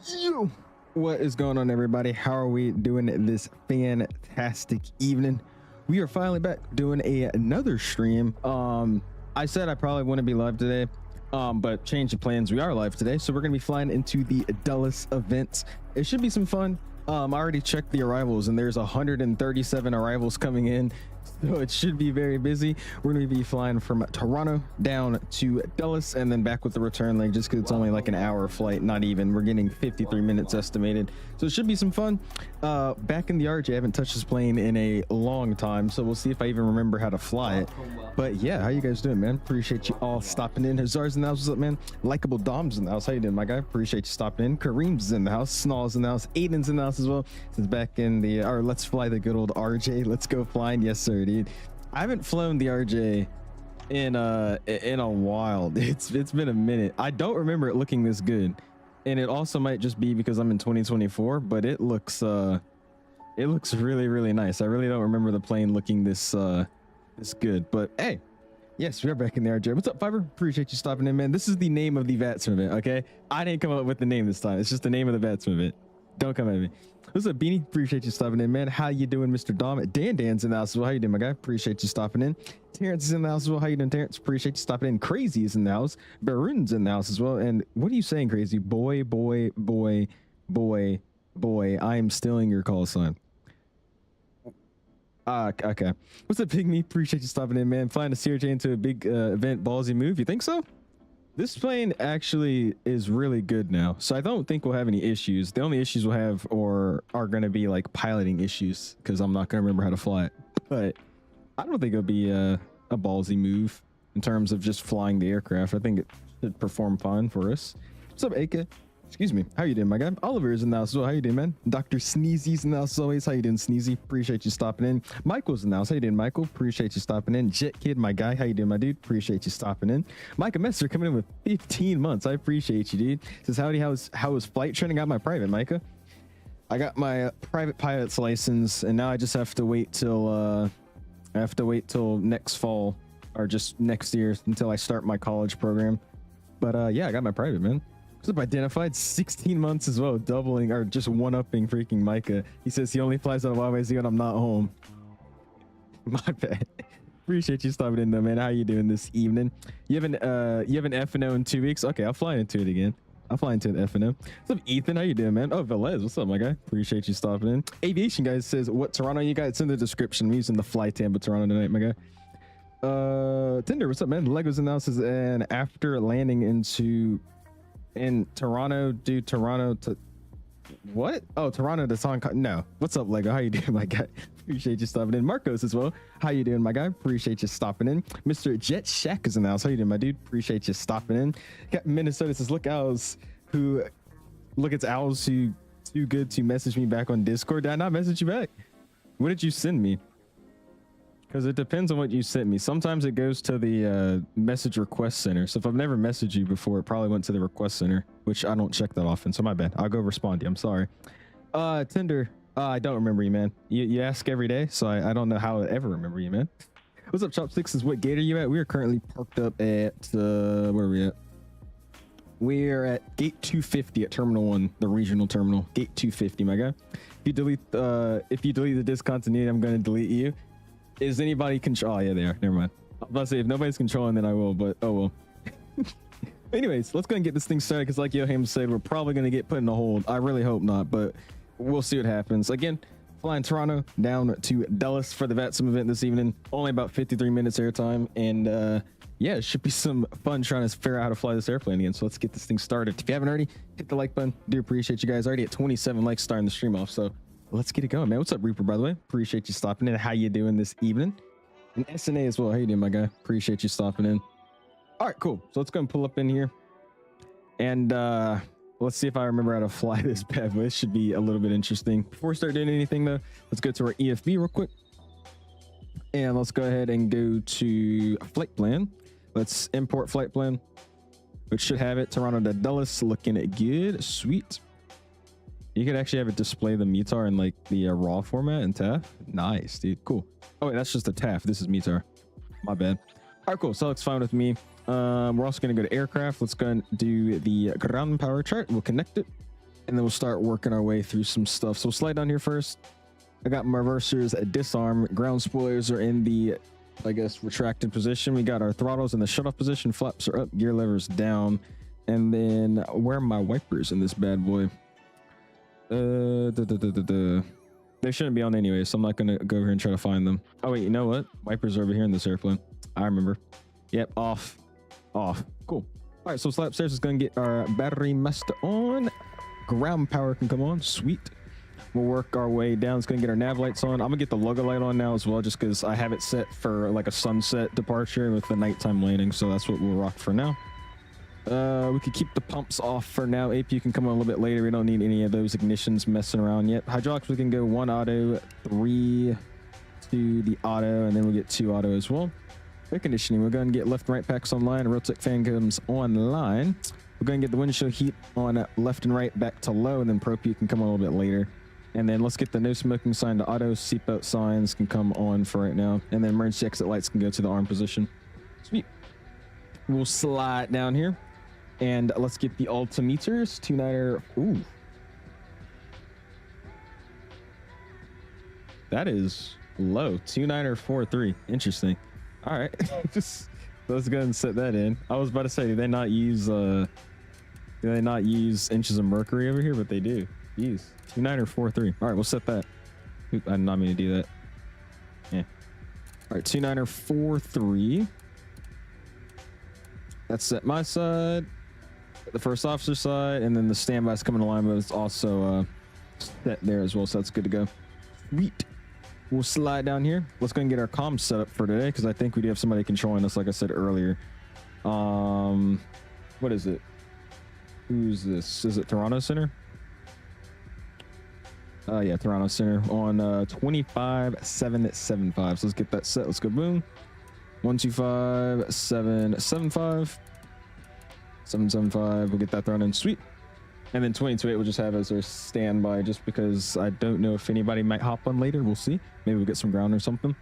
Yo, what is going on, everybody? How are we doing this fantastic evening? We are finally back doing another stream. I said I probably wouldn't be live today, but change of plans. We are live today, so we're gonna be flying into the Dulles events. It should be some fun. I already checked the arrivals, and there's 137 arrivals coming in, so it should be very busy. We're going to be flying from Toronto down to Dulles and then back with the return leg, just because it's only like an hour flight, not even. We're getting 53 minutes estimated, so it should be some fun. Back in the RJ, I haven't touched this plane in a long time, so we'll see if I even remember how to fly it. But yeah, how you guys doing, man? Appreciate you all stopping in. 𝐂𝐨𝐧𝐠 in the house. What's up, man? Likeable Dom's in the house. How you doing, my guy? Appreciate you stopping in. Kareem's in the house. Snall's in the house. Aiden's in the house as well. Since back in the let's fly the good old RJ. Let's go flying. Yes, sir, dude. I haven't flown the RJ in a while. It's been a minute. I don't remember it looking this good, and it also might just be because I'm in 2024. But it looks really nice. I really don't remember the plane looking this good. But hey, yes, we're back in the RJ. What's up, Fiverr? Appreciate you stopping in, man. This is the name of the VATSIM event. Okay, I didn't come up with the name this time. It's just the name of the VATSIM event. Don't come at me. What's up, Beanie? Appreciate you stopping in, man. How you doing, Mr. Dom? Dan's in the house as well. How you doing, my guy? Appreciate you stopping in. Terrence is in the house as well. How you doing, Terrence? Appreciate you stopping in. Crazy is in the house. Baroon's in the house as well. And what are you saying, Crazy? Boy, I am stealing your call sign. Okay. What's up, Pygmy? Appreciate you stopping in, man. Flying a CRJ into a big event, ballsy move. You think so? This plane actually is really good now, so I don't think we'll have any issues. The only issues we'll have are going to be like piloting issues, because I'm not going to remember how to fly it. But I don't think it'll be a ballsy move in terms of just flying the aircraft. I think it should perform fine for us. What's up, AK? Excuse me. How you doing, my guy? Oliver's in the house as well. How you doing, man? Dr. Sneezy's in the house as always. How you doing, Sneezy? Appreciate you stopping in. Michael's in the house. How you doing, Michael? Appreciate you stopping in. Jet Kid, my guy. How you doing, my dude? Appreciate you stopping in. Micah Messer coming in with 15 months. I appreciate you, dude. Says, howdy, how is flight training? Got my private, Micah. I got my private pilot's license, and now I just have to wait till next fall, or just next year, until I start my college program. But yeah, I got my private, man. What's up, Identified? 16 months as well, doubling or just one-upping freaking Micah. He says he only flies out of YYZ when I'm not home. My bad. Appreciate you stopping in though, man. How you doing this evening? You have an F&O in 2 weeks? Okay, I'll fly into it again. I'll fly into the F&O. What's up, Ethan? How you doing, man? Oh, Velez, what's up, my guy? Appreciate you stopping in. Aviation guys says, what Toronto you got? It's in the description. I'm using the Fly Tampa Toronto tonight, my guy. Tinder, what's up, man? Legos announces, and after landing in Toronto, do Toronto to what? Oh, Toronto to Hong Kong. No. What's up, Lego? How you doing, my guy? Appreciate you stopping in. Marcos as well. How you doing, my guy? Appreciate you stopping in. Mr. Jet Shack is in the house. How you doing, my dude? Appreciate you stopping in. Got Minnesota says, look, it's Owls who too good to message me back on Discord. Did I not message you back? What did you send me? Because it depends on what you sent me. Sometimes it goes to the message request center. So if I've never messaged you before, it probably went to the request center, which I don't check that often. So my bad. I'll go respond to you. I'm sorry. Tinder. I don't remember you, man. You ask every day, so I don't know how I ever remember you, man. What's up, Chopsticks? Is what gate are you at? We are currently parked up at where are we at? We're at gate 250 at Terminal 1, the regional terminal. Gate 250, my guy. If you delete the discontinuity, I'm going to delete you. Is anybody control? Oh yeah, they are. Never mind. I was about to say, if nobody's controlling, then I will, but oh well. Anyways, let's go and get this thing started, because like Yoham said, we're probably going to get put in a hold. I really hope not, but we'll see what happens. Again, flying Toronto down to Dulles for the VATSIM event this evening. Only about 53 minutes airtime, and yeah, it should be some fun trying to figure out how to fly this airplane again. So let's get this thing started. If you haven't already, hit the like button. Do appreciate you guys. Already at 27 likes starting the stream off, so let's get it going, man. What's up, Reaper, by the way? Appreciate you stopping in. How you doing this evening? And SNA as well. How you doing, my guy? Appreciate you stopping in. All right, cool. So let's go and pull up in here. And let's see if I remember how to fly this bad boy. This should be a little bit interesting. Before we start doing anything, though, let's go to our EFB real quick. And let's go ahead and go to flight plan. Let's import flight plan, which should have it. Toronto to Dulles, looking at good. Sweet. You could actually have it display the METAR in like the raw format and TAF. Nice, dude. Cool. Oh wait, that's just a TAF. This is METAR. My bad. All right, cool. So looks fine with me. We're also going to go to aircraft. Let's go and do the ground power chart. We'll connect it. and then we'll start working our way through some stuff. So we'll slide down here first. I got my reversers at disarm. Ground spoilers are in the, I guess, retracted position. We got our throttles in the shut off position. Flaps are up, gear levers down. And then where are my wipers in this bad boy? They shouldn't be on anyway, so I'm not gonna go over here and try to find them. Oh wait, you know what? Wipers are over here in this airplane. I remember. Yep, off. Off. Cool. All right, so slap stairs is gonna get our battery master on. Ground power can come on. Sweet. We'll work our way down. It's gonna get our nav lights on. I'm gonna get the logo light on now as well, just because I have it set for like a sunset departure with the nighttime landing, so that's what we'll rock for now. We could keep the pumps off for now. AP can come on a little bit later. We don't need any of those ignitions messing around yet. Hydraulics, we can go 1 auto, 3 to the auto, and then we'll get 2 auto as well. Air conditioning, we're going to get left and right packs online. Rotec fan comes online. We're going to get the windshield heat on left and right back to low, and then propane can come on a little bit later. And then let's get the no smoking sign to auto. Seatbelt signs can come on for right now. And then emergency exit lights can go to the arm position. Sweet. We'll slide down here. And let's get the altimeters. 29er. Ooh. That is low. 29er43. Interesting. All right. Just let's go ahead and set that in. I was about to say, do they not use inches of mercury over here? But they do. Jeez. 29er43. All right, we'll set that. Oop, I did not mean to do that. Yeah. All right, 29er43. That's set my side. The first officer side, and then the standby's coming to line, but it's also set there as well, so that's good to go. Sweet. We'll slide down here. Let's go and get our comms set up for today, because I think we do have somebody controlling us, like I said earlier. What is it? Who's this? Is it Toronto Center? Yeah, Toronto Center on 25775. So let's get that set. Let's go. Boom. 125775. 775. We'll get that thrown in. Sweet. And then 228 we'll just have as our standby, just because I don't know if anybody might hop on later. We'll see. Maybe we'll get some ground or something.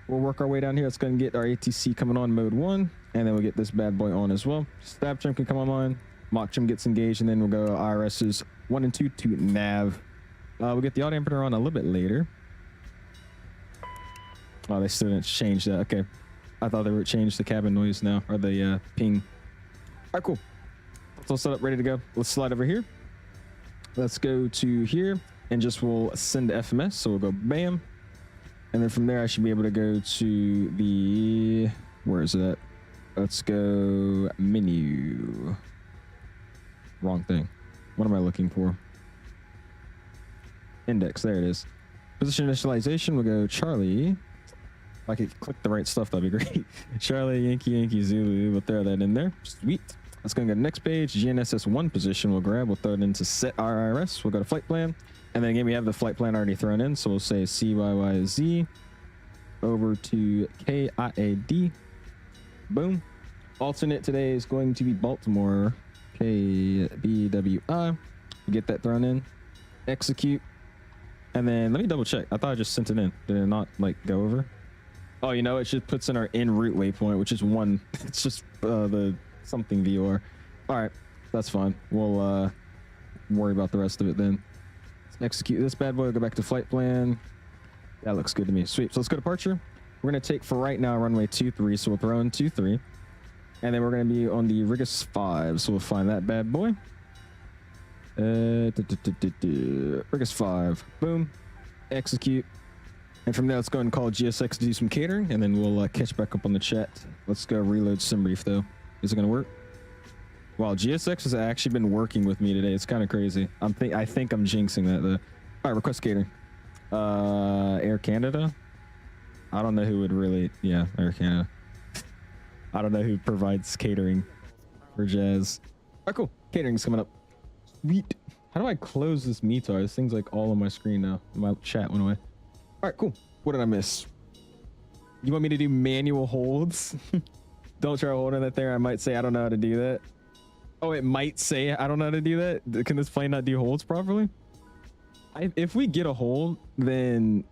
We'll work our way down here. Let's go and get our ATC coming on mode 1, and then we'll get this bad boy on as well. Stab trim can come online. Mock trim gets engaged, and then we'll go IRS's 1 and 2 to nav. We'll get the auto dampener on a little bit later. Oh, they still didn't change that. Okay. I thought they would change the cabin noise now, or the ping. All right, cool. It's all set up, ready to go. Let's slide over here. Let's go to here, and just we'll send to FMS. So we'll go bam. And then from there, I should be able to go to the, where is it at? Let's go menu. Wrong thing. What am I looking for? Index, there it is. Position initialization, we'll go Charlie. If I could click the right stuff, that'd be great. Charlie, Yankee, Zulu, we'll throw that in there. Sweet. Let's go to the next page. GNSS 1 position we'll grab. We'll throw it into set RRS. We'll go to flight plan. And then again, we have the flight plan already thrown in. So we'll say CYYZ over to KIAD. Boom. Alternate today is going to be Baltimore. KBWI. We'll get that thrown in. Execute. And then let me double check. I thought I just sent it in. Did it not like go over? Oh, you know, it just puts in our en route waypoint, which is 1. It's just the something VOR. All right, that's fine. We'll worry about the rest of it then. Let's execute this bad boy. Go back to flight plan. That looks good to me. Sweet. So let's go departure. We're going to take for right now runway 23. So we'll throw in 23. And then we're going to be on the Rigus 5. So we'll find that bad boy. Rigus 5. Boom. Execute. And from there, let's go and call GSX to do some catering, and then we'll catch back up on the chat. Let's go reload SimBrief though. Is it gonna work? Wow, GSX has actually been working with me today. It's kind of crazy. I think I'm jinxing that though. All right, request catering. Air Canada. I don't know who would really. Yeah, Air Canada. I don't know who provides catering for Jazz. All right, cool. Catering's coming up. Sweet. How do I close this METAR? This thing's like all on my screen now. My chat went away. All right, cool. What did I miss? You want me to do manual holds? Don't try holding that there. I might say I don't know how to do that. Oh, it might say I don't know how to do that. Can this plane not do holds properly? If we get a hold, then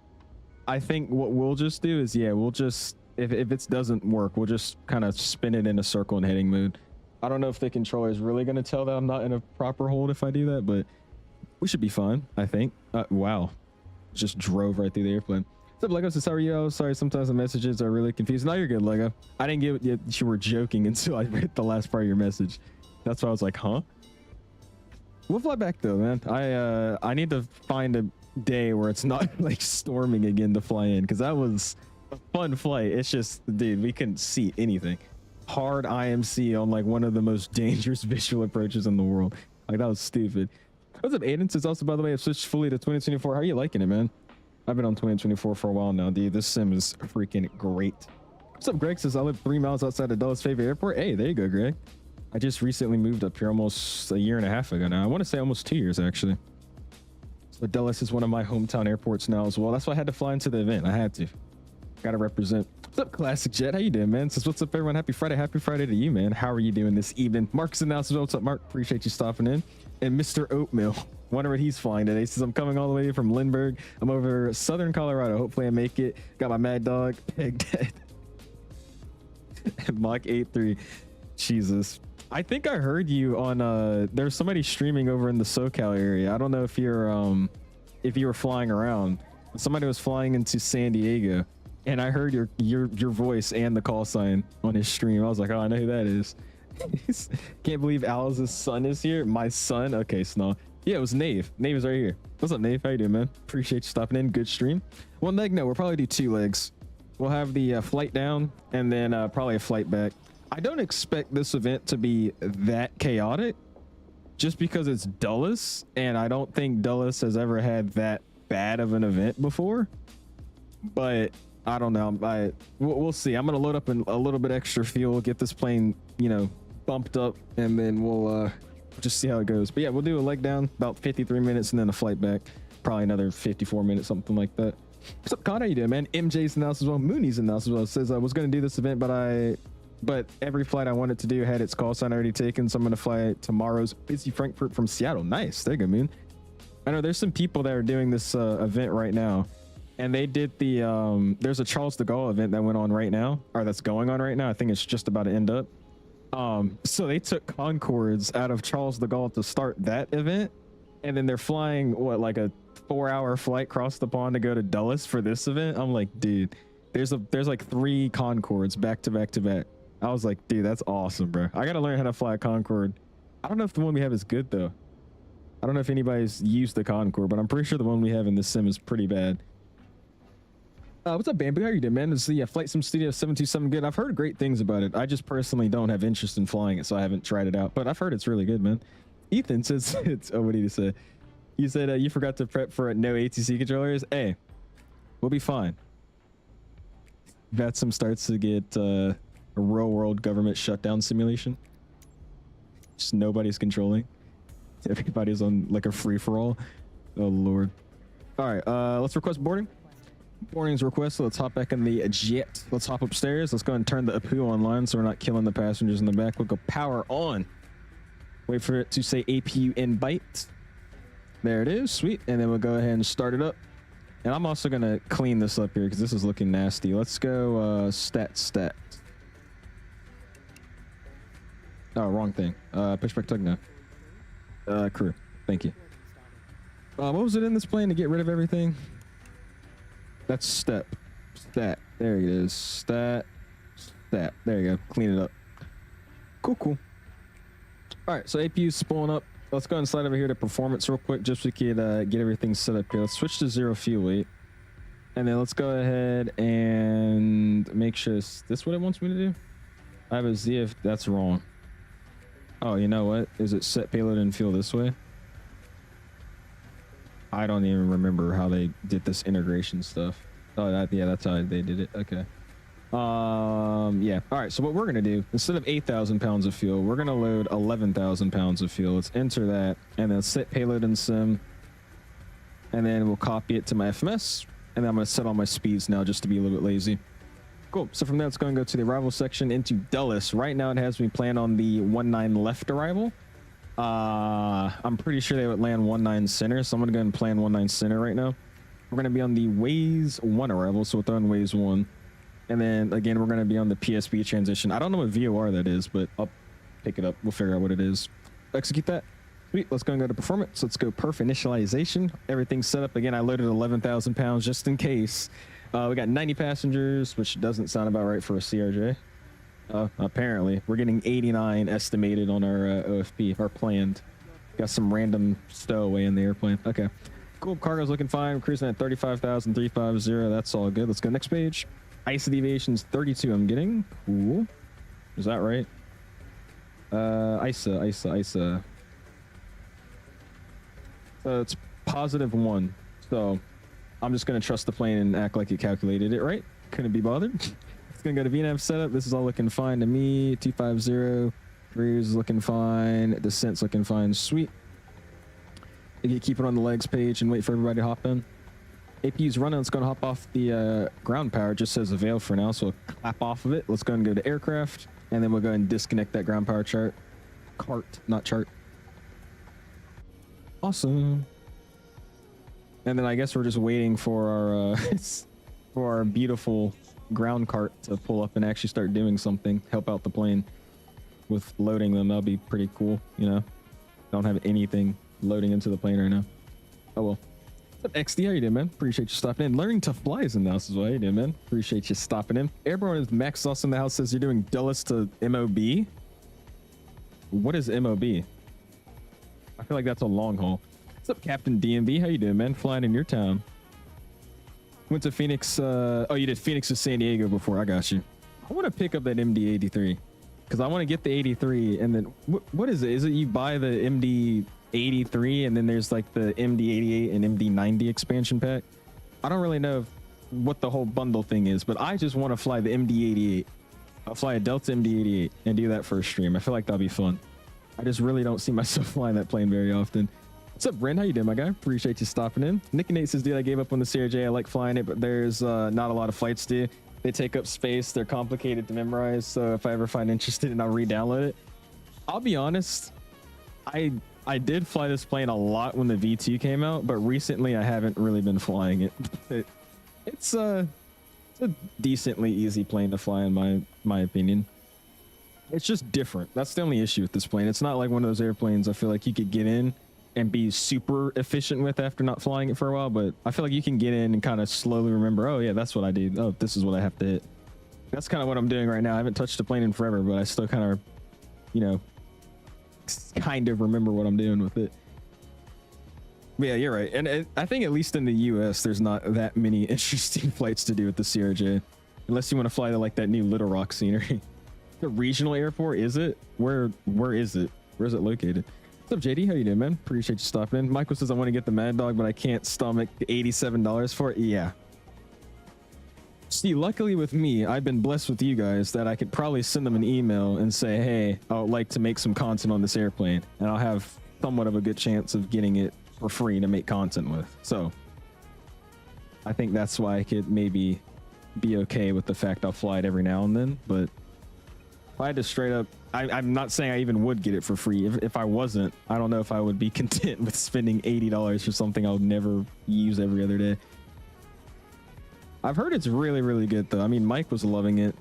I think what we'll just do is, yeah, we'll just, if it doesn't work, we'll just kind of spin it in a circle in heading mode. I don't know if the controller is really going to tell that I'm not in a proper hold if I do that, but We should be fine, I think. Wow. Just drove right through the airplane. What's up, Lego? Says, how are you? Sorry, sometimes the messages are really confused. No, you're good, Lego. I didn't get you were joking until I read the last part of your message. That's why I was like, huh? We'll fly back though, man. I need to find a day where it's not like storming again to fly in, because that was a fun flight. It's just, dude, we couldn't see anything. Hard IMC on like one of the most dangerous visual approaches in the world. Like, that was stupid. What's up, Aiden? Says also, by the way, I've switched fully to 2024. How are you liking it, man? I've been on 2024 for a while now, dude. This sim is freaking great. What's up, Greg? Says, I live 3 miles outside of Dulles' favorite airport. Hey, there you go, Greg. I just recently moved up here almost a year and a half ago now. I want to say almost 2 years, actually. So Dulles is one of my hometown airports now as well. That's why I had to fly into the event. I had to. Gotta represent. What's up, Classic Jet? How you doing, man? Says, what's up, everyone? Happy Friday. Happy Friday to you, man. How are you doing this evening? Mark's announced. What's up, Mark? Appreciate you stopping in. And Mr. Oatmeal. Wonder what he's flying today. He says, I'm coming all the way from Lindbergh. I'm over southern Colorado. Hopefully I make it. Got my mad dog pegged at Mach 8.3. Jesus. I think I heard you on there's somebody streaming over in the SoCal area. I don't know if you were flying around. Somebody was flying into San Diego, and I heard your voice and the call sign on his stream. I was like, oh, I know who that is. Can't believe Alice's son is here. My son. Okay, Snow. Yeah, it was Nave. Nave is right here. What's up, Nave? How you doing, man? Appreciate you stopping in. Good stream. One leg, no, we'll probably do 2 legs. We'll have the flight down and then probably a flight back. I don't expect this event to be that chaotic just because it's Dulles, and I don't think Dulles has ever had that bad of an event before. But I don't know. We'll see. I'm going to load up a little bit extra fuel, get this plane, you know, bumped up, and then we'll just see how it goes. But yeah, we'll do a leg down, about 53 minutes, and then a flight back, probably another 54 minutes, something like that. What's up, Con? How you doing, man? MJ's announced as well. Mooney's announced as well. Says I was going to do this event, but every flight I wanted to do had its call sign already taken, so I'm going to fly tomorrow's busy Frankfurt from Seattle. Nice. There you go, Moon. I know there's some people that are doing this event right now, and they did the there's a Charles de Gaulle event that went on right now, or that's going on right now. I think it's just about to end up. So they took Concords out of Charles de Gaulle to start that event, and then they're flying what, like a 4-hour flight across the pond to go to Dulles for this event. I'm like, dude, there's like 3 Concords back to back to back. I was like, dude, that's awesome, bro. I gotta learn how to fly a Concorde. I don't know if the one we have is good though. I don't know if anybody's used the Concorde, but I'm pretty sure the one we have in this sim is pretty bad. What's up, Bamboo? How you doing, man? It's the Flight Sim Studio 727 good. I've heard great things about it. I just personally don't have interest in flying it, so I haven't tried it out, but I've heard it's really good, man. Ethan says, oh, what did you say? You said you forgot to prep for no ATC controllers. Hey, we'll be fine. VATSIM starts to get a real world government shutdown simulation. Just nobody's controlling. Everybody's on like a free-for-all. Oh, Lord. All right, let's request boarding. Boarding's request, so let's hop back in the jet. Let's hop upstairs. Let's go and turn the APU online so we're not killing the passengers in the back. We'll go power on. Wait for it to say APU invite. There it is. Sweet. And then we'll go ahead and start it up. And I'm also going to clean this up here because this is looking nasty. Let's go stat. Oh, wrong thing. Pushback tug now. Crew. Thank you. What was it in this plane to get rid of everything? That's stat. There it is. Stat. There you go. Clean it up. Cool. All right, so APU's spooling up. Let's go and slide over here to performance real quick, just so we can get everything set up here. Let's switch to 0 fuel weight. And then let's go ahead and make sure is this what it wants me to do? I have a ZF. That's wrong. Oh, you know what? Is it set payload and fuel this way? I don't even remember how they did this integration stuff. Oh, yeah, that's how they did it. Okay. Yeah. All right. So what we're going to do, instead of 8,000 pounds of fuel, we're going to load 11,000 pounds of fuel. Let's enter that and then set payload in sim. And then we'll copy it to my FMS. And then I'm going to set all my speeds now just to be a little bit lazy. Cool. So from there, let's go and go to the arrival section into Dulles. Right now, it has me plan on the 19 left arrival. I'm pretty sure they would land 19 center. So I'm going to go and plan 19 center right now. We're going to be on the YYZ 1 arrival. So we'll throw in YYZ 1. And then again, we're going to be on the PSB transition. I don't know what VOR that is, but I'll pick it up. We'll figure out what it is. Execute that. Sweet, let's go and go to performance. Let's go perf initialization. Everything's set up again. I loaded 11,000 pounds just in case. We got 90 passengers, which doesn't sound about right for a CRJ. Apparently we're getting 89 estimated on our OFP, our planned. Got some random stowaway in the airplane. Okay, cool. Cargo's looking fine. We're cruising at 35,350. That's all good. Let's go next page. ISA deviation's 32. I'm getting cool. Is that right? ISA. So it's +1. So I'm just gonna trust the plane and act like it calculated it right. Couldn't be bothered. It's gonna go to VNAV setup. This is all looking fine to me. 250. Cruise is looking fine. Descent's looking fine. Sweet. You keep it on the legs page and wait for everybody to hop in. APU's running. It's gonna hop off the ground power. It just says avail for now, so we'll clap off of it. Let's go and go to aircraft, and then we'll go and disconnect that ground power chart. Cart, not chart. Awesome. And then I guess we're just waiting for our for our beautiful ground cart to pull up and actually start doing something, help out the plane with loading them. That'll be pretty cool, you know. Don't have anything loading into the plane right now. Oh well. What's up, XD? How you doing, man? Appreciate you stopping in. Learning to fly is in the house as well. How you doing, man? Appreciate you stopping in. Airborne is Max Sauce in the house. Says you're doing Dulles to MOB. What is MOB? I feel like that's a long haul. What's up, Captain DMV? How you doing, man? Flying in your town. Went to Phoenix. Oh, you did Phoenix to San Diego before. I got you. I want to pick up that MD-83 because I want to get the 83. And then what is it? Is it you buy the MD-83 and then there's like the MD-88 and MD-90 expansion pack? I don't really know what the whole bundle thing is, but I just want to fly the MD-88. I'll fly a Delta MD-88 and do that for a stream. I feel like that'll be fun. I just really don't see myself flying that plane very often. What's up, Brent? How you doing, my guy? Appreciate you stopping in. Nick and Nate says, dude, I gave up on the CRJ. I like flying it, but there's not a lot of flights to do. They take up space. They're complicated to memorize. So if I ever find interested and I'll re-download it. I'll be honest. I did fly this plane a lot when the V2 came out, but recently I haven't really been flying it. It's a decently easy plane to fly in my opinion. It's just different. That's the only issue with this plane. It's not like one of those airplanes I feel like you could get in and be super efficient with after not flying it for a while, but I feel like you can get in and kind of slowly remember, oh yeah, that's what I do. Oh, this is what I have to hit. That's kind of what I'm doing right now. I haven't touched a plane in forever, but I still kind of, you know, kind of remember what I'm doing with it. But yeah, you're right. And I think at least in the US, there's not that many interesting flights to do with the CRJ, unless you want to fly to like that new Little Rock scenery. The regional airport, is it? Where is it? Where is it located? What's up, JD? How you doing, man? Appreciate you stopping in. Michael says I want to get the Mad Dog, but I can't stomach the $87 for it. Yeah. See, luckily with me, I've been blessed with you guys that I could probably send them an email and say, hey, I would like to make some content on this airplane, and I'll have somewhat of a good chance of getting it for free to make content with. So I think that's why I could maybe be okay with the fact I'll fly it every now and then. But if I had to straight up, I'm not saying I even would get it for free. If I wasn't, I don't know if I would be content with spending $80 for something I would never use every other day. I've heard it's really, really good though. I mean, Mike was loving it.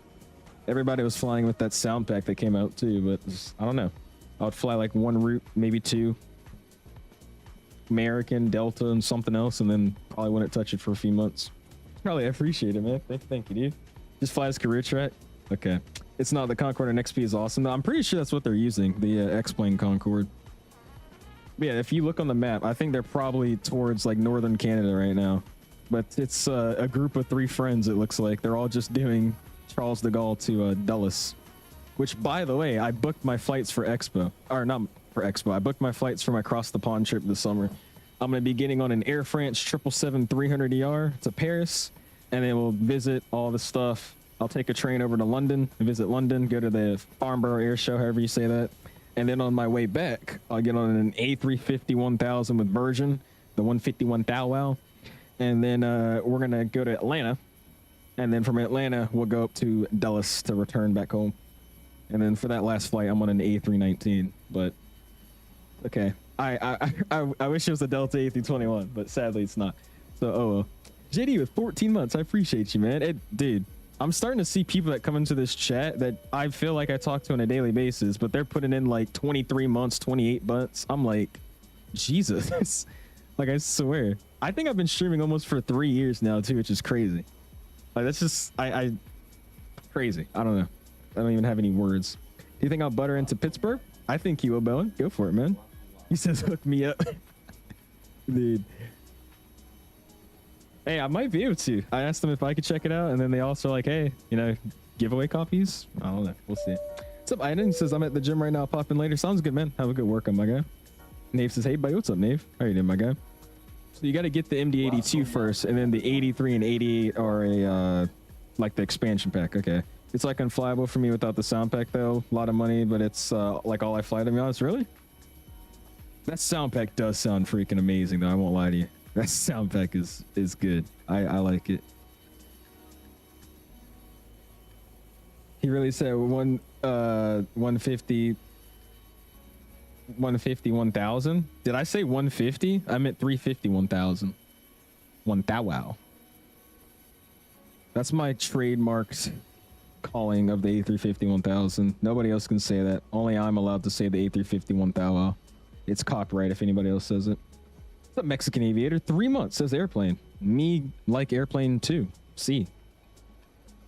Everybody was flying with that sound pack that came out too, but I don't know. I would fly like one route, maybe two. American, Delta, and something else, and then probably wouldn't touch it for a few months. Probably appreciate it, man. Thank you, dude. Just fly this career track. Okay. It's not the Concorde, and XP is awesome. I'm pretty sure that's what they're using, the X-Plane Concorde. But yeah, if you look on the map, I think they're probably towards like northern Canada right now. But it's a group of 3 friends, it looks like. They're all just doing Charles de Gaulle to Dulles. Which, by the way, I booked my flights for Expo. Or not for Expo. I booked my flights for my cross-the-pond trip this summer. I'm going to be getting on an Air France 777-300ER to Paris. And then we'll visit all the stuff. I'll take a train over to London, visit London, go to the Farnborough Air Show, however you say that. And then on my way back, I'll get on an A350-1000 with Virgin, the 151 𝐂𝐤. And then we're going to go to Atlanta. And then from Atlanta, we'll go up to Dulles to return back home. And then for that last flight, I'm on an A319. But, okay. I wish it was a Delta A321, but sadly it's not. So, oh well. JD with 14 months. I appreciate you, man. Dude, I'm starting to see people that come into this chat that I feel like I talk to on a daily basis, but they're putting in like 23 months, 28 months. I'm like, Jesus. Like, I swear. I think I've been streaming almost for 3 years now too, which is crazy. Like, that's just, crazy. I don't know. I don't even have any words. Do you think I'll butter into Pittsburgh? I think you will, Bowen. Go for it, man. He says, hook me up. Dude. Hey, I might be able to. I asked them if I could check it out, and then they also like, hey, you know, giveaway copies. I don't know. We'll see. What's up, Aiden? Says, I'm at the gym right now. Pop in later. Sounds good, man. Have a good workout, my guy. Nave says, hey, buddy. What's up, Nave? How you doing, my guy? So you got to get the MD82 first, and then the 83 and 88 are a, like the expansion pack. Okay. It's like unflyable for me without the sound pack, though. A lot of money, but it's like all I fly, to be honest. Really? That sound pack does sound freaking amazing, though. I won't lie to you. That sound pack is good. I like it. He really said 150 1,000. Did I say 150? I meant 350 1,000. 1,000. Wow. That's my trademarked calling of the A350 1000. Nobody else can say that. Only I'm allowed to say the A350 1000. It's copyright if anybody else says it. The Mexican aviator, 3 months, says airplane. Me like airplane too. See.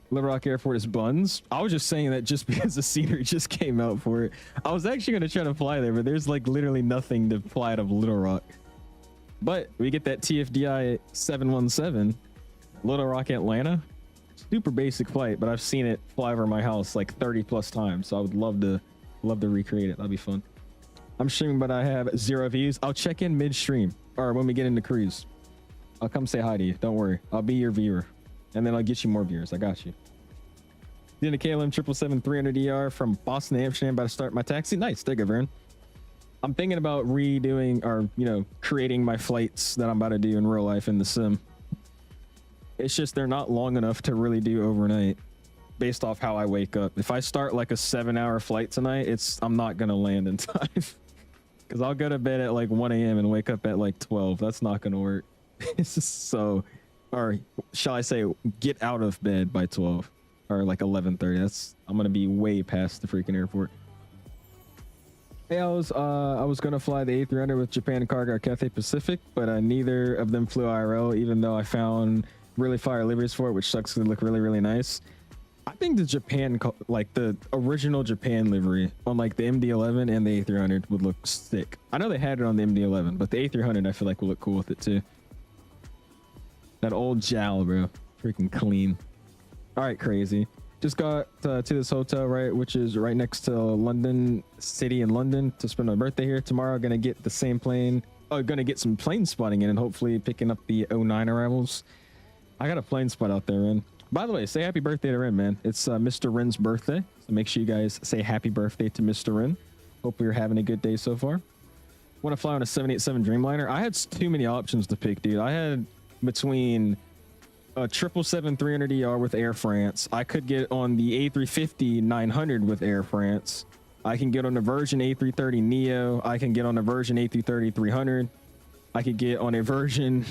Little Rock Airport is buns. I was just saying that just because the scenery just came out for it. I was actually going to try to fly there, but there's like literally nothing to fly out of Little Rock. But we get that TFDI 717, Little Rock, Atlanta. Super basic flight, but I've seen it fly over my house like 30 plus times. So I would love to recreate it. That'd be fun. I'm streaming, but I have 0 views. I'll check in midstream or when we get into cruise. I'll come say hi to you. Don't worry. I'll be your viewer. And then I'll get you more viewers. I got you. Then a KLM 777-300ER from Boston to Amsterdam. About to start my taxi. Nice. There you go, Vern. I'm thinking about redoing or, you know, creating my flights that I'm about to do in real life in the sim. It's just they're not long enough to really do overnight based off how I wake up. If I start like a 7-hour flight tonight, I'm not going to land in time. Because I'll go to bed at like 1 a.m. and wake up at like 12. That's not going to work. It's just so, or shall I say, get out of bed by 12 or like 11:30. I'm going to be way past the freaking airport. Hey, I was going to fly the A300 with Japan Cargo or Cathay Pacific, but neither of them flew IRL, even though I found really fire liveries for it, which sucks because they look really, really nice. I think the Japan, like the original Japan livery on like the MD-11 and the A300 would look sick. I know they had it on the MD-11, but the A300 I feel like will look cool with it too. That old JAL, bro. Freaking clean. All right, crazy. Just got to this hotel, right, which is right next to London City in London to spend my birthday here. Tomorrow, gonna get the same plane. Oh, gonna get some plane spotting in and hopefully picking up the 09 arrivals. I got a plane spot out there, Ren. By the way, say happy birthday to Ren, man. It's Mr. Ren's birthday. So make sure you guys say happy birthday to Mr. Ren. Hope you're having a good day so far. Want to fly on a 787 Dreamliner? I had too many options to pick, dude. I had between a 777-300ER with Air France. I could get on the A350-900 with Air France. I can get on a version A330neo. I can get on a version A330-300. I could get on a version,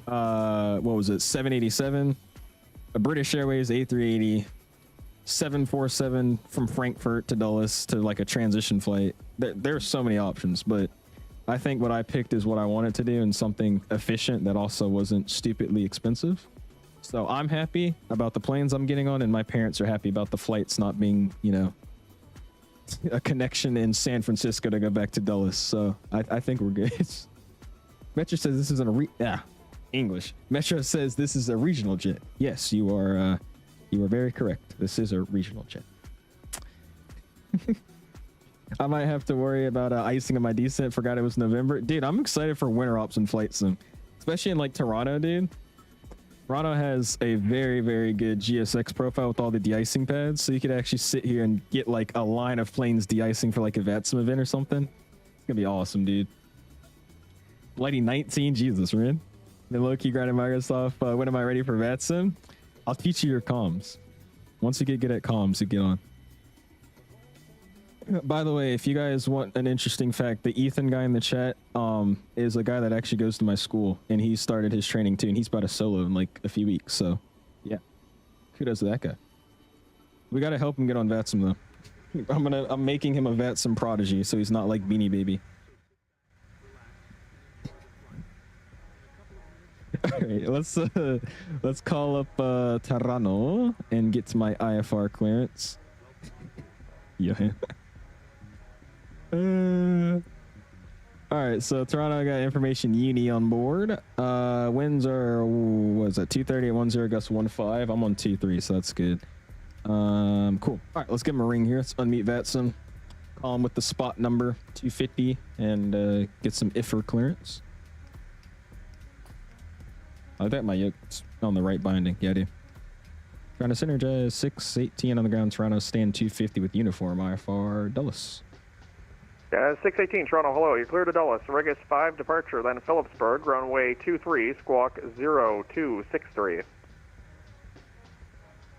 what was it, 787. A British Airways A380. 747 from Frankfurt to Dulles to like a transition flight. There's so many options, but I think what I picked is what I wanted to do and something efficient that also wasn't stupidly expensive. So I'm happy about the planes I'm getting on, and my parents are happy about the flights not being, you know, a connection in San Francisco to go back to Dulles. So I think we're good. Metro says this isn't a English. Metro says this is a regional jet. Yes, you are very correct. This is a regional jet. I might have to worry about icing of my descent. Forgot it was November. Dude, I'm excited for winter ops and flight sim, especially in like Toronto, dude. Toronto has a very, very good GSX profile with all the de-icing pads, so you could actually sit here and get like a line of planes de-icing for like a VATSIM event or something. It's gonna be awesome, dude. Bloody 19, Jesus, man. Then low-key grinding Microsoft. When am I ready for VATSIM? I'll teach you your comms. Once you get good at comms, you get on. By the way, if you guys want an interesting fact, the Ethan guy in the chat is a guy that actually goes to my school, and he started his training too, and he's about to solo in like a few weeks. So yeah, Kudos to that guy. We gotta help him get on VATSIM though. I'm making him a VATSIM prodigy, so he's not like Beanie Baby. All right, let's call up Tarano and get to my IFR clearance. Yeah. All right, so Toronto, I got information uni on board. Winds are, what is that, 230 at 10, gust 15. I'm on 23, so that's good. Cool. All right, let's give him a ring here. Let's unmute VATSIM. Call him with the spot number 250 and get some IFR clearance. I bet my yoke's on the right binding. Yeah, I do. Trying to synergize 618 on the ground. Toronto, stand 250 with uniform. IFR, Dulles. 618, Toronto, hello. You're clear to Dulles. Regis 5, departure, then Phillipsburg, runway 23, squawk 0263. All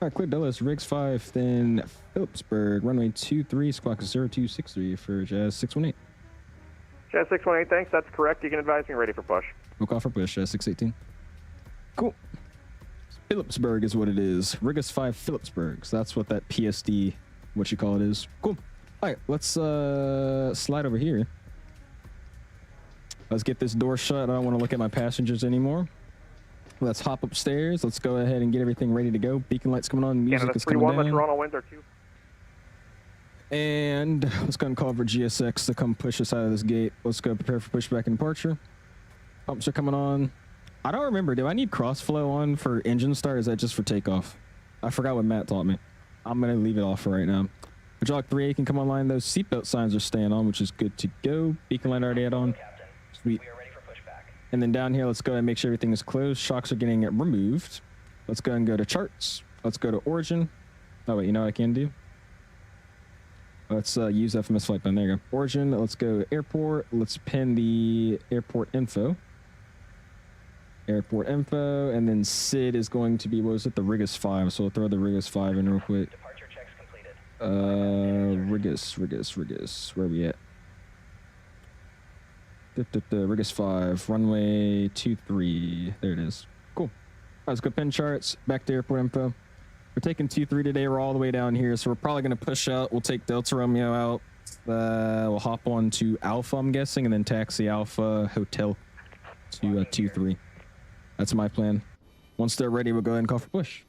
right, clear Dulles, Rigs 5, then Phillipsburg, runway 23, squawk 0263 for Jazz 618. Jazz 618, thanks. That's correct. You can advise me ready for push. We'll call for push, Jazz 618. Cool. Phillipsburg is what it is. Rigus 5 Phillipsburg. So that's what that PSD, what you call it, is. Cool. All right, let's slide over here. Let's get this door shut. I don't want to look at my passengers anymore. Let's hop upstairs. Let's go ahead and get everything ready to go. Beacon lights coming on. Music is coming down. Toronto winds are 2. And let's go and call for GSX to come push us out of this gate. Let's go prepare for pushback and departure. Pumps are coming on. I don't remember. Do I need crossflow on for engine start? Or is that just for takeoff? I forgot what Matt taught me. I'm going to leave it off for right now. Hydraulic 3A can come online. Those seatbelt signs are staying on, which is good to go. Beacon light already had on. Sweet. We are ready for pushback. And then down here, let's go and make sure everything is closed. Shocks are getting removed. Let's go and go to charts. Let's go to origin. Oh, wait, you know what I can do? Let's use FMS flight plan. There you go. Origin. Let's go airport. Let's pin the airport info. Airport info, and then SID is going to be, what was it, the Rigus 5, so we'll throw the Rigus 5 in real quick. Departure checks completed. Rigus, where are we at? Rigus 5, runway 23, there it is. Cool. All right, let's go pin charts, back to airport info. We're taking 23 today, we're all the way down here, so we're probably going to push out, we'll take Delta Romeo out, we'll hop on to Alpha, I'm guessing, and then taxi Alpha Hotel to 23. That's my plan. Once they're ready, we'll go ahead and call for push.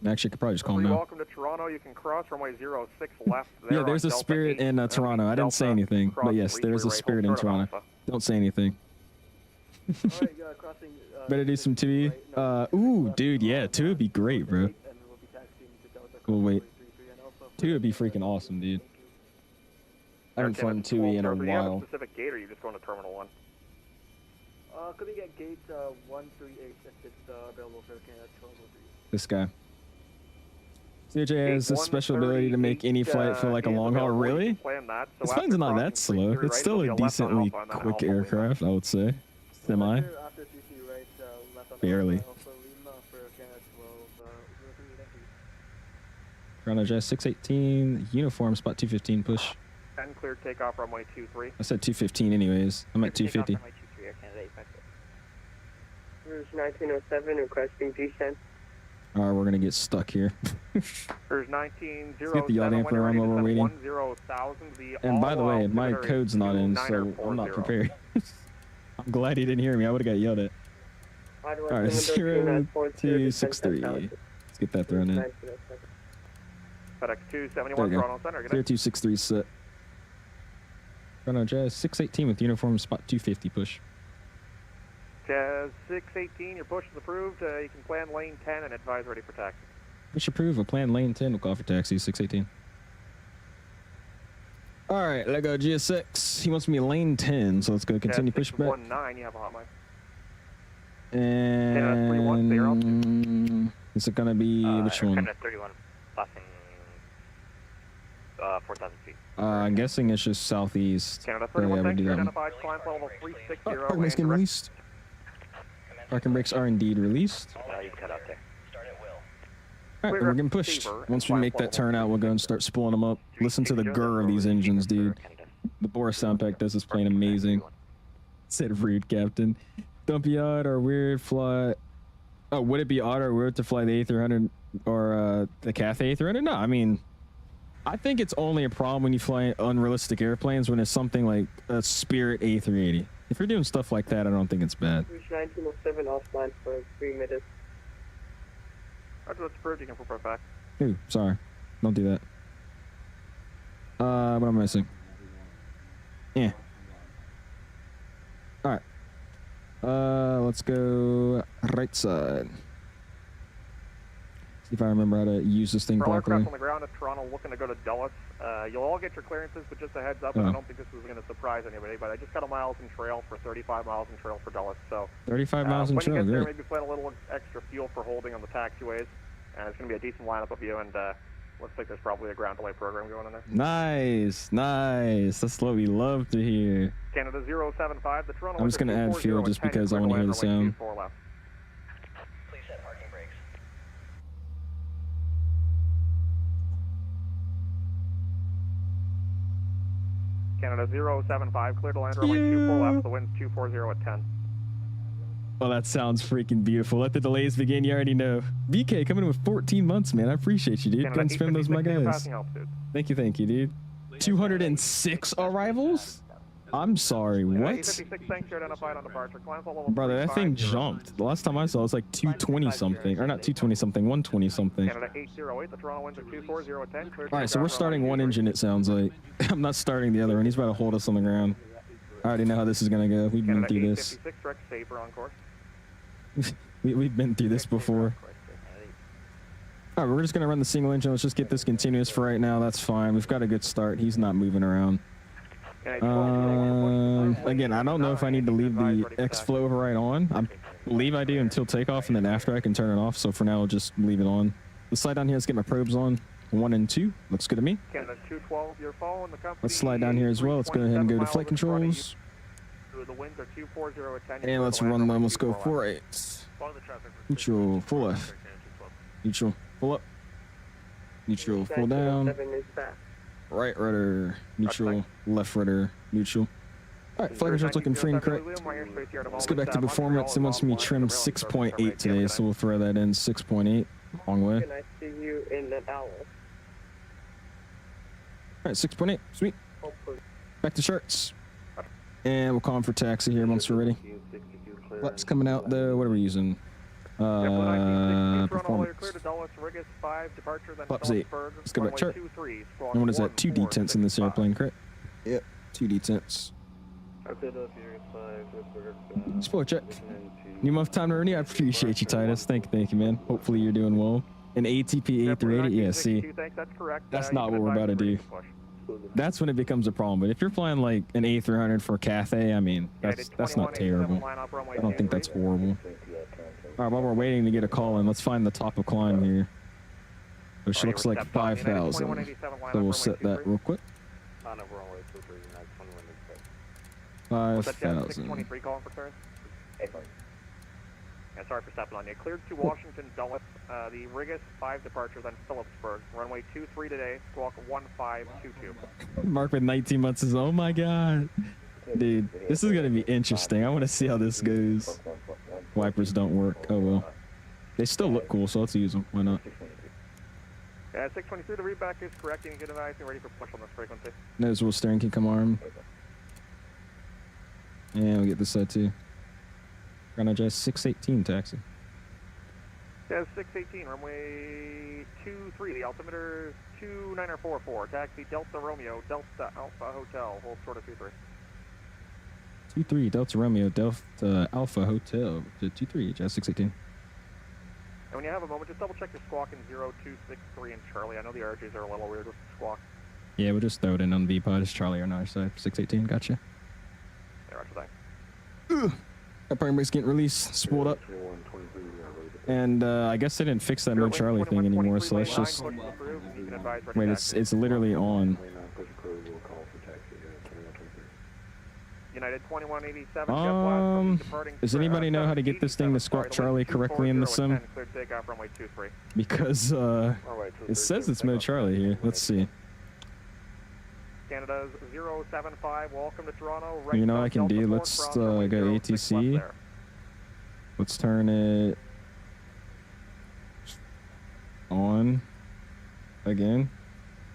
Actually, I could probably just call them now. Welcome to Toronto. You can cross runway 06 left. There yeah, there's a Spirit in Toronto. I didn't say anything, but yes, there is a Spirit in Toronto. Don't say anything. Better do some 2E. Ooh, dude, yeah, 2 would be great, bro. Cool, wait. 2 would be freaking awesome, dude. I haven't flown 2E in a while. Do you have a specific gate, or are you just going to Terminal 1? Could we get gate 138 if it's available for Canada 1203? This guy. CJ has a special ability to make any flight feel like a long haul. Really? This plane's not that slow. It's still a decently quick aircraft, I would say. Semi. Barely. Toronto Jazz 618, uniform, spot 215, push. 10 clear takeoff, runway 23. I said 215 anyways. I'm at 250. Rouge 1907, requesting descent. Alright, we're gonna get stuck here. Rouge 1907, let's get the yacht Emperor on while we're waiting. And by the way, my code's not in, so I'm not prepared. I'm glad he didn't hear me. I would've got yelled at. Alright, 0263. Let's get that thrown in. FedEx 271, Toronto Center. 0263 set. Toronto Jazz 618 with uniform, spot 250, push. Jazz 618, your push is approved. You can plan lane 10 and advise ready for taxi. Push approved, we'll plan lane 10, we'll call for taxi, 618. Alright, let go GSX. He wants me lane 10, so let's go continue pushback. 19, you have a hot mic. And is it gonna be which one? 31, passing 4,000 feet. I'm guessing it's just southeast. Canada 31, yeah, we do that one. Parking brakes getting released. Parking brakes are indeed released. You can cut out there. Start at will. Alright, we're getting pushed. Once we make that turnout, we'll go and start spooling them up. Listen to the grr of these engines, dude. The Boris sound pack does this plane amazing. Said rude, Captain. Don't be odd or weird fly. Oh, would it be odd or weird to fly the A300 or the Cathay A300? No, I mean, I think it's only a problem when you fly unrealistic airplanes when it's something like a Spirit A380. If you're doing stuff like that, I don't think it's bad. Rouge 1907 offline for 3 minutes. Roger, that's approved. You can report back. Ooh, sorry. Don't do that. What am I missing? Yeah. Alright. Let's go right side. See if I remember how to use this thing For all properly. aircraft on the ground at Toronto looking to go to Dulles, you'll all get your clearances, but just a heads up, and I don't think this is going to surprise anybody, but I just got a miles in trail for 35 miles in trail for Dulles, so 35 miles in when trail, you get there, great. maybe plan a little extra fuel for holding on the taxiways, and it's going to be a decent lineup of you, and looks like there's probably a ground delay program going in there. Nice, nice. That's what we love to hear. Canada 075, the Toronto. I'm just going to add fuel just because I want to hear the sound. Please set parking brakes. Canada 075, clear to land runway 24 left, the wind's 240 at 10. Oh, that sounds freaking beautiful. Let the delays begin. You already know. VK coming in with 14 months, man. I appreciate you, dude. Canada Couldn't spend those, my 856, you're guys. passing altitude. Thank you, dude. 206 arrivals? I'm sorry, what? 856, thanks, you're identified on departure. Climb level Brother, that thing 350. jumped. The last time I saw it was like 220 something. Or not 220 something, 120 something. Canada 808, the Toronto winds are 240 at 10. Alright, so we're starting one engine, it sounds like. I'm not starting the other one. He's about to hold us on the ground. I already know how this is going to go. We've been Canada through this. 856, direct safer on course. We've been through this before. Alright, we're just going to run the single engine. Let's just get this continuous for right now. That's fine. We've got a good start. He's not moving around. Again, I don't know if I need to leave the X-Flow override on. I believe I do until takeoff, and then after I can turn it off. So for now, I'll just leave it on. Let's slide down here. Let's get my probes on. 1 and 2. Looks good to me. Canada 212, you're following the company. Let's slide down here as well. Let's go ahead and go to flight controls. The winds are 240 at 10. And let's run them. Let's go 48. Neutral, full left. Neutral, full up. Neutral, full down. 1907 is back. Right rudder, neutral, left rudder, neutral. Alright, flight controls looking free and correct. Let's go back to performance. It wants me trim 6.8 today, so we'll throw that in 6.8. Long way. Can I see you in an hour? Alright, 6.8. Sweet. Hopefully. Back to charts. And we'll call him for taxi here once we're ready. Flaps coming out though. What are we using? Performance. Flaps 8. Let's go back chart. And what is that? 2 detents in this airplane, correct? Yep. 2 detents. Spoiler check. New month time to renew. I appreciate you, Titus. Thank you, man. Hopefully you're doing well. An ATP A380? Yeah, see. That's not what we're about to do. That's when it becomes a problem. But if you're flying like an A300 for Cathay, I mean, that's not terrible. I don't think that's horrible. All right, while we're waiting to get a call in, let's find the top of climb here, which looks like 5,000. So we'll set that real quick. 5,000. Yeah, sorry for stepping on you. Cleared to Washington Dulles, the Regis 5 departure, then Phillipsburg. Runway 23 today, squawk 1522. Mark with 19 months is, oh my god. Dude, this is going to be interesting. I want to see how this goes. Wipers don't work. Oh well. They still look cool, so let's use them. Why not? Yeah, 623, the readback is correct. You can get an IC ready for push on this frequency. Nose wheel steering can come arm. And we'll get this side too. Ground 618 taxi. Yeah, 618, runway 23. The altimeter is 2944. Taxi Delta Romeo, Delta Alpha Hotel. Hold short of 23. 23 Delta Romeo, Delta Alpha Hotel to 23, Jazz 618. And when you have a moment, just double check your squawk in 0263 and Charlie. I know the RJs are a little weird with the squawk. Yeah, we'll just throw it in on the VPod. It's Charlie on our side. 618, gotcha. Yeah, roger that. That parking brake's getting released, spooled up. And I guess they didn't fix that no Charlie thing anymore, so let's just... Wait, it's literally on. United 2187, does anybody know how to get this thing to squawk Charlie correctly in the sim? Because it says it's Mo Charlie here. Let's see. Canada's 075, welcome to Toronto. You know what I can do? Let's go ATC. Let's turn it on again.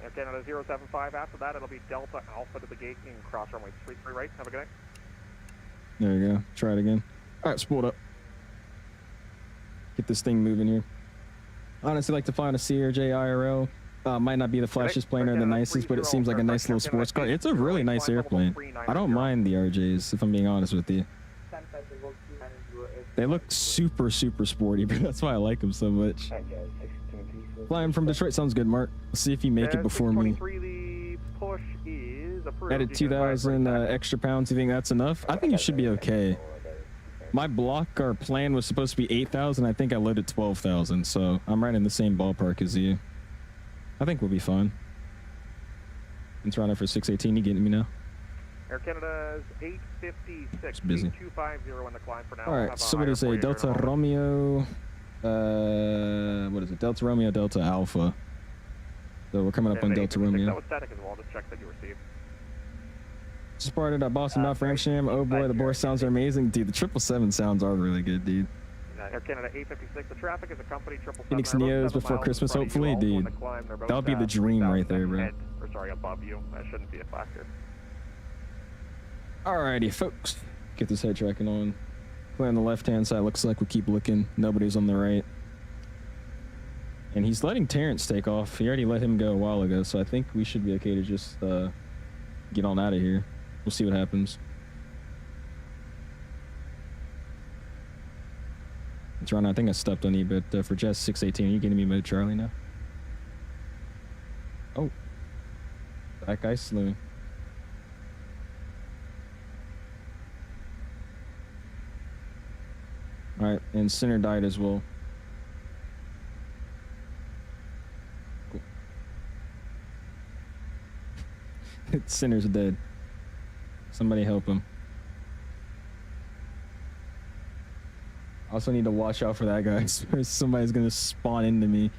Air Canada 075. After that, it'll be Delta Alpha to the gate and cross runway 33 right. Have a good night. There you go. Try it again. All right, spool it up. Get this thing moving here. Honestly, like to find a CRJ IRL. Might not be the flashiest plane or the nicest, but it seems like a nice little sports car. It's a really nice airplane. I don't mind the RJs, if I'm being honest with you. They look super, super sporty, but that's why I like them so much. Flying from Detroit sounds good, Mark. Let's see if you make it before me. The push is approved. Added 2,000 extra pounds. You think that's enough? I think you should be okay. My block, our plan was supposed to be 8,000. I think I loaded 12,000, so I'm right in the same ballpark as you. I think we'll be fine. In Toronto for 618, you getting me now? Air Canada's 856. It's busy. 250 on the climb for now. All right, so what is a Delta Romeo? What is it? Delta Romeo, Delta Alpha. So we're coming up on Delta Romeo. That was static as well. Just check that you received. Started at Boston, North Ramsham. Oh boy, the Boris sounds are amazing. Dude, the 777 sounds are really good, dude. Air Canada 856. The traffic is a company 777. Phoenix Neos before Christmas, hopefully, dude. That would be the dream right there, bro. Or sorry, above you. That shouldn't be a factor. Alrighty, folks. Get this head tracking on. Play on the left-hand side. Looks like we keep looking. Nobody's on the right. And he's letting Terrence take off. He already let him go a while ago, so I think we should be okay to just get on out of here. We'll see what happens. It's Ron, I think I stepped on you, but for Jess 618, are you getting me mode Charlie now? Oh. That guy's slewing. Alright, and Center died as well. Cool. Center's dead. Somebody help him. Also need to watch out for that guy. Somebody's gonna spawn into me.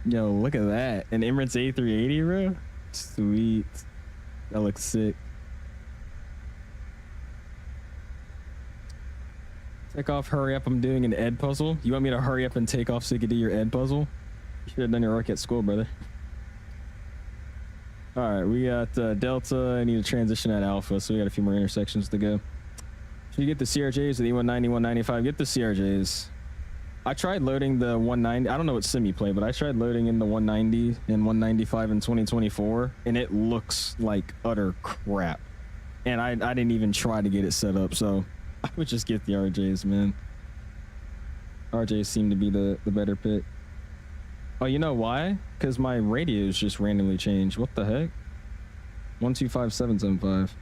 Yo, look at that. An Emirates A380, bro? Sweet. That looks sick. Take off, hurry up. I'm doing an ed puzzle. You want me to hurry up and take off so you can do your ed puzzle? You should have done your work at school, brother. Alright, we got Delta. I need to transition at Alpha, so we got a few more intersections to go. Should you get the CRJs or the E190, 195? Get the CRJs. I tried loading the 190. I don't know what sim you play, but I tried loading in the 190 and 195 in 2024, and it looks like utter crap. And I didn't even try to get it set up, so I would just get the RJs, man. RJs seem to be the better pick. Oh, you know why? Because my radios just randomly changed. What the heck? 125775.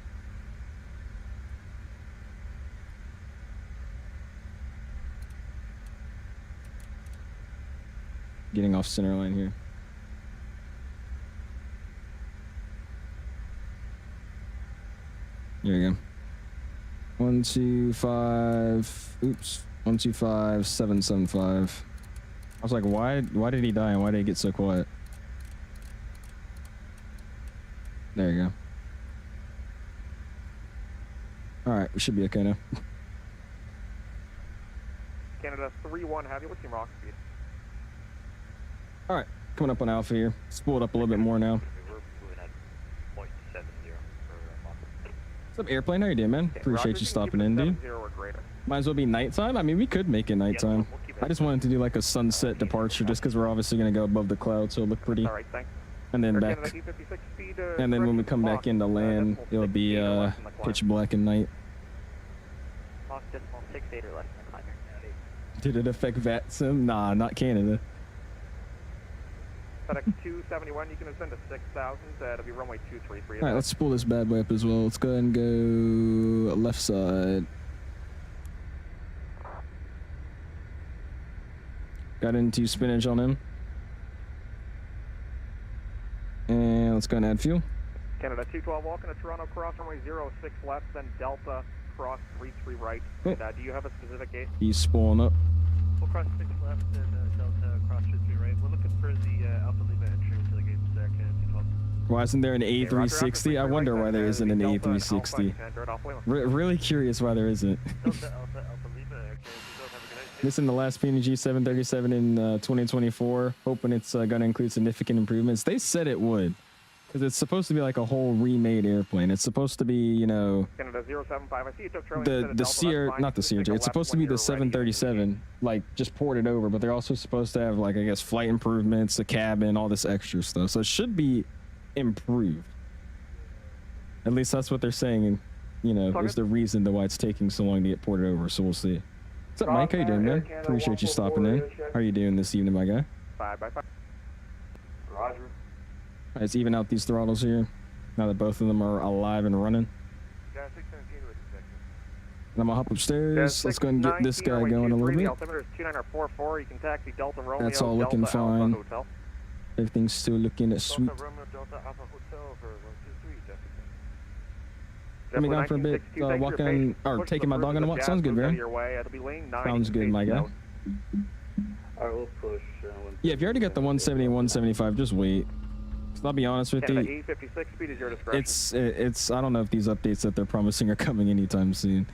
Getting off center line here. There you go. 125. Oops. 125775. I was like, why did he die and why did he get so quiet? There you go. Alright, we should be okay now. Canada 3-1 heavy. What's your rock speed? Alright, coming up on Alpha here. Spool it up a little bit more now. What's up, airplane? How you doing, man? Appreciate you stopping in, dude. Might as well be nighttime. I mean, we could make it nighttime. I just wanted to do like a sunset departure just because we're obviously going to go above the clouds, so it'll look pretty. And then back. And then when we come back into land, it'll be pitch black and night. Did it affect VATSIM? Nah, not Canada. FedEx 271, you can ascend to 6,000. That'll be runway 233. Alright, let's pull this bad boy up as well. Let's go ahead and go left side. Got into spinach on him. And let's go and add fuel. Canada 212, walking to Toronto, cross runway 06 left, then Delta, cross 33 right. Oh. And, do you have a specific gate? He's spooling up. We'll cross 6 left and Delta cross 53 right. We're looking for the Alpha Lima entry to the gate stack and T12. Why isn't there an A360? I wonder why there isn't an A360. Really curious why there isn't. Delta Alpha Lima, okay. Have a good night. Missing the last PNG 737 in 2024. Hoping it's going to include significant improvements. They said it would. Because it's supposed to be like a whole remade airplane. It's supposed to be, you know, Canada 075. I see you took the CR, not the CRJ. It's supposed to be the 737, like just ported over, but they're also supposed to have like, I guess, flight improvements, a cabin, all this extra stuff. So it should be improved. At least that's what they're saying, and you know, is the reason to why it's taking so long to get ported over. So we'll see. What's up, Mike? How you doing, man? Appreciate you stopping in. How are you doing this evening, my guy? 5x5. Roger. All right, let's even out these throttles here. Now that both of them are alive and running. Gas 617 with the section. And I'm gonna hop upstairs. Let's go and get this guy going a little bit. Altimeter is 2944. You can taxi Delta Romeo. That's all looking Delta Alpha fine. Hotel. Everything's still looking at sweet. Delta Romeo Delta Alpha Hotel for 123 traffic. Coming down for a bit, walking or taking my dog on a walk. Sounds good, man. Sounds good, my guy. I will push. Yeah, if you already got the 170 and 175, just wait. 'Cause I'll be honest with you, E56 speed is your discretion. it's I don't know if these updates that they're promising are coming anytime soon.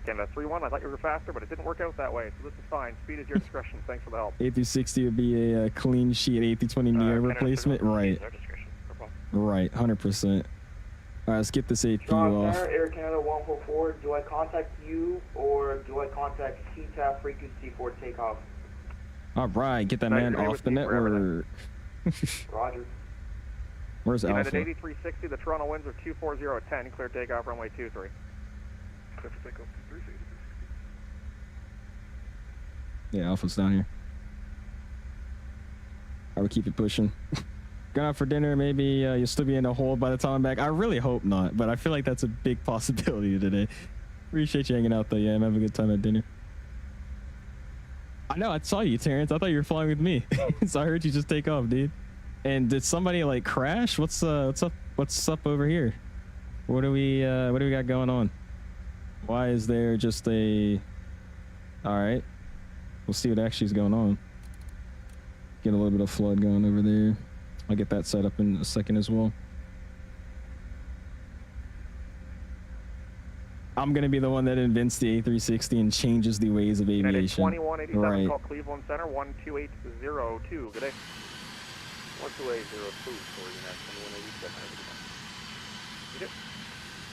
Canada 31. I thought you were faster, but it didn't work out that way. So this is fine. Speed is your discretion. Thanks for the help. A360 would be a clean sheet A320neo replacement, right? Right, 100%. All right, let's get this APU off. Air Canada 144. Do I contact you or do I contact CTAF frequency for takeoff? All right, get that man off the network. Roger. Where's United Alpha? 8360. The Toronto winds are 240 at 10. Clear takeoff runway 23. Yeah, Alpha's down here. I would keep it pushing. Going out for dinner, maybe you'll still be in a hold by the time I'm back. I really hope not, but I feel like that's a big possibility today. Appreciate you hanging out though. Yeah, I'm having a good time at dinner. I know, I saw you, Terrence. I thought you were flying with me. So I heard you just take off, dude. And did somebody like crash? What's up over here? What do we got going on? Why is there just a... All right. We'll see what actually is going on. Get a little bit of flood going over there. I'll get that set up in a second as well. I'm going to be the one that invents the A360 and changes the ways of aviation. 2187, right. call Cleveland Center, 12802. Good day. 12802 for you now,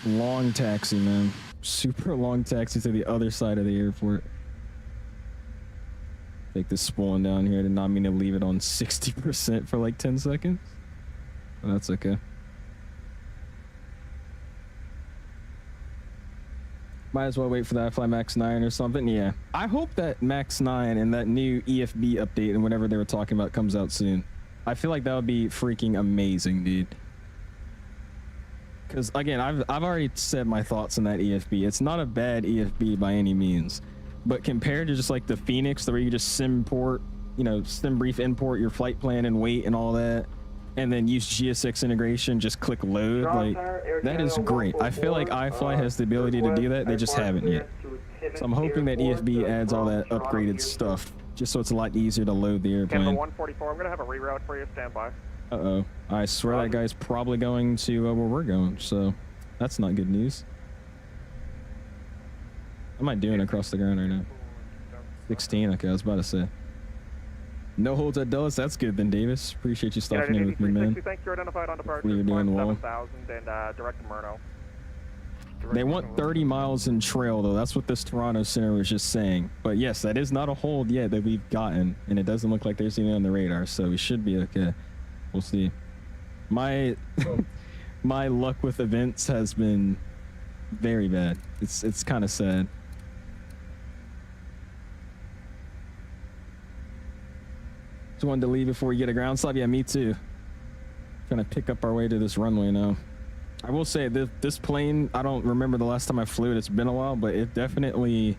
2187. Long taxi, man. Super long taxi to the other side of the airport. Take this spawn down here. I did not mean to leave it on 60% for like 10 seconds. But that's okay. Might as well wait for that Fly Max 9 or something. Yeah. I hope that Max 9 and that new EFB update and whatever they were talking about comes out soon. I feel like that would be freaking amazing, dude. Because, again, I've already said my thoughts on that EFB. It's not a bad EFB by any means. But compared to just like the Phoenix, where you just sim brief import your flight plan and wait and all that, and then use GSX integration, just click load, like, that is great. I feel like iFly has the ability to do that. They just haven't yet. So I'm hoping that EFB adds all that upgraded stuff, just so it's a lot easier to load the airplane. Canada 144, I'm going to have a reroute for you. Stand by. Uh-oh. I swear that guy's probably going to where we're going, so that's not good news. What am I doing across the ground right now? 16, okay, I was about to say. No holds at Dulles, that's good then, Davis. Appreciate you stopping in with me, man. Thank you, identified on departure. You're doing well. 7000 and direct to Murno. They want 30 miles in trail, though. That's what this Toronto Center was just saying. But yes, that is not a hold yet that we've gotten, and it doesn't look like there's anything on the radar, so we should be okay. We'll see. My my luck with events has been very bad. It's kind of sad. Just wanted to leave before we get a ground stop. Yeah, me too. Trying to pick up our way to this runway now. I will say this plane, I don't remember the last time I flew it. It's been a while, but it definitely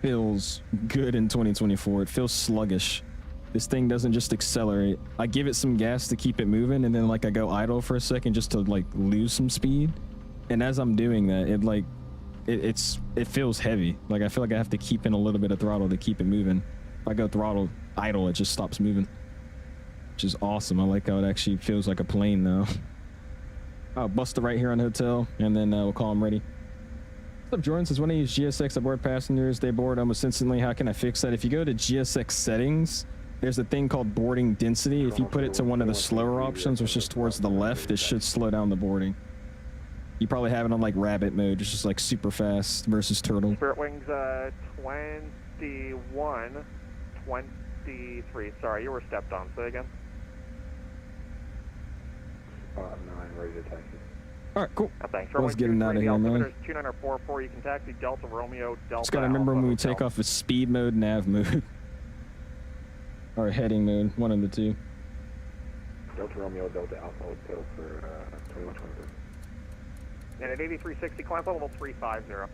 feels good in 2024. It feels sluggish. This thing doesn't just accelerate. I give it some gas to keep it moving, and then like I go idle for a second just to like lose some speed. And as I'm doing that, it like it feels heavy. Like I feel like I have to keep in a little bit of throttle to keep it moving. If I go throttle idle, it just stops moving, which is awesome. I like how it actually feels like a plane now. I'll bust it right here on the hotel, and then we'll call them ready. What's up, Jordan? Says, when I use GSX aboard passengers, they board almost instantly. How can I fix that? If you go to GSX settings, there's a thing called boarding density. If you put it to one of the slower options, which is towards the left, it should slow down the boarding. You probably have it on like rabbit mode, which is like super fast versus turtle. Spirit Wings 21, 23. Sorry, you were stepped on. Say again. 9, ready to taxi. All right, cool. Thanks. Let's get it out of here, man. 2944, you can taxi Delta Romeo, Delta. Just gotta remember when we take off with speed mode, nav mode, or heading mode, one of the two. Delta Romeo, Delta Alpha Hotel for 2123. And at 8360, climb level 350.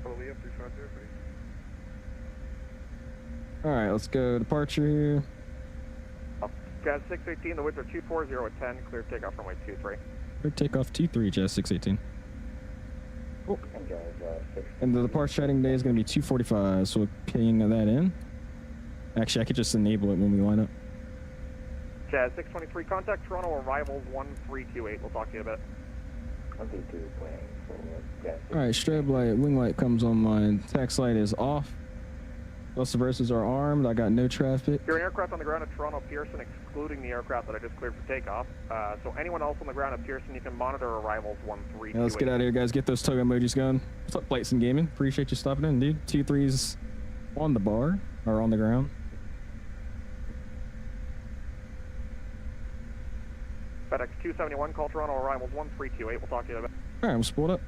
Follow me up 350, please. All right, let's go departure here. Jazz 618, the winds are 240 at 10, clear takeoff runway 23. Clear takeoff 23, Jazz 618. Oh. And the departure heading day is going to be 2:45, so we'll ping that in. Actually, I could just enable it when we line up. Jazz 623, contact Toronto arrivals 1328. We'll talk to you in a bit. All right, strobe light, wing light comes online. Tax light is off. Most subversives are armed. I got no traffic. You're an aircraft on the ground at Toronto Pearson, excluding the aircraft that I just cleared for takeoff. So anyone else on the ground at Pearson, you can monitor arrivals 1328. Yeah, let's get out of here, guys. Get those toga emojis going. What's up, Flights and Gaming? Appreciate you stopping in, dude. 2-3's on the bar, or on the ground. FedEx 271, call Toronto arrivals 1328. We'll talk to you in a bit. All right, we'll split up.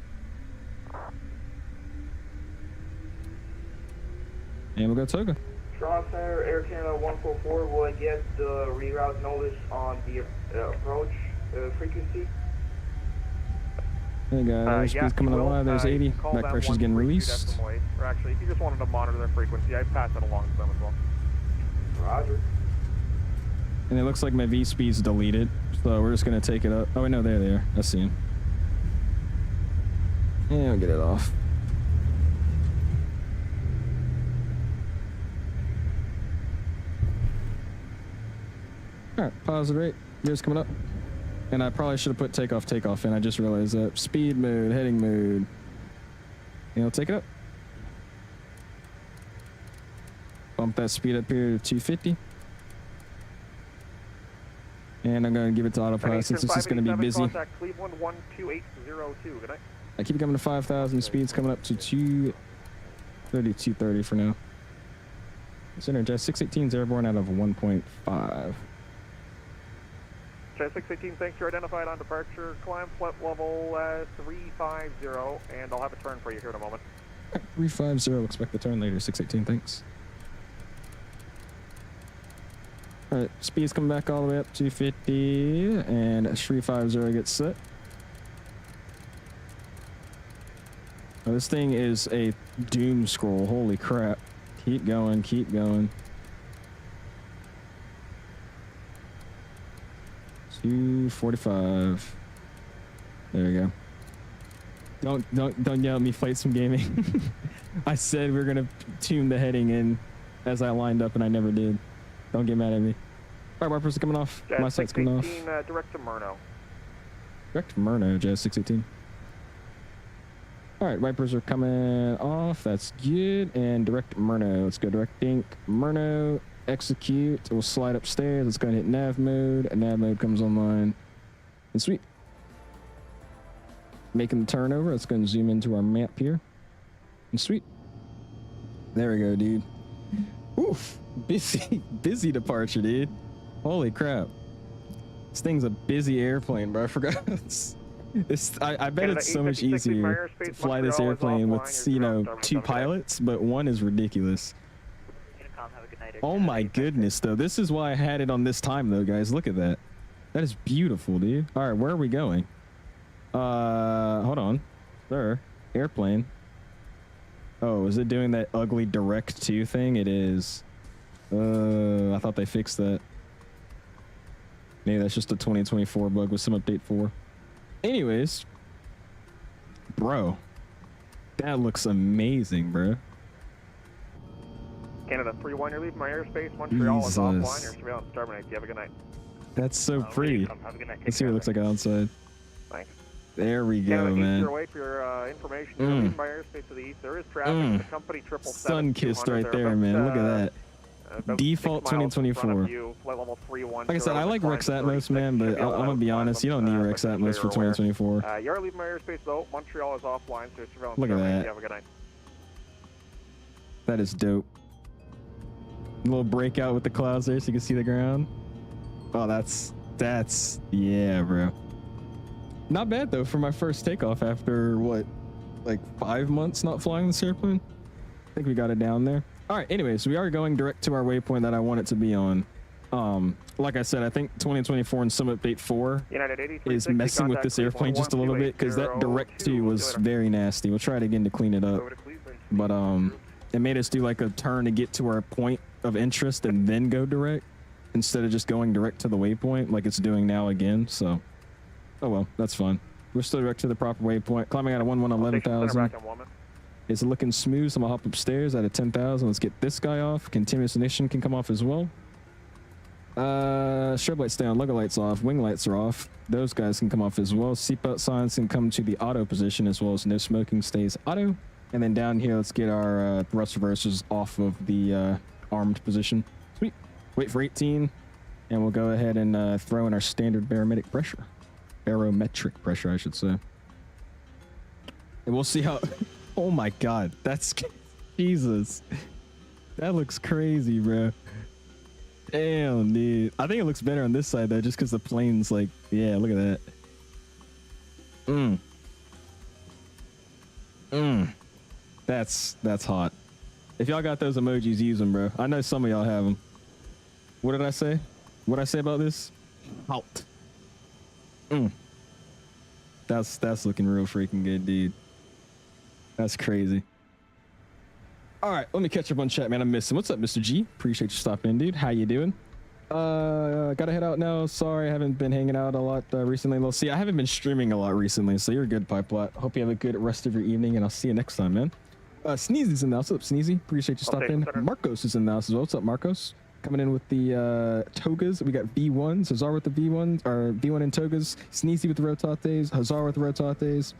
And we'll go toga. Toronto Center, Air Canada 144, will I get the reroute notice on the approach frequency? Hey guys, yeah, speed's coming alive. There's 80. Call Back them pressure's getting 132 released. decimal eight. Or actually, if you just wanted to monitor their frequency, I'd pass it along to them as well. Roger. And it looks like my V speed's deleted, so we're just gonna take it up. Oh, wait, no, there they are. I see him. Yeah, I'll get it off. All right, positive rate. Gears coming up. And I probably should have put takeoff in. I just realized that. Speed mode, heading mode. And I'll take it up. Bump that speed up here to 250. And I'm going to give it to autopilot since this is going to be busy. Contact Cleveland 12802. Good night. I keep it coming to 5,000. Speed's coming up to 230, 230 for now. Center Jazz 618 is airborne out of 1.5. Jazz 618, thanks. You're identified on departure. Climb flight level 350, and I'll have a turn for you here in a moment. 350. Expect the turn later. 618. Thanks. All right, speed's coming back all the way up to 250, and 350 gets set. Now, this thing is a doom scroll. Holy crap. Keep going, keep going. 245. There we go. Don't yell at me, Flight Sim Gaming. I said we are gonna tune the heading in as I lined up, and I never did. Don't get mad at me. All right, wipers are coming off. My sight's coming off. Direct to Murno. Direct to Murno, Jazz 618. All right, wipers are coming off. That's good. And direct Murno. Let's go directing Murno. Execute. We'll slide upstairs. Let's go and hit nav mode. Nav mode comes online. And sweet. Making the turnover. Let's go and zoom into our map here. And sweet. There we go, dude. Oof. Busy departure, dude. Holy crap. This thing's a busy airplane, bro. I forgot. I bet it's so much easier to fly this airplane with, you know, 2 pilots, but 1 is ridiculous. Oh my goodness, though. This is why I had it on this time, though, guys. Look at that. That is beautiful, dude. All right, where are we going? Hold on. Sir, airplane. Oh, is it doing that ugly direct to thing? It is. I thought they fixed that. Maybe that's just a 2024 bug with some update 4. Anyways, bro, That looks amazing, bro. Canada 3-1, you're leaving my airspace. Montreal is offline. Your Jesus. surveillance terminates. You have a good night. That's so pretty. Have a good night. Let's see what it looks like outside. Thanks. There we Canada, go, east man. your way for your information. You're leaving my airspace to the east. There is traffic. The company 777. Sun-kissed right there, man. Look at that. Default 2024. Like I said, I like Rex Atmos, man, but I'm gonna be honest, you don't need Rex Atmos for 2024. You're leaving my airspace though. Montreal is offline, so surveillance. Look at that. You have a good night. That is dope. A little breakout with the clouds there so you can see the ground. Oh, that's yeah, bro. Not bad though for my first takeoff after what, like 5 months not flying this airplane. I think we got it down there. All right, anyways, we are going direct to our waypoint that I want it to be on. Like I said, I think 2024 and Summit Update 4 is messing with this airplane just a little bit because that direct to was very nasty. We'll try it again to clean it up. But it made us do like a turn to get to our point of interest and then go direct instead of just going direct to the waypoint like it's doing now again. So, oh well, that's fine. We're still direct to the proper waypoint. Climbing out of 11,000. It's looking smooth, so I'm gonna hop upstairs out of 10,000. Let's get this guy off. Continuous ignition can come off as well. Strobe lights stay on, lugger lights off, wing lights are off. Those guys can come off as well. Seatbelt signs can come to the auto position as well as no smoking stays auto. And then down here, let's get our thrust reversers off of the armed position. Sweet. Wait for 18, and we'll go ahead and throw in our standard barometric pressure. Barometric pressure, I should say. And we'll see how... Oh my god, that's Jesus. That looks crazy, bro. Damn, dude. I think it looks better on this side though, just because the plane's like, yeah, look at that. That's hot. If y'all got those emojis, use them, bro. I know some of y'all have them. What did I say? What did I say about this? Hot. That's looking real freaking good, dude. That's crazy. All right, let me catch up on chat, man. I'm missing. What's up, Mr. G? Appreciate you stopping in, dude. How you doing? Gotta head out now. Sorry, I haven't been hanging out a lot recently. Let's see, I haven't been streaming a lot recently, so you're a good, Pipelat. Hope you have a good rest of your evening, and I'll see you next time, man. Sneezy's in the house. What's up, Sneezy? Appreciate you stopping in. Marcos is in the house as well. What's up, Marcos? Coming in with the togas. We got V1s. Hazar with the V1s, or V1 and togas. Sneezy with the rotates. Hazar with the rotates.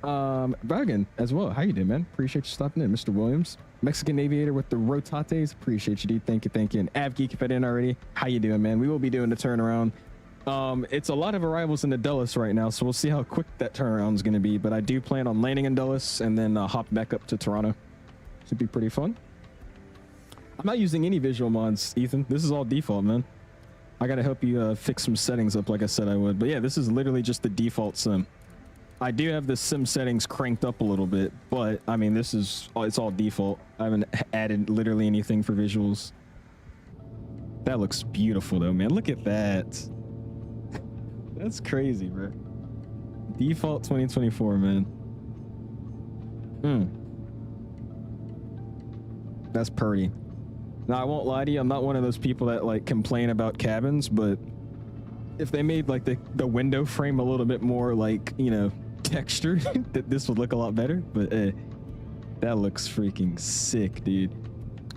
Vagan as well. How you doing, man? Appreciate you stopping in, Mr. Williams. Mexican Aviator with the rotates. Appreciate you, dude. Thank you, thank you. And AvGeek, if I didn't already. How you doing, man? We will be doing the turnaround. It's a lot of arrivals into Dulles right now, so we'll see how quick that turnaround is going to be. But I do plan on landing in Dulles and then hop back up to Toronto. Should be pretty fun. I'm not using any visual mods, Ethan. This is all default, man. I got to help you fix some settings up like I said I would. But yeah, this is literally just the default sim. I do have the sim settings cranked up a little bit, but I mean, it's all default. I haven't added literally anything for visuals. That looks beautiful though, man. Look at that. That's crazy, bro. Default 2024, man. That's pretty. Now, I won't lie to you, I'm not one of those people that like complain about cabins, but if they made like the window frame a little bit more like, you know, textured, that this would look a lot better. But that looks freaking sick, dude.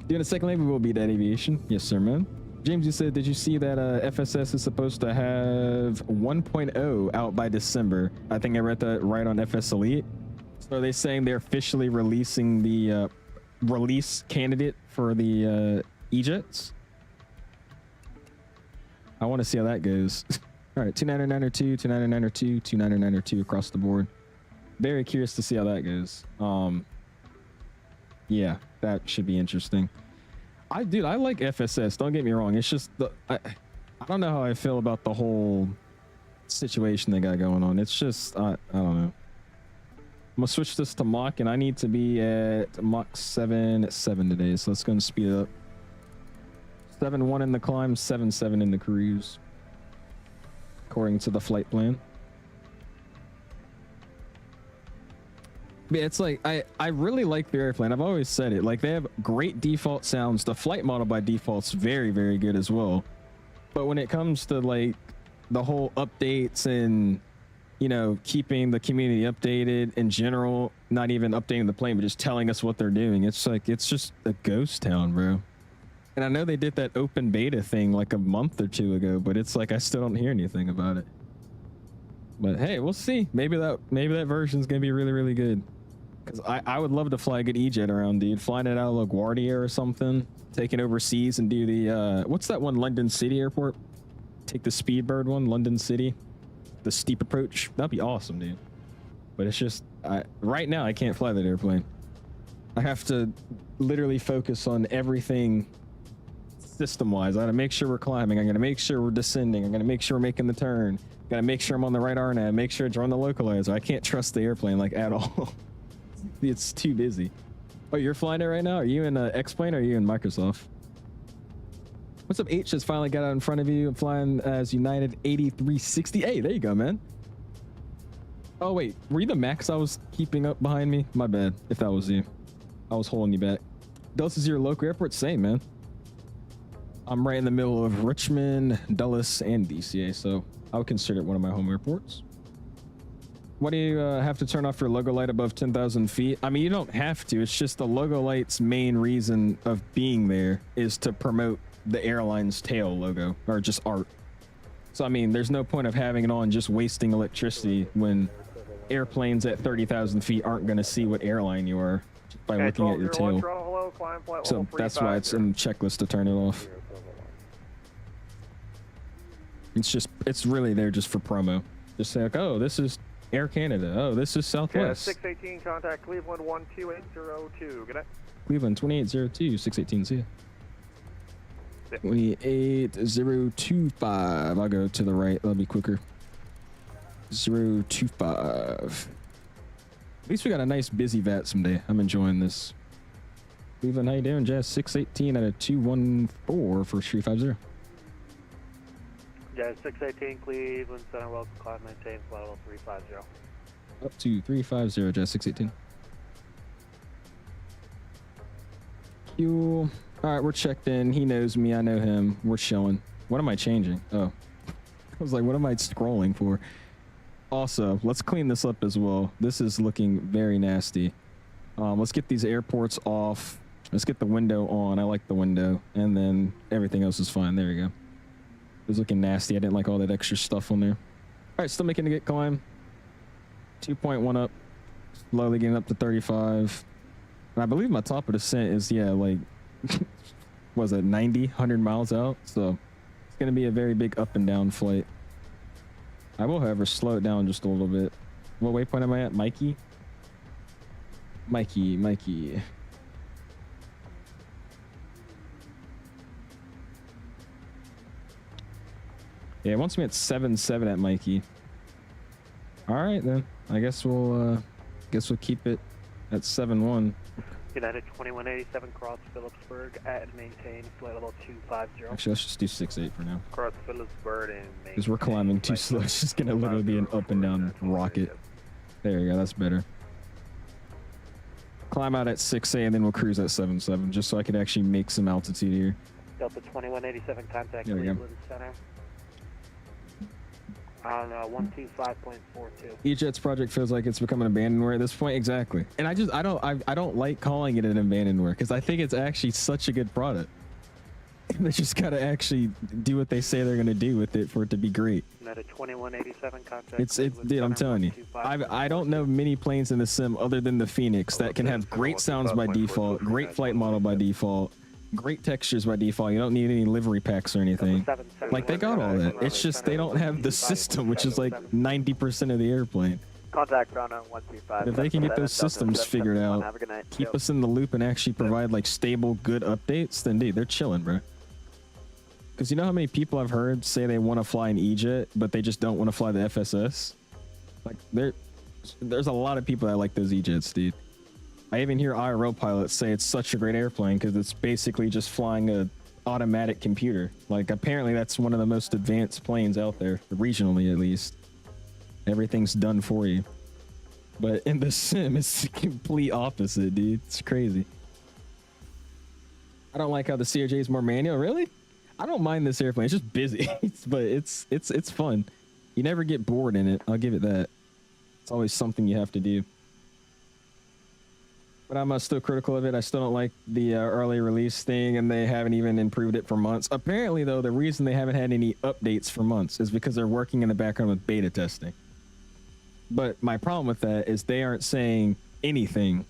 Doing a second lane, we will be that aviation. Yes, sir, man. James, you said, did you see that FSS is supposed to have 1.0 out by December? I think I read that right on FS Elite. So are they saying they're officially releasing the release candidate for the E-Jets? I want to see how that goes. All right, 29902, 29902, 29902 across the board. Very curious to see how that goes. Yeah, that should be interesting. Dude, I like FSS. Don't get me wrong. It's just I don't know how I feel about the whole situation they got going on. It's just I don't know. I'm gonna switch this to Mach, and I need to be at Mach 7 at 7 today. So let's go and speed it up. 7-1 in the climb, 7-7 in the cruise, according to the flight plan. But it's like I really like the airplane. I've always said it. Like, they have great default sounds. The flight model by default's very, very good as well. But when it comes to like the whole updates and you know, keeping the community updated in general, not even updating the plane, but just telling us what they're doing. It's like, it's just a ghost town, bro. And I know they did that open beta thing like a month or two ago, but it's like, I still don't hear anything about it. But hey, we'll see. Maybe that version's gonna be really, really good. Cause I would love to fly a good E-Jet around, dude. Flying it out of LaGuardia or something, taking overseas and do the, what's that one, London City Airport? Take the Speedbird one, London City. The steep approach. That'd be awesome, dude. But it's just, right now I can't fly that airplane. I have to literally focus on everything system-wise. I gotta make sure we're climbing. I gotta make sure we're descending. I gotta make sure we're making the turn. Gotta make sure I'm on the right RNAV. Make sure it's on the localizer. I can't trust the airplane like at all. It's too busy. Oh, you're flying it right now? Are you in X-Plane or are you in Microsoft? What's up, H? Just finally got out in front of you. I'm flying as United 8360. Hey, there you go, man. Oh, wait. Were you the max I was keeping up behind me? My bad, if that was you. I was holding you back. Dulles is your local airport? Same, man. I'm right in the middle of Richmond, Dulles, and DCA, so I would consider it one of my home airports. Why do you have to turn off your logo light above 10,000 feet? I mean, you don't have to. It's just the logo light's main reason of being there is to promote the airline's tail logo, or just art. So I mean, there's no point of having it on just wasting electricity when airplanes at 30,000 feet aren't going to see what airline you are by looking at your tail. So that's why it's in the checklist to turn it off. It's really there just for promo. Just say like, oh, this is Air Canada. Oh, this is Southwest. 618, contact Cleveland 12802. Good night. Cleveland 2802, 618, see ya. 28025. I'll go to the right. That'll be quicker. 025. At least we got a nice busy VATSIM day. I'm enjoying this. Cleveland, how you doing? Jazz 618 out of 214 for 350. Jazz 618, Cleveland Center, welcome, climb, maintain, flight level 350. Up to 350, Jazz 618. Fuel. All right, we're checked in. He knows me. I know him. We're chilling. What am I changing? Oh, I was like, what am I scrolling for? Also, let's clean this up as well. This is looking very nasty. Let's get these airports off. Let's get the window on. I like the window. And then everything else is fine. There you go. It was looking nasty. I didn't like all that extra stuff on there. All right, still making a good climb. 2.1 up. Slowly getting up to 35. And I believe my top of descent is, yeah, like... was it 90 100 miles out, so it's going to be a very big up and down flight. I will, however, slow it down just a little bit. What waypoint am I at? Mikey. Yeah, it wants me at 7.7 at Mikey. All right then, I guess we'll keep it at 7.1. United 2187, cross Phillipsburg at and maintain flight level 250. Actually, let's just do 6.8 for now. Cross Phillipsburg and maintain. Because we're climbing too slow. It's just gonna literally be an up and down rocket. There you go. That's better. Climb out at 6A and then we'll cruise at 7.7, just so I could actually make some altitude here. Delta 2187, contact There we go. Cleveland Center. On 125.42. E-Jet's project feels like it's becoming abandonware at this point. Exactly. And I don't like calling it an abandonware because I think it's actually such a good product. They just gotta actually do what they say they're gonna do with it for it to be great. United 2187, contact. It's dude, I'm telling you, I don't know many planes in the sim other than the Phoenix that can have great sounds by default, great flight model by default, great textures by default. You don't need any livery packs or anything. Like, they got all that. It's just they don't have the system, which is like 90% of the airplane. Contact ground on 125. If they can get those systems figured out, keep us in the loop and actually provide like stable, good updates, then dude, they're chilling, bro. Because you know how many people I've heard say they want to fly an E-Jet, but they just don't want to fly the FSS? Like, there's a lot of people that like those E-Jets, dude. I even hear IRL pilots say it's such a great airplane because it's basically just flying a automatic computer. Like, apparently that's one of the most advanced planes out there, regionally at least. Everything's done for you. But in the sim, it's the complete opposite, dude. It's crazy. I don't like how the CRJ is more manual. Really? I don't mind this airplane. It's just busy, but it's fun. You never get bored in it. I'll give it that. It's always something you have to do. But I'm still critical of it. I still don't like the early release thing, and they haven't even improved it for months. Apparently, though, the reason they haven't had any updates for months is because they're working in the background with beta testing. But my problem with that is they aren't saying anything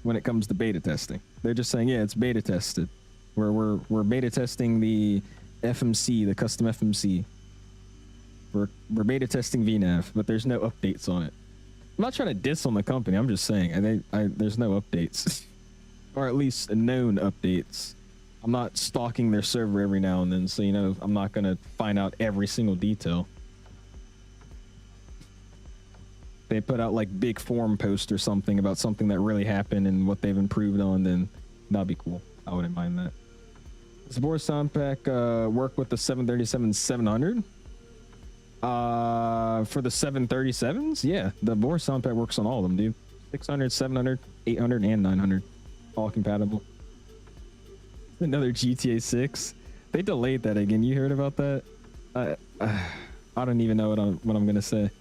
when it comes to beta testing. They're just saying, yeah, it's beta tested. We're beta testing the FMC, the custom FMC. We're beta testing VNAV, but there's no updates on it. I'm not trying to diss on the company. I'm just saying there's no updates, or at least known updates. I'm not stalking their server every now and then, so you know I'm not gonna find out every single detail. They put out like big forum post or something about something that really happened and what they've improved on, then that'd be cool. I wouldn't mind that. Does the Bore sound pack work with the 737-700? For the 737s, yeah, the Bore sound pack works on all of them, dude. 600, 700, 800, and 900, all compatible. Another GTA 6. They delayed that again. You heard about that? I don't even know what I'm gonna say.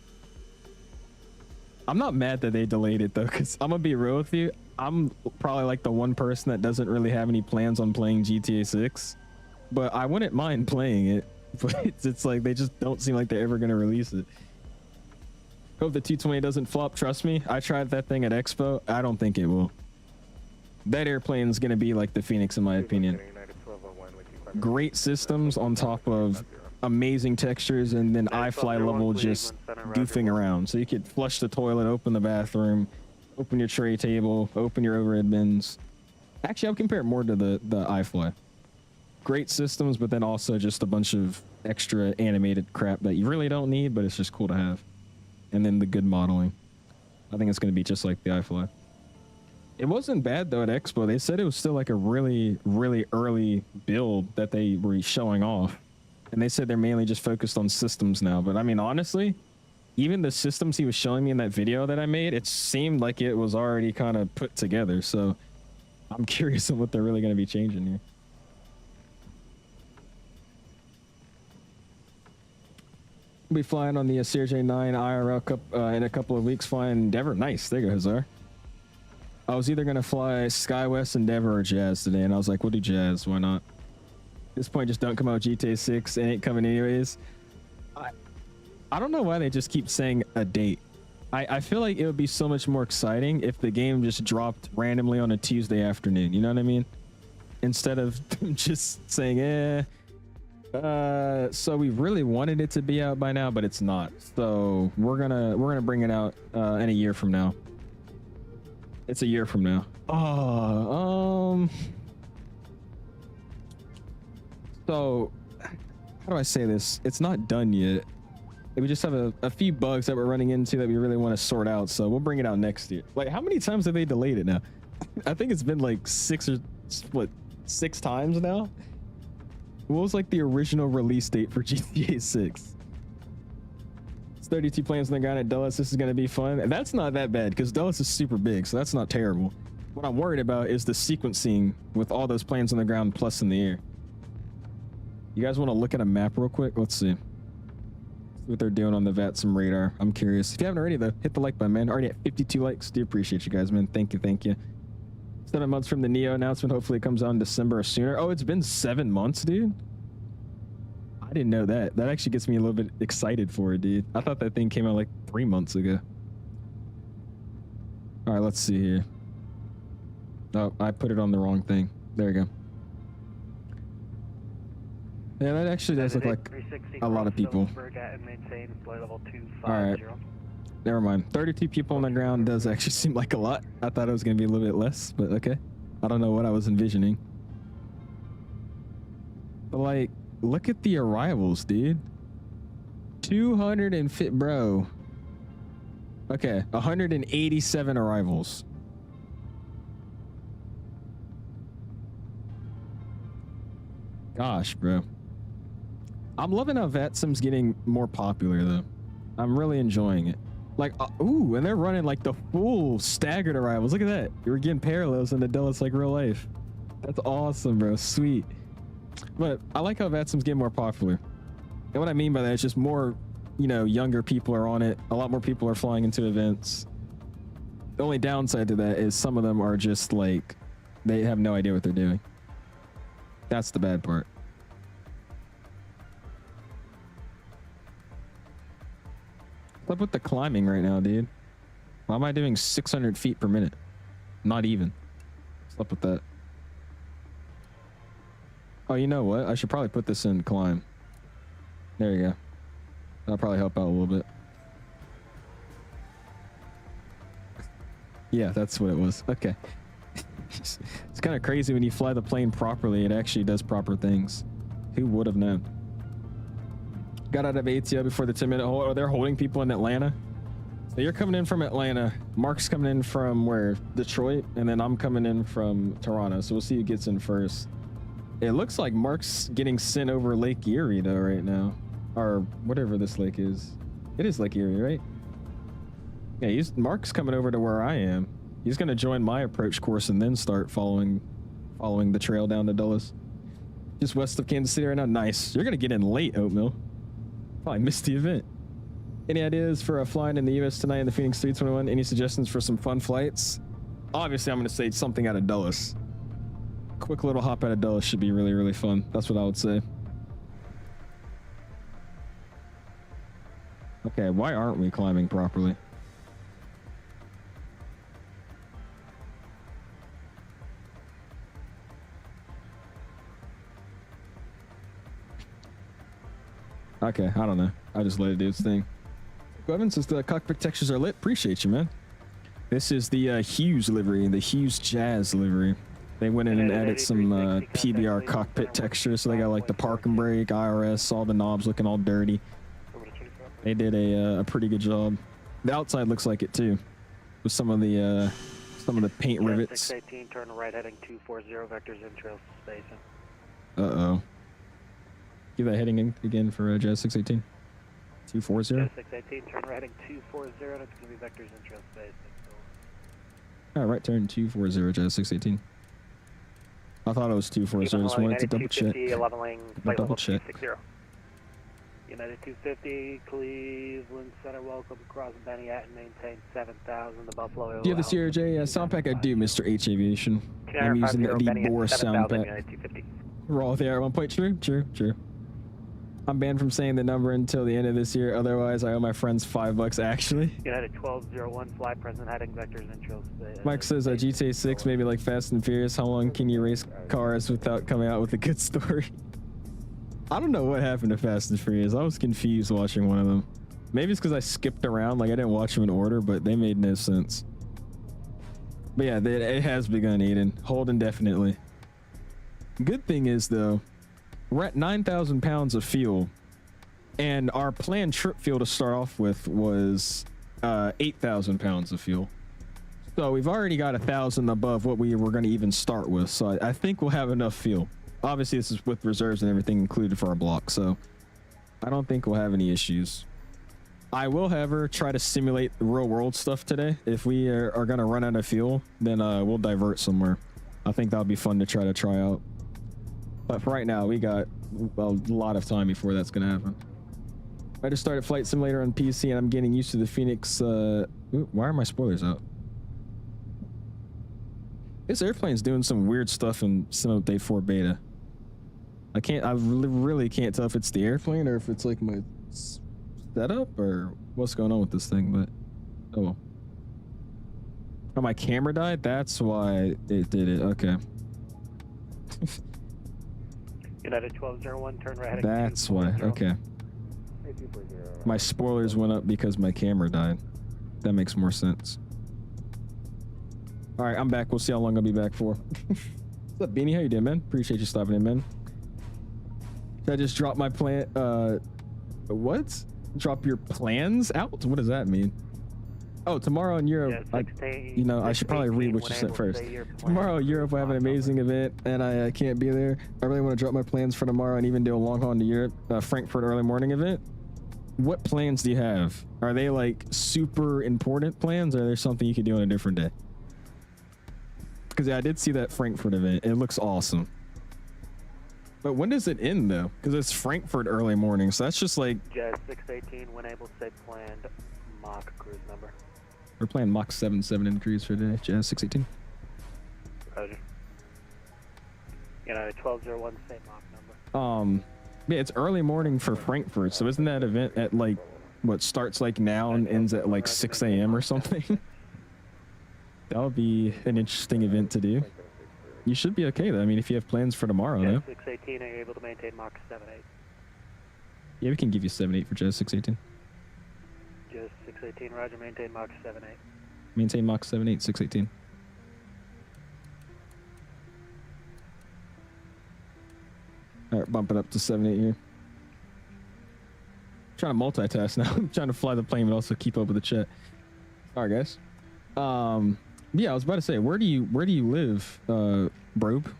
I'm not mad that they delayed it though, because I'm gonna be real with you. I'm probably like the one person that doesn't really have any plans on playing GTA 6, but I wouldn't mind playing it. But it's like they just don't seem like they're ever gonna release it. Hope the 220 doesn't flop. Trust me, I tried that thing at Expo. I don't think it will. That airplane's gonna be like the Phoenix in my opinion. Great systems on top of amazing textures, and then iFly level just goofing around. So you could flush the toilet, open the bathroom, open your tray table, open your overhead bins. Actually, I would compare it more to the iFly. Great systems, but then also just a bunch of extra animated crap that you really don't need, but it's just cool to have. And then the good modeling. I think it's going to be just like the iFly. It wasn't bad though at Expo. They said it was still like a really, really early build that they were showing off. And they said they're mainly just focused on systems now. But I mean, honestly, even the systems he was showing me in that video that I made, it seemed like it was already kind of put together. So I'm curious on what they're really going to be changing here. We'll be flying on the CRJ9 IRL in a couple of weeks, flying Endeavor. Nice. There you go, Hazar. I was either going to fly SkyWest, Endeavor, or Jazz today, and I was like, we'll do Jazz. Why not? At this point, just don't come out with GTA 6. It ain't coming anyways. I don't know why they just keep saying a date. I feel like it would be so much more exciting if the game just dropped randomly on a Tuesday afternoon. You know what I mean? Instead of just saying, so we really wanted it to be out by now, but it's not. So we're gonna bring it out in a year from now. It's a year from now. So how do I say this? It's not done yet. We just have a few bugs that we're running into that we really want to sort out. So we'll bring it out next year. Like, how many times have they delayed it now? I think it's been like 6 times now. What was like the original release date for GTA 6? It's 32 planes on the ground at Dulles. This is going to be fun. And that's not that bad because Dulles is super big, so that's not terrible. What I'm worried about is the sequencing with all those planes on the ground plus in the air. You guys want to look at a map real quick? Let's see what they're doing on the VATSIM radar. I'm curious. If you haven't already though, hit the like button, man. Already at 52 likes. Do appreciate you guys, man. Thank you. 7 months from the Neo announcement. Hopefully it comes out in December or sooner. Oh, it's been 7 months, dude. I didn't know that. That actually gets me a little bit excited for it, dude. I thought that thing came out like 3 months ago. All right, let's see here. Oh, I put it on the wrong thing. There we go. Yeah, that actually does look like a lot of people. All right. Never mind. 32 people on the ground does actually seem like a lot. I thought it was going to be a little bit less, but okay. I don't know what I was envisioning. But like, look at the arrivals, dude. 250, bro. Okay, 187 arrivals. Gosh, bro. I'm loving how VATSIM's getting more popular, though. I'm really enjoying it. Like, ooh, and they're running like the full staggered arrivals. Look at that. You're getting parallels in the Dulles like real life. That's awesome, bro. Sweet. But I like how VATSIM's getting more popular. And what I mean by that is just more you know, younger people are on it. A lot more people are flying into events. The only downside to that is some of them are just like, they have no idea what they're doing. That's the bad part. What's up with the climbing right now, dude? Why am I doing 600 feet per minute? Not even. What's up with that? Oh, you know what? I should probably put this in climb. There you go. That'll probably help out a little bit. Yeah, that's what it was. Okay. It's kind of crazy when you fly the plane properly, it actually does proper things. Who would have known? Got out of ATL before the 10-minute hold. Oh, they're holding people in Atlanta. So you're coming in from Atlanta. Mark's coming in from where? Detroit. And then I'm coming in from Toronto. So we'll see who gets in first. It looks like Mark's getting sent over Lake Erie though right now. Or whatever this lake is. It is Lake Erie, right? Yeah, Mark's coming over to where I am. He's going to join my approach course and then start following the trail down to Dulles. Just west of Kansas City right now. Nice. You're going to get in late, Oatmeal. Probably missed the event. Any ideas for flying in the US tonight in the Phoenix 321? Any suggestions for some fun flights? Obviously, I'm going to say something out of Dulles. Quick little hop out of Dulles should be really, really fun. That's what I would say. Okay, why aren't we climbing properly? Okay, I don't know. I just let it do its thing. Evans says the cockpit textures are lit. Appreciate you, man. This is the 𝐂𝐤𝐢 livery, the 𝐂𝐤𝐳 livery. They went in and added some PBR cockpit texture, so they got like the park and brake, IRS, all the knobs looking all dirty. They did a pretty good job. The outside looks like it too, with some of the paint rivets. 618, turn right heading 240 vectors in trails to station. Uh-oh. Give that heading again for Jazz 618. 240? Jazz 618, turn right heading 240, and it's going to be vectors in trail space. All right, turn 240, Jazz 618. I thought it was 240, so I just wanted to double check. Double check. United 250, Cleveland Center, welcome across Manhattan, maintain 7,000, the Buffalo. Do you have the CRJ sound pack? I do, Mr. H Aviation. I'm using the Boris sound pack. We're all there at one point. True. I'm banned from saying the number until the end of this year. Otherwise, I owe my friends $5 actually. United 1201, fly present heading vectors in trails. Mike says GTA 6 maybe like Fast and Furious. How long can you race cars without coming out with a good story? I don't know what happened to Fast and Furious. I was confused watching one of them. Maybe it's because I skipped around, like I didn't watch them in order, but they made no sense. But yeah, it has begun, Eden. Hold indefinitely. Good thing is though, we're at 9,000 pounds of fuel, and our planned trip fuel to start off with was 8,000 pounds of fuel. So we've already got 1,000 above what we were going to even start with. So I think we'll have enough fuel. Obviously, this is with reserves and everything included for our block, so I don't think we'll have any issues. I will, however, try to simulate real world stuff today. If we are going to run out of fuel, then we'll divert somewhere. I think that'll be fun to try out. But for right now, we got a lot of time before that's going to happen. I just started Flight Simulator on PC, and I'm getting used to the Phoenix. Ooh, why are my spoilers out? This airplane's doing some weird stuff in Sim Update 4 beta. I really can't tell if it's the airplane or if it's like my setup or what's going on with this thing, but oh well. Oh, my camera died? That's why it did it. Okay. United 1201, turn right heading. That's why. Okay. My spoilers went up because my camera died. That makes more sense. All right, I'm back. We'll see how long I'll be back for. What's up, Beanie? How you doing, man? Appreciate you stopping in, man. Should I just drop my plan? What? Drop your plans out? What does that mean? Oh, tomorrow in Europe, I should probably read what you said first. Tomorrow in Europe, I have an amazing event, and I can't be there. I really want to drop my plans for tomorrow and even do a long haul into Europe, Frankfurt early morning event. What plans do you have? Are they like super important plans, or are there something you could do on a different day? Because yeah, I did see that Frankfurt event. It looks awesome. But when does it end though? Because it's Frankfurt early morning, so that's just like Jazz 618, when able to say planned Mach cruise number. we're playing Mach 77 in cruise for today. Jazz 618. Roger. United 1201, same Mach number. Yeah, it's early morning for Frankfurt, so isn't that event at like what starts like now and ends at like 6 a.m. or something? That would be an interesting event to do. You should be okay though. I mean, if you have plans for tomorrow, Jazz though. 618, are you able to maintain Mach 78? Yeah, we can give you 7-8 for Jazz 618. Jazz 618, roger, maintain Mach 78. Maintain Mach 7-8, 618. All right, bump it up to 7-8 here. Trying to multitask now. I'm trying to fly the plane but also keep up with the chat. All right, guys. Yeah, I was about to say, where do you live, Brobe?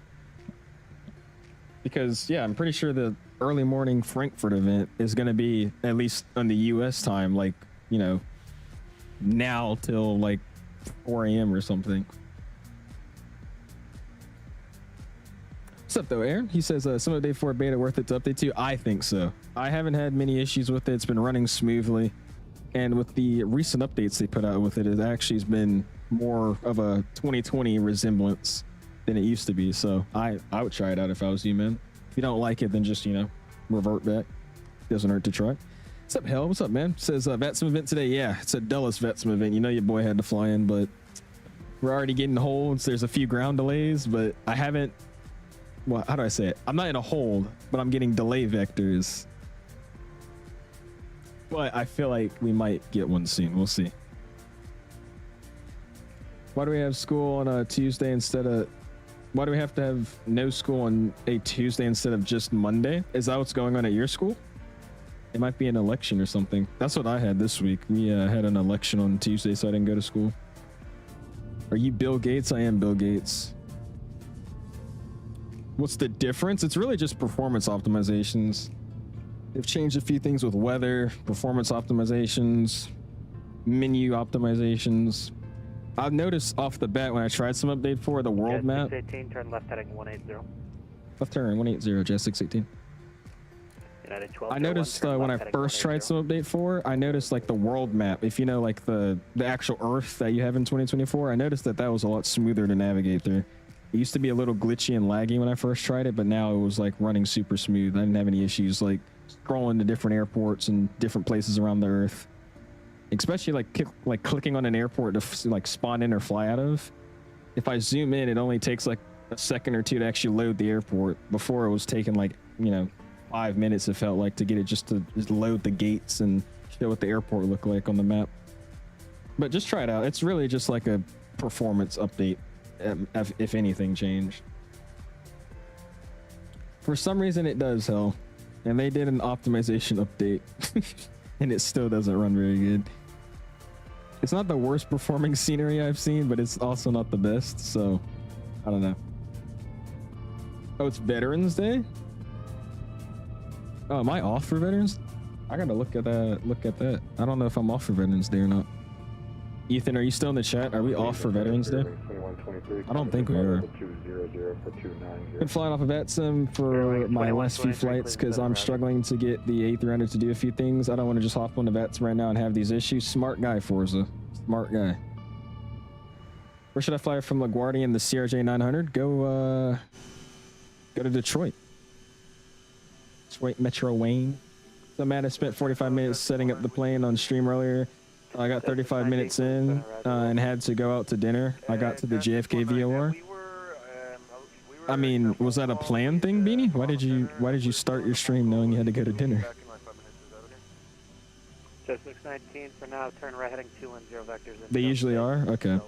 Because yeah, I'm pretty sure the early morning Frankfurt event is going to be at least on the U.S. time, like, you know, now till like 4 a.m. or something. What's up though, Aaron? He says some of day 4 beta worth it to update to. I think so. I haven't had many issues with it. It's been running smoothly, and with the recent updates they put out with it, it actually has been more of a 2020 resemblance than it used to be. So I would try it out if I was you, man. If you don't like it, then just, you know, revert back. Doesn't hurt to try. What's up, Hell? What's up, man? Says VATSIM event today. Yeah, it's a Dulles VATSIM event. You know your boy had to fly in, but we're already getting holds. There's a few ground delays, but I haven't, well, how do I say it? I'm not in a hold, but I'm getting delay vectors. But I feel like we might get one soon. We'll see. Why do we have school on a Tuesday instead of... Why do we have to have no school on a Tuesday instead of just Monday? Is that what's going on at your school? It might be an election or something. That's what I had this week. We had an election on Tuesday, so I didn't go to school. Are you Bill Gates? I am Bill Gates. What's the difference? It's really just performance optimizations. They've changed a few things with weather, performance optimizations, menu optimizations. I've noticed off the bat when I tried some update for the world map. 618, turn left heading 180. Left turn 180, Jazz 618. United 12. I noticed when I first tried some update for, I noticed like the world map. If you know like the actual Earth that you have in 2024, I noticed that was a lot smoother to navigate through. It used to be a little glitchy and laggy when I first tried it, but now it was like running super smooth. I didn't have any issues like scrolling to different airports and different places around the Earth. Especially like clicking on an airport to like spawn in or fly out of. If I zoom in, it only takes like a second or two to actually load the airport. Before it was taking like, you know, 5 minutes, it felt like, to get it just to load the gates and show what the airport looked like on the map. But just try it out. It's really just like a performance update, if anything changed. For some reason it does, Hell. And they did an optimization update and it still doesn't run very good. It's not the worst performing scenery I've seen, but it's also not the best, so I don't know. Oh, it's Veterans Day? Oh, am I off for Veterans? I gotta look at that. I don't know if I'm off for Veterans Day or not. Ethan, are you still in the chat? Are we off for Veterans Day? I don't think we are. Been flying off of VATSIM for my last few flights because I'm struggling to get the A300 to do a few things. I don't want to just hop on the VATSIM right now and have these issues. Smart guy, Forza. Smart guy. Where should I fly from LaGuardia in the CRJ 900? Go to Detroit. Detroit Metro Wayne. So Matt, I spent 45 minutes setting up the plane on stream earlier. I got 35 minutes in and had to go out to dinner. I got to the JFK VOR. I mean, was that a planned thing, Beanie? Why did you start your stream knowing you had to go to dinner? Just 619 for now, turn right heading 210 vectors. They usually are? Okay.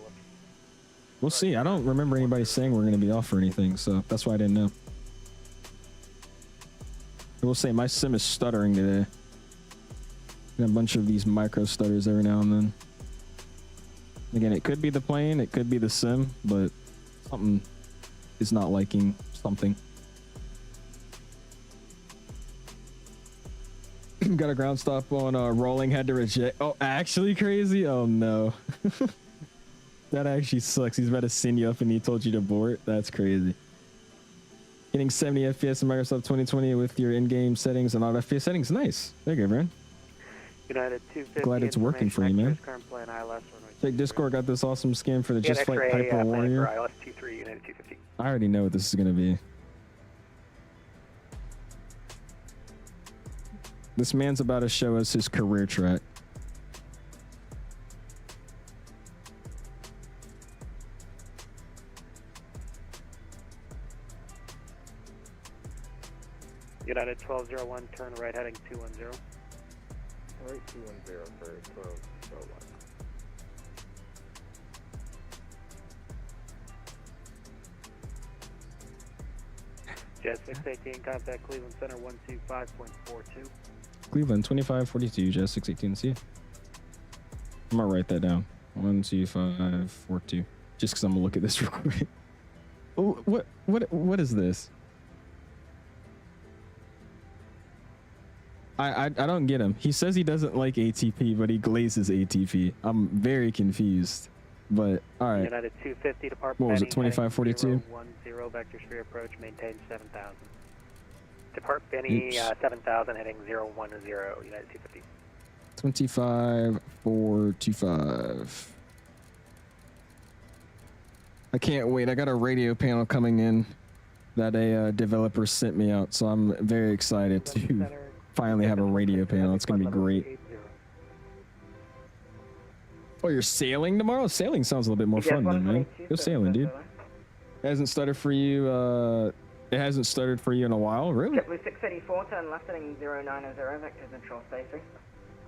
We'll see. I don't remember anybody saying we're going to be off or anything, so that's why I didn't know. I will say my sim is stuttering today. Got a bunch of these micro stutters every now and then. Again, it could be the plane, it could be the sim, but something is not liking something. Got a ground stop on rolling, had to reject. Oh, actually crazy? Oh no. That actually sucks. He's about to send you up and he told you to abort. That's crazy. Getting 70 FPS in Microsoft 2020 with your in-game settings and auto FPS settings. Nice. There you go, man. United 250. Glad it's working for you, man. Current plan ILS. Check Discord, got this awesome skin for the Just Flight Piper Warrior. ILS 23, United 250. I already know what this is going to be. This man's about to show us his career track. United 1201, turn right heading 210. Right, 210 for 1201. Jet 618, contact Cleveland Center 125.42. Cleveland 2542, Jet 618, see? I'm gonna write that down. 12542. Just because I'm gonna look at this real quick. Oh, what is this? I don't get him. He says he doesn't like ATP, but he glazes ATP. I'm very confused. But all right. United 250 depart. What was it? 2542. 10 vector sphere approach. Maintain 7000. Depart Benny 7000 heading 010. United 250. 25425. I can't wait. I got a radio panel coming in that a developer sent me out, so I'm very excited to finally have a radio panel. It's gonna be great. Oh, you're sailing tomorrow? Sailing sounds a little bit more fun then, man. Go sailing, dude. It hasn't started for you. It hasn't started for you in a while, really? JetBlue 684, turn left heading 090, vector control spacing.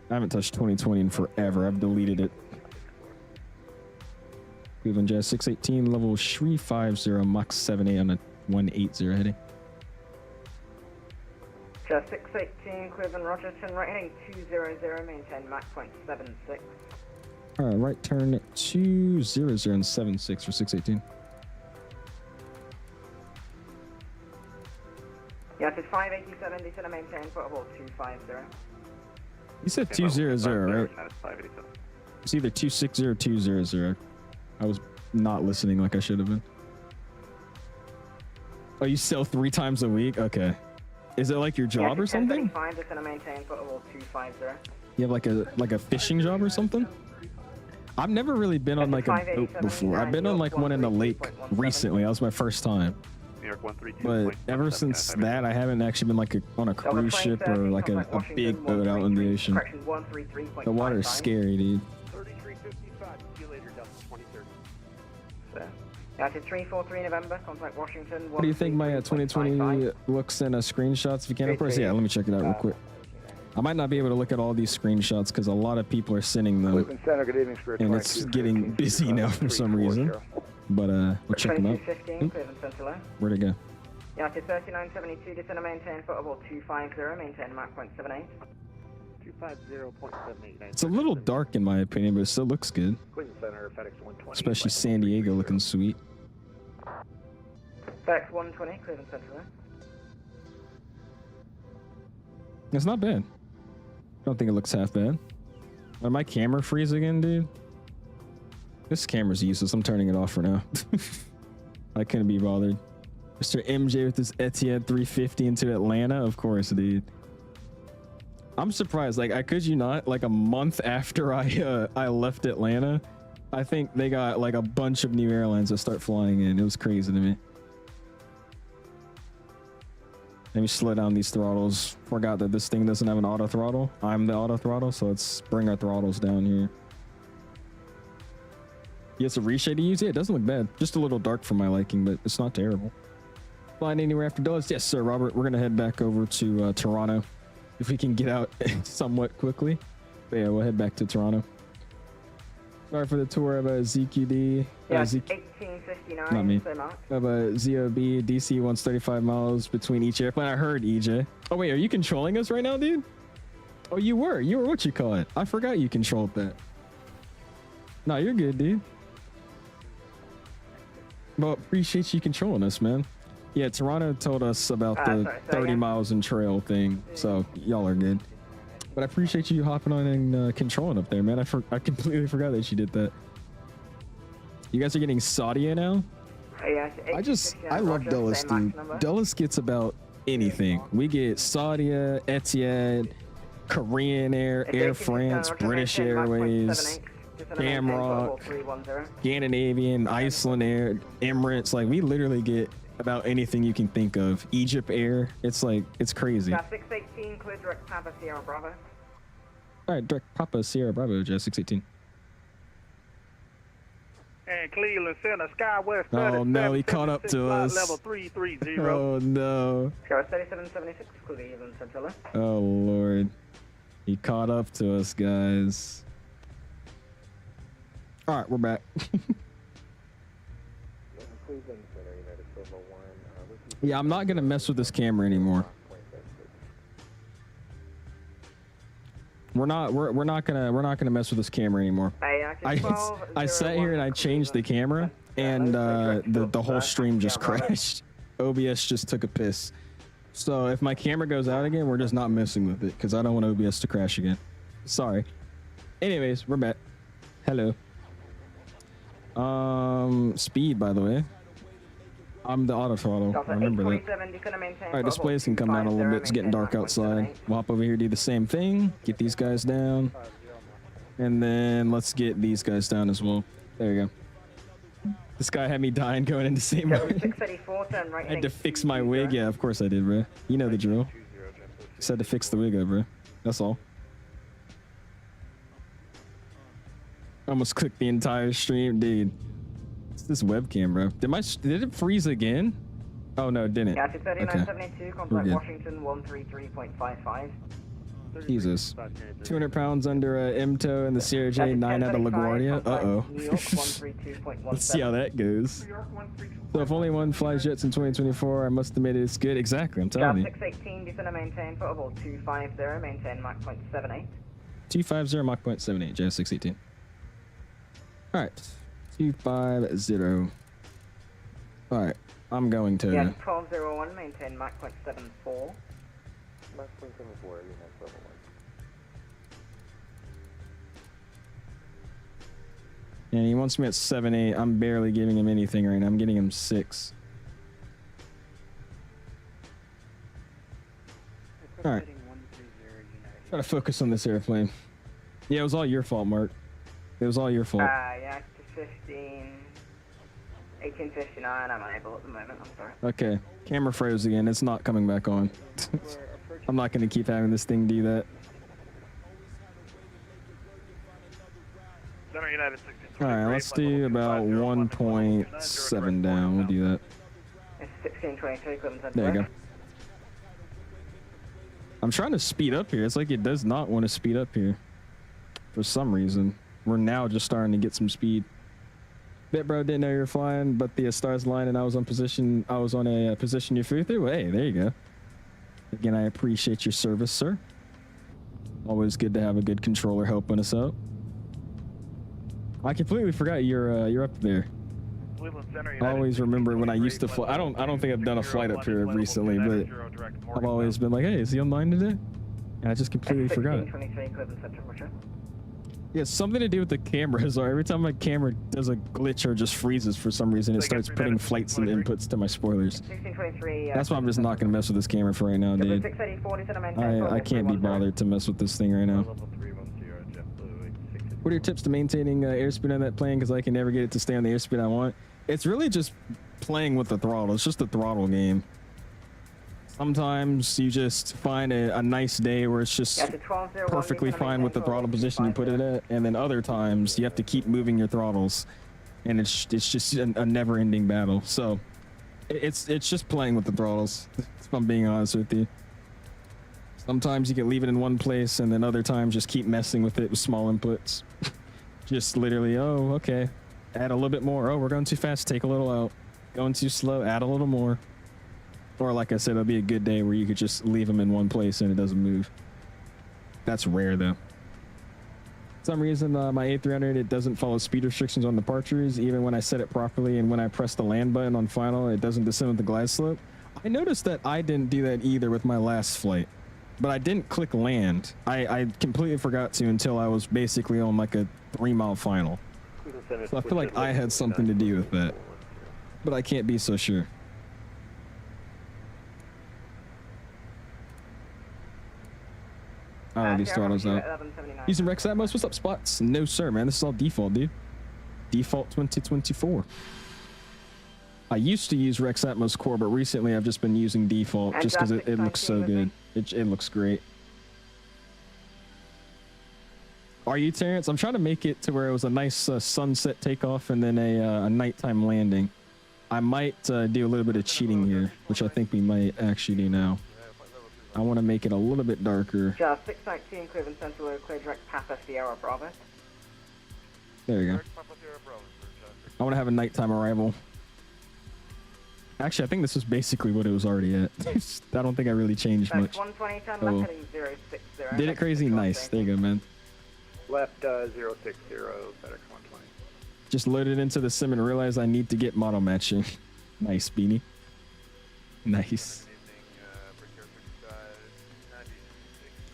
I haven't touched 2020 in forever. I've deleted it. Cleveland Jazz 618, level 350, Mach 78 on a 180 heading. Jazz 618, Cleveland Roger, turn right heading 200, maintain Mach 0.76. All right, right turn 200 and 76 for 618. Yeah, it's 587, descend and maintain, football 250. You said 200, right? It's either 260 or 200. I was not listening like I should have been. Oh, you sell 3 times a week? Okay. Is it like your job or something? Descend and maintain, football 250. You have like a fishing job or something? I've never really been on like a boat before. I've been on like one in the lake recently. That was my first time. But ever since that, I haven't actually been like on a cruise ship or like a big boat out in the ocean. The water is scary, dude. 3355. See you later, Delta 2030. United 343 November, contact Washington. What do you think my 2020 looks in screenshots if you can? Of course, yeah. Let me check it out real quick. I might not be able to look at all these screenshots because a lot of people are sending them, and it's getting busy now for some reason. But we'll check them out. Where'd it go? Yeah, it's 3972, descend and maintain, football 250, maintain Mach 0.78. 250.78. It's a little dark in my opinion, but it still looks good. Especially San Diego looking sweet. FedEx 120, Cleveland Central. It's not bad. Don't think it looks half bad. Did my camera freeze again, dude? This camera's useless. I'm turning it off for now. I couldn't be bothered. Mr. MJ with this Etihad 350 into Atlanta. Of course, dude. I'm surprised. Like, I kid you not, like a month after I left Atlanta, I think they got like a bunch of new airlines that start flying in. It was crazy to me. Let me slow down these throttles. Forgot that this thing doesn't have an auto throttle. I'm the auto throttle, so let's bring our throttles down here. Yes, a reshade to use. Yeah, it doesn't look bad. Just a little dark for my liking, but it's not terrible. Flying anywhere after Dulles? Yes, sir, Robert. We're gonna head back over to Toronto if we can get out somewhat quickly. But yeah, we'll head back to Toronto. Sorry for the tour of a ZQD. Yeah, 1859. Not me. So Mark. Of a ZOB. DC wants 35 miles between each airplane. I heard EJ. Oh wait, are you controlling us right now, dude? Oh, you were what you call it. I forgot you controlled that. No, you're good, dude. Well, appreciate you controlling us, man. Yeah, Toronto told us about the 30 miles in trail thing, so y'all are good. But I appreciate you hopping on and controlling up there, man. I completely forgot that you did that. You guys are getting Saudia now? I love Dulles, dude. Dulles gets about anything. We get Saudia, Etihad, Korean Air, Air France, British Airways, Shamrock, Scandinavian, Iceland Air, Emirates. Like, we literally get about anything you can think of. Egypt Air. It's like, it's crazy. 618, clear direct Papa Sierra Bravo. All right, direct Papa Sierra Bravo, Jet 618. And Cleveland Center, Skywest. Oh no, he caught up to us. Level 330. Oh no. Skywest 3776, Cleveland Center. Oh Lord. He caught up to us, guys. All right, we're back. Yeah, I'm not gonna mess with this camera anymore. We're not gonna mess with this camera anymore. I sat here and I changed the camera, and the whole stream just crashed. OBS just took a piss. So if my camera goes out again, we're just not messing with it because I don't want OBS to crash again. Sorry. Anyways, we're back. Hello. Speed, by the way. I'm the auto throttle. Remember that. All right, displays can come down a little bit. It's getting dark outside. We'll hop over here, do the same thing. Get these guys down. And then let's get these guys down as well. There you go. This guy had me dying going into same mode. I had to fix my wig. Yeah, of course I did, bro. You know the drill. Just had to fix the wig up, bro. That's all. Almost clicked the entire stream, dude. It's this webcam, bro. Did it freeze again? Oh no, it didn't. Yeah, 3972, contact Washington 133.55. Jesus. 200 pounds under MTO and the CRJ 9 out of LaGuardia. Uh-oh. Let's see how that goes. So if only one flies jets in 2024, I must admit it's good. Exactly, I'm telling you. 618, descend and maintain, football 250, maintain Mach 0.78. 250, Mach 0.78, J 618. Alright. 250. Alright, I'm going to... Yeah, 1201, maintain Mach 0.74. Mach 0.74, you have level 1. And he wants me at 7.8. I'm barely giving him anything right now. I'm getting him 6. Alright. Gotta focus on this airplane. Yeah, it was all your fault, Mark. It was all your fault. Yeah, 1859, I'm unable at the moment, I'm sorry. Okay, camera froze again. It's not coming back on. I'm not gonna keep having this thing do that. Alright, let's do about 1.7 down. We'll do that. It's 1623, Cleveland. There you go. I'm trying to speed up here. It's like it does not want to speed up here. For some reason. We're now just starting to get some speed. Bro, didn't know you were flying, but the stars aligned and I was on position. I was on a position you flew through. Hey, there you go. Again, I appreciate your service, sir. Always good to have a good controller helping us out. I completely forgot you're up there. I always remember when I used to fly. I don't think I've done a flight up here recently, but I've always been like, hey, is he online today? And I just completely forgot it. Yeah, something to do with the cameras, or every time my camera does a glitch or just freezes for some reason, it starts putting flights and inputs to my spoilers. That's why I'm just not gonna mess with this camera for right now, dude. I can't be bothered to mess with this thing right now. What are your tips to maintaining airspeed on that plane? Because I can never get it to stay on the airspeed I want. It's really just playing with the throttle. It's just a throttle game. Sometimes you just find a nice day where it's just perfectly fine with the throttle position you put it at, and then other times you have to keep moving your throttles, and it's just a never-ending battle. So it's just playing with the throttles, if I'm being honest with you. Sometimes you can leave it in one place, and then other times just keep messing with it with small inputs. Just literally, oh, okay, add a little bit more. Oh, we're going too fast, take a little out. Going too slow, add a little more. Or like I said, it'll be a good day where you could just leave them in one place and it doesn't move. That's rare though. For some reason, my A300, it doesn't follow speed restrictions on departures. Even when I set it properly and when I press the land button on final, it doesn't descend with the glide slope. I noticed that I didn't do that either with my last flight. But I didn't click land. I completely forgot to until I was basically on like a 3-mile final. So I feel like I had something to do with that. but I can't be so sure. Alright, these throttles out. Using Rex Atmos, what's up, Spots? No, sir, man. This is all default, dude. Default 2024. I used to use Rex Atmos Core, but recently I've just been using default just because it looks so good. It looks great. Are you, Terrence? I'm trying to make it to where it was a nice sunset takeoff and then a nighttime landing. I might do a little bit of cheating here, which I think we might actually do now. I want to make it a little bit darker. Just 619 Cleveland Central, clear direct Papa Sierra Bravo. There you go. I want to have a nighttime arrival. Actually, I think this is basically what it was already at. I don't think I really changed much. Oh. Did it crazy? Nice. There you go, man. Left 060, FedEx 120. Just loaded into the sim and realized I need to get model matching. Nice, Beanie. Nice.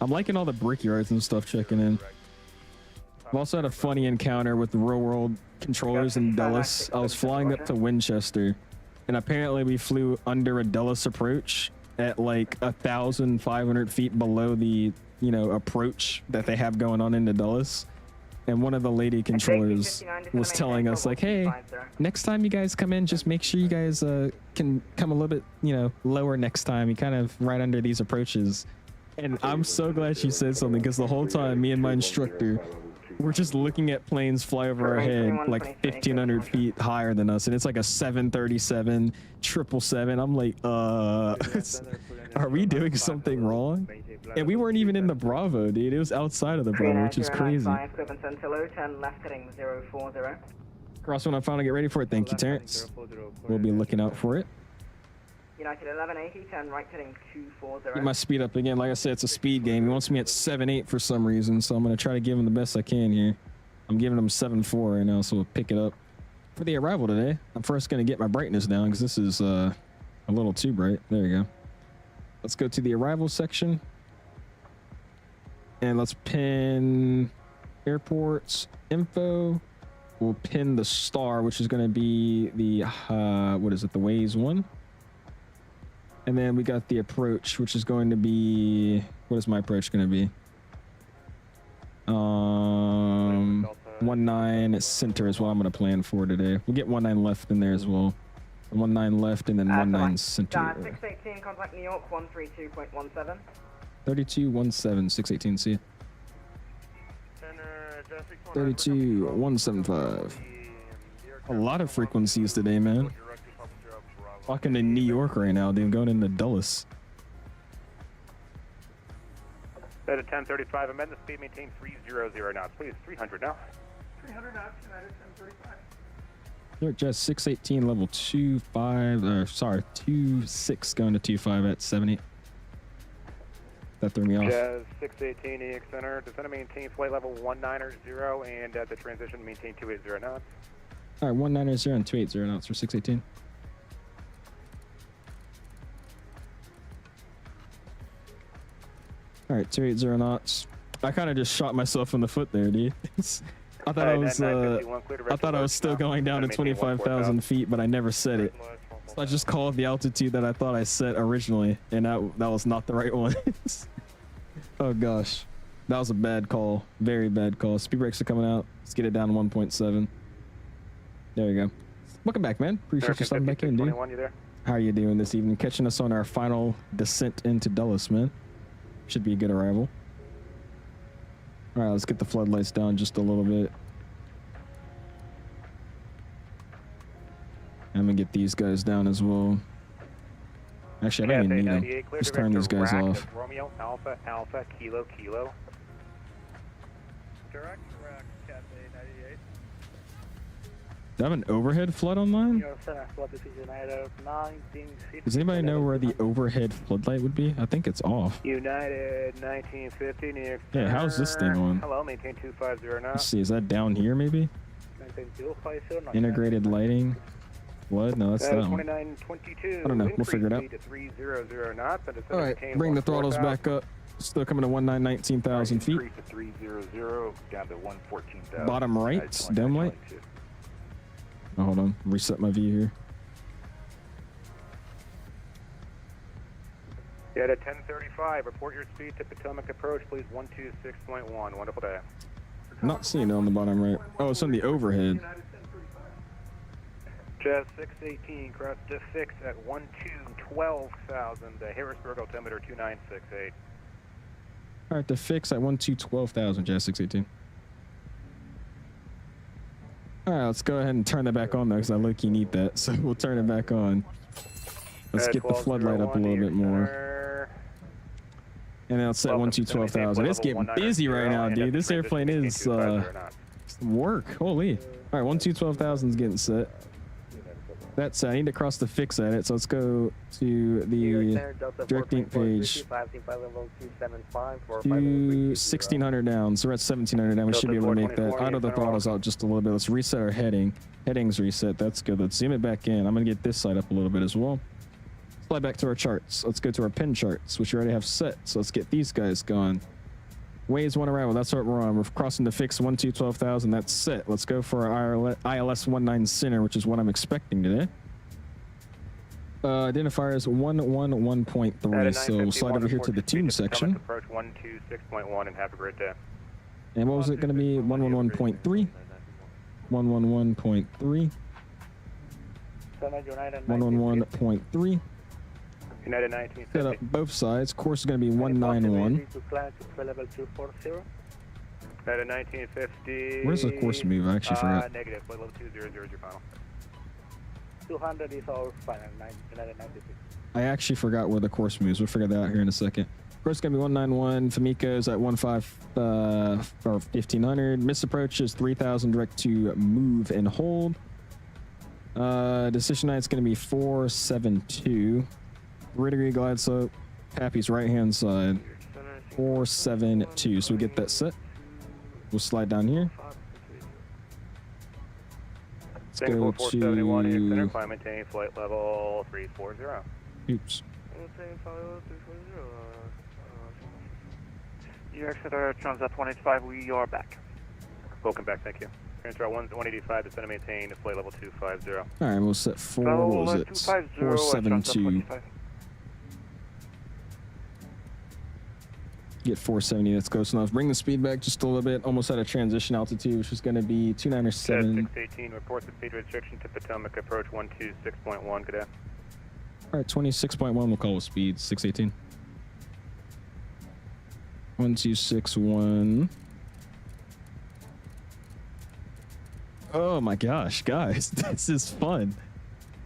I'm liking all the brickyards and stuff checking in. I've also had a funny encounter with the real world controllers in Dulles. I was flying up to Winchester, and apparently we flew under a Dulles approach at like 1,500 feet below the, you know, approach that they have going on into Dulles. And one of the lady controllers was telling us like, hey, next time you guys come in, just make sure you guys can come a little bit, you know, lower next time. You kind of right under these approaches. And I'm so glad she said something, because the whole time me and my instructor we're just looking at planes fly over our head like 1,500 feet higher than us, and it's like a 737 777. I'm like, are we doing something wrong? And we weren't even in the Bravo, dude. It was outside of the Bravo, which is crazy. Crosswind, I'm finally get ready for it. Thank you, Terrence. We'll be looking out for it. United 1180, turn right heading 240. Get my speed up again. Like I said, it's a speed game. He wants me at 7.8 for some reason, so I'm going to try to give him the best I can here. I'm giving him 7.4 right now, so we'll pick it up. For the arrival today, I'm first going to get my brightness down because this is a little too bright. There we go. Let's go to the arrival section. And let's pin airports info. We'll pin the star, which is going to be the, what is it, the YYZ 1. And then we got the approach, which is going to be, what is my approach going to be? 19 center is what I'm going to plan for today. We'll get 19 left in there as well. 19 left and then 19 center. 618, contact New York 132.17. 3217, 618, see ya. 32175. A lot of frequencies today, man. Walking to New York right now, dude. Going into Dulles. At 1035, amend the speed, maintain 300 knots, please. 300 now. 300 knots, United 1035. New York Jazz 618, level 25, or sorry, 26 going to 25 at 78. That threw me off. Jazz 618, EX Center, descend and maintain flight level 190, and at the transition, maintain 280 knots. All right, 190 and 280 knots for 618. All right, 280 knots. I kind of just shot myself in the foot there, dude. I thought I was still going down to 25,000 feet, but I never said it. So I just called the altitude that I thought I set originally, and that was not the right one. Oh gosh, that was a bad call. Very bad call. Speed brakes are coming out. Let's get it down to 1.7. There you go. Welcome back, man. Appreciate you stopping back in, dude. How are you doing this evening? Catching us on our final descent into Dulles, man. Should be a good arrival. All right, let's get the floodlights down just a little bit. I'm gonna get these guys down as well. Actually, I don't even need them. Just turn these guys off. Romeo, Alpha, Alpha, Kilo, Kilo. Direct, Cafe 98. Do I have an overhead flood online? Does anybody know where the overhead floodlight would be? I think it's off. United 1950, New York. Yeah, how's this thing on? Hello, maintain 250 now. Let's see, is that down here maybe? Integrated lighting. What? No, that's that one. 2922. I don't know. We'll figure it out. 300 knots. All right, bring the throttles back up. Still coming to 19,000 feet. Increase to 300 down to 114,000. Bottom right, dome light. Oh, hold on. Reset my view here. Yeah, at 1035, report your speed to Potomac approach, please 126.1. Wonderful day. Not seeing it on the bottom right. Oh, it's on the overhead. Jazz 618, cross to fix at 12,000, Harrisburg altimeter 2968. All right, to fix at 12,000, Jazz 618. All right, let's go ahead and turn that back on though, because I low-key need that. So we'll turn it back on. Let's get the floodlight up a little bit more. And then let's set 12,000. It's getting busy right now, dude. This airplane is work. Holy. All right, 12,000 is getting set. That's I need to cross the fix at it. So let's go to the direct ink page. To 1,600 down. So we're at 1,700 down. We should be able to make that. Auto the throttles out just a little bit. Let's reset our heading. Headings reset. That's good. Let's zoom it back in. I'm going to get this side up a little bit as well. Fly back to our charts. Let's go to our pin charts, which we already have set. So let's get these guys going. YYZ 1 arrival. That's what we're on. We're crossing the fix 12,000. That's set. Let's go for our ILS 19 center, which is what I'm expecting today. Identifiers 111.3. So we'll slide over here to the tune section. Approach 126.1 and have a great day. And what was it going to be? 111.3. 111.3. 111.3. United 1950. Set up both sides. Course is going to be 191. United 1950. Where's the course move? I actually forgot. Negative. Flight level 200 your final. 200 is our final. United 1950. I actually forgot where the course moves. We'll figure that out here in a second. Course is going to be 191. Famiko's at 1,500. Miss approach is 3,000 direct to move and hold. Decision night's going to be 472. 3-degree glide slope. Pappy's right hand side. 472. So we get that set. We'll slide down here. Let's go to. 471 center, climb maintaining flight level 340. Oops. You exit our Transat 185, we are back. Welcome back, thank you. Transfer 185 to center maintain flight level 250. All right, we'll set 472. Get 470. Let's go. So now let's bring the speed back just a little bit. Almost at a transition altitude, which is going to be 297. 618 reports the speed restriction to Potomac approach 126.1. Good day. All right, 26.1. We'll call it speed 618. 1261. Oh my gosh, guys, this is fun.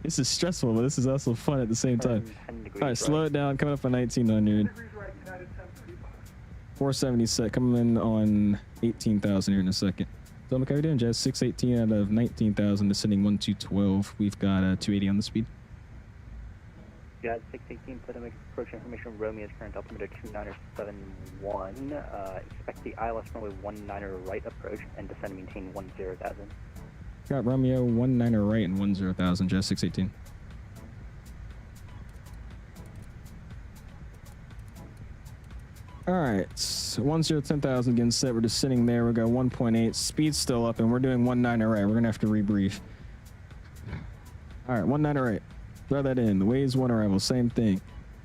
This is stressful, but this is also fun at the same time. All right, slow it down. Coming up on 1900. 470 set. Coming in on 18,000 here in a second. So how are we doing, Jazz? 618 out of 19,000, descending 1212. We've got 280 on the speed. Got 618 Potomac approach information. Romeo's current altimeter 2971. Expect the ILS runway 19 right approach and descend and maintain 10,000. Got Romeo 19 right and 10,000. Jazz 618. All right, 10,000 getting set. We're just sitting there. We got 1.8. Speed's still up, and we're doing 19 right. We're gonna have to rebrief. All right, 19 right. Throw that in. The YYZ 1 arrival, same thing.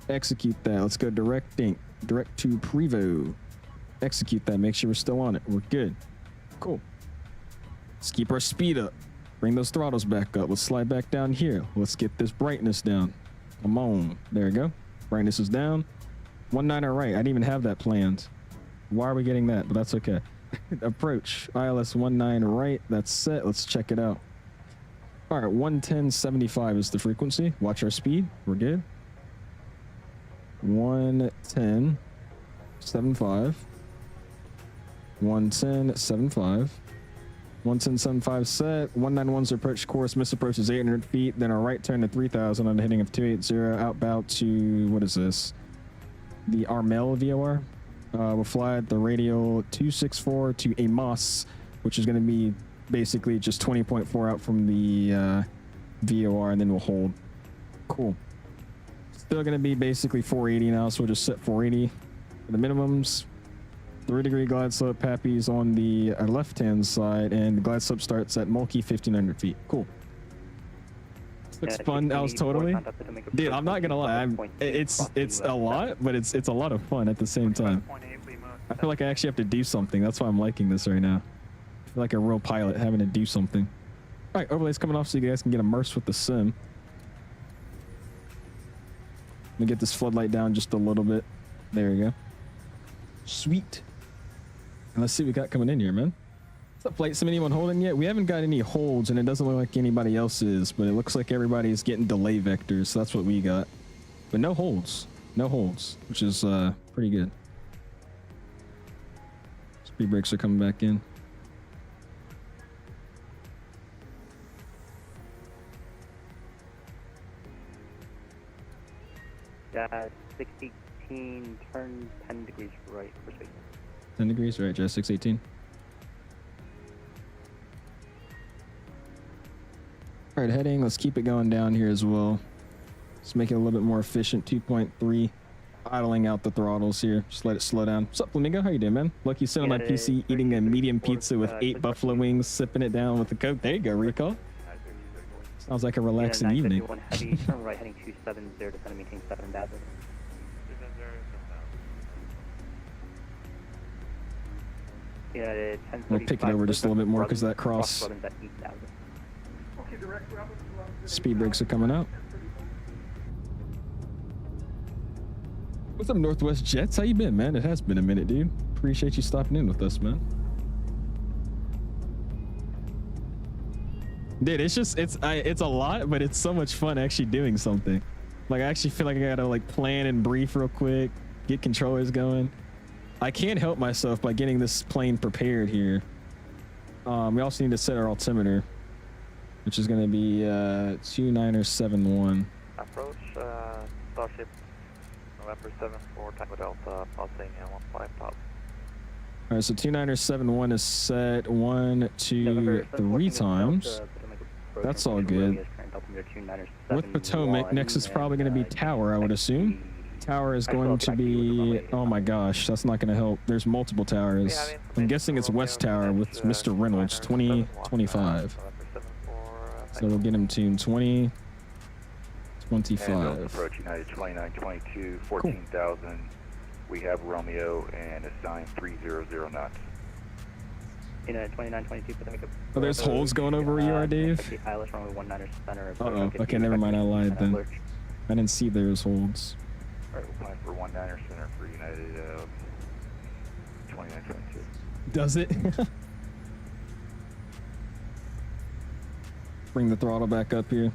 Execute that. Let's go direct ink, direct to Prevo. Execute that. Make sure we're still on it. We're good. Cool. Let's keep our speed up. Bring those throttles back up. Let's slide back down here. Let's get this brightness down. Come on. There we go. Brightness is down. 19 right. I didn't even have that planned. Why are we getting that? But that's okay. Approach. ILS 19 right. That's set. Let's check it out. All right. 110.75 is the frequency. Watch our speed. We're good. 110.75. 110.75. 110.75 set. 191's approach course. Miss approach is 800 feet. Then our right turn to 3,000 on a heading of 280. Outbound to, what is this? The Armel VOR. We'll fly at the radial 264 to Amos, which is going to be basically just 20.4 out from the VOR, and then we'll hold. Cool. Still going to be basically 480 now, so we'll just set 480 for the minimums. 3-degree glide slope. Pappy's on the left-hand side, and the glide slope starts at Mulkey 1,500 feet. Cool. It's fun. I was totally, dude. I'm not gonna lie. It's a lot, but it's a lot of fun at the same time. I feel like I actually have to do something. That's why I'm liking this right now. I feel like a real pilot having to do something. All right, overlay's coming off so you guys can get immersed with the sim. Let me get this floodlight down just a little bit. There we go. Sweet. And let's see what we got coming in here, man. What's up, flight sim? Anyone holding yet? We haven't got any holds, and it doesn't look like anybody else is, but it looks like everybody's getting delay vectors, so that's what we got. But no holds. No holds, which is pretty good. Speed brakes are coming back in. Yeah, 618, turn 10 degrees right. 10 degrees right, Jazz 618. All right, heading. Let's keep it going down here as well. Let's make it a little bit more efficient. 2.3. Idling out the throttles here. Just let it slow down. What's up, Flamingo? How you doing, man? Lucky sitting on my PC eating a medium pizza with 8 buffalo wings, sipping it down with a Coke. There you go, Recall. Sounds like a relaxing evening. Heavy, turn right heading 270, descend maintain 7,000. Yeah, we'll pick it over just a little bit more because that cross. Speed brakes are coming out. What's up, Northwest Jets? How you been, man? It has been a minute, dude. Appreciate you stopping in with us, man. Dude, it's just it's a lot, but it's so much fun actually doing something. Like, I actually feel like I gotta like plan and brief real quick, get controllers going. I can't help myself by getting this plane prepared here. We also need to set our altimeter, which is gonna be 2971. Approach Starship November 74 Tango Delta, passing and 15 pops. All right, so 2971 is set 1, 2, 3 times. That's all good. With Potomac, next is probably going to be Tower, I would assume. Tower is going to be, oh my gosh, that's not going to help. There's multiple towers. I'm guessing it's West Tower with Mr. Reynolds, 2025. So we'll get him tuned 2025. Approach United 2922, 14,000. We have Romeo and assigned 300 knots. In a 2922 for the makeup. Oh, there's holes going over where you are, Dave? Uh-oh. Okay, never mind. I lied then. I didn't see there's holds. Alright, we'll plan for 19er center for United 2922. Does it? Bring the throttle back up here.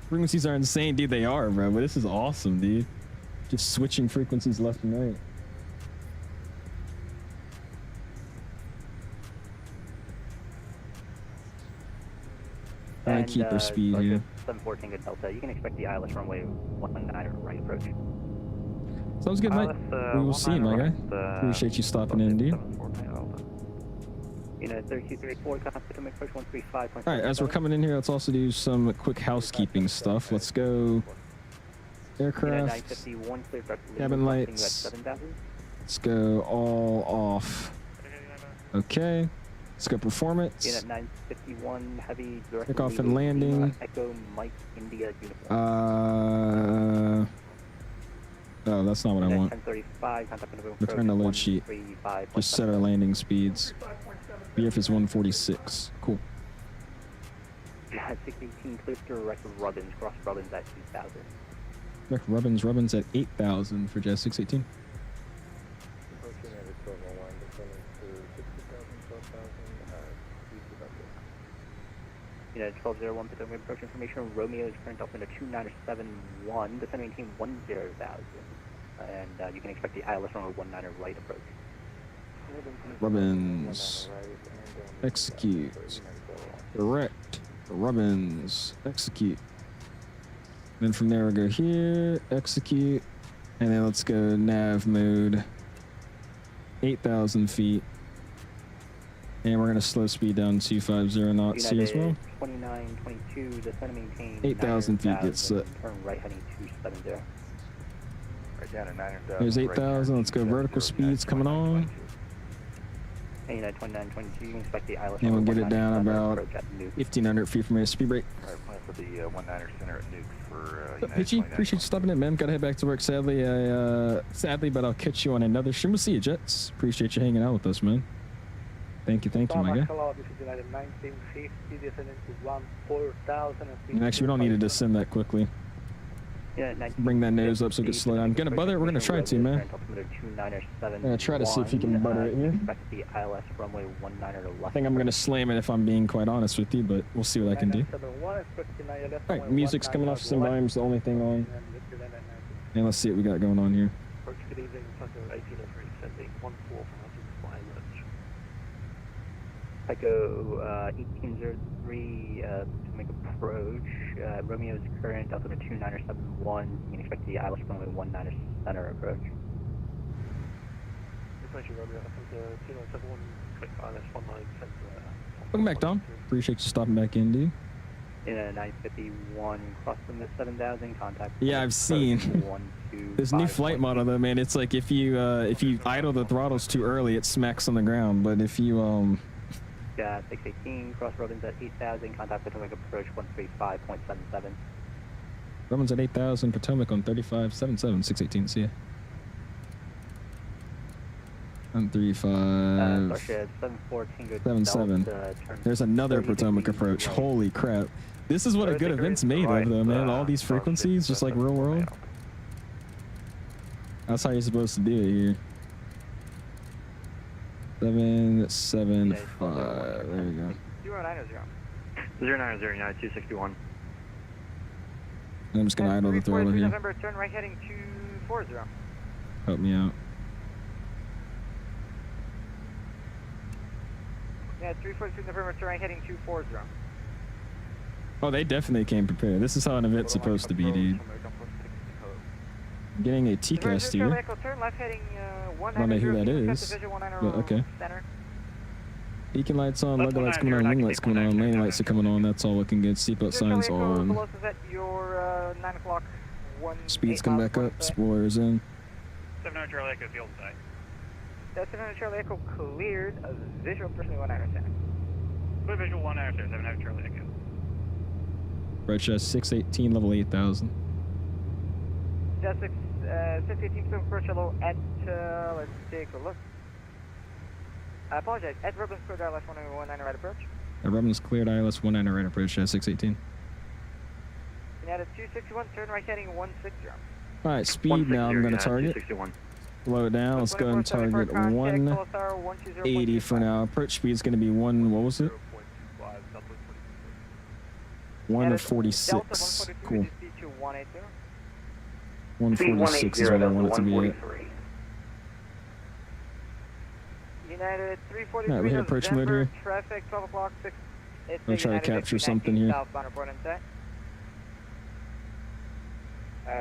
Frequencies are insane, dude. They are, bro. But this is awesome, dude. Just switching frequencies left and right. I keep our speed here. 714 good Delta. You can expect the ILS runway 19 right approach. Sounds good, mate. We will see you, my guy. Appreciate you stopping in, dude. Unit 3234, contact to approach 135. All right, as we're coming in here, let's also do some quick housekeeping stuff. Let's go aircraft, cabin lights. Let's go all off. Okay. Let's go performance. Unit 951, heavy takeoff and landing. Echo Mike India uniform. Oh, that's not what I want. 1035, Return to load sheet. Just set our landing speeds. BF is 146. Cool. 618, clear to direct Robbins, cross Robbins at 8,000. Direct Robbins at 8,000 for Jazz 618. United 1201, Potomac approach information. Romeo is current up into 2971, descend maintain 10,000. And you can expect the ILS runway 19 right approach. Robbins. Execute. Direct. Robbins. Execute. Then from there we'll go here. Execute. And then let's go nav mode. 8,000 feet. And we're going to slow speed down 250 knots here as well. 2922, descend maintain 8,000 feet gets set. Turn right heading 270. Right down to 9,000. There's 8,000. Let's go vertical speeds coming on. United 2922, you can expect the ILS And we'll get it down 19 about approach at Nuke. 1500 feet from here. Speed break. Alright, plan for the 19er center at Nukes for United Pitchy, 29. appreciate you stopping in, man. Gotta head back to work, sadly. Sadly, but I'll catch you on another stream. We'll see you, Jets. Appreciate you hanging out with us, man. Thank you, my guy. Hello, this is United 1950, descending to 14,000. And actually, we don't need to descend that quickly. Yeah, Bring that nose up so it can slow down. Gonna butter it? We're gonna try to, man. Gonna try to see if he can butter it here. Expect the ILS runway 19 to left. I think I'm gonna slam it if I'm being quite honest with you, but we'll see what I can do. Alright, music's coming off, sim volume's the only thing on. And let's see what we got going on here. Echo 1803 to make approach. Romeo's current altimeter 2971. You can expect the ILS runway 19 center approach. Welcome back, Dom. Appreciate you stopping back in, dude. In a 951, cross limit 7000, contact. Yeah, I've seen this new flight model though, man. It's like if you idle the throttles too early, it smacks on the ground. But if you 618, cross Robins at 8000, contact Potomac approach 135.77. Robins at 8000, Potomac on 3577, 618. See ya. 135. 77. There's another Potomac approach. Holy crap! This is what a good event's made of, though, man. All these frequencies, just like real world. That's how you're supposed to do it here. 775. There you go. 090. 090, United 261. I'm just gonna idle the throttle here. November, turn right heading 240. Help me out. Yeah, 342 November, turn right heading 240. Oh, they definitely came prepared. This is how an event's supposed to be, dude. Getting a TCAS here. Turn left heading I don't know who that is, but okay. Beacon lights on, logo lights coming on, wing lights coming on, landing lights are coming on. That's all looking good. Seatbelt signs on. Speed's coming back up. Spoilers in. 700 Charlie Echo field side. That's 700 Charlie Echo cleared. Visual person 19 center. Clear visual 19 center. 700 Charlie Echo. Right chest 618, level 8000. Just 618 approach hello at, let's take a look. I apologize, at Robbins cleared ILS 19 right approach. Robbins cleared ILS 19 right approach, 618. United 261, turn right heading 160. Alright, speed now I'm going to target. Slow it down, let's go and target 180 for now. Approach speed is going to be what was it? 146. Cool. 146 is what I want it to be at. United 343. Alright, we hit approach mode here. Traffic 12 o'clock 6. I'll try to capture something here. Southbound report in sight.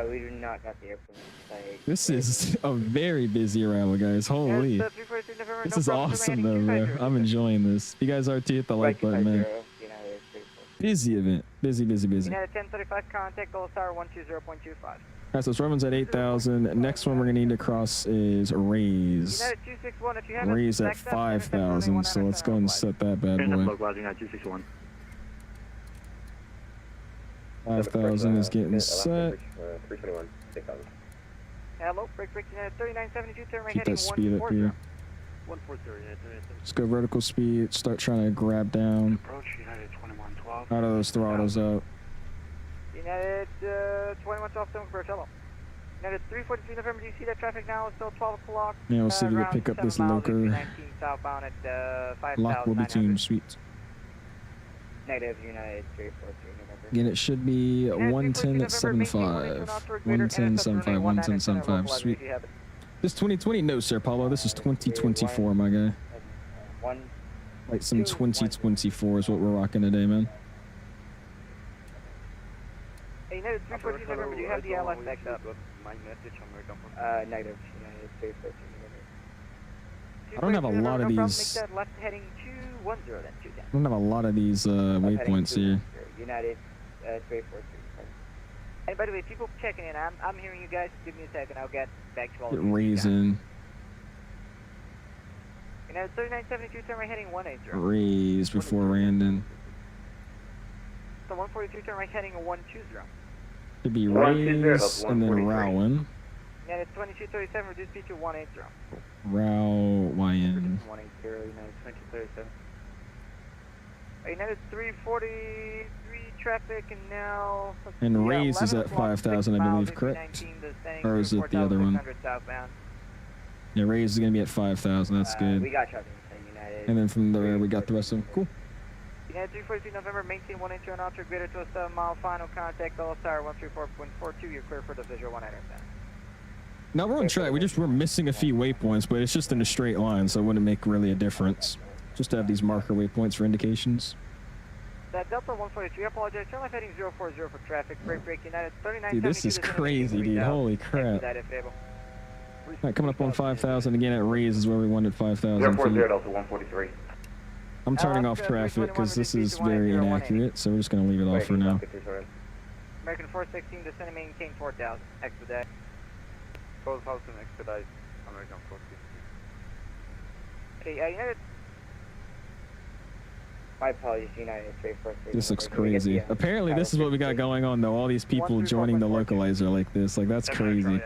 We do not got the airport in sight. This is a very busy arrival, guys. Holy. This is awesome though, bro. I'm enjoying this. If you guys are too, hit the like button, man. Busy event. Busy. United 1035, contact Gulf Tower 120.25. Alright, so it's Roman's at 8,000. Next one we're gonna need to cross is Rays. United 261, if you haven't Rays at 5,000, so let's go and set that bad boy. 5,000 is getting set. Hello, break, United 3972, turn right Keep heading that speed up here. 140. Let's go vertical speed, start trying to grab down. Out of those throttles out. United 2112, don't approach, hello. United 343 November, do you see that traffic now? It's still 12 o'clock. Yeah, we'll see if we can pick up this local. Southbound at 5,000. Lock will be tuned, sweet. Negative, United 343 November. Again, it should be 110 at 75. 110, 75, 110, 75, sweet. This 2020? No, sir, Paulo. This is 2024, my guy. Like some 2024 is what we're rocking today, man. Hey, United 343 November, do you have the ILS backed up? Negative, United 343 November. I don't have a lot of these. Left heading 210 then 210. I don't have a lot of these waypoints here. United 343. And by the way, people checking in, I'm hearing you guys. Give me a second, I'll get back to all Get of you. raising. United 3972, turn right heading 180. Raise before Randon. So 142, turn right heading 120. Should be Raise and then Rowan. United 2237, reduce speed to 180. Row YN. 180, United 2237. United 343 traffic and now... And Raise is at 5,000, I believe, correct? Or is it the other one? Yeah, Raise is going to be at 5,000, that's good. We got traffic in United. And then from there, we got the rest of them. Cool. United 342 November, maintain 180 on ultra greater to a 7 mile final contact, Dulles Tower 134.42, you're clear for the visual 1 intercept. No, we're on track. We're missing a few waypoints, but it's just in a straight line, so it wouldn't make really a difference. Just to have these marker waypoints for indications. That Delta 143, I apologize. Turn left heading 040 for traffic. Break United 3972. Dude, this is crazy, dude. Holy crap. Alright, coming up on 5,000 again at Raise is where we wanted 5,000 feet. 040 Delta 143. I'm turning off traffic because this is very inaccurate, so we're just going to leave it off for now. American 416, descend and maintain 4,000. Expedite. Close house and expedite. American 416. Okay, United. My apologies, United 343. This looks crazy. Apparently, this is what we got going on, though. All these people joining the localizer like this. Like, that's crazy.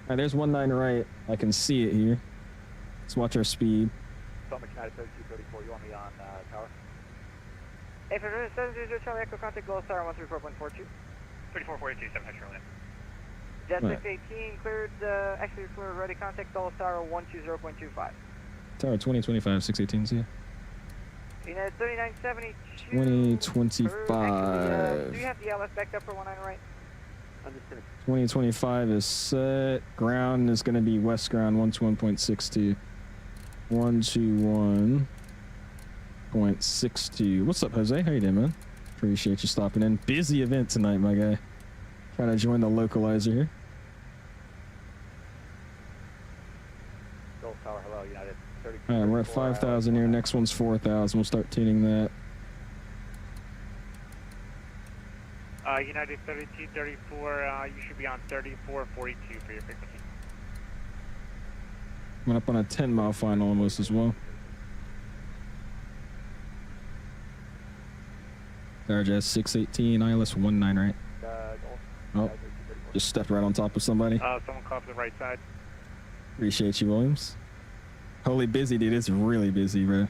Alright, there's 19 right. I can see it here. Let's watch our speed. United 3234, you want me on tower? Hey, for 700 Charlie Echo, contact Dulles Tower 134.42. 3442, 7 Charlie. Jet 618 cleared, actually cleared ready, contact Dulles Tower 120.25. Tower 2025, 618, see ya. United 3972. 2025. Do you have the LS backed up for 19 right? Understood. 2025 is set. Ground is going to be west ground 121.62. 121.62. What's up, Jose? How you doing, man? Appreciate you stopping in. Busy event tonight, my guy. Trying to join the localizer here. Dulles Tower, hello, United. Alright, we're at 5,000 here. Next one's 4,000. We'll start tuning that. United 3234, you should be on 3442 for your frequency. Coming up on a 10-mile final almost as well. RJS 618, ILS 19, right? Oh, just stepped right on top of somebody. Someone call for the right side. Appreciate you, Williams. Holy busy, dude. It's really busy, bro.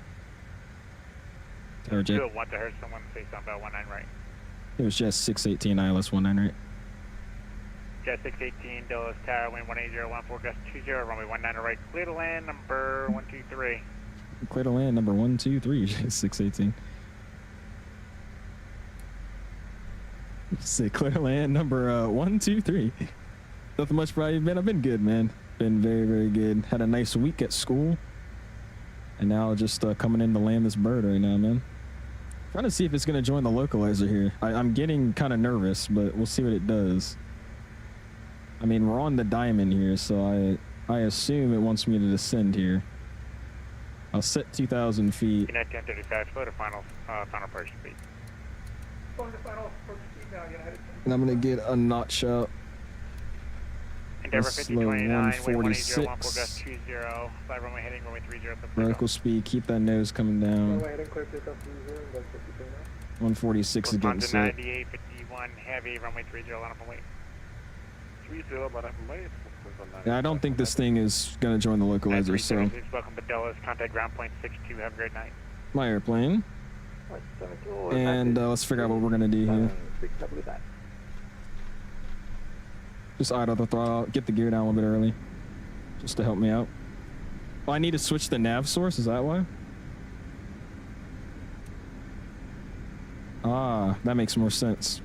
RJ. Still want to hear someone say something about 19 right. It was just 618, ILS 19, right? Jet 618, Dulles Tower, wind 18014, gust 20, runway 19 right, clear to land, number 123. Clear to land, number 123, 618. Say clear to land, number 123. Nothing much for you, man. I've been good, man. Been very, very good. Had a nice week at school. And now just coming in to land this bird right now, man. Trying to see if it's going to join the localizer here. I'm getting kind of nervous, but we'll see what it does. I mean, we're on the diamond here, so I assume it wants me to descend here. I'll set 2,000 feet. United 1035, slow to final approach speed. Slow to final approach speed now, United. And I'm going to get a notch out. Endeavor 5029, 146. 14 gust 20, fly runway heading runway 30. Vertical speed, keep that nose coming down. 146 is getting set. 98, 51, heavy, runway 30, line up and wait. 30, line up and wait. Yeah, I don't think this thing is going to join the localizer, so. Welcome to Dulles, contact ground point 62, have a great night. My airplane. And let's figure out what we're going to do here. Just idle the throttle out, get the gear down a little bit early. Just to help me out. Oh, I need to switch the nav source, is that why? Ah, that makes more sense.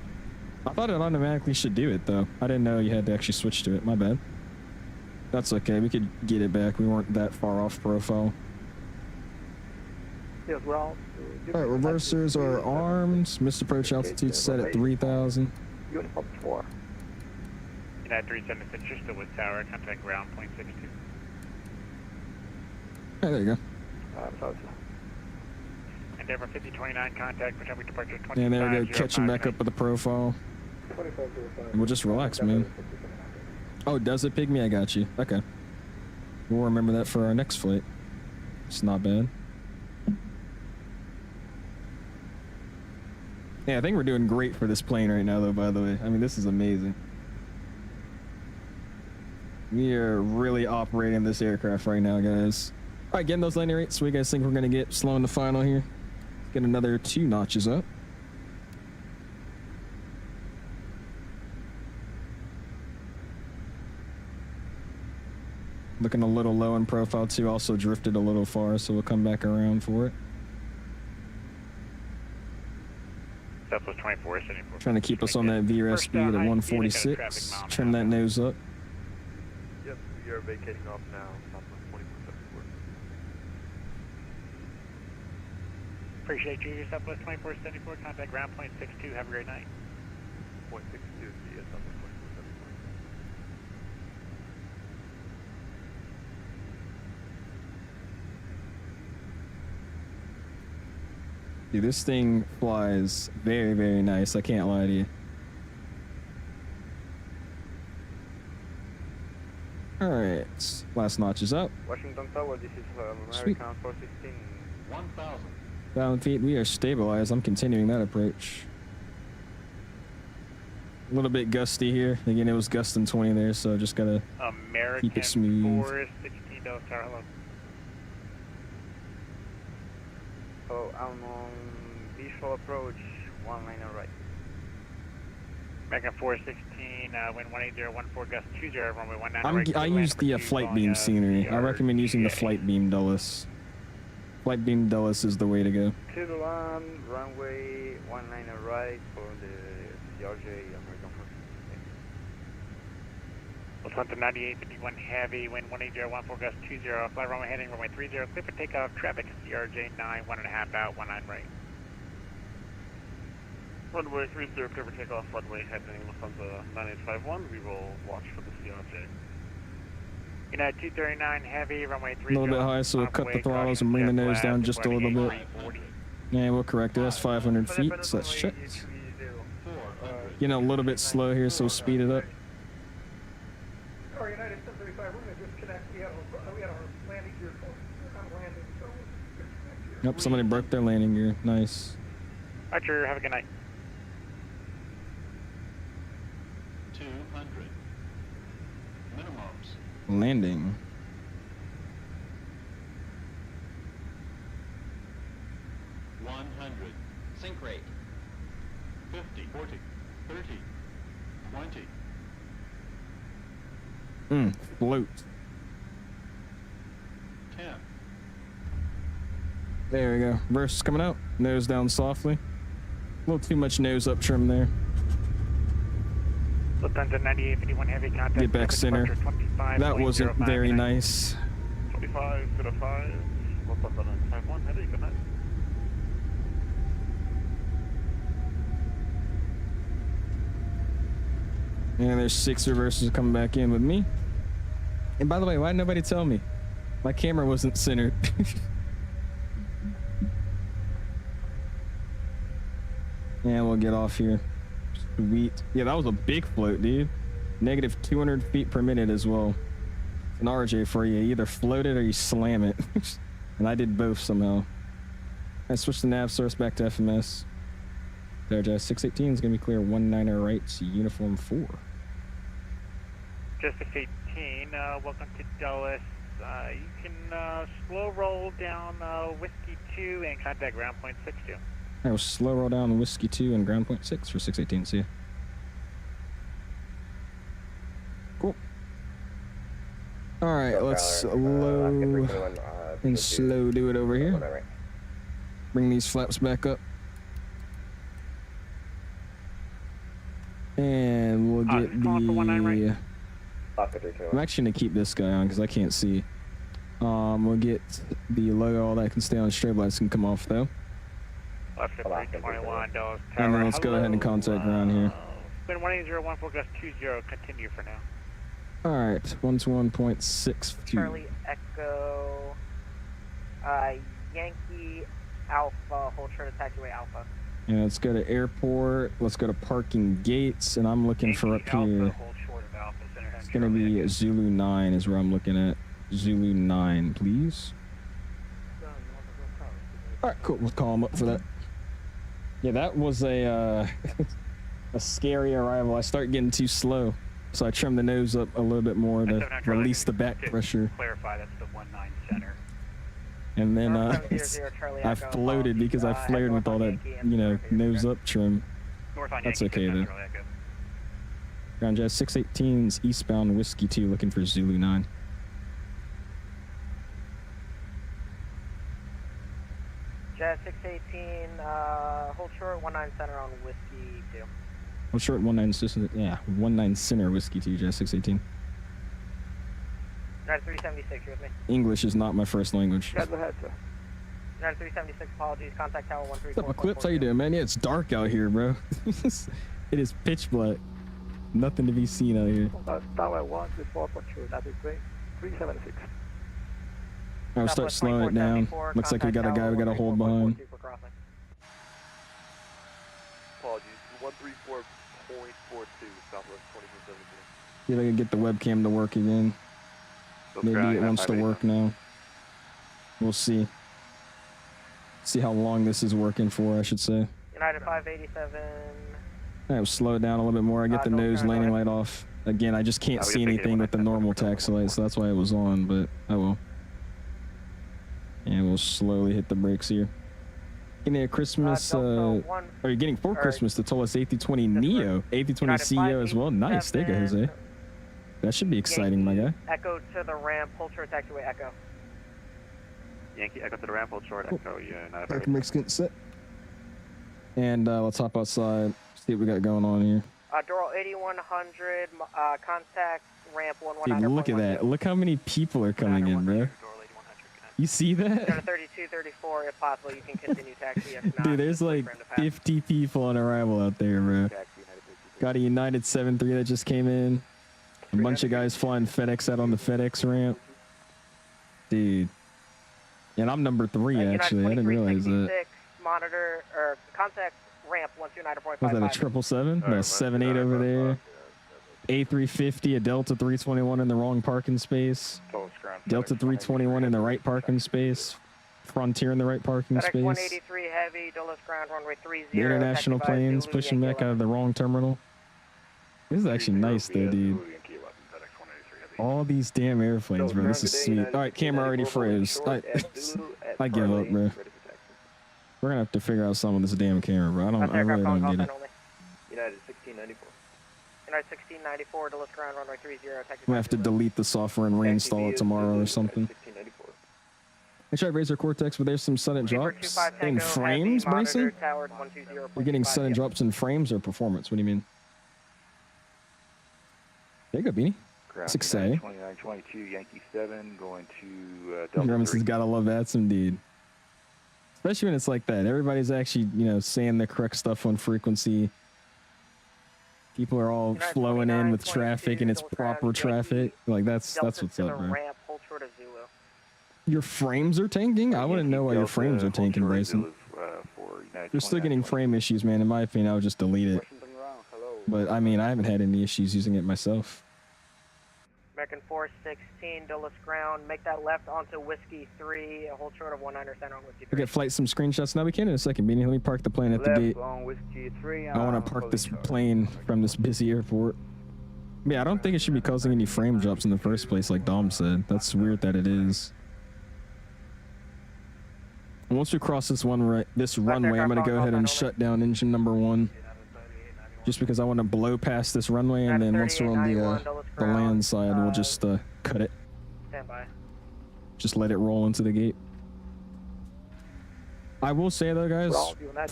I thought it automatically should do it, though. I didn't know you had to actually switch to it, my bad. That's okay, we could get it back. We weren't that far off profile. Yes, well. Alright, reversers are armed. Missed approach altitude set at 3,000. Uniform 4. United 376, you're still with tower, contact ground point 62. Hey, there you go. Endeavor 5029, contact Potomac departure 25. And there we go, catching back up with the profile. And we'll just relax, man. Oh, does it pig me? I got you. Okay. We'll remember that for our next flight. It's not bad. Yeah, I think we're doing great for this plane right now, though, by the way. I mean, this is amazing. We are really operating this aircraft right now, guys. All right, getting those landing rates. What do you guys think we're going to get slow in the final here? Let's get another 2 notches up. Looking a little low in profile, too. Also drifted a little far, so we'll come back around for it. Southwest 24, 74. Trying to keep us on that VRS speed at 146. Trim that nose up. Yep, we are vacating off now. Southwest 2474. Appreciate you, Southwest 2474. Contact ground point 62. Have a great night. Point 62 is the Southwest 2474. Dude, this thing flies very, very nice. I can't lie to you. All right, last notch is up. Washington Tower, this is Sweet. American 416. 1,000. 1,000 feet, we are stabilized. I'm continuing that approach. A little bit gusty here. Again, it was gusting 20 there, so just gotta American keep it smooth. 416 Dallas Tower, hello. Oh, I'm on visual approach, 1 liner right. American 416, wind 18014, gust 20, runway 19 right. I use the flight beam scenery. I recommend using the flight beam Dulles. Flight beam Dulles is the way to go. To the land, runway 19 right for the CRJ American 416. Lufthansa 9851 heavy, wind 18014, gust 20, fly runway heading runway 30, clear for takeoff, traffic CRJ 9, 1.5 out, 19 right. Runway 30, clear for takeoff, runway heading Lufthansa 9851. We will watch for the CRJ. United 239 heavy, runway 30. A little bit high, so we'll cut the throttles and bring the nose down just a little bit. Yeah, we'll correct it. That's 500 feet, so that's checked. Getting a little bit slow here, so we'll speed it up. United 735, we're going to disconnect. We had our landing gear on landing, so we'll disconnect here. Yep, somebody broke their landing gear. Nice. Archer, have a good night. 200. Minimums. Landing. Sync rate. 50, 40, 30, 20. Float. 10. There we go. Verse coming out. Nose down softly. A little too much nose up trim there. Lufthansa 9851 heavy contact. Get back center. That wasn't very nice. 25, 05, Lufthansa 951, heading, good night. And there's 6 reverses coming back in with me. And by the way, why did nobody tell me? My camera wasn't centered. And we'll get off here. Sweet. Yeah, that was a big float, dude. Negative 200 feet per minute as well. It's an RJ for you. You either float it or you slam it. And I did both somehow. I switched the nav source back to FMS. There, Jazz. 618 is going to be clear. 19er right, uniform 4. Just 618, welcome to Dulles. You can slow roll down Whiskey 2 and contact ground point 62. I will slow roll down Whiskey 2 and ground point 6 for 618. See ya. Cool. All right, let's low and slow do it over here. Bring these flaps back up. And we'll get the... I'm actually going to keep this guy on because I can't see. We'll get the logo, all that can stay on. Straight lights can come off though. Left at 321, Dulles Tower. And then let's go ahead and contact ground here. Wind 18014, gust 20, continue for now. Alright, 121.62. Charlie Echo, Yankee Alpha, hold short of taxiway Alpha. Yeah, let's go to airport. Let's go to parking gates, and I'm looking for up here. It's gonna be Zulu 9 is where I'm looking at. Zulu 9, please. All right, cool. We'll call him up for that. Yeah, that was a a scary arrival. I start getting too slow, so I trim the nose up a little bit more to release the back pressure. Clarify, that's the 19 center. And then I floated because I flared with all that, you know, nose up trim. That's okay though. Ground Jazz 618's eastbound Whiskey 2 looking for Zulu 9. Jazz 618, hold short 19 center on Whiskey 2. Hold short 19 center Whiskey 2, Jazz 618. 9376, you with me? English is not my first language. Go ahead, sir. 9376, apologies, contact tower 134. What's up, Eclipse? How you doing, man? Yeah, it's dark out here, bro. It is pitch black. Nothing to be seen out here. Tower 134.2, that is great. 376. I'll start slowing it down. Looks like we got a guy we got to hold behind. Apologies, 134.42, Southwest 2417. See if I can get the webcam to work again. Maybe it wants to work now. We'll see. See how long this is working for, I should say. United 587. All right, we'll slow it down a little bit more. I get the nose landing light off. Again, I just can't see anything with the normal taxi light, so that's why it was on, but I will. And we'll slowly hit the brakes here. Getting a Christmas, are you getting for Christmas the TULLES A320neo, A320ceo as well? Nice, there you go, Jose. That should be exciting, my guy. Echo to the ramp, hold short taxiway, Echo. Yankee Echo to the ramp, hold short, Echo, yeah. Parking brakes getting set. And let's hop outside, see what we got going on here. Doral 8100, contact ramp 119. Dude, look at that. Look how many people are coming in, bro. You see that? 3234, if possible, you can continue taxi. If not, dude, there's like 50 people on arrival out there, bro. Got a United 73 that just came in. A bunch of guys flying FedEx out on the FedEx ramp. Dude. And I'm number 3, actually. I didn't realize that. Monitor, or contact ramp 129.55. Was that a 777? No, 78 over there. A350, a Delta 321 in the wrong parking space. Delta 321 in the right parking space. Frontier in the right parking space. 183 heavy, Dulles ground, runway 30. The international planes pushing back out of the wrong terminal. This is actually nice though, dude. All these damn airplanes, bro. This is sweet. All right, camera already froze. I give up, bro. We're gonna have to figure out something with this damn camera, bro. I really don't get it. United 1694. United 1694, Dulles ground, runway 30. I'm gonna have to delete the software and reinstall it tomorrow or something. I tried Razor Cortex, but there's some sudden drops in frames, Bryson? You're getting sudden drops in frames or performance? What do you mean? There you go, Beanie. 6A. 2922, Yankee 7, going to Delta. Remington's gotta love VATSIM, dude. Especially when it's like that. Everybody's actually, you know, saying the correct stuff on frequency. People are all flowing in with traffic and it's proper traffic. Like that's what's up, bro. Your frames are tanking? I wouldn't know why your frames are tanking, Bryson. You're still getting frame issues, man. In my opinion, I would just delete it. But I mean, I haven't had any issues using it myself. American 416, Dulles ground. Make that left onto Whiskey 3. Hold short of 19 center on Whiskey 3. We'll get flight some screenshots. Now we can in a second, Beanie. Let me park the plane at the gate. On Whiskey 3, I want to park this plane from this busy airport. Yeah, I don't think it should be causing any frame drops in the first place, like Dom said. That's weird that it is. Once we cross this runway, I'm going to go ahead and shut down engine number 1. Just because I want to blow past this runway, and then once we're on the land side, we'll just cut it. Stand by. Just let it roll into the gate. I will say though, guys,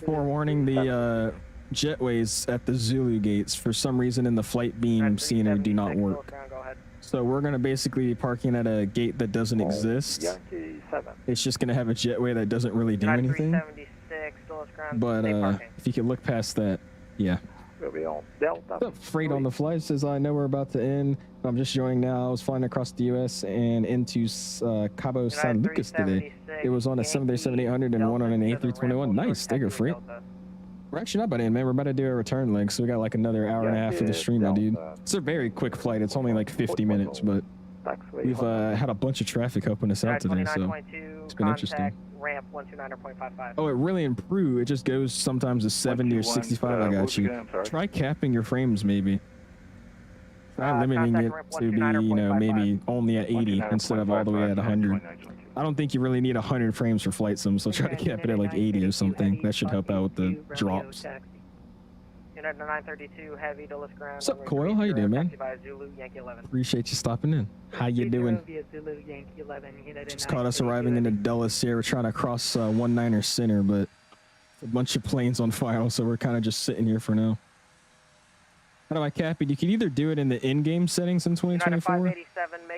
forewarning, the jetways at the Zulu gates, for some reason in the flight beam scenery, do not work. So we're going to basically be parking at a gate that doesn't exist. It's just going to have a jetway that doesn't really do anything. But if you could look past that, yeah. What's up, Freight on the Fly says, I know we're about to end. I'm just joining now. I was flying across the U.S. and into Cabo San Lucas today. It was on a 737-800 and one on an A321. Nice, digger, Freight. We're actually not about to end, man. We're about to do a return leg, so we got like another hour and a half for the stream, my dude. It's a very quick flight. It's only like 50 minutes, but We've had a bunch of traffic helping us out today, so 2922, it's been interesting. Ramp 129.55. Oh, it really improved. It just goes sometimes to 70 or 65. I got you. Try capping your frames, maybe. Try limiting it to be, you know, maybe only at 80 instead of all the way at 100. I don't think you really need 100 frames for flight sim, so try to cap it at like 80 or something. That should help out with the drops. Unit 932, heavy, Dulles ground. What's up, Coil? How you doing, man? Zulu, Yankee 11. Appreciate you stopping in. How you doing? Just caught us arriving in the Dulles here. We're trying to cross 19er center, but a bunch of planes on fire, so we're kind of just sitting here for now. How do I cap it? You can either do it in the in-game settings in 2024,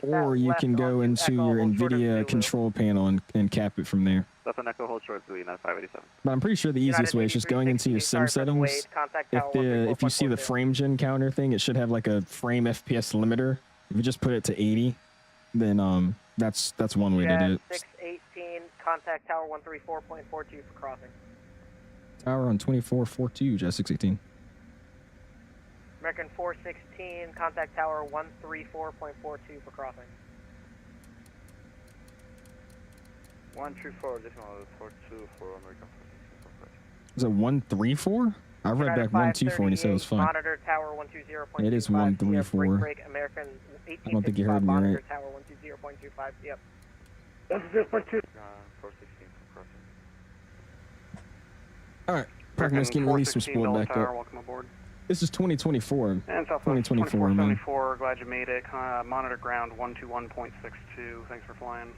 or you can go into your NVIDIA control panel and cap it from there. That's an Echo hold short Zulu, 587. But I'm pretty sure the easiest way is just going into your sim settings. If you see the frame gen counter thing, it should have like a frame FPS limiter. If you just put it to 80, then that's one way to do it. 618, contact tower 134.42 for crossing. Tower on 2442, Jet 618. American 416, contact tower 134.42 for crossing. 134, decimal 42 for American 416. Is it 134? I read back 124 and he said it was fine. Monitor tower 120.25. It is 134. American I don't think you heard me right. Monitor tower 120.25. Yep. 120.2. 416 for crossing. All right, Parkman's getting released some spoiled back up. Welcome aboard. This is 2024. And Southwest 2474, glad you made it. Monitor ground 121.62. Thanks for flying.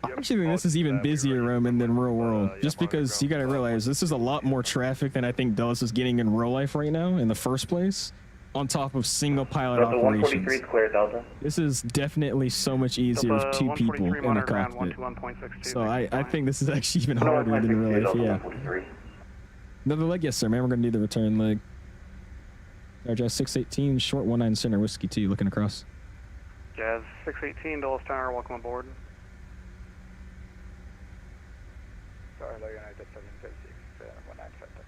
I actually think this is even busier, Roman, than real world. Just because you got to realize this is a lot more traffic than I think Dulles is getting in real life right now in the first place, on top of single pilot operations. Clear, Delta. This is definitely so much easier with two people in the cockpit. So I think this is actually even harder than real life, yeah. Another leg? Yes, sir, man. We're going to do the return leg. Jazz 618, short 19 center, Whiskey 2, looking across. Jazz 618, Dulles Tower, welcome aboard. Sorry, United 736, 19 center.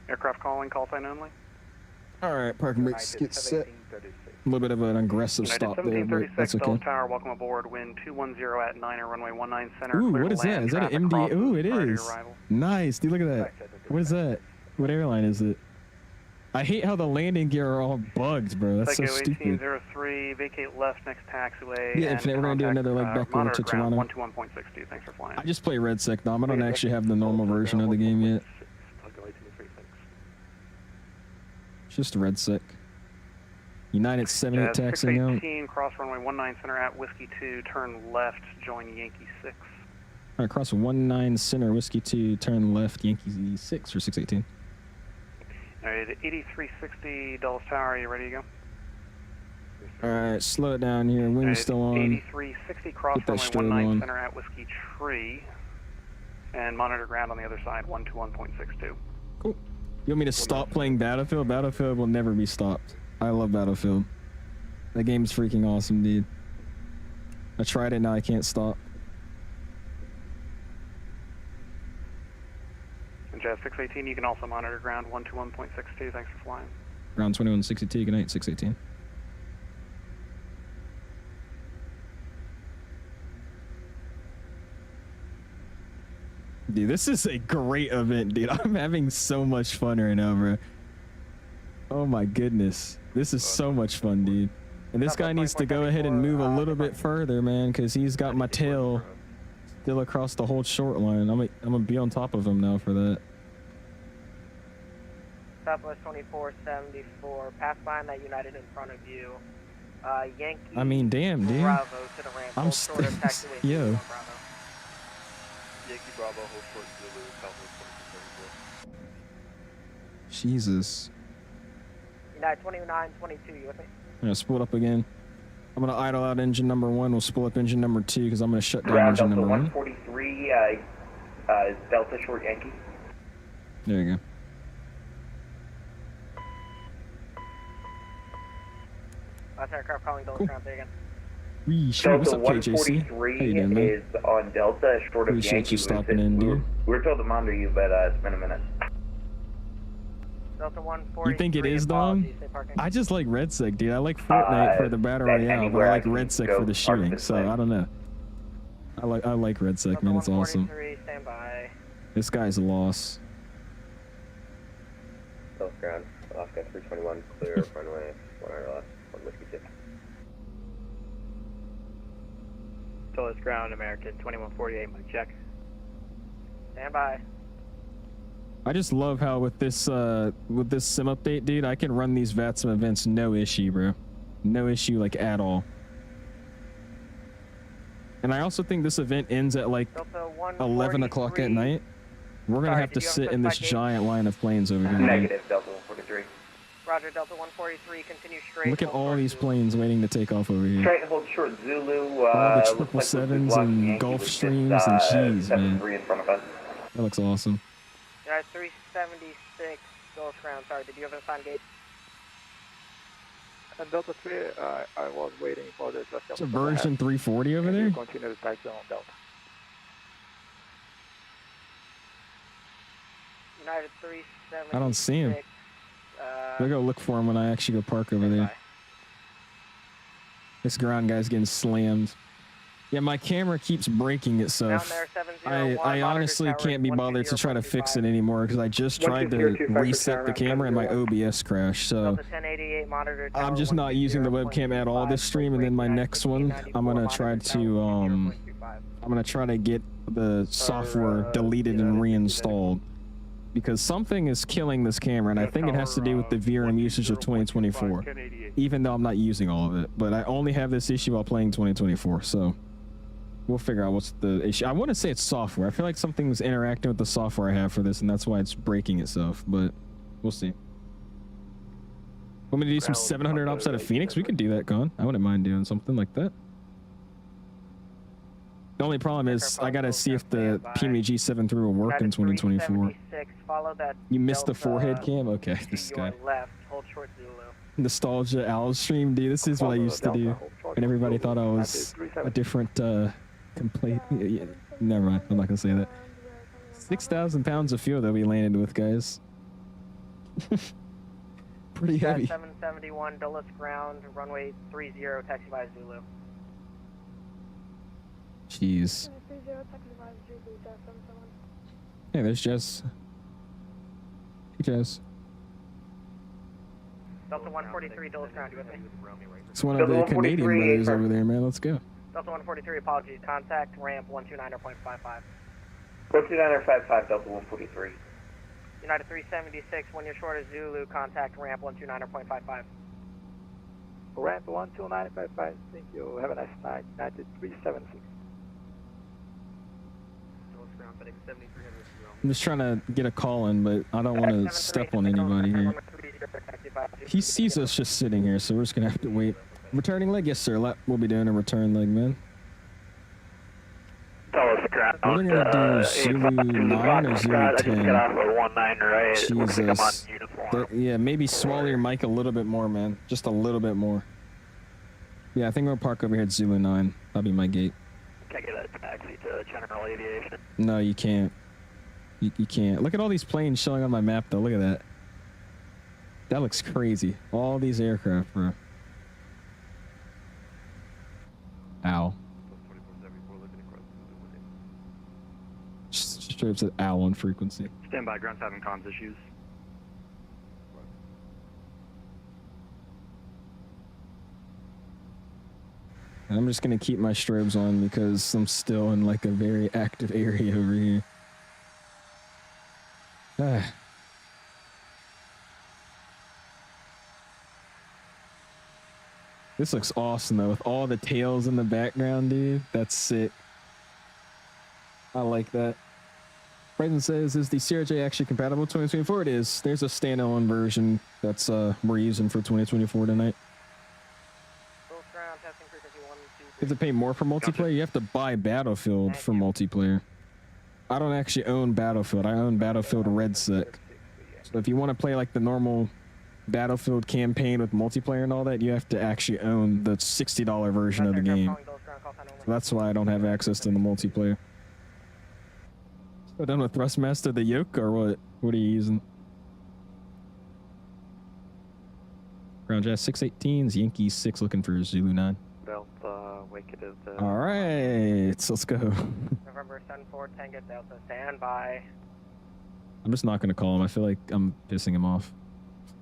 Aircraft calling, call sign only. All right, parking brakes, get set. A little bit of an aggressive stop there, but that's okay. Dulles Tower, welcome aboard. Wind 210 at 9er, runway 19 center. Ooh, what is that? Is that an MD? Ooh, it is. Nice, dude, look at that. What is that? What airline is it? I hate how the landing gear are all bugged, bro. That's so stupid. 1803, vacate left next taxiway. Yeah, Infinite, we're going to do another leg back over to Toronto. 121.60, thanks for flying. I just play Red Sec, Dom. I don't actually have the normal version of the game yet. It's just Red Sec. United 78 taxiing out. 618, cross runway 19 center at Whiskey 2, turn left, join Yankee 6. All right, cross 19 center, Whiskey 2, turn left, Yankee 6 for 618. All right, 8360 Dulles Tower, are you ready to go? All right, slow it down here. Wind's still on. 8360 cross runway 19 center at Whiskey Tree, and monitor ground on the other side, 121.62. Cool. You want me to stop playing Battlefield? Battlefield will never be stopped. I love Battlefield. That game's freaking awesome, dude. I tried it, now I can't stop. And Jazz 618, you can also monitor ground 121.62. Thanks for flying. Ground 2162, good night, 618. Dude, this is a great event, dude. I'm having so much fun right now, bro. Oh my goodness. This is so much fun, dude. And this guy needs to go ahead and move a little bit further, man, because he's got my tail still across the whole short line. I'm gonna be on top of him now for that. Southwest 2474, pass behind that United in front of you. Yankee. I mean, damn, dude. Bravo to the ramp. I'm still. Yo. Yankee Bravo, hold short Zulu, Southwest 2474. Jesus. United 2922, you with me? I'm gonna split up again. I'm gonna idle out engine number 1. We'll split up engine number 2 because I'm gonna shut down engine number 1. 143, Delta short Yankee. There you go. Last aircraft calling Dulles ground, there again. Sure. What's up, KJC? How you doing, man? Is on Delta short of Appreciate Yankee. you stopping in, dude. We're told to monitor you, but it's been a minute. Delta 143. You think it is, Dom? apologies, say parking. I just like RedSec, dude. I like Fortnite for the battle royale, but I like RedSec for the shooting. So I don't know. I like RedSec, man. It's awesome. 143, stand by. This guy's a loss. South ground, Alaska 321, clear runway 1 hour left, 1 whiskey 6. Dulles ground, American 2148, mic check. Stand by. I just love how with this sim update, dude, I can run these VATSIM events no issue, bro. No issue, like, at all. And I also think this event ends at like 11 o'clock at night. We're gonna have to sit in this giant line of planes over here. Negative, Delta 143. Roger, Delta 143, continue straight. Look at all these planes waiting to take off over here. Straight hold short Zulu. All the 777s and Gulfstreams and cheese, man. In front of us. That looks awesome. United 376, Dulles ground. Sorry, did you have an assigned gate? And Delta 3, I was waiting for the just. It's a version 340 over there. Continue the taxi on Delta. United 376. I don't see him. I'll go look for him when I actually go park over there. This ground guy's getting slammed. Yeah, my camera keeps breaking itself. I honestly can't be bothered to try to fix it anymore because I just tried to reset the camera and my OBS crashed. So I'm just not using the webcam at all this stream. And then my next one, I'm gonna try to get the software deleted and reinstalled because something is killing this camera, and I think it has to do with the VRM usage of 2024. Even though I'm not using all of it, but I only have this issue while playing 2024. So we'll figure out what's the issue. I want to say it's software. I feel like something's interacting with the software I have for this, and that's why it's breaking itself, but we'll see. Want me to do some 700 ops out of Phoenix? We could do that, Con. I wouldn't mind doing something like that. The only problem is I gotta see if the PMG 7.3 will work in 2024. You missed the forehead cam? Okay, this guy. Nostalgia Owl stream, dude. This is what I used to do. And everybody thought I was a different complete. Yeah, never mind. I'm not gonna say that. 6,000 pounds of fuel that we landed with, guys. Pretty heavy. 771 Dulles ground, runway 30, taxi by Zulu. Jeez. Hey, there's Jess. Hey, Jess. Delta 143 Dulles ground, you with me? It's one of the Canadian brothers over there, man. Let's go. Delta 143, apologies. Contact ramp 129.55. 129.55, Delta 143. United 376, when you're short of Zulu, contact ramp 129.55. Ramp 129.55, thank you. Have a nice night. United 376. I'm just trying to get a call in, but I don't want to step on anybody here. He sees us just sitting here, so we're just going to have to wait. Returning leg? Yes, sir. We'll be doing a return leg, man. We're going to do Zulu 9 or Zulu 10. Jesus. Yeah, maybe swallow your mic a little bit more, man. Just a little bit more. Yeah, I think we'll park over here at Zulu 9. That'll be my gate. Can I get a taxi to General Aviation? No, you can't. You can't. Look at all these planes showing on my map, though. Look at that. That looks crazy. All these aircraft, bro. Ow. Straight up said owl on frequency. Stand by, ground's having comms issues. And I'm just gonna keep my strobes on because I'm still in like a very active area over here. This looks awesome though, with all the tails in the background, dude. That's sick. I like that. Brendan says, is the CRJ actually compatible with 2024? It is. There's a standalone version that's we're using for 2024 tonight. You have to pay more for multiplayer? You have to buy Battlefield for multiplayer. I don't actually own Battlefield. I own Battlefield RedSec. So if you want to play like the normal Battlefield campaign with multiplayer and all that, you have to actually own the $60 version of the game. So that's why I don't have access to the multiplayer. So done with Thrustmaster the yoke or what? What are you using? Ground Jazz 618s, Yankee 6 looking for Zulu 9. Delta, wake it is the... All right, let's go. November 74 Tango Delta, stand by. I'm just not going to call him. I feel like I'm pissing him off.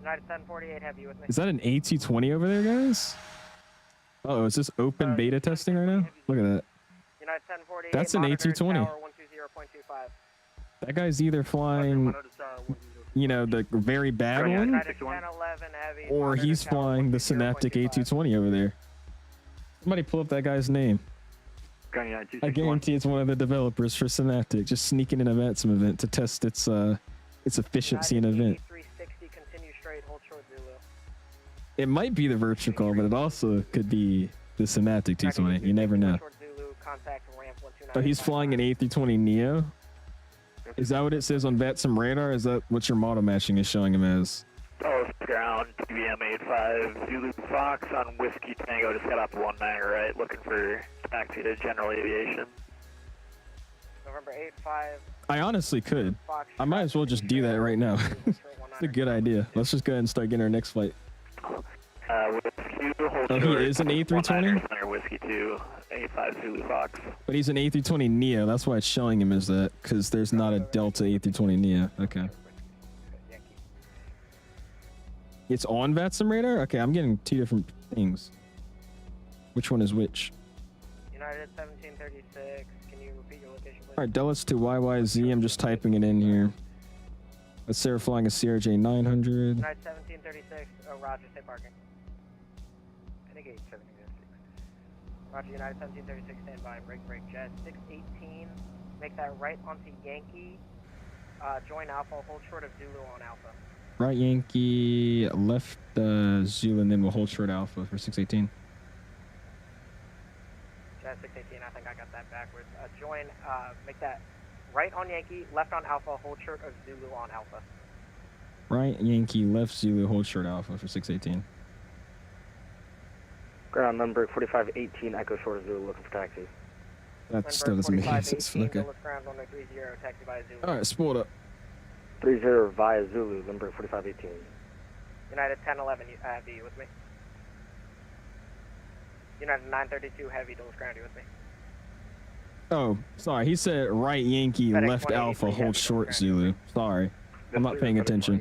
United 1048, have you with me? Is that an A220 over there, guys? Oh, is this open beta testing right now? Look at that. United 1048, That's an A220. Tower 120.25. That guy's either flying, you know, the very bad one, United 1011, heavy, or he's flying the Synaptic A220 over there. Somebody pull up that guy's name. I guarantee it's one of the developers for Synaptic, just sneaking in a VATSIM event to test its efficiency in event. 360, continue straight, hold short Zulu. It might be the virtual call, but it also could be the Synaptic 220. You never know. So he's flying an A320neo. Is that what it says on VATSIM radar? Is that what your model matching is showing him as? Oh, ground, TBM 85, Zulu Fox on Whiskey Tango, just got off the 19 right, looking for taxi to General Aviation. November 85. I honestly could. I might as well just do that right now. It's a good idea. Let's just go ahead and start getting our next flight. Oh, he is an A320? Whiskey 2, 85 Zulu Fox. But he's an A320 Neo. That's why it's showing him as that, because there's not a Delta A320 Neo. Okay. It's on VATSIM radar? Okay, I'm getting two different things. Which one is which? United 1736, can you repeat your location, please? Alright, Dulles to YYZ. I'm just typing it in here. Let's say we're flying a CRJ 900. United 1736, oh, Roger, stay parking. I think 876. Roger, United 1736, stand by, break, jet 618. Make that right onto Yankee. Join Alpha, hold short of Zulu on Alpha. Right Yankee, left Zulu, and then we'll hold short Alpha for 618. Jet 618, I think I got that backwards. Join, make that right on Yankee, left on Alpha, hold short of Zulu on Alpha. Right Yankee, left Zulu, hold short Alpha for 618. Ground number 4518, Echo short of Zulu, looking for taxi. That still doesn't make any sense. Okay. Alright, sport up. 30 via Zulu, number 4518. United 1011, heavy, you with me? United 932, heavy, Dulles ground, you with me? Oh, sorry. He said right Yankee, FedEx left Alpha, hold short Zulu. Sorry. I'm not paying attention.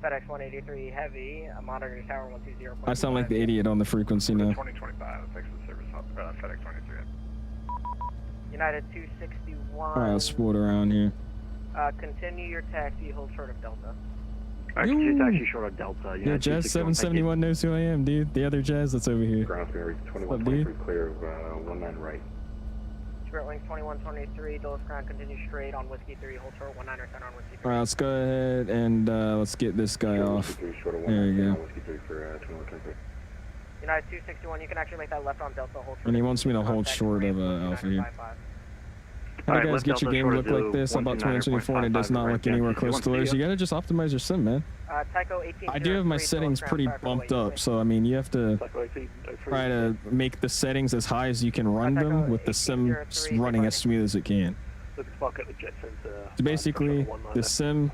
FedEx 183, heavy, monitor tower 120. I sound like the idiot on the frequency now. 2025, effects of service, FedEx 23. United 261. Alright, I'll sport around here. Continue your taxi, hold short of Delta. Actually, taxi short of Delta. Yeah, Jazz 771 knows who I am, dude. The other Jazz that's over here. Ground clear 2123, clear of 19 right. Spirit Wings 2123, Dulles ground, continue straight on Whiskey 3, hold short 19 or center on Whiskey 3. Alright, let's go ahead and let's get this guy off. There you go. United 261, you can actually make that left on Delta, hold short. And he wants me to hold short of Alpha here. How do you guys get your game to look like this? I'm about 2024 and it does not look anywhere close to theirs. You gotta just optimize your sim, man. I do have my settings pretty bumped up, so I mean, you have to try to make the settings as high as you can run them with the sim running as smooth as it can. So basically, the sim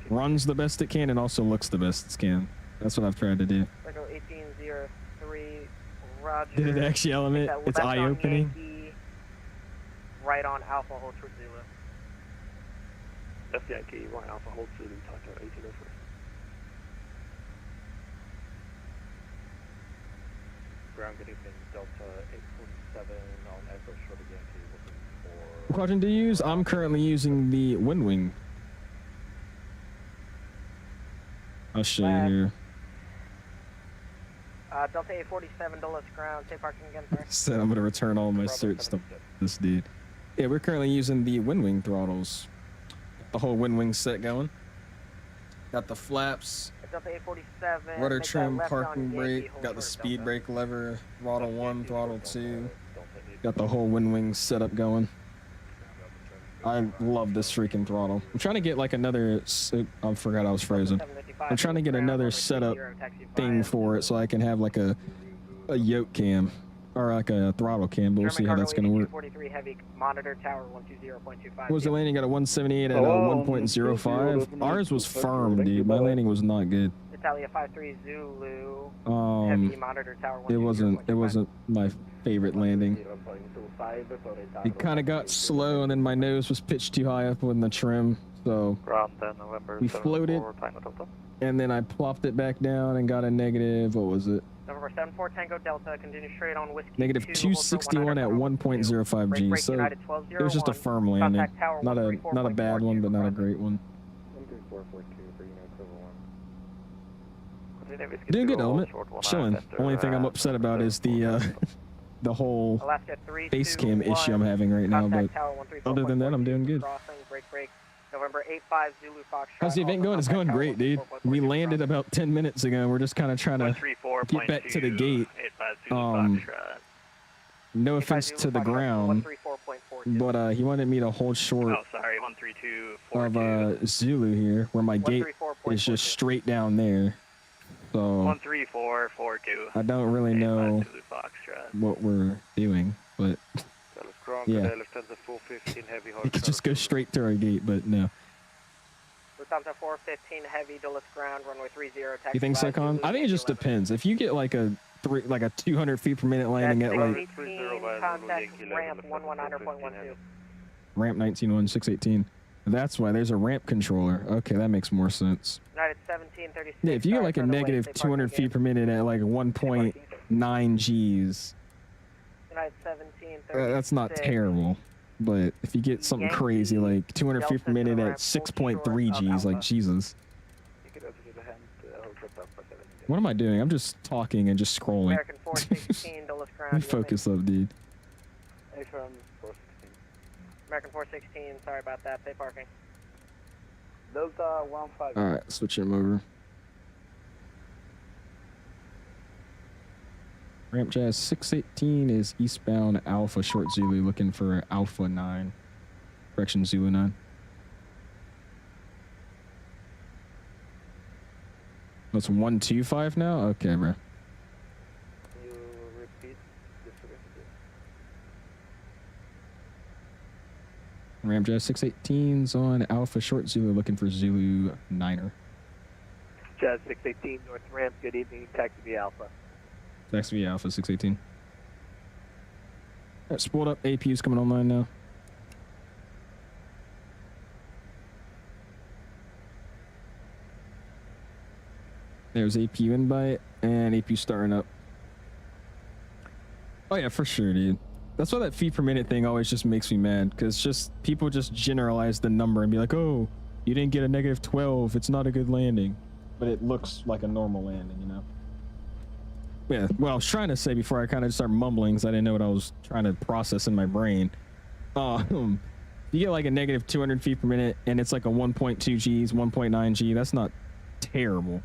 runs the best it can and also looks the best it can. That's what I've tried to do. Did it actually element? It's eye-opening. Right on Alpha, hold short Zulu. That's Yankee, right Alpha, hold Zulu, Taco 1804. Ground, good evening, Delta 847 on Echo short of Yankee, looking for... Quadrant do you use? I'm currently using the Windwing. I'll show you here. Delta 847, Dulles ground, safe parking again, sir. Said I'm gonna return all my certs to this dude. Yeah, we're currently using the Windwing throttles. The whole Windwing set going. Got the flaps, Delta 847, rudder trim, parking brake, got the speed brake lever, throttle 1, throttle 2. Got the whole Windwing setup going. I love this freaking throttle. I'm trying to get like another, I forgot I was frozen. I'm trying to get another setup thing for it so I can have like a yoke cam. Or like a throttle cam, but we'll see how that's going to work. Heavy, monitor tower 120.25. What was the landing? Got a 178 at 1.05. Ours was firm, dude. My landing was not good. Italia 53 Zulu. Heavy monitor tower. It wasn't my favorite landing. It kind of got slow, and then my nose was pitched too high up in the trim, so we floated, and then I plopped it back down and got a negative. What was it? November 74 Tango Delta. Continue straight on whiskey. Negative 261 at 1.05 G. So it was just a firm landing, not a bad one, but not a great one. 13442 Doing good, Element. Chilling. Only thing I'm upset about is the the whole face cam issue I'm having right now, but other than that, I'm doing good. November 85 Zulu Fox. How's the event going? It's going great, dude. We landed about 10 minutes ago. We're just kind of trying to get back to the gate. No offense to the ground, but he wanted me to hold short of Zulu here, where my gate is just straight down there. So 13442. I don't really know what we're doing, but yeah, we could just go straight to our gate, but no. Lufthansa 415 heavy, Dulles ground, runway 30. You think so, Con? I think it just depends. If you get like a 200 feet per minute landing at like contact ramp 119.12. ramp 191618. That's why there's a ramp controller. Okay, that makes more sense. United 1736. Yeah, if you get like a negative 200 feet per minute at like 1.9 Gs, United 1736. that's not terrible. But if you get something crazy like 200 feet per minute at 6.3 Gs, like Jesus. What am I doing? I'm just talking and just scrolling. American 416, Dulles ground. Let me focus up, dude. American 416, sorry about that. Stay parking. Delta 15. Alright, switch him over. Ramp Jazz 618 is eastbound Alpha Short Zulu, looking for Alpha 9. Correction, Zulu 9. That's 125 now? Okay, bro. You repeat this. Ram Jazz 618's on Alpha Short Zulu, looking for Zulu 9er. Jazz 618 North Ramp, good evening. Taxi via Alpha. Taxi via Alpha 618. Alright, spooled up. APU's coming online now. There's APU invite and APU starting up. Oh yeah, for sure, dude. That's why that feet per minute thing always just makes me mad, because just people just generalize the number and be like, oh, you didn't get a negative 12, it's not a good landing. But it looks like a normal landing, you know? Yeah, what I was trying to say before I kind of started mumbling, because I didn't know what I was trying to process in my brain. You get like a negative 200 feet per minute and it's like a 1.2 Gs, 1.9 G, that's not terrible.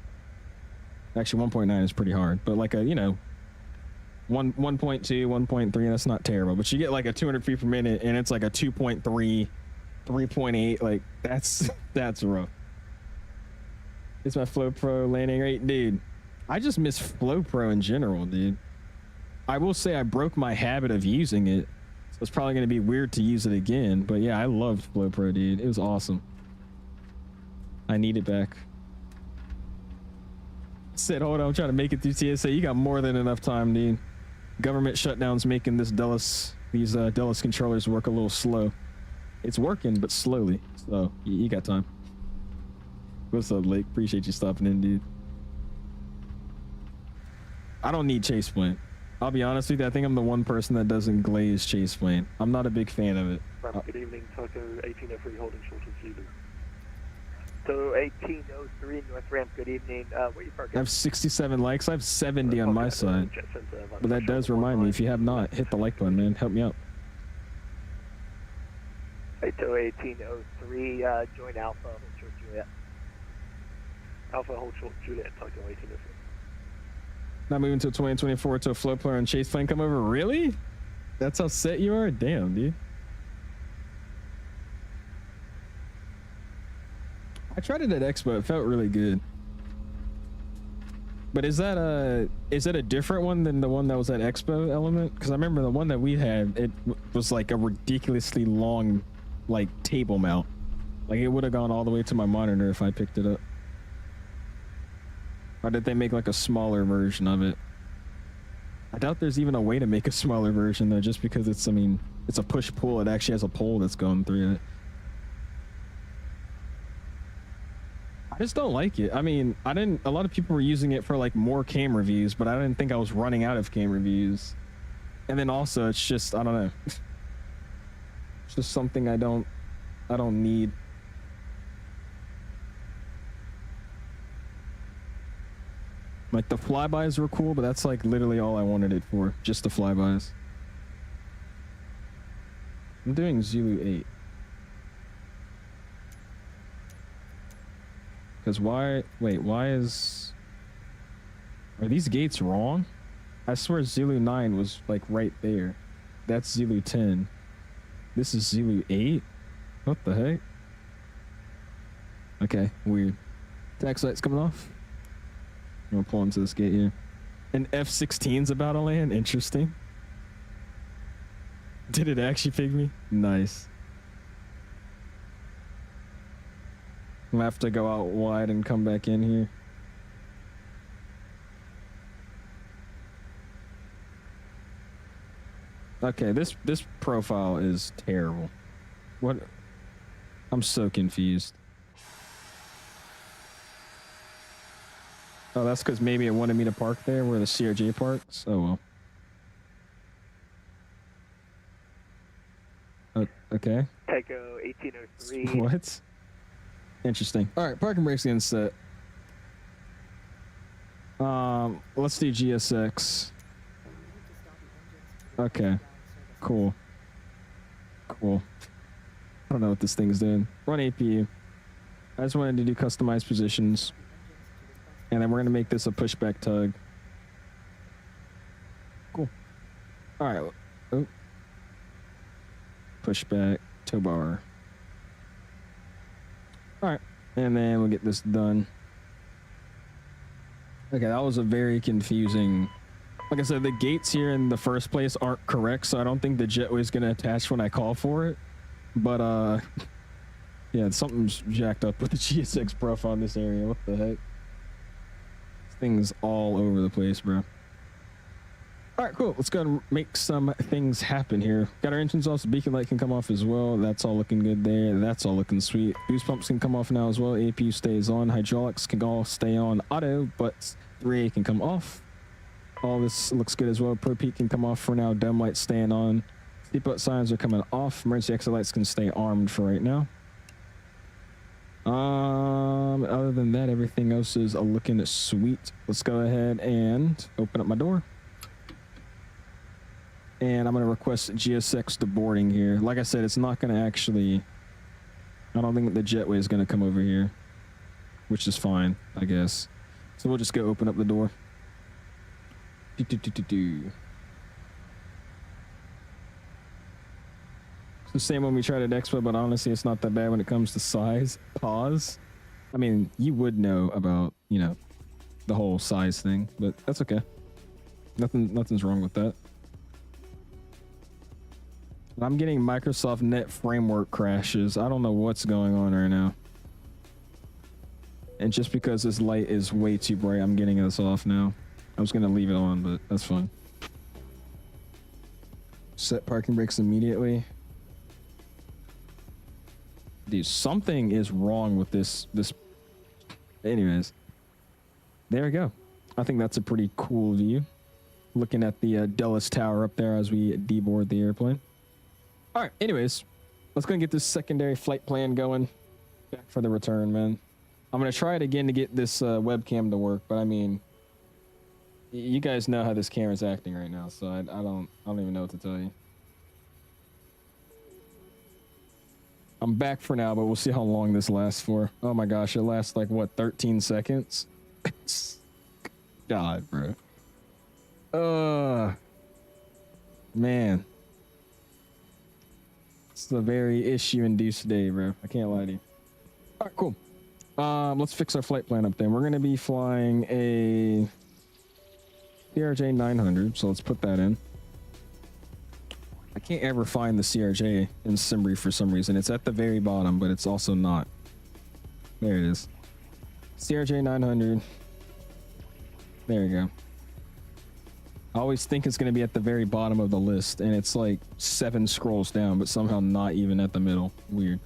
Actually, 1.9 is pretty hard, but like a, you know, 1.2, 1.3, that's not terrible. But you get like a 200 feet per minute and it's like a 2.3, 3.8, like that's rough. It's my Flow Pro landing rate, dude. I just miss Flow Pro in general, dude. I will say I broke my habit of using it, so it's probably going to be weird to use it again. But yeah, I loved Flow Pro, dude. It was awesome. I need it back. Said, hold on, I'm trying to make it through TSA. You got more than enough time, dude. Government shutdown's making this these Dulles controllers work a little slow. It's working, but slowly. So you got time. What's up, Lake? Appreciate you stopping in, dude. I don't need chase plane. I'll be honest with you, I think I'm the one person that doesn't glaze chase plane. I'm not a big fan of it. Good evening, Tokyo 1803 holding short of Zulu. So 1803 North Ramp, good evening. Where you parking? I have 67 likes. I have 70 on my side. But that does remind me, if you have not, hit the like button, man. Help me out. So 1803, join Alpha, hold short Juliet. Alpha, hold short Juliet, Tokyo 1803. Not moving until 2024 to a float player and chase plane come over. Really? That's how set you are? Damn, dude. I tried it at Expo. It felt really good. But is that a different one than the one that was at Expo, Element? Because I remember the one that we had, it was like a ridiculously long, like, table mount. Like, it would have gone all the way to my monitor if I picked it up. Or did they make like a smaller version of it? I doubt there's even a way to make a smaller version though, just because it's, I mean, it's a push-pull. It actually has a pole that's going through it. I just don't like it. I mean, a lot of people were using it for like more cam reviews, but I didn't think I was running out of cam reviews. And then also it's just, I don't know. It's just something I don't need. Like the flybys were cool, but that's like literally all I wanted it for. Just the flybys. I'm doing Zulu 8. Because why, wait, why is, are these gates wrong? I swear Zulu 9 was like right there. That's Zulu 10. This is Zulu 8? What the heck? Okay, weird. Tax light's coming off. I'm gonna pull into this gate here. An F-16's about to land? Interesting. Did it actually ping me? Nice. I'm gonna have to go out wide and come back in here. Okay, this profile is terrible. What? I'm so confused. Oh, that's because maybe it wanted me to park there where the CRJ parks? Oh well. Okay. Tycho 1803. What? Interesting. All right, parking brake's getting set. Let's do GSX. Okay. Cool. Cool. I don't know what this thing's doing. Run APU. I just wanted to do customized positions. And then we're going to make this a pushback tug. Cool. All right. Oh. Pushback tow bar. All right. And then we'll get this done. Okay, that was a very confusing... Like I said, the gates here in the first place aren't correct, so I don't think the jetway is going to attach when I call for it. But, yeah, something's jacked up with the GSX profile in this area. What the heck? This thing's all over the place, bro. All right, cool. Let's go and make some things happen here. Got our engines off, so beacon light can come off as well. That's all looking good there. That's all looking sweet. Boost pumps can come off now as well. APU stays on. Hydraulics can all stay on auto, but 3A can come off. All this looks good as well. Pro peak can come off for now. Dome lights staying on. Seatbelt signs are coming off. Emergency exit lights can stay armed for right now. Other than that, everything else is looking sweet. Let's go ahead and open up my door. And I'm going to request GSX to boarding here. Like I said, it's not going to actually... I don't think the jetway is going to come over here. Which is fine, I guess. So we'll just go open up the door. It's the same when we tried at Expo, but honestly, it's not that bad when it comes to size. Pause. I mean, you would know about, you know, the whole size thing, but that's okay. Nothing's wrong with that. I'm getting Microsoft Net framework crashes. I don't know what's going on right now. And just because this light is way too bright, I'm getting this off now. I was gonna leave it on, but that's fine. Set parking brakes immediately. Dude, something is wrong with this. Anyways, there we go. I think that's a pretty cool view. Looking at the Dulles Tower up there as we deboard the airplane. All right, anyways, let's go and get this secondary flight plan going. Back for the return, man. I'm gonna try it again to get this webcam to work, but I mean, you guys know how this camera's acting right now, so I don't even know what to tell you. I'm back for now, but we'll see how long this lasts for. Oh my gosh, it lasts like what, 13 seconds? God, bro. Man. It's a very issue-induced day, bro. I can't lie to you. All right, cool. Let's fix our flight plan up then. We're gonna be flying a CRJ 900, so let's put that in. I can't ever find the CRJ in Simbri for some reason. It's at the very bottom, but it's also not. There it is. CRJ 900. There you go. I always think it's going to be at the very bottom of the list, and it's like 7 scrolls down, but somehow not even at the middle. Weird.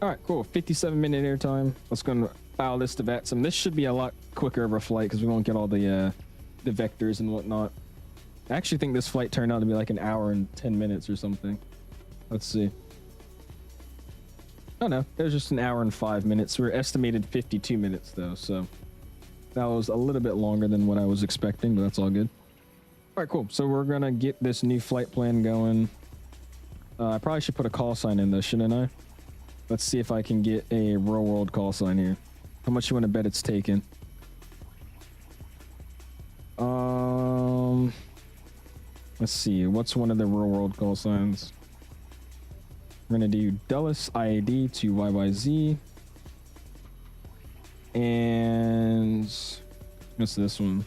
All right, cool. 57-minute airtime. Let's go and file this to VATSIM. This should be a lot quicker of a flight because we won't get all the vectors and whatnot. I actually think this flight turned out to be like an hour and 10 minutes or something. Let's see. Oh no, it was just an hour and 5 minutes. We're estimated 52 minutes though, so that was a little bit longer than what I was expecting, but that's all good. All right, cool. So we're gonna get this new flight plan going. I probably should put a call sign in though, shouldn't I? Let's see if I can get a real world call sign here. How much you want to bet it's taken? Let's see. What's one of the real world call signs? We're gonna do DULLES IAD to YYZ. And what's this one?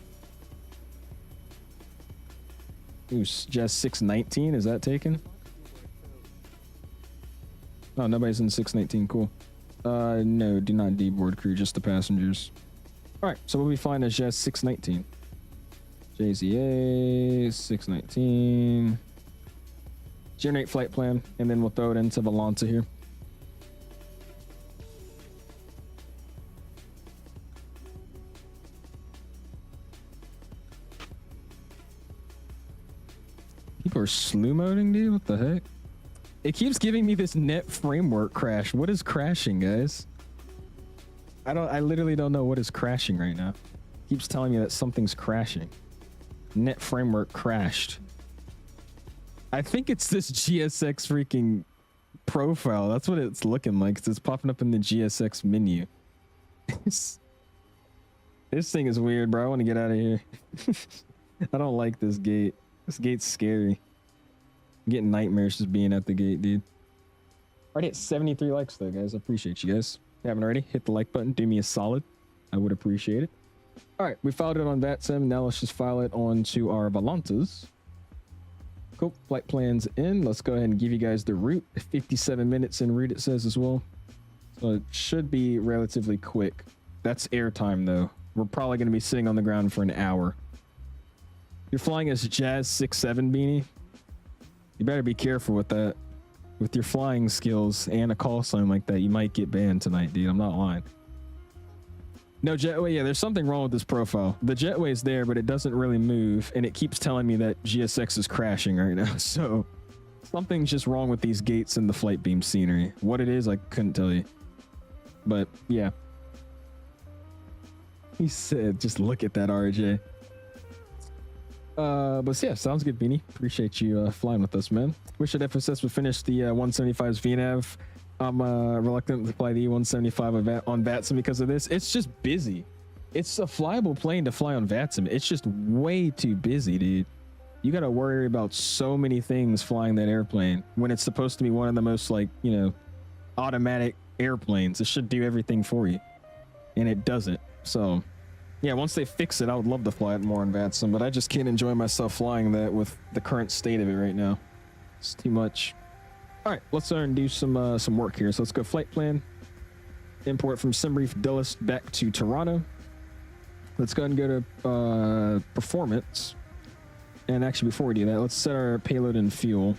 Ooh, just 619. Is that taken? Oh, nobody's in 619. Cool. No, do not deboard crew, just the passengers. All right, so we'll be flying as just 619. JZA 619. Generate flight plan, and then we'll throw it into Volanta here. People are slew moding, dude. What the heck? It keeps giving me this net framework crash. What is crashing, guys? I literally don't know what is crashing right now. It keeps telling me that something's crashing. Net framework crashed. I think it's this GSX freaking profile. That's what it's looking like. It's popping up in the GSX menu. This thing is weird, bro. I want to get out of here. I don't like this gate. This gate's scary. I'm getting nightmares just being at the gate, dude. Already at 73 likes though, guys. I appreciate you guys. If you haven't already, hit the like button. Do me a solid. I would appreciate it. All right, we filed it on VATSIM. Now let's just file it onto our Volantas. Cool. Flight plans in. Let's go ahead and give you guys the route. 57 minutes en route, it says as well. So it should be relatively quick. That's airtime though. We're probably going to be sitting on the ground for an hour. You're flying as Jazz 67 beanie. You better be careful with that. With your flying skills and a call sign like that, you might get banned tonight, dude. I'm not lying. No jetway. Yeah, there's something wrong with this profile. The jetway's there, but it doesn't really move, and it keeps telling me that GSX is crashing right now. So something's just wrong with these gates and the flight beam scenery. What it is, I couldn't tell you. But yeah. He said, just look at that, RJ. But yeah, sounds good, Beanie. Appreciate you flying with us, man. Wish that FSS would finish the 175's VNAV. I'm reluctant to fly the E175 on VATSIM because of this. It's just busy. It's a flyable plane to fly on VATSIM. It's just way too busy, dude. You got to worry about so many things flying that airplane when it's supposed to be one of the most, like, you know, automatic airplanes. It should do everything for you, and it doesn't. So yeah, once they fix it, I would love to fly it more on VATSIM, but I just can't enjoy myself flying that with the current state of it right now. It's too much. All right, let's start and do some work here. So let's go flight plan. Import from SimBrief Dulles back to Toronto. Let's go ahead and go to performance. And actually, before we do that, let's set our payload and fuel.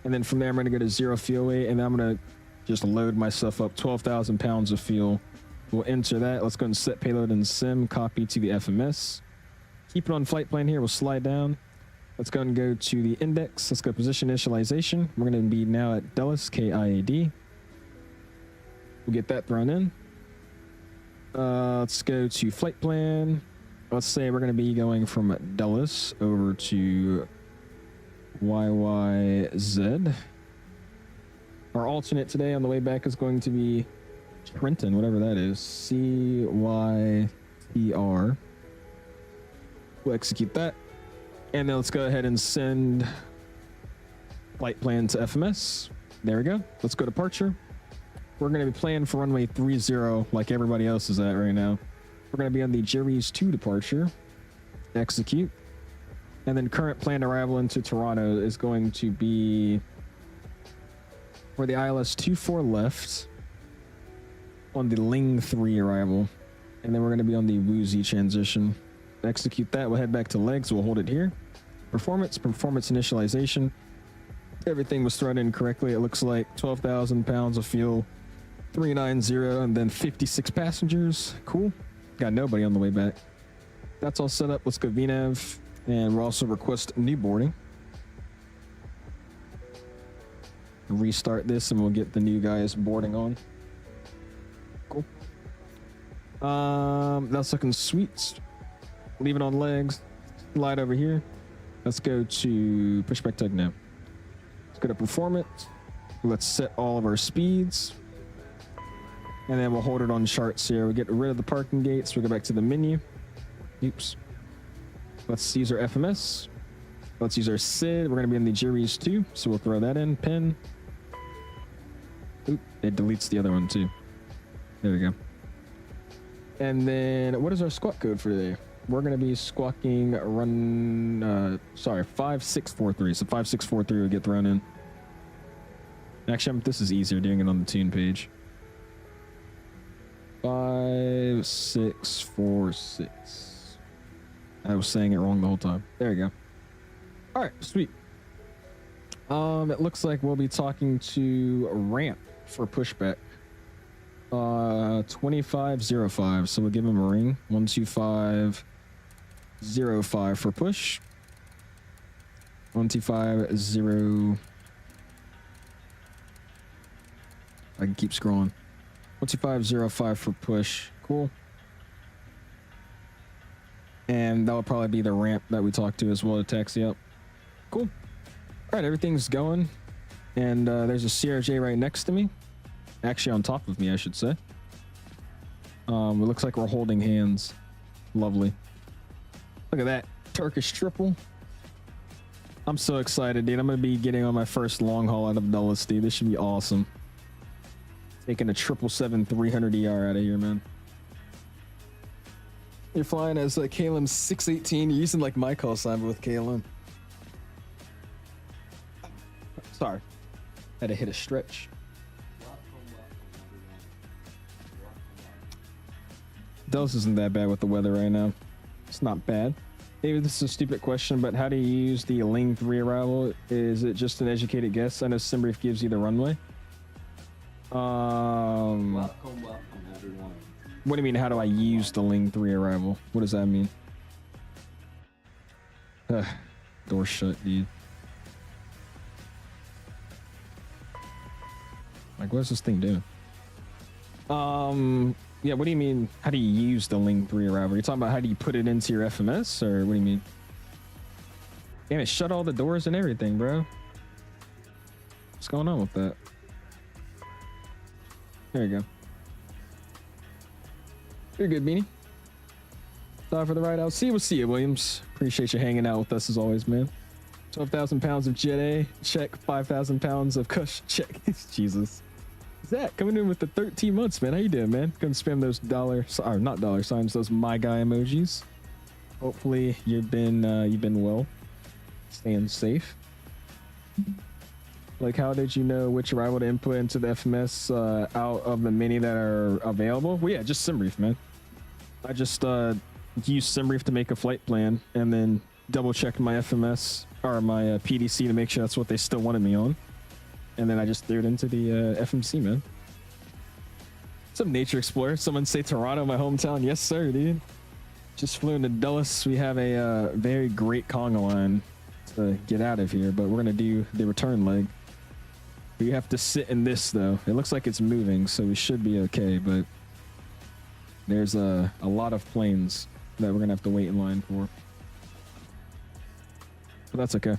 And then from there, I'm going to go to 0 fuel weight, and I'm going to just load myself up 12,000 pounds of fuel. We'll enter that. Let's go and set payload and sim, copy to the FMS. Keep it on flight plan here. We'll slide down. Let's go and go to the index. Let's go position initialization. We're going to be now at Dulles, KIAD. We'll get that thrown in. Let's go to flight plan. Let's say we're going to be going from Dulles over to YYZ. Our alternate today on the way back is going to be Trenton, whatever that is. CYTR. We'll execute that. And then let's go ahead and send flight plan to FMS. There we go. Let's go departure. We're going to be planning for runway 30 like everybody else is at right now. We're going to be on the Jerry's 2 departure. Execute. And then current planned arrival into Toronto is going to be for the ILS 24 left. on the Ling 3 arrival, and then we're going to be on the YYZ transition. To execute that, we'll head back to legs. We'll hold it here. Performance initialization. Everything was thrown in correctly. It looks like 12,000 pounds of fuel, 390, and then 56 passengers. Cool. Got nobody on the way back. That's all set up. Let's go VNAV, and we'll also request new boarding. Restart this, and we'll get the new guys boarding on. Cool. That's looking sweet. Leave it on legs. Slide over here. Let's go to pushback tug now. Let's go to performance. Let's set all of our speeds. And then we'll hold it on charts here. We'll get rid of the parking gates. We'll go back to the menu. Oops. Let's use our FMS. Let's use our SID. We're going to be in the juries too, so we'll throw that in. Pin. Oop, it deletes the other one too. There we go. And then what is our squawk code for today? We're going to be squawking 5643. So 5643 will get thrown in. Actually, this is easier doing it on the tune page. 5646. I was saying it wrong the whole time. There you go. All right, sweet. It looks like we'll be talking to ramp for pushback. 2505. So we'll give him a ring. 12505 for push. 1250. I can keep scrolling. 12505 for push. Cool. And that'll probably be the ramp that we talked to as well to taxi up. Cool. All right, everything's going. And there's a CRJ right next to me. Actually on top of me, I should say. It looks like we're holding hands. Lovely. Look at that. Turkish triple. I'm so excited, dude. I'm going to be getting on my first long haul out of Dulles, dude. This should be awesome. Taking a 777-300ER out of here, man. You're flying as 𝐂𝐫𝐚 618. You're using like my call sign with 𝐂𝐫𝐚. Sorry. Had to hit a stretch. Dulles isn't that bad with the weather right now. It's not bad. Maybe this is a stupid question, but how do you use the Ling 3 arrival? Is it just an educated guess? I know SimBrief gives you the runway. Welcome, everyone. What do you mean, how do I use the Ling 3 arrival? What does that mean? Door shut, dude. Like, what's this thing doing? Yeah, what do you mean, how do you use the Ling 3 arrival? You're talking about how do you put it into your FMS, or what do you mean? Damn it, shut all the doors and everything, bro. What's going on with that? There you go. You're good, Beanie. Sorry for the ride out. We'll see you, Williams. Appreciate you hanging out with us as always, man. 12,000 pounds of Jet A, check. 5,000 pounds of Kush, check. Jesus. Zach coming in with the 13 months, man. How you doing, man? Gonna spam those not dollar signs, those my guy emojis. Hopefully you've been well, staying safe. Like, how did you know which arrival to input into the FMS out of the many that are available? Well, yeah, just SimBrief, man. I just used SimBrief to make a flight plan and then double checked my FMS or my PDC to make sure that's what they still wanted me on. And then I just threw it into the FMC, man. Some Nature Explorer. Someone say Toronto, my hometown. Yes, sir, dude. Just flew into Dulles. We have a very great conga line to get out of here, but we're going to do the return leg. We have to sit in this, though. It looks like it's moving, so we should be okay, but there's a lot of planes that we're going to have to wait in line for. But that's okay.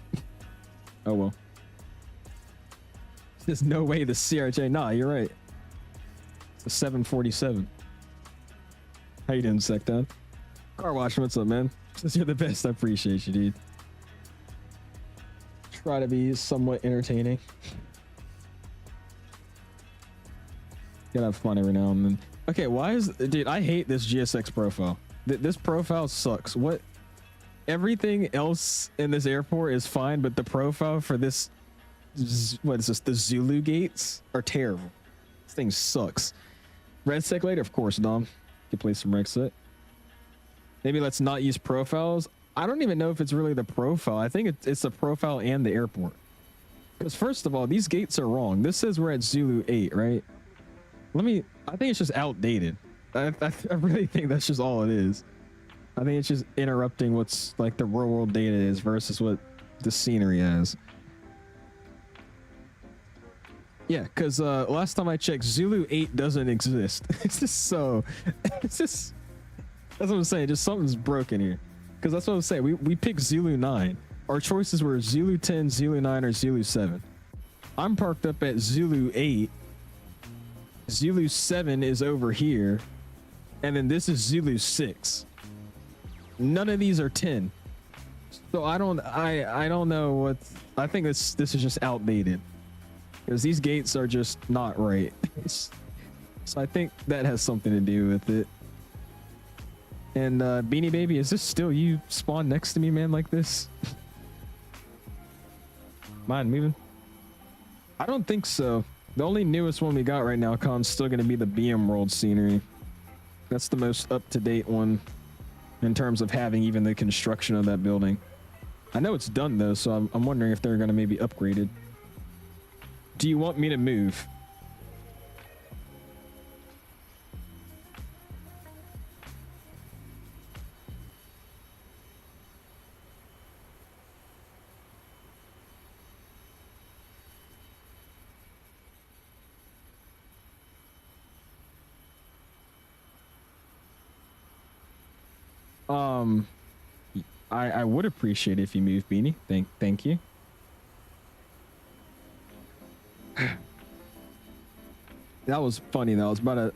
Oh, well. There's no way the CRJ. Nah, you're right. It's a 747. How you doing, Secton? Car Wash, what's up, man? You're the best. I appreciate you, dude. Try to be somewhat entertaining. Gotta have fun every now and then. Okay, why is... Dude, I hate this GSX profile. This profile sucks. What? Everything else in this airport is fine, but the profile for this... What is this? The Zulu gates are terrible. This thing sucks. Red sec later? Of course, Dom. You can play some rec set. Maybe let's not use profiles. I don't even know if it's really the profile. I think it's the profile and the airport. Because first of all, these gates are wrong. This says we're at Zulu 8, right? I think it's just outdated. I really think that's just all it is. I think it's just interrupting what's like the real world data is versus what the scenery has. Yeah, because last time I checked, Zulu 8 doesn't exist. It's just so... It's just... That's what I'm saying. Just something's broken here. Because that's what I'm saying. We picked Zulu 9. Our choices were Zulu 10, Zulu 9, or Zulu 7. I'm parked up at Zulu 8. Zulu 7 is over here. And then this is Zulu 6. None of these are 10. So I don't know what... I think this is just outdated. Because these gates are just not right. So I think that has something to do with it. And Beanie Baby, is this still you spawn next to me, man, like this? Mind moving? I don't think so. The only newest one we got right now, Con's still going to be the BM World scenery. That's the most up-to-date one in terms of having even the construction of that building. I know it's done though, so I'm wondering if they're going to maybe upgrade it. Do you want me to move? I would appreciate it if you move, Beanie. Thank you. That was funny though. I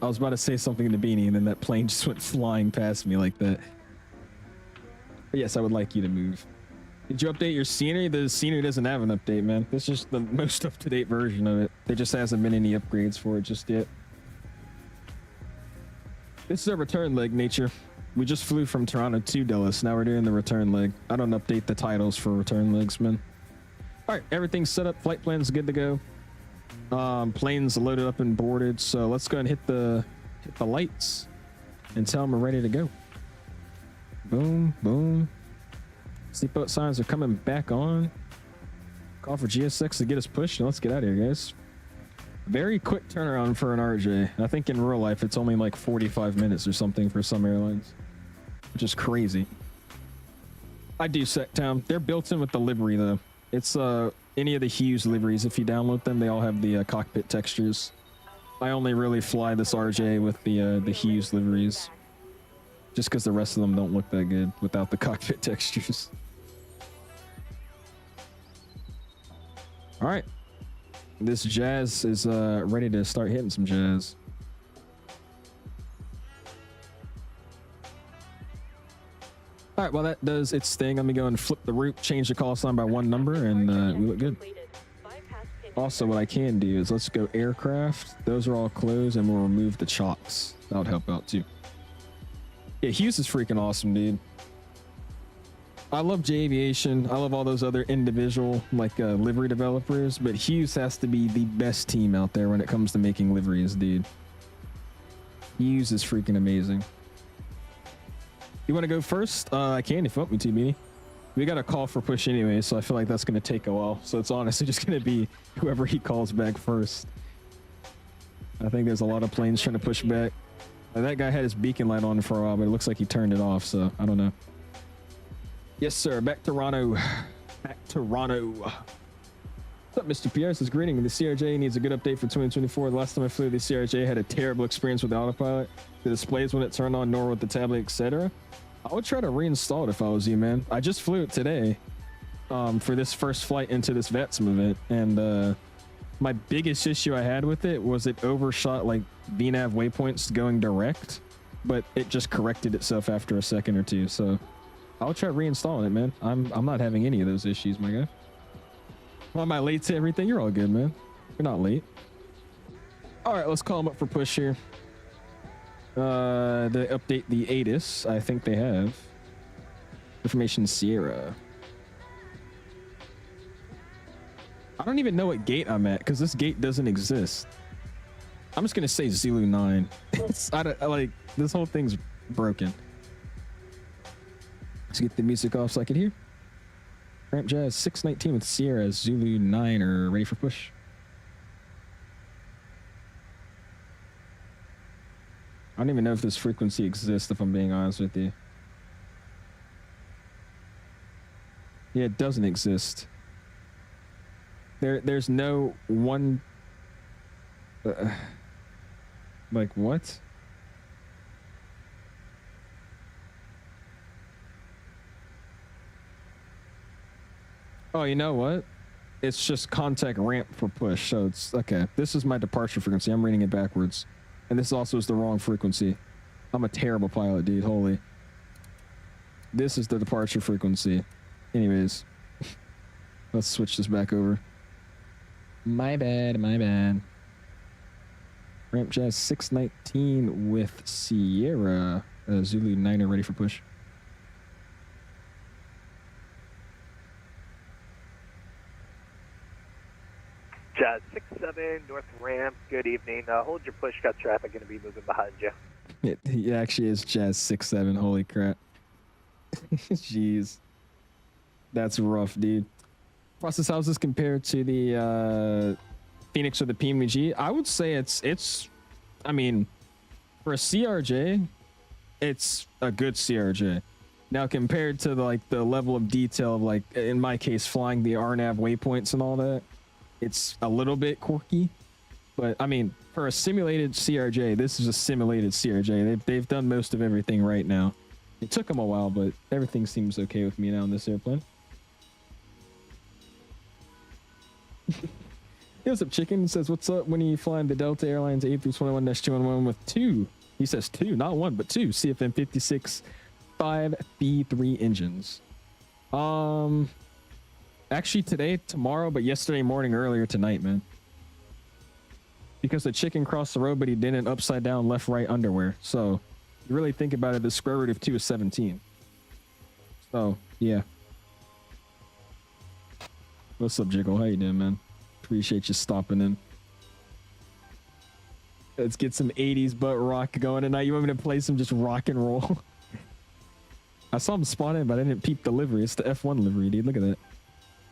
was about to say something to Beanie and then that plane just went flying past me like that. But yes, I would like you to move. Did you update your scenery? The scenery doesn't have an update, man. This is just the most up-to-date version of it. There just hasn't been any upgrades for it just yet. This is our return leg, Nature. We just flew from Toronto to Dulles. Now we're doing the return leg. I don't update the titles for return legs, man. All right, everything's set up. Flight plan's good to go. Plane's loaded up and boarded. So let's go and hit the lights and tell them we're ready to go. Boom, boom. Seatbelt signs are coming back on. Call for GSX to get us pushed. Now let's get out of here, guys. Very quick turnaround for an RJ. I think in real life it's only like 45 minutes or something for some airlines, which is crazy. I do Sectown. They're built in with the livery though. It's any of the Hughes liveries. If you download them, they all have the cockpit textures. I only really fly this RJ with the Hughes liveries, just because the rest of them don't look that good without the cockpit textures. All right. This jazz is ready to start hitting some jazz. All right, well, that does its thing. Let me go and flip the route, change the call sign by one number, and we look good. Also, what I can do is let's go aircraft. Those are all closed, and we'll remove the chocks. That would help out, too. Yeah, Hughes is freaking awesome, dude. I love J Aviation. I love all those other individual like livery developers, but Hughes has to be the best team out there when it comes to making liveries, dude. Hughes is freaking amazing. You want to go first? I can if you want me to, Beanie. We got a call for push anyway, so I feel like that's going to take a while. So it's honestly just going to be whoever he calls back first. I think there's a lot of planes trying to push back. That guy had his beacon light on for a while, but it looks like he turned it off, so I don't know. Yes, sir. Back to Toronto. Back to Toronto. What's up, Mr. Pierre? Says greeting. The CRJ needs a good update for 2024. The last time I flew the CRJ, had a terrible experience with the autopilot. The displays when it turned on, nor with the tablet, etc. I would try to reinstall it if I was you, man. I just flew it today for this first flight into this VATSIM event, and my biggest issue I had with it was it overshot like VNAV waypoints going direct, but it just corrected itself after a second or two. So I'll try reinstalling it, man. I'm not having any of those issues, my guy. Why am I late to everything? You're all good, man. You're not late. All right, let's call them up for push here. They update the ATIS. I think they have. Information Sierra. I don't even know what gate I'm at because this gate doesn't exist. I'm just gonna say Zulu 9. Like this whole thing's broken. Let's get the music off so I can hear. Ramp Jazz 619 with Sierra Zulu 9 are ready for push. I don't even know if this frequency exists, if I'm being honest with you. Yeah, it doesn't exist. There's no one... like what? Oh, you know what? It's just contact ramp for push. So it's okay. This is my departure frequency. I'm reading it backwards. And this also is the wrong frequency. I'm a terrible pilot, dude. Holy. This is the departure frequency. Anyways. Let's switch this back over. My bad, my bad. Ramp Jazz 619 with Sierra. Zulu 9 are ready for push. Jazz 67, North Ramp, good evening. Hold your push, got traffic going to be moving behind you. It actually is Jazz 67, holy crap. Jeez. That's rough, dude. Process, how's this compared to the Phoenix or the PMG? I would say it's I mean, for a CRJ, it's a good CRJ. Now compared to the level of detail of, like, in my case, flying the RNAV waypoints and all that, it's a little bit quirky. But I mean, for a simulated CRJ, this is a simulated CRJ. They've done most of everything right now. It took them a while, but everything seems okay with me now in this airplane. Hey, what's up, Chicken? He says, what's up when you flying the Delta Airlines A321-211 with two? He says two, not one, but two CFM 56 5B3 engines. Actually today, tomorrow, but yesterday morning, earlier tonight, man. Because the chicken crossed the road, but he didn't upside down left right underwear. So you really think about it, the square root of 2 is 17. So yeah. What's up, Jiggle? How you doing, man? Appreciate you stopping in. Let's get some 80s butt rock going tonight. You want me to play some just rock and roll? I saw him spawn in, but I didn't peep the livery. It's the F1 livery, dude. Look at that.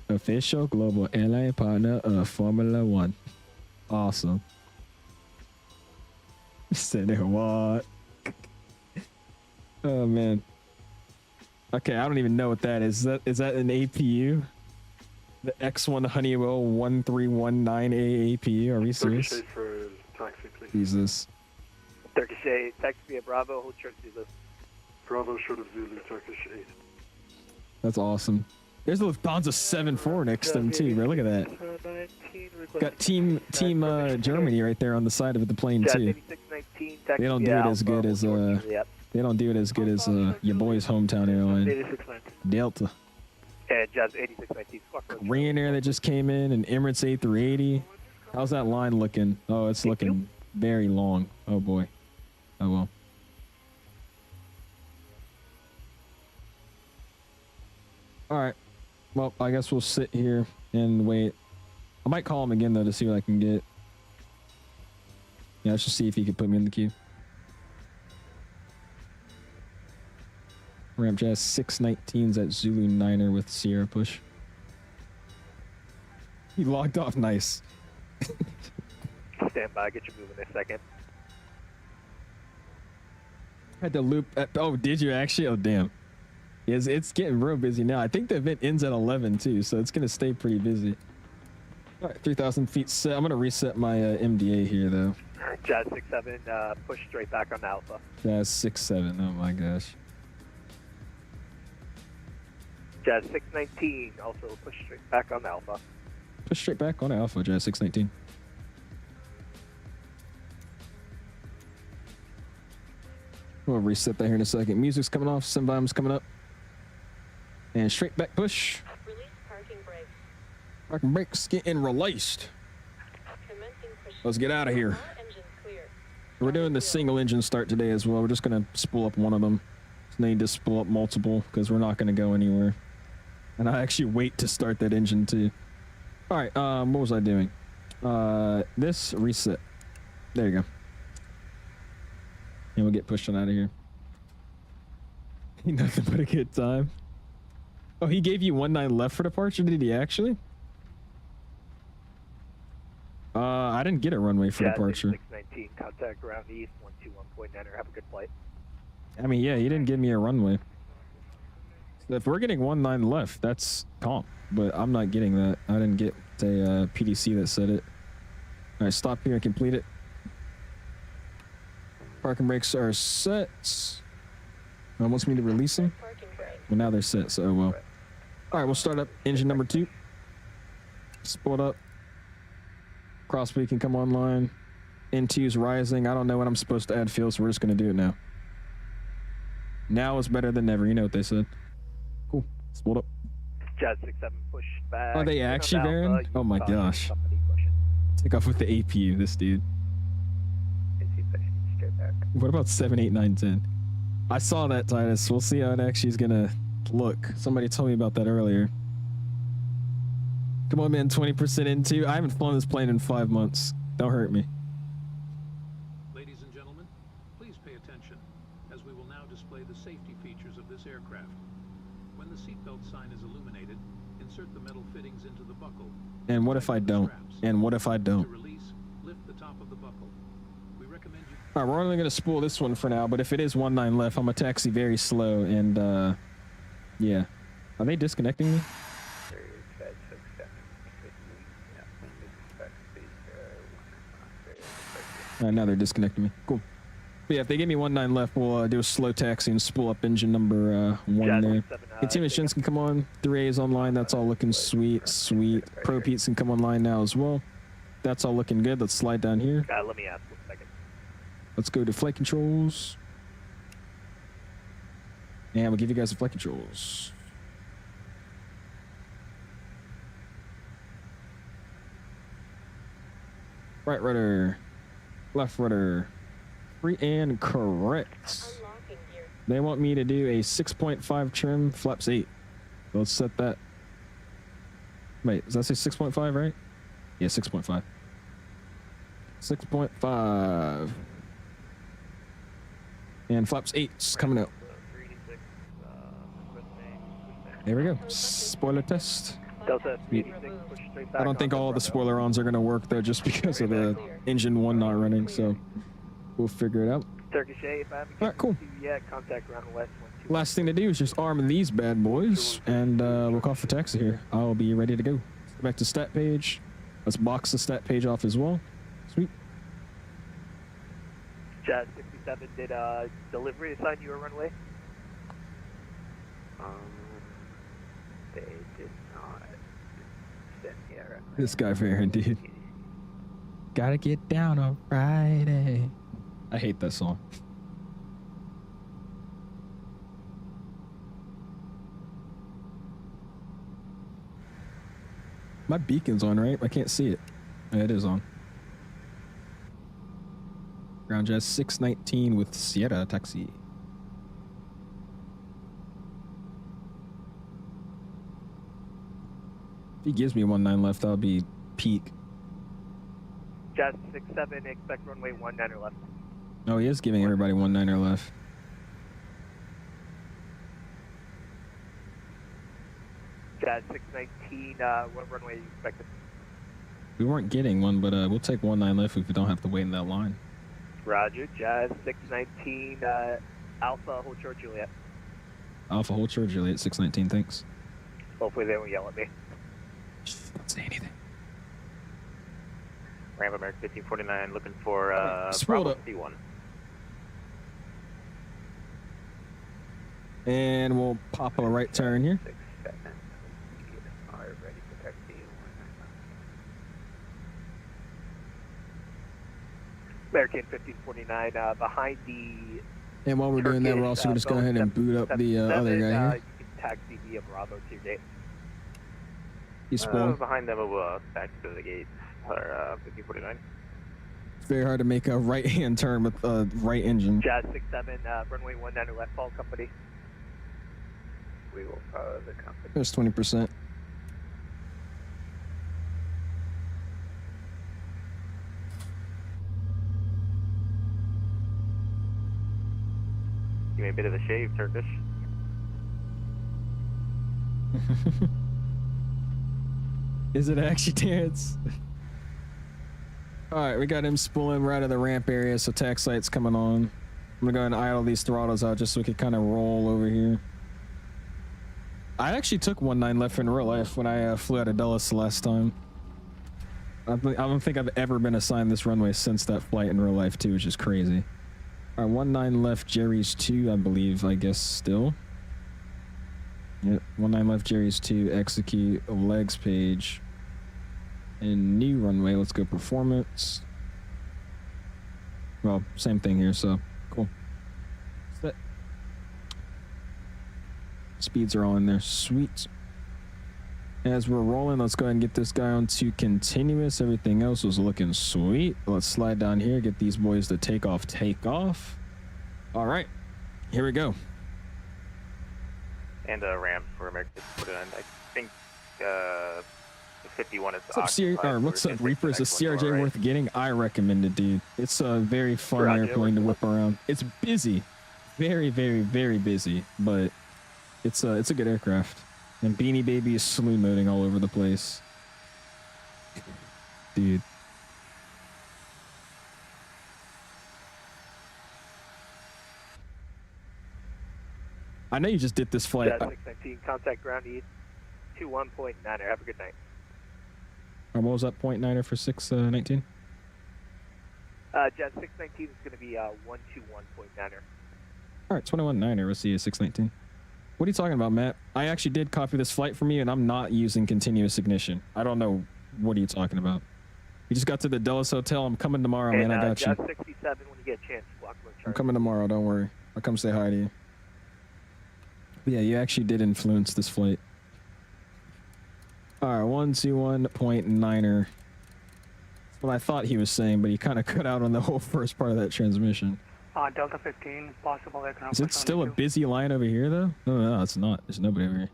Official global airline partner of Formula 1. Awesome. Said it what? Oh man. Okay, I don't even know what that is. Is that an APU? The X1 Honeywell 1319A APU? Are we serious? Turkish 8 for taxi, please. Jesus. Turkish 8, taxi via Bravo, hold short Zulu. Bravo, short of Zulu, Turkish 8. That's awesome. There's a Lufthansa 7-4 next to them too, bro. Look at that. Got team Germany right there on the side of the plane too. They don't do it as good as they don't do it as good as your boy's hometown airline, Delta. And Jazz 8619. Ryanair that just came in, and Emirates A380. How's that line looking? Oh, it's looking very long. Oh boy. Oh well. All right. Well, I guess we'll sit here and wait. I might call him again though to see what I can get. Yeah, let's just see if he can put me in the queue. Ramp Jazz 619's at Zulu 9er with Sierra push. He logged off. Nice. Stand by, get you moving in a second. Had to loop. Oh, did you actually? Oh, damn. Yes, it's getting real busy now. I think the event ends at 11 too, so it's gonna stay pretty busy. All right, 3,000 feet set. I'm gonna reset my MDA here though. Jazz 67, push straight back on Alpha. Jazz 67. Oh my gosh. Jazz 619, also push straight back on Alpha. Push straight back on Alpha, Jazz 619. We'll reset that here in a second. Music's coming off, SimVim's coming up. And straight back push. Release parking brakes. Parking brakes getting released. Let's get out of here. We're doing the single engine start today as well. We're just going to spool up one of them. So need to spool up multiple because we're not going to go anywhere. And I actually wait to start that engine too. All right, what was I doing? This reset. There you go. And we'll get pushed on out of here. Nothing but a good time. Oh, he gave you 19 left for departure, did he actually? I didn't get a runway for departure. 619, contact ground east, 121.9, have a good flight. I mean, yeah, he didn't give me a runway. So if we're getting 19 left, that's comp, but I'm not getting that. I didn't get a PDC that said it. All right, stop here and complete it. Parking brakes are set. Wants me to release them? Well, now they're set, so oh well. All right, we'll start up engine number 2. Split up. Crossfeed can come online. N2 is rising. I don't know when I'm supposed to add fuel, so we're just going to do it now. Now is better than never. You know what they said. Cool. Split up. Jet 67, push back. Are they actually varying? Oh my gosh. Take off with the APU, this dude. What about 7, 8, 9, 10? I saw that, Titus. We'll see how it actually is going to look. Somebody told me about that earlier. Come on, man. 20% into. I haven't flown this plane in 5 months. Don't hurt me. Ladies and gentlemen, please pay attention, as we will now display the safety features of this aircraft. When the seatbelt sign is illuminated, insert the metal fittings into the buckle. And what if I don't? And what if I don't? To release, lift the top of the buckle. We recommend you... All right, we're only going to spool this one for now, but if it is 19 left, I'm going to taxi very slow, and, yeah. Are they disconnecting me? Now they're disconnecting me. Cool. But yeah, if they give me 19 left, we'll do a slow taxi and spool up engine number 1 there. Continuations can come on. 3A is online. That's all looking sweet, sweet. Pro Pete's can come online now as well. That's all looking good. Let's slide down here. Let me ask 1 second. Let's go to flight controls. And we'll give you guys the flight controls. Right rudder. Left rudder. Free and correct. They want me to do a 6.5 trim, flaps 8. So let's set that. Wait, does that say 6.5, right? Yeah, 6.5. 6.5. And flaps 8's coming out. There we go. Spoiler test. I don't think all the spoiler-ons are going to work, though, just because of the engine 1 not running, so we'll figure it out. Turkish A, if I haven't All right, cool. Contact ground west. Last thing to do is just arm these bad boys, and we'll call for taxi here. I'll be ready to go. Back to stat page. Let's box the stat page off as well. Sweet. Jet 67, did delivery assign you a runway? They did not send me a runway. This guy fair, dude. Gotta get down on Friday. I hate that song. My beacon's on, right? I can't see it. Yeah, it is on. Ground Jazz 619 with Sierra Taxi. If he gives me 19 left, that'll be peak. Jazz 67, expect runway 19 left. Oh, he is giving everybody 19 left. Jazz 619, what runway are you expecting? We weren't getting one, but we'll take 19 left if we don't have to wait in that line. Roger, Jazz 619, Alpha, hold short Juliet. Alpha, hold short Juliet, 619, thanks. Hopefully they won't yell at me. Don't say anything. Ramp American 1549, looking for Bravo up. C1. And we'll pop a right turn here. American 1549, behind the... And while we're doing that, we're also going to just go ahead and boot up the other guy here. You can taxi via Bravo to your gate. He's spawned. Behind them, we'll taxi to the gate, or 1549. It's very hard to make a right-hand turn with a right engine. Jazz 67, runway 19 left, call company. We will follow the company. There's 20%. me a bit of a shave, Turkish. Is it actually, Terrence? All right, we got him spooling right of the ramp area, so tax light's coming on. I'm gonna go ahead and idle these throttles out just so we can kind of roll over here. I actually took 19 left in real life when I flew out of Dulles the last time. I don't think I've ever been assigned this runway since that flight in real life too, which is crazy. All right, 19 left, Jerry's 2, I believe, I guess still. Yep, 19 left, Jerry's 2, execute legs page. And new runway, let's go performance. Well, same thing here, so cool. Set. Speeds are all in there, sweet. As we're rolling, let's go ahead and get this guy onto continuous. Everything else was looking sweet. Let's slide down here, get these boys to take off, All right, here we go. And ramp for American put in. I think 51 is what's up, Reaper? Is a CRJ right? Worth getting? I recommend it, dude. It's a very fun airplane to whip around. It's busy, very, very, very busy, but it's a good aircraft. And Beanie Baby is slew moding all over the place, dude. I know you just did this flight. 619, contact ground E 21.9er. Have a good night. What was that 0.9er for 619? Jet 619 is going to be 121.9er. All right, 21.9er. We'll see you 619. What are you talking about, Matt? I actually did copy this flight for me, and I'm not using continuous ignition. I don't know. What are you talking about? You just got to the Dulles Hotel. I'm coming tomorrow, man. I got you. Jet 67, when you get a chance, walk with Charlie. I'm coming tomorrow. Don't worry. I'll come say hi to you. But yeah, you actually did influence this flight. All right, 121.9er. That's what I thought he was saying, but he kind of cut out on the whole first part of that transmission. Delta 15, possible economic. Is it still a busy line over here, though? No, it's not. There's nobody over here.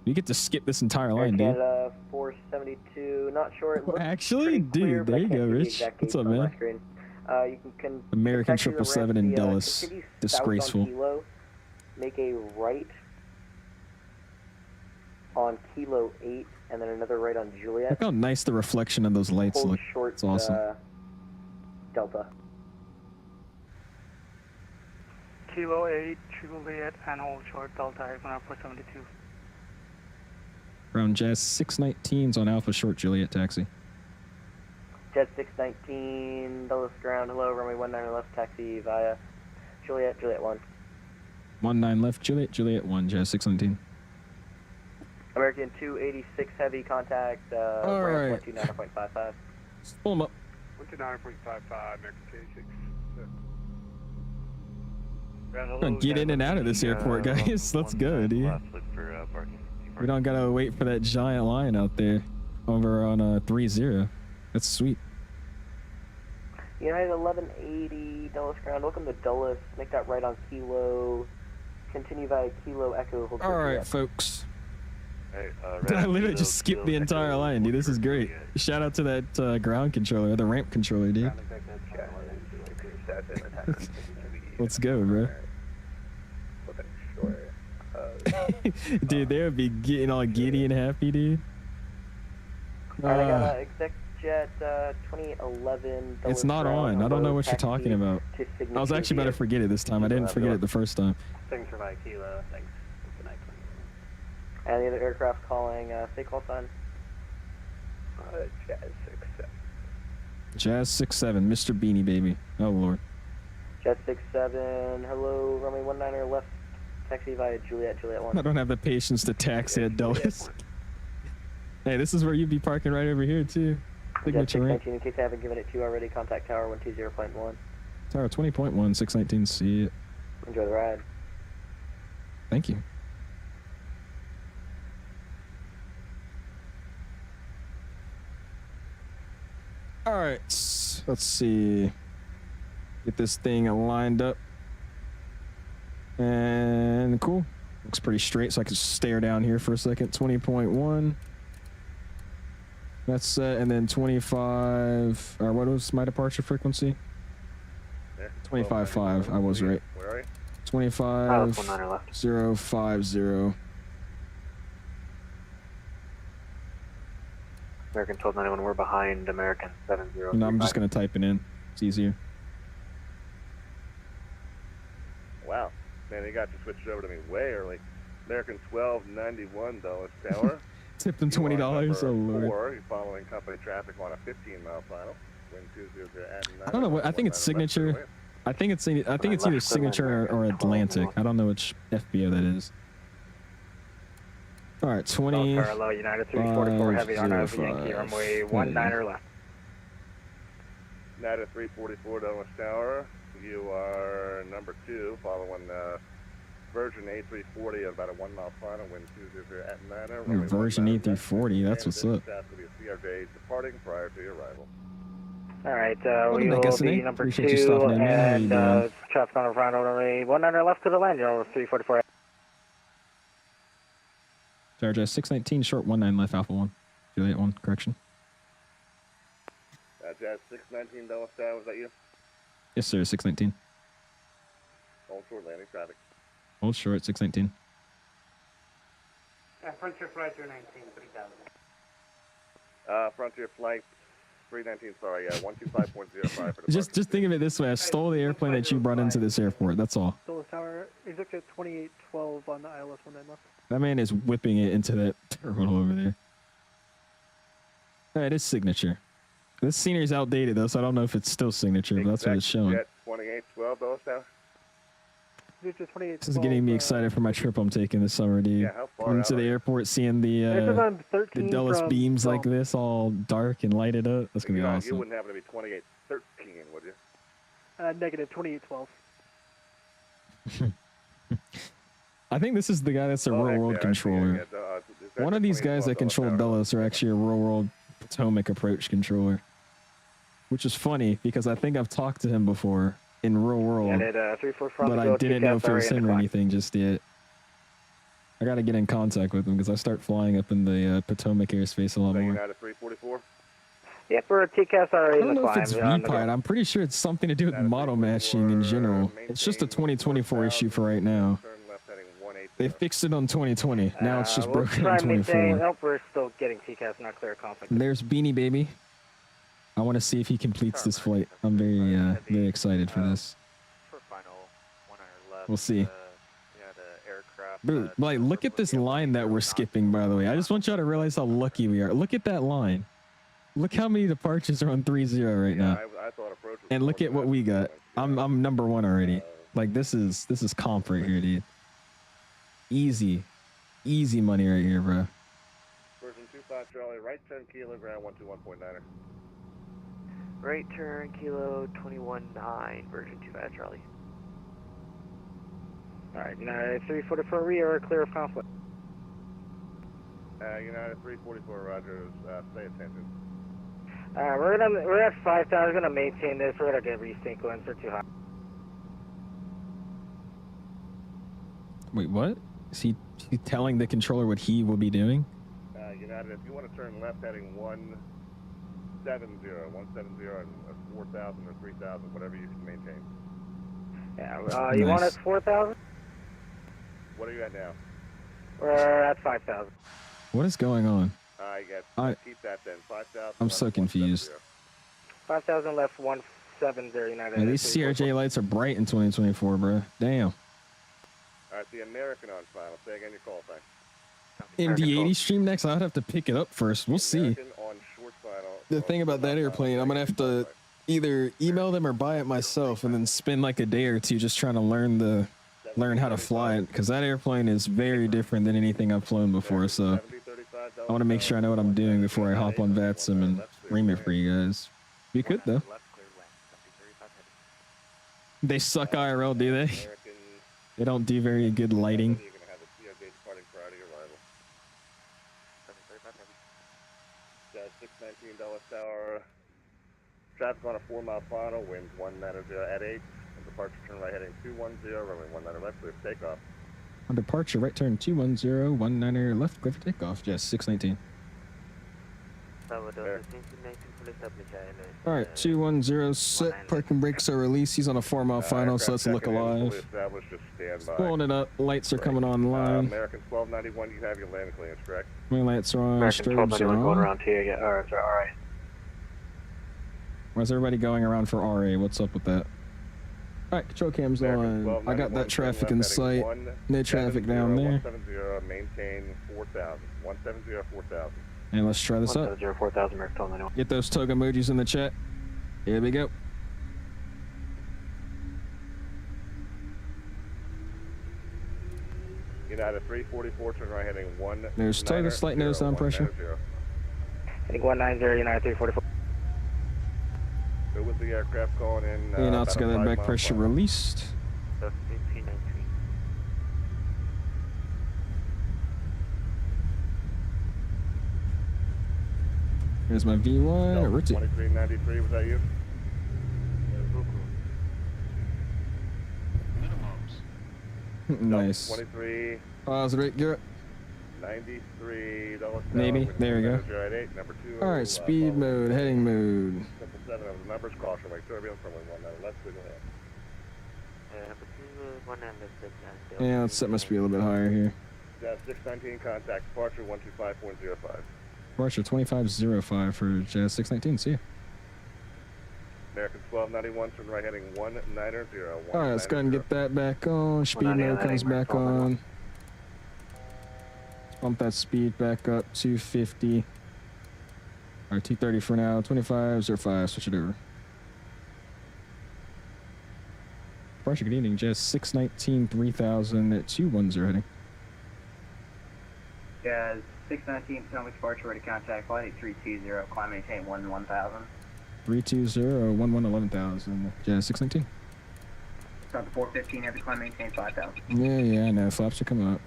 You get to skip this entire line, dude. Canada 472, not sure. It looks actually, dude, there you go, Rich. What's up, man? You can American 777 in Dulles. Disgraceful. Kilo, make a right on Kilo 8, and then another right on Juliet. Look how nice the reflection of those lights Hold look. Short, it's awesome. Delta. Kilo 8, Juliet, and hold short Delta, Aircon 472. Ground Jazz 619's on Alpha Short Juliet taxi. Jet 619, Dulles ground, hello, runway 19 left, taxi via Juliet, Juliet 1. 19 left, Juliet 1, Jazz 619. American 286 heavy, contact, all right. 129.55. Pull him up. 129.55, American 286. Get in and out of this airport, guys. Let's go, dude. We don't gotta wait for that giant line out there over on 30. That's sweet. United 1180, Dulles ground. Welcome to Dulles. Make that right on Kilo. Continue via Kilo Echo. Hold all right, folks. I literally just skipped the entire line, dude. This is great. Shout out to that ground controller, the ramp controller, dude. Let's go, bro. Dude, they would be getting all giddy and happy, dude. Alright, I got exec jet 2011. It's not on. I don't know what you're talking about. I was actually about to forget it this time. I didn't forget it the first time. Thanks for my Kilo. Thanks. Good night. And the other aircraft calling, stay call sign. Jazz 67. Jazz 67, Mr. Beanie Baby. Oh, Lord. Jet 67, hello, runway 19er left, taxi via Juliet, Juliet 1. I don't have the patience to taxi at Dulles. Hey, this is where you'd be parking right over here, too. Jet 619, in case I haven't given it to you already, contact tower 120.1. Tower 20.1, 619, see it. Enjoy the ride. Thank you. All right, let's see. Get this thing lined up. And cool. Looks pretty straight, so I can stare down here for a second. 20.1. That's set, and then 25. Or what was my departure frequency? 25.5. I was right. Where are you? 25050. American 1291, we're behind American 70. No, I'm just gonna type it in. It's easier. Wow, man, they got you switched over to me way early. American 1291 Dulles Tower. Tipped them $20. Oh lord. You're following company traffic on a 15-mile final. Wind 200 at 9. I don't know what. I think it's signature. I think it's either signature or Atlantic. I don't know which FBO that is. All right, 20. Carlo, United 344 heavy on over Yankee runway 19 left. United 344 Dulles Tower. You are number 2, following Virgin A340 about a 1 mile final. Wind 200 at 9. Version A340. That's what's up. CRJ departing prior to your arrival. All right, we will be number 2 and traffic on the front runway 19 left to the land. You're 344. Charge 619 short 19 left Alpha 1. Juliet 1, correction. Jazz 619 Dulles Tower, was that you? Yes, sir, 619. Hold short landing traffic. Hold short, 619. Frontier Flight 319, 3000. Frontier Flight 319, sorry, 125.05 for the Just think of it this way. I stole the airplane that you brought into this airport. That's all. Dulles Tower, exit 2812 on the ILS 19 left. That man is whipping it into that terminal over there. All right, it's signature. This scenery's outdated though, so I don't know if it's still signature, but that's what it's showing. 2812 Dulles Tower. This is getting me excited for my trip I'm taking this summer, dude. Yeah, how far Into the airport, seeing the Dulles beams like this, all dark and lighted up. That's gonna be awesome. You wouldn't happen to be 2813, would you? Negative 2812. I think this is the guy that's a real world controller. One of these guys that controlled Dulles are actually a real world Potomac approach controller. Which is funny because I think I've talked to him before in real world, but I didn't know if it was him or anything just yet. I gotta get in contact with him because I start flying up in the Potomac airspace a lot more. United 344. Yep, we're TCAS already in the climb. I don't know if it's VPID. I'm pretty sure it's something to do with model matching in general. It's just a 2024 issue for right now. They fixed it on 2020. Now it's just broken on 24. Nope, we're still getting TCAS, not clear conflict. There's Beanie Baby. I want to see if he completes this flight. I'm very excited for this. We'll see. Dude, like, look at this line that we're skipping, by the way. I just want y'all to realize how lucky we are. Look at that line. Look how many departures are on 30 right now. And look at what we got. I'm number 1 already. Like, this is comp right here, dude. Easy money right here, bro. Version 25 Charlie, right turn kilo, ground 121.9er. Right turn, kilo 21.9, version 25 Charlie. Alright, United 344, we are clear of conflict. United 344, roger, stay attention. We're at 5,000, we're gonna maintain this, we're gonna get resequenced, we're too high. Wait, what? Is he telling the controller what he will be doing? United, if you want to turn left heading 170 and 4,000 or 3,000, whatever you can maintain. Yeah, you want us 4,000? What are you at now? We're at 5,000. What is going on? I keep that then. 5,000. I'm so confused. 5,000 left 170 United. Man, these CRJ lights are bright in 2024, bro. Damn. All right, the American on final. Say again your call sign. In D80 stream next, I'd have to pick it up first. We'll see. On short final. The thing about that airplane, I'm gonna have to either email them or buy it myself, and then spend like a day or two just trying to learn how to fly it, because that airplane is very different than anything I've flown before. So I want to make sure I know what I'm doing before I hop on VATSIM and ream it for you guys. You could though. They suck IRL, do they? They don't do very good lighting. 619 Dulles Tower. Traffic on a 4-mile final. Winds 190 at 8. And departure turn right heading 210. Runway 19 left. Clear for takeoff. On departure, right turn 210, 19 left. Clear for takeoff. Yes, 619. All right, 210 set. Parking brakes are released. He's on a 4-mile final, so let's look alive. Established, just stand by. Pulling it up. Lights are coming online. American 1291, you have your landing clearance, correct? Main lights are on. American Strobes 1291 are going on. around TA. Alright. Why's everybody going around for RA? What's up with that? All right, control cam's on. I got that traffic in sight. No traffic down there. 170, maintain 4000. 170, 4000. And let's try this out. 4000, American 1291. Get those toga emojis in the chat. Here we go. United 344, turn right heading 1. There's toga, slight nose down pressure. Heading 190, United 344. Who was the aircraft calling in? And now it's got that back pressure released. Here's my V1. Route 2393, was that you? Nice. 23. Positive, get it. 93. Maybe. There we go. Number 2. Alright, speed mode, heading mode. 7 of the numbers, caution, like turbulence from 1 let's go ahead. Yeah, let's set my speed a little bit higher here. 619, contact departure 125.05. Departure 2505 for Jazz 619. See ya. American 1291, turn right heading 190. Alright, let's go ahead and get that back on. Speed mode comes back on. Let's bump that speed back up to 50. Or 230 for now. 2505. Switch it over. Departure, good evening. Jazz 619 3000 at 210 heading. Jazz 619, Potomac departure, ready to contact flight 8320, climb maintain 1000. 320 11,000. Jazz 619. Start the 415, heavy climb maintain 5000. Yeah, I know. Flaps are coming up.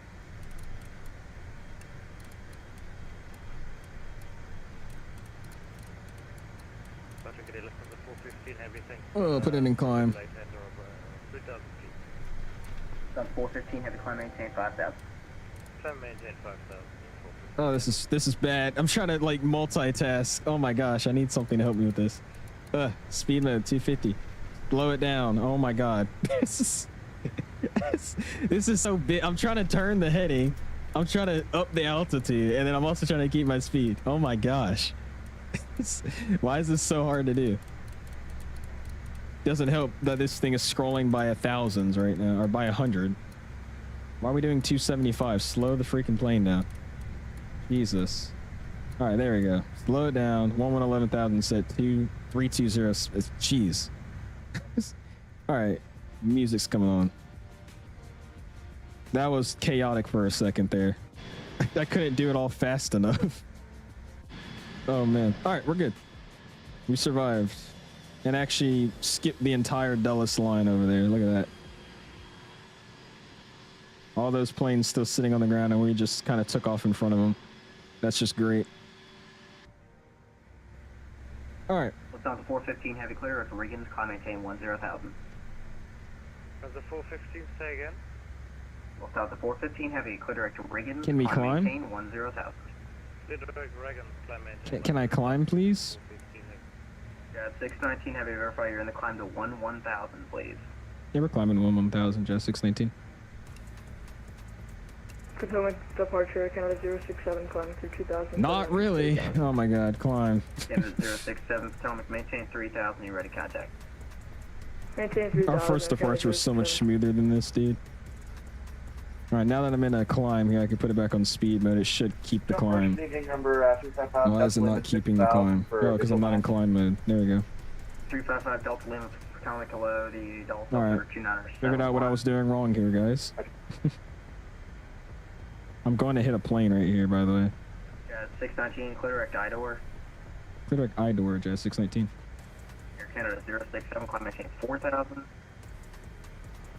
Oh, put it in climb. Start 415, heavy climb maintain 5000. Oh, this is bad. I'm trying to like multitask. Oh my gosh, I need something to help me with this. Speed mode 250. Blow it down. Oh my god. This is so big. I'm trying to turn the heading. I'm trying to up the altitude, and then I'm also trying to keep my speed. Oh my gosh. Why is this so hard to do? Doesn't help that this thing is scrolling by 1,000s right now, or by 100. Why are we doing 275? Slow the freaking plane down. Jesus. All right, there we go. Slow it down. 11,000 set 2320. Jeez. All right, music's coming on. That was chaotic for a second there. I couldn't do it all fast enough. Oh man. All right, we're good. We survived. And actually skipped the entire Dulles line over there. Look at that. All those planes still sitting on the ground, and we just kind of took off in front of them. That's just great. All right. What's on the 415 heavy clear at the Reagan's, climb maintain 10,000. Does the 415 say again? What's on the 415 heavy clear direct to Reagan's, Can we climb? maintain 10,000. Can I climb, please? Yeah, 619 heavy, verify you're in the climb to 1000, please. Yeah, we're climbing 1000, Jazz 619. Potomac departure, Canada 067, climbing through 2000. Not really. Oh my god, climb. Canada 067, Potomac, maintain 3000, you ready contact. Maintain 3000. Our first departure was so much smoother than this, dude. Alright, now that I'm in a climb here, I can put it back on speed mode. It should keep the climb. Why is it not keeping the climb? Oh, because I'm not in climb mode. There we go. 355 Delta Lima, Potomac, hello, the Delta Alright. 297. Figured out what I was doing wrong here, guys. I'm going to hit a plane right here, by the way. Yeah, 619, clear direct I-door. Clear direct I-door, Jazz 619. Air Canada 067, climb maintain 4000.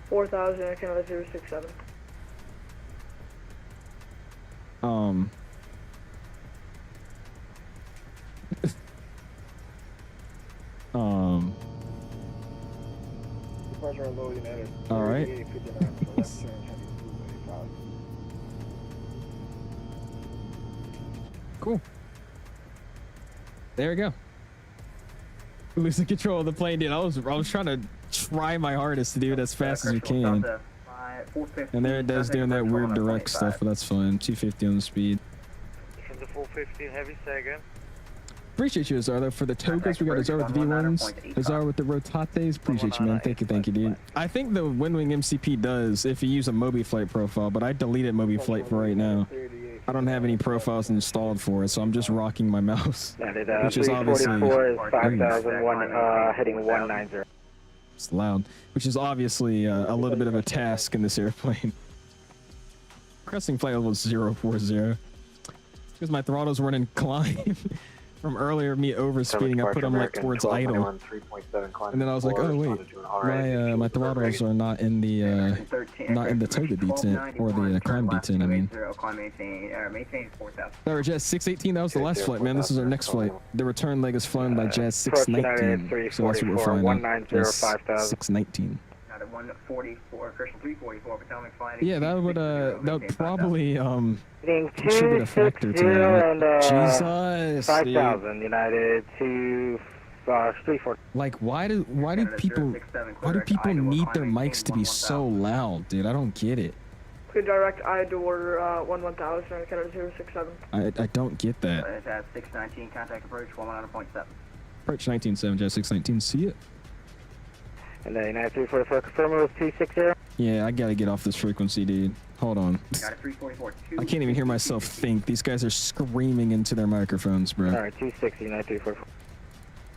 4000, Air Canada 067. All right. Cool. There we go. Losing control of the plane, dude. I was trying to try my hardest to do it as fast as you can. And there it does doing that weird direct stuff, but that's fine. 250 on the speed. From the 415 heavy second. Appreciate you, Azar, though. For the tokens, we got Azar with the V1s, Azar with the Rotates. Appreciate you, man. Thank you, dude. I think the Windwing MCP does if you use a Moby Flight profile, but I deleted Moby Flight for right now. I don't have any profiles installed for it, so I'm just rocking my mouse. Which is obviously... 5001, heading 190. It's loud. Which is obviously a little bit of a task in this airplane. Cresting flight level is 040. Because my throttles weren't inclined. From earlier me overspeeding, I put them like towards idle, and then I was like, oh wait, my throttles are not in the toga detent or the climb detent. I mean, that was Jazz 618. That was the last flight, man. This is our next flight. The return leg is flown by Jazz 619, so that's what we're flying now. Jazz 619. 144, Pearson 344, Potomac flying. Yeah, that would probably contribute a factor to that. Jesus, 5000 United to 34. Like, why do people need their mics to be so loud, dude? I don't get it. Good direct IAD 11000 Canada 067. I don't get that. It's at 619, contact approach 119.7. Approach 19.7, Jazz 619. See it. And then 9344, confirm it was 260. Yeah, I gotta get off this frequency, dude. Hold on. Got it, 344. I can't even hear myself think. These guys are screaming into their microphones, bro. Alright, 260, 9344.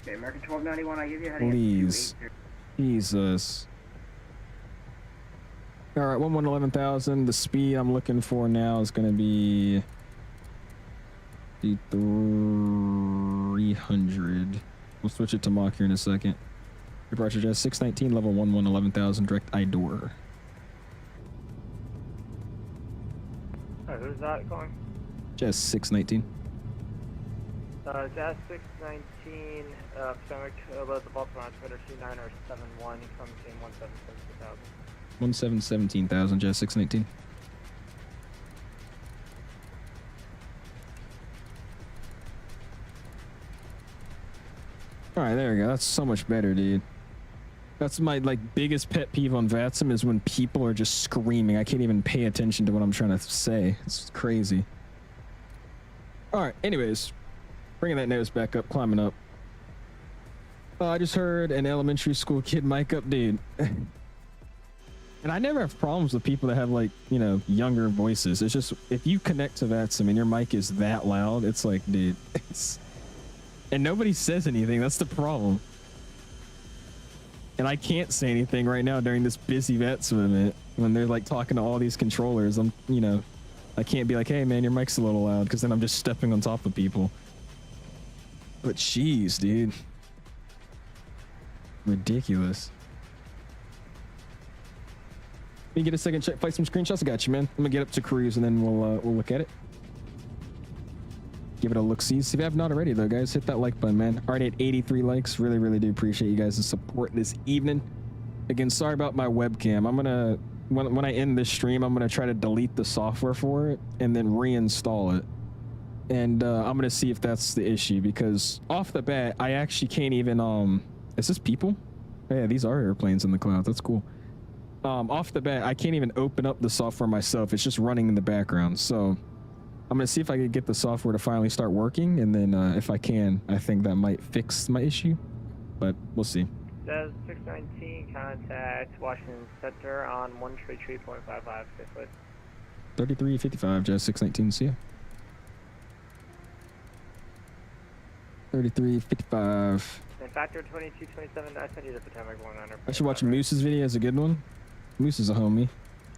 Okay, American 1291, I give you a heading. Please. Jesus. Alright, 11,000. The speed I'm looking for now is gonna be 300. We'll switch it to Mach here in a second. Departure Jazz 619, level 11,000, direct IDOR. Alright, who's that going? Jazz 619. Jazz 619, Potomac, about the Baltimore altimeter 2971, from team 1717,000. 1717,000, Jazz 619. Alright, there we go. That's so much better, dude. That's my biggest pet peeve on VATSIM is when people are just screaming. I can't even pay attention to what I'm trying to say. It's crazy. All right. Anyways, bringing that nose back up, climbing up. I just heard an elementary school kid mic up, dude. And I never have problems with people that have younger voices. It's just if you connect to VATSIM and your mic is that loud, it's like, dude, and nobody says anything. That's the problem. And I can't say anything right now during this busy VATSIM event when they're talking to all these controllers. I can't be like, hey man, your mic's a little loud, because then I'm just stepping on top of people. But jeez, dude. Ridiculous. Let me get a second, fight some screenshots. I got you, man. I'm gonna get up to cruise and then we'll look at it. Give it a look-see. If you have not already, though, guys, hit that like button, man. Already at 83 likes. Really, really do appreciate you guys' support this evening. Again, sorry about my webcam. I'm gonna, when I end this stream, I'm gonna try to delete the software for it and then reinstall it. And I'm gonna see if that's the issue, because off the bat, I actually can't even, is this people? Oh, yeah, these are airplanes in the cloud. That's cool. Off the bat, I can't even open up the software myself. It's just running in the background. So I'm gonna see if I can get the software to finally start working, and then if I can, I think that might fix my issue, but we'll see. Jazz 619, contact Washington Center on 133.55, 6 foot. 3355, Jazz 619, see ya. 3355. And factor 2227, I sent you the Potomac 100. I should watch Moose's video. It's a good one. Moose is a homie.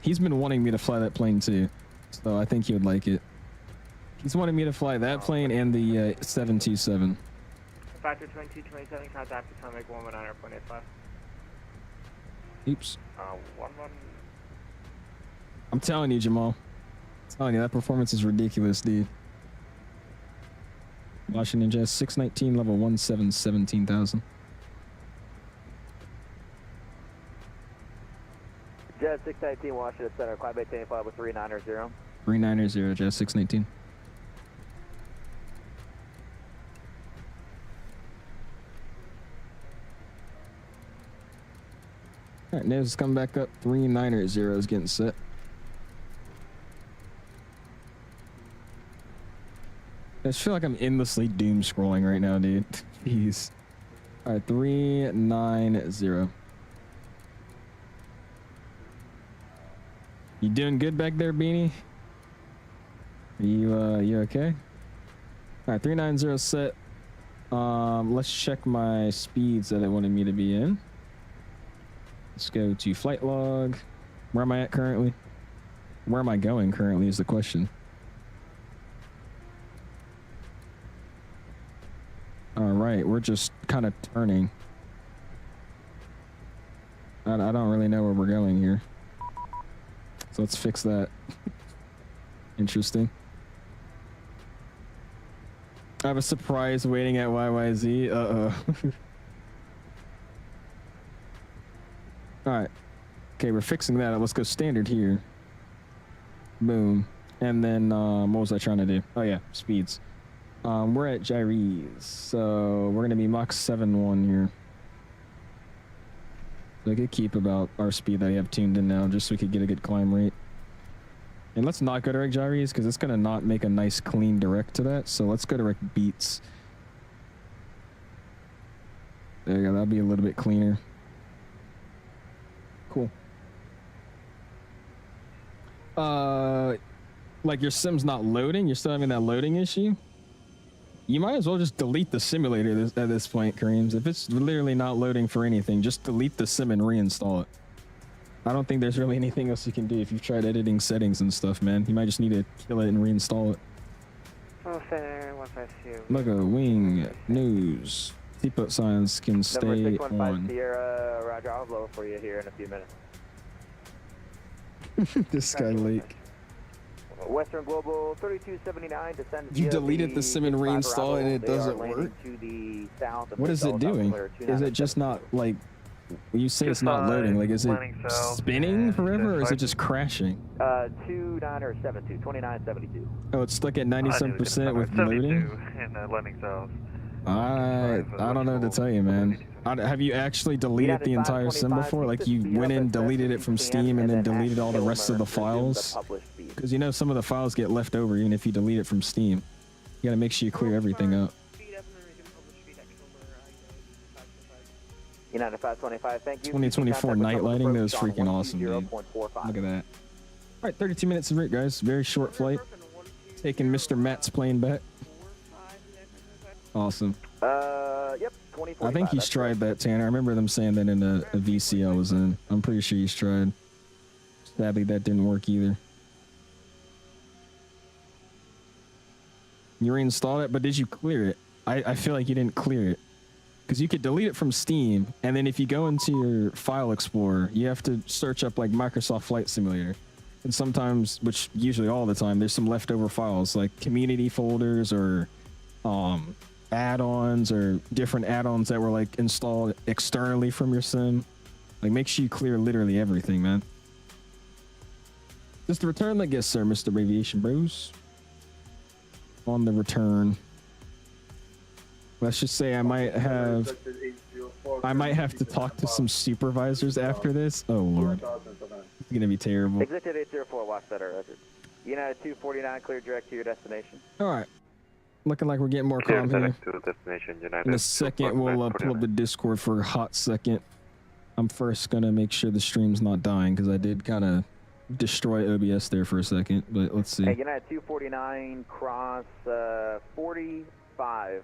He's been wanting me to fly that plane too, so I think he would like it. He's wanting me to fly that plane and the 727. Factor 2227, contact Potomac 119.85. Oops. 11. I'm telling you, Jamal. I'm telling you, that performance is ridiculous, dude. Washington Jazz 619, level 17,000. Jazz 619, Washington Center, climb 885 with 390. 390, Jazz 619. All right, nose is coming back up. 390 is getting set. I just feel like I'm endlessly doom scrolling right now, dude. Jeez. All right, 390. You doing good back there, Beanie? You okay? All right, 390 set. Let's check my speeds that it wanted me to be in. Let's go to flight log. Where am I at currently? Where am I going currently is the question. All right, we're just kind of turning. I don't really know where we're going here. So let's fix that. Interesting. I have a surprise waiting at YYZ. Uh-oh. All right. Okay, we're fixing that. Let's go standard here. Boom. And then, what was I trying to do? Oh, yeah, speeds. We're at gyres, so we're going to be Mach 7.1 here. So I could keep about our speed that I have tuned in now, just so we could get a good climb rate. And let's not go direct gyres, because it's going to not make a nice, clean direct to that. So let's go direct beats. There you go, that'll be a little bit cleaner. Cool. Like your sim's not loading, you're still having that loading issue? You might as well just delete the simulator at this point, Kareems. If it's literally not loading for anything, just delete the sim and reinstall it. I don't think there's really anything else you can do if you've tried editing settings and stuff, man. You might just need to kill it and reinstall it. Logo, wing, nose. Seatbelt signs can stay Number 615 on. Sierra, Roger, I'll blow for you here in a few minutes. This Sky Lake. Western Global 3279 descends. You deleted the sim and reinstall it and it doesn't work? What is it doing? Is it just not like, when you say it's not loading, like is it spinning forever or is it just crashing? 2972. Oh, it's stuck at 97% with loading? In the landing cells. I don't know what to tell you, man. Have you actually deleted the entire sim before? Like you went in, deleted it from Steam, and then deleted all the rest of the files? Because you know some of the files get left over even if you delete it from Steam. You gotta make sure you clear everything out. United 525, thank you. 2024 night lighting, that was freaking awesome, dude. Look at that. All right, 32 minutes of it, guys. Very short flight. Taking Mr. Matt's plane back. Awesome. Yep, 2045. I think he's tried that, Tanner. I remember them saying that in a VC I was in. I'm pretty sure he's tried. Sadly, that didn't work either. You reinstalled it, but did you clear it? I feel like you didn't clear it. Because you could delete it from Steam, and then if you go into your file explorer, you have to search up like Microsoft Flight Simulator. And sometimes, which usually all the time, there's some leftover files like community folders or add-ons or different add-ons that were like installed externally from your sim. Like make sure you clear literally everything, man. Just the return that gets, sir, Mr. Aviation Bros. On the return. Let's just say I might have to talk to some supervisors after this. Oh lord, it's gonna be terrible. Exit 804, watch that, Roger. United 249, clear direct to your destination. All right, looking like we're getting more calm here. In a second, we'll pull up the Discord for a hot second. I'm first gonna make sure the stream's not dying because I did kind of destroy OBS there for a second, but let's see. Hey, United 249, cross 45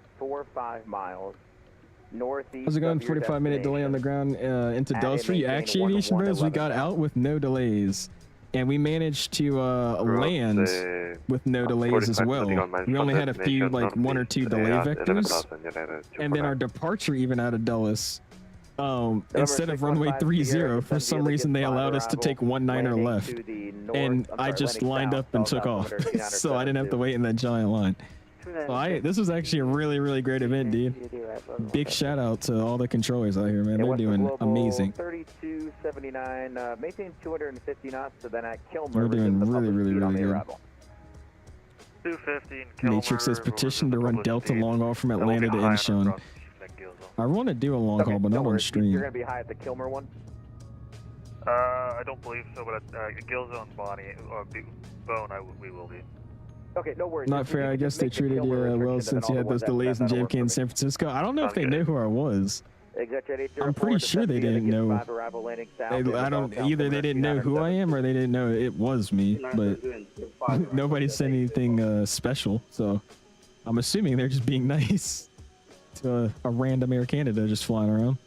miles northeast. How's it going? 45-minute delay on the ground into Dulles for you. Actually, Aviation Bros, we got out with no delays, and we managed to land with no delays as well. We only had a few, like 1 or 2 delay vectors, and then our departure even out of Dulles. Instead of runway 30, for some reason they allowed us to take 19er left, and I just lined up and took off, so I didn't have to wait in that giant line. So this was actually a really, really great event, dude. Big shout out to all the controllers out here, man. They're doing amazing. 3279, maintain 250 knots, so then at Kilmer. We're doing really, really, really good. 250 Matrix says petition to run Delta long haul from Atlanta to Incheon. I want to do a long haul, but not on stream. You're going to be high at the Kilmer one? I don't believe so, but 𝐂𝐨𝐧𝐿 body, bone, we will be. Okay, no worries. Not fair. I guess they treated you well since you had those delays in JFK in San Francisco. I don't know if they knew who I was. I'm pretty sure they didn't know. I don't either. They didn't know who I am, or they didn't know it was me. But nobody said anything special, so I'm assuming they're just being nice to a random Air Canada just flying around.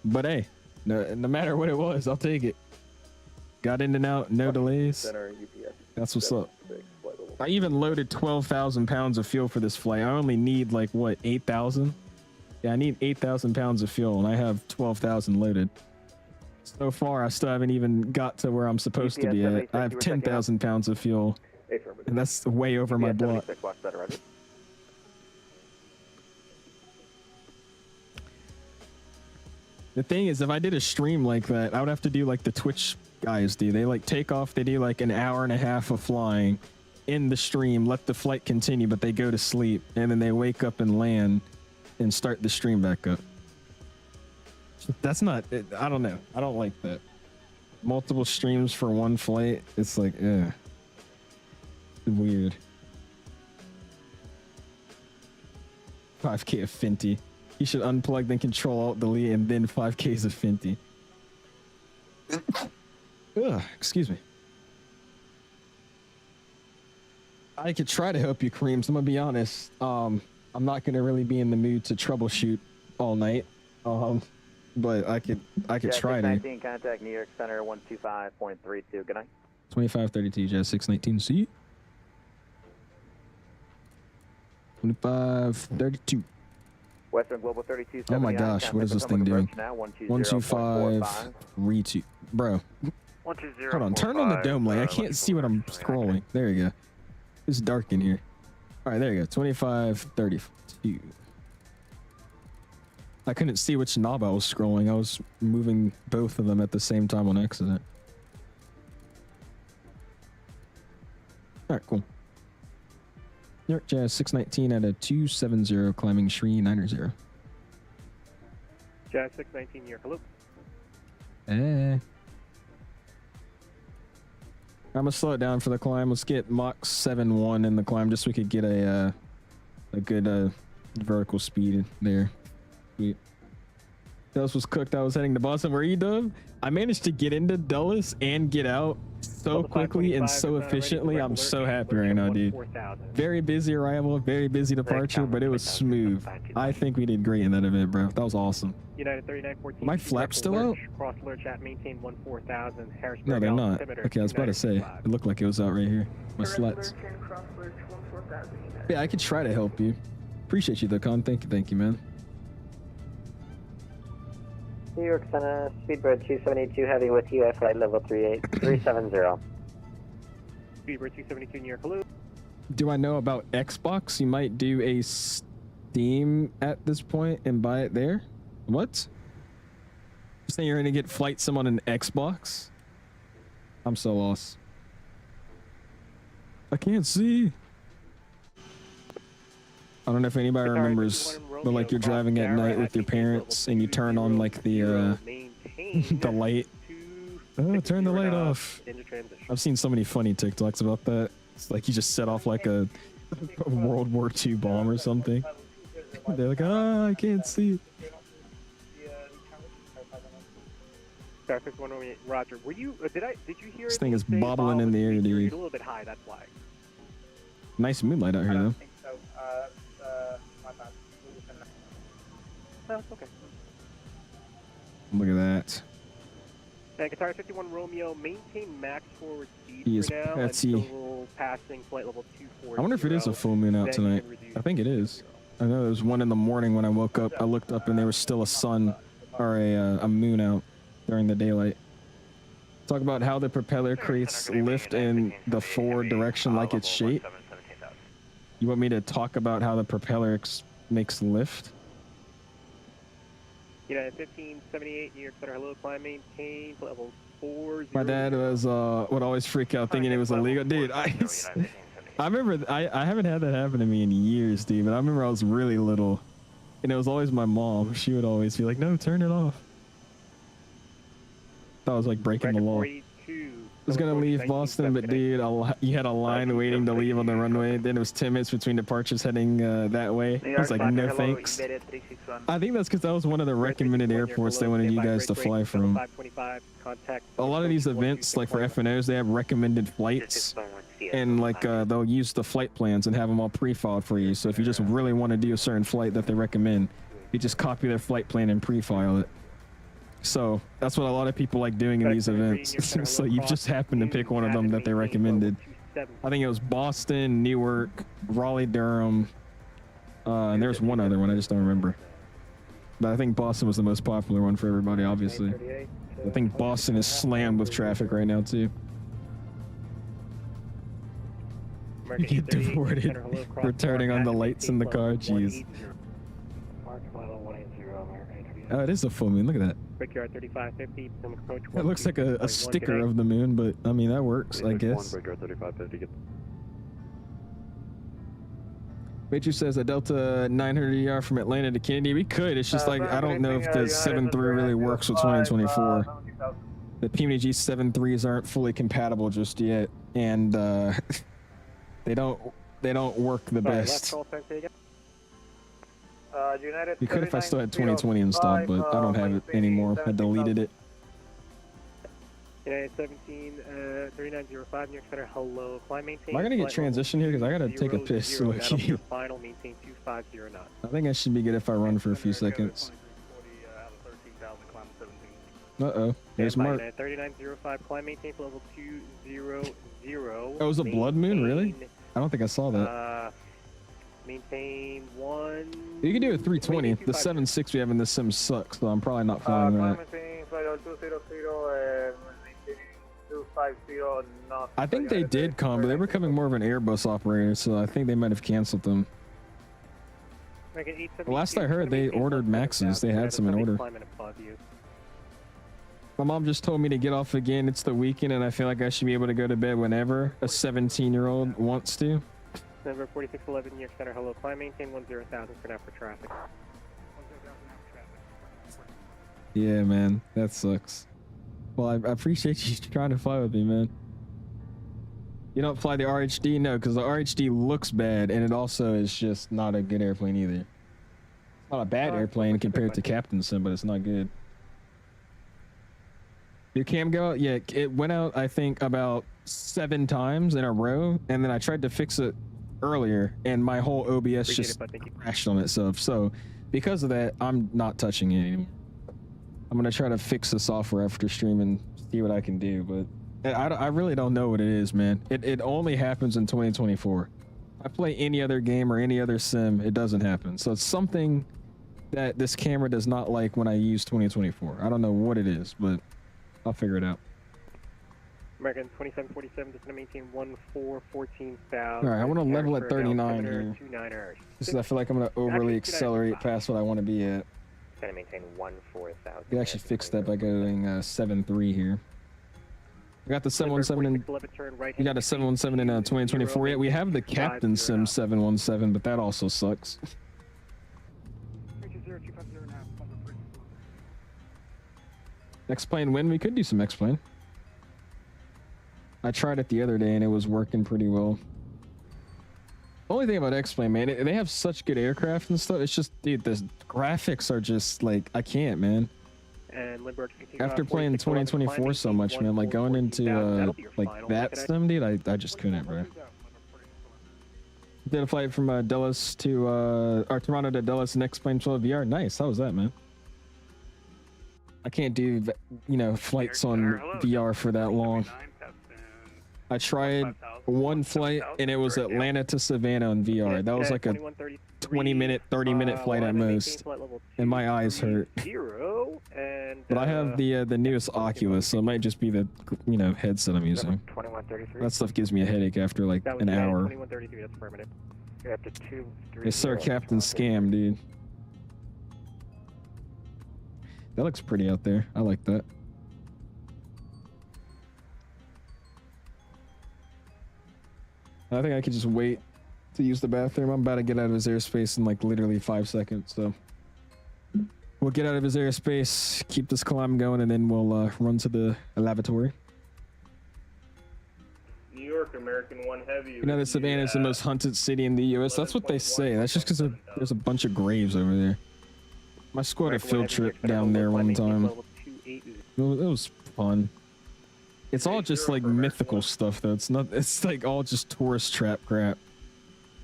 But hey, no matter what it was, I'll take it. Got in and out, no delays. That's what's up. I even loaded 12,000 pounds of fuel for this flight. I only need like what, 8,000? Yeah, I need 8,000 pounds of fuel, and I have 12,000 loaded. So far, I still haven't even got to where I'm supposed to be at. I have 10,000 pounds of fuel, and that's way over my block. The thing is, if I did a stream like that, I would have to do like the Twitch guys do. They like take off, they do like an hour and a half of flying in the stream, let the flight continue, but they go to sleep, and then they wake up and land and start the stream back up. That's not, I don't know. I don't like that. Multiple streams for one flight. It's like, weird. 5K of Fenty. You should unplug, then control alt delete, and then 5Ks of Fenty. Ugh, excuse me. I could try to help you, Kareem. I'm gonna be honest. I'm not gonna really be in the mood to troubleshoot all night. But I could try to. 619, contact New York Center 125.32. Good night. 2532 Jazz 619 C. 2532. Western Global 32. Oh my gosh, what is this thing doing? 125 retweet, bro. 120. Hold on, turn on the dome light. I can't see what I'm scrolling. There you go. It's dark in here. All right, there you go. 2532. I couldn't see which knob I was scrolling. I was moving both of them at the same time on accident. All right, cool. New York Jazz 619 at a 270 climbing Shree 90. Jazz 619 New York, hello. Hey. I'm gonna slow it down for the climb. Let's get Mach 7.1 in the climb just so we could get a good vertical speed there. Sweet. Dulles was cooked. I was heading to Boston. Where are you, Dub? I managed to get into Dulles and get out so quickly and so efficiently. I'm so happy right now, dude. Very busy arrival, very busy departure, but it was smooth. I think we did great in that event, bro. That was awesome. United 3914. My flaps still out? Cross lurch at maintain 14,000. No, they're not. Okay, I was about to say. It looked like it was out right here. My slats. Yeah, I could try to help you. Appreciate you, though, Con. Thank you, man. New York Center, Speedbird 272 heavy with you at flight level 370. Speedbird 272 New York, hello. Do I know about Xbox? You might do a Steam at this point and buy it there? What? You're saying you're gonna get flight sim on an Xbox? I'm so lost. I can't see. I don't know if anybody remembers, but like you're driving at night with your parents and you turn on like the the light. Oh, turn the light off. I've seen so many funny TikToks about that. It's like you just set off like a World War II bomb or something. They're like, ah, I can't see. Roger. Were you? Did you hear? This thing is bobbling in the air, dude. A little bit high. That's why. Nice moonlight out here, though. Well, okay. Look at that. And Qatar 51 Romeo, maintain max forward speed He is for now petty. until passing flight level 240. I wonder if it is a full moon out tonight. I think it is. I know there was one in the morning when I woke up. I looked up and there was still a sun or a moon out during the daylight. Talk about how the propeller creates lift in the forward direction like its shape. You want me to talk about how the propeller makes lift? United 1578 New York Center, hello, climb, maintain level 40. My dad was would always freak out thinking it was illegal. Dude, I remember I haven't had that happen to me in years, dude, but I remember I was really little and it was always my mom. She would always be like, no, turn it off. thought I was like breaking the law. I was gonna leave Boston, but dude, you had a line waiting to leave on the runway. Then it was 10 minutes between departures heading that way. I was like, no thanks. I think that's because that was one of the recommended airports they wanted you guys to fly from. A lot of these events, like for FNOs, they have recommended flights, and like they'll use the flight plans and have them all pre-filed for you. So if you just really want to do a certain flight that they recommend, you just copy their flight plan and pre-file it. So that's what a lot of people like doing in these events. So you just happen to pick one of them that they recommended. I think it was Boston, Newark, Raleigh, Durham, and there's one other one I just don't remember. But I think Boston was the most popular one for everybody, obviously. I think Boston is slammed with traffic right now too. You get deported for turning on the lights in the car. Jeez. Oh, it is a full moon. Look at that. Brickyard 3550. It looks like a sticker of the moon, but I mean that works, I guess. Brickyard 3550. Matthew says a Delta 900ER from Atlanta to Kennedy. We could. It's just like I don't know if the 7.3 really works with 2024. The PMG 7.3s aren't fully compatible just yet, and they don't work the best. We could if I still had 2020 installed, but I don't have it anymore. I deleted it. United 17, 3905, New York Center, hello. Climb, maintain. Am I gonna get transition here? Because I gotta take a piss. Final, maintain 250 knots. I think I should be good if I run for a few seconds. Uh-oh. There's Mark. 3905, climb, maintain for level 200. Oh, it was a blood moon? Really? I don't think I saw that. Maintain 1. You can do a 320. The 7.6 we have in this sim sucks, so I'm probably not flying that. I think they did come, but they were becoming more of an Airbus operator, so I think they might have canceled them. The last I heard, they ordered Maxes. They had some in order. My mom just told me to get off again. It's the weekend, and I feel like I should be able to go to bed whenever a 17-year-old wants to. Number 4611, New York Center, hello. Climb, maintain 10,000 for now for traffic. Yeah, man, that sucks. Well, I appreciate you trying to fly with me, man. You don't fly the RHD? No, because the RHD looks bad, and it also is just not a good airplane either. It's not a bad airplane compared to Captain Sim, but it's not good. Your cam go out? Yeah, it went out, I think, about 7 times in a row, and then I tried to fix it earlier, and my whole OBS just crashed on itself. So because of that, I'm not touching it anymore. I'm gonna try to fix the software after stream and see what I can do, but I really don't know what it is, man. It only happens in 2024. I play any other game or any other sim, it doesn't happen. So it's something that this camera does not like when I use 2024. I don't know what it is, but I'll figure it out. American 2747, just going to maintain 14,000. All right, I want to level at 39 here. Because I feel like I'm going to overly accelerate past what I want to be at. Going to maintain 14,000. You can actually fix that by going 7.3 here. We got the 717 in. We got a 717 in 2024. Yeah, we have the Captain Sim 717, but that also sucks. X-Plane win? We could do some X-Plane. I tried it the other day and it was working pretty well. The only thing about X-Plane, man, they have such good aircraft and stuff. It's just, dude, the graphics are just like, I can't, man. And after playing 2024 so much, man, like going into like VATSIM, dude, I just couldn't, bro. Did a flight from Dulles to or Toronto to Dulles and X-Plane 12 VR. Nice. How was that, man? I can't do, you know, flights on VR for that long. I tried one flight and it was Atlanta to Savannah on VR. That was like a 20-minute, 30-minute flight at most, and my eyes hurt. But I have the newest Oculus, so it might just be the, you know, headset I'm using. That stuff gives me a headache after like an hour. Yes, sir, Captain Scam, dude. That looks pretty out there. I like that. I think I could just wait to use the bathroom. I'm about to get out of his airspace in like literally 5 seconds, so. We'll get out of his airspace, keep this climb going, and then we'll run to the lavatory. New York, American 1 Heavy. You know that Savannah is the most hunted city in the U.S. That's what they say. That's just because there's a bunch of graves over there. My squad a field trip down there one time. It was fun. It's all just like mythical stuff though. It's not. It's like all just tourist trap crap.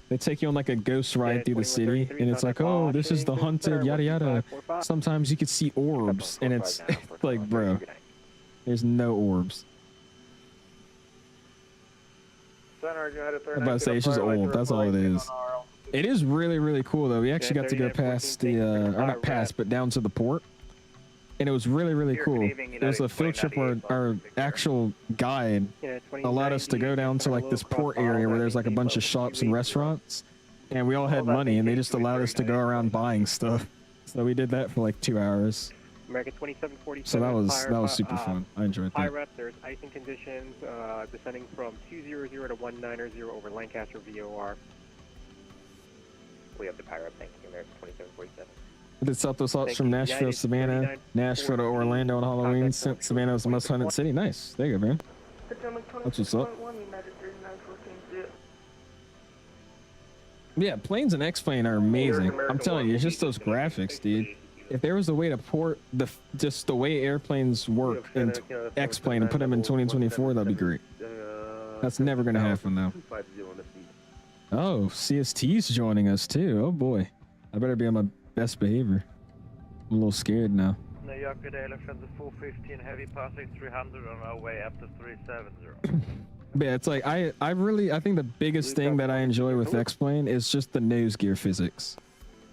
They take you on like a ghost ride through the city, and it's like, oh, this is the haunted yada yada. Sometimes you could see orbs, and it's like, bro, there's no orbs. I'm about to say it's just old. That's all it is. It is really, really cool though. We actually got to go past the, or not past, but down to the port, and it was really, really cool. It was a field trip where our actual guide allowed us to go down to like this port area where there's like a bunch of shops and restaurants, and we all had money, and they just allowed us to go around buying stuff. So we did that for like 2 hours. American 2747. So that was super fun. I enjoyed that. High rep, there's icing conditions descending from 200 to 190 over Lancaster VOR. We have the pirate, thank you, American 2747. We did Southwest Hops from Nashville, Savannah, Nashville to Orlando on Halloween. Savannah was the most hunted city. Nice. There you go, man. That's what's up. Yeah, planes and X-Plane are amazing. I'm telling you, it's just those graphics, dude. If there was a way to port just the way airplanes work in X-Plane and put them in 2024, that'd be great. That's never gonna happen though. Oh, CST's joining us too. Oh boy, I better be on my best behavior. I'm a little scared now. New York, good day, from the 415 heavy passing 300 on our way up to 370. Yeah, it's like I think the biggest thing that I enjoy with X-Plane is just the nose gear physics.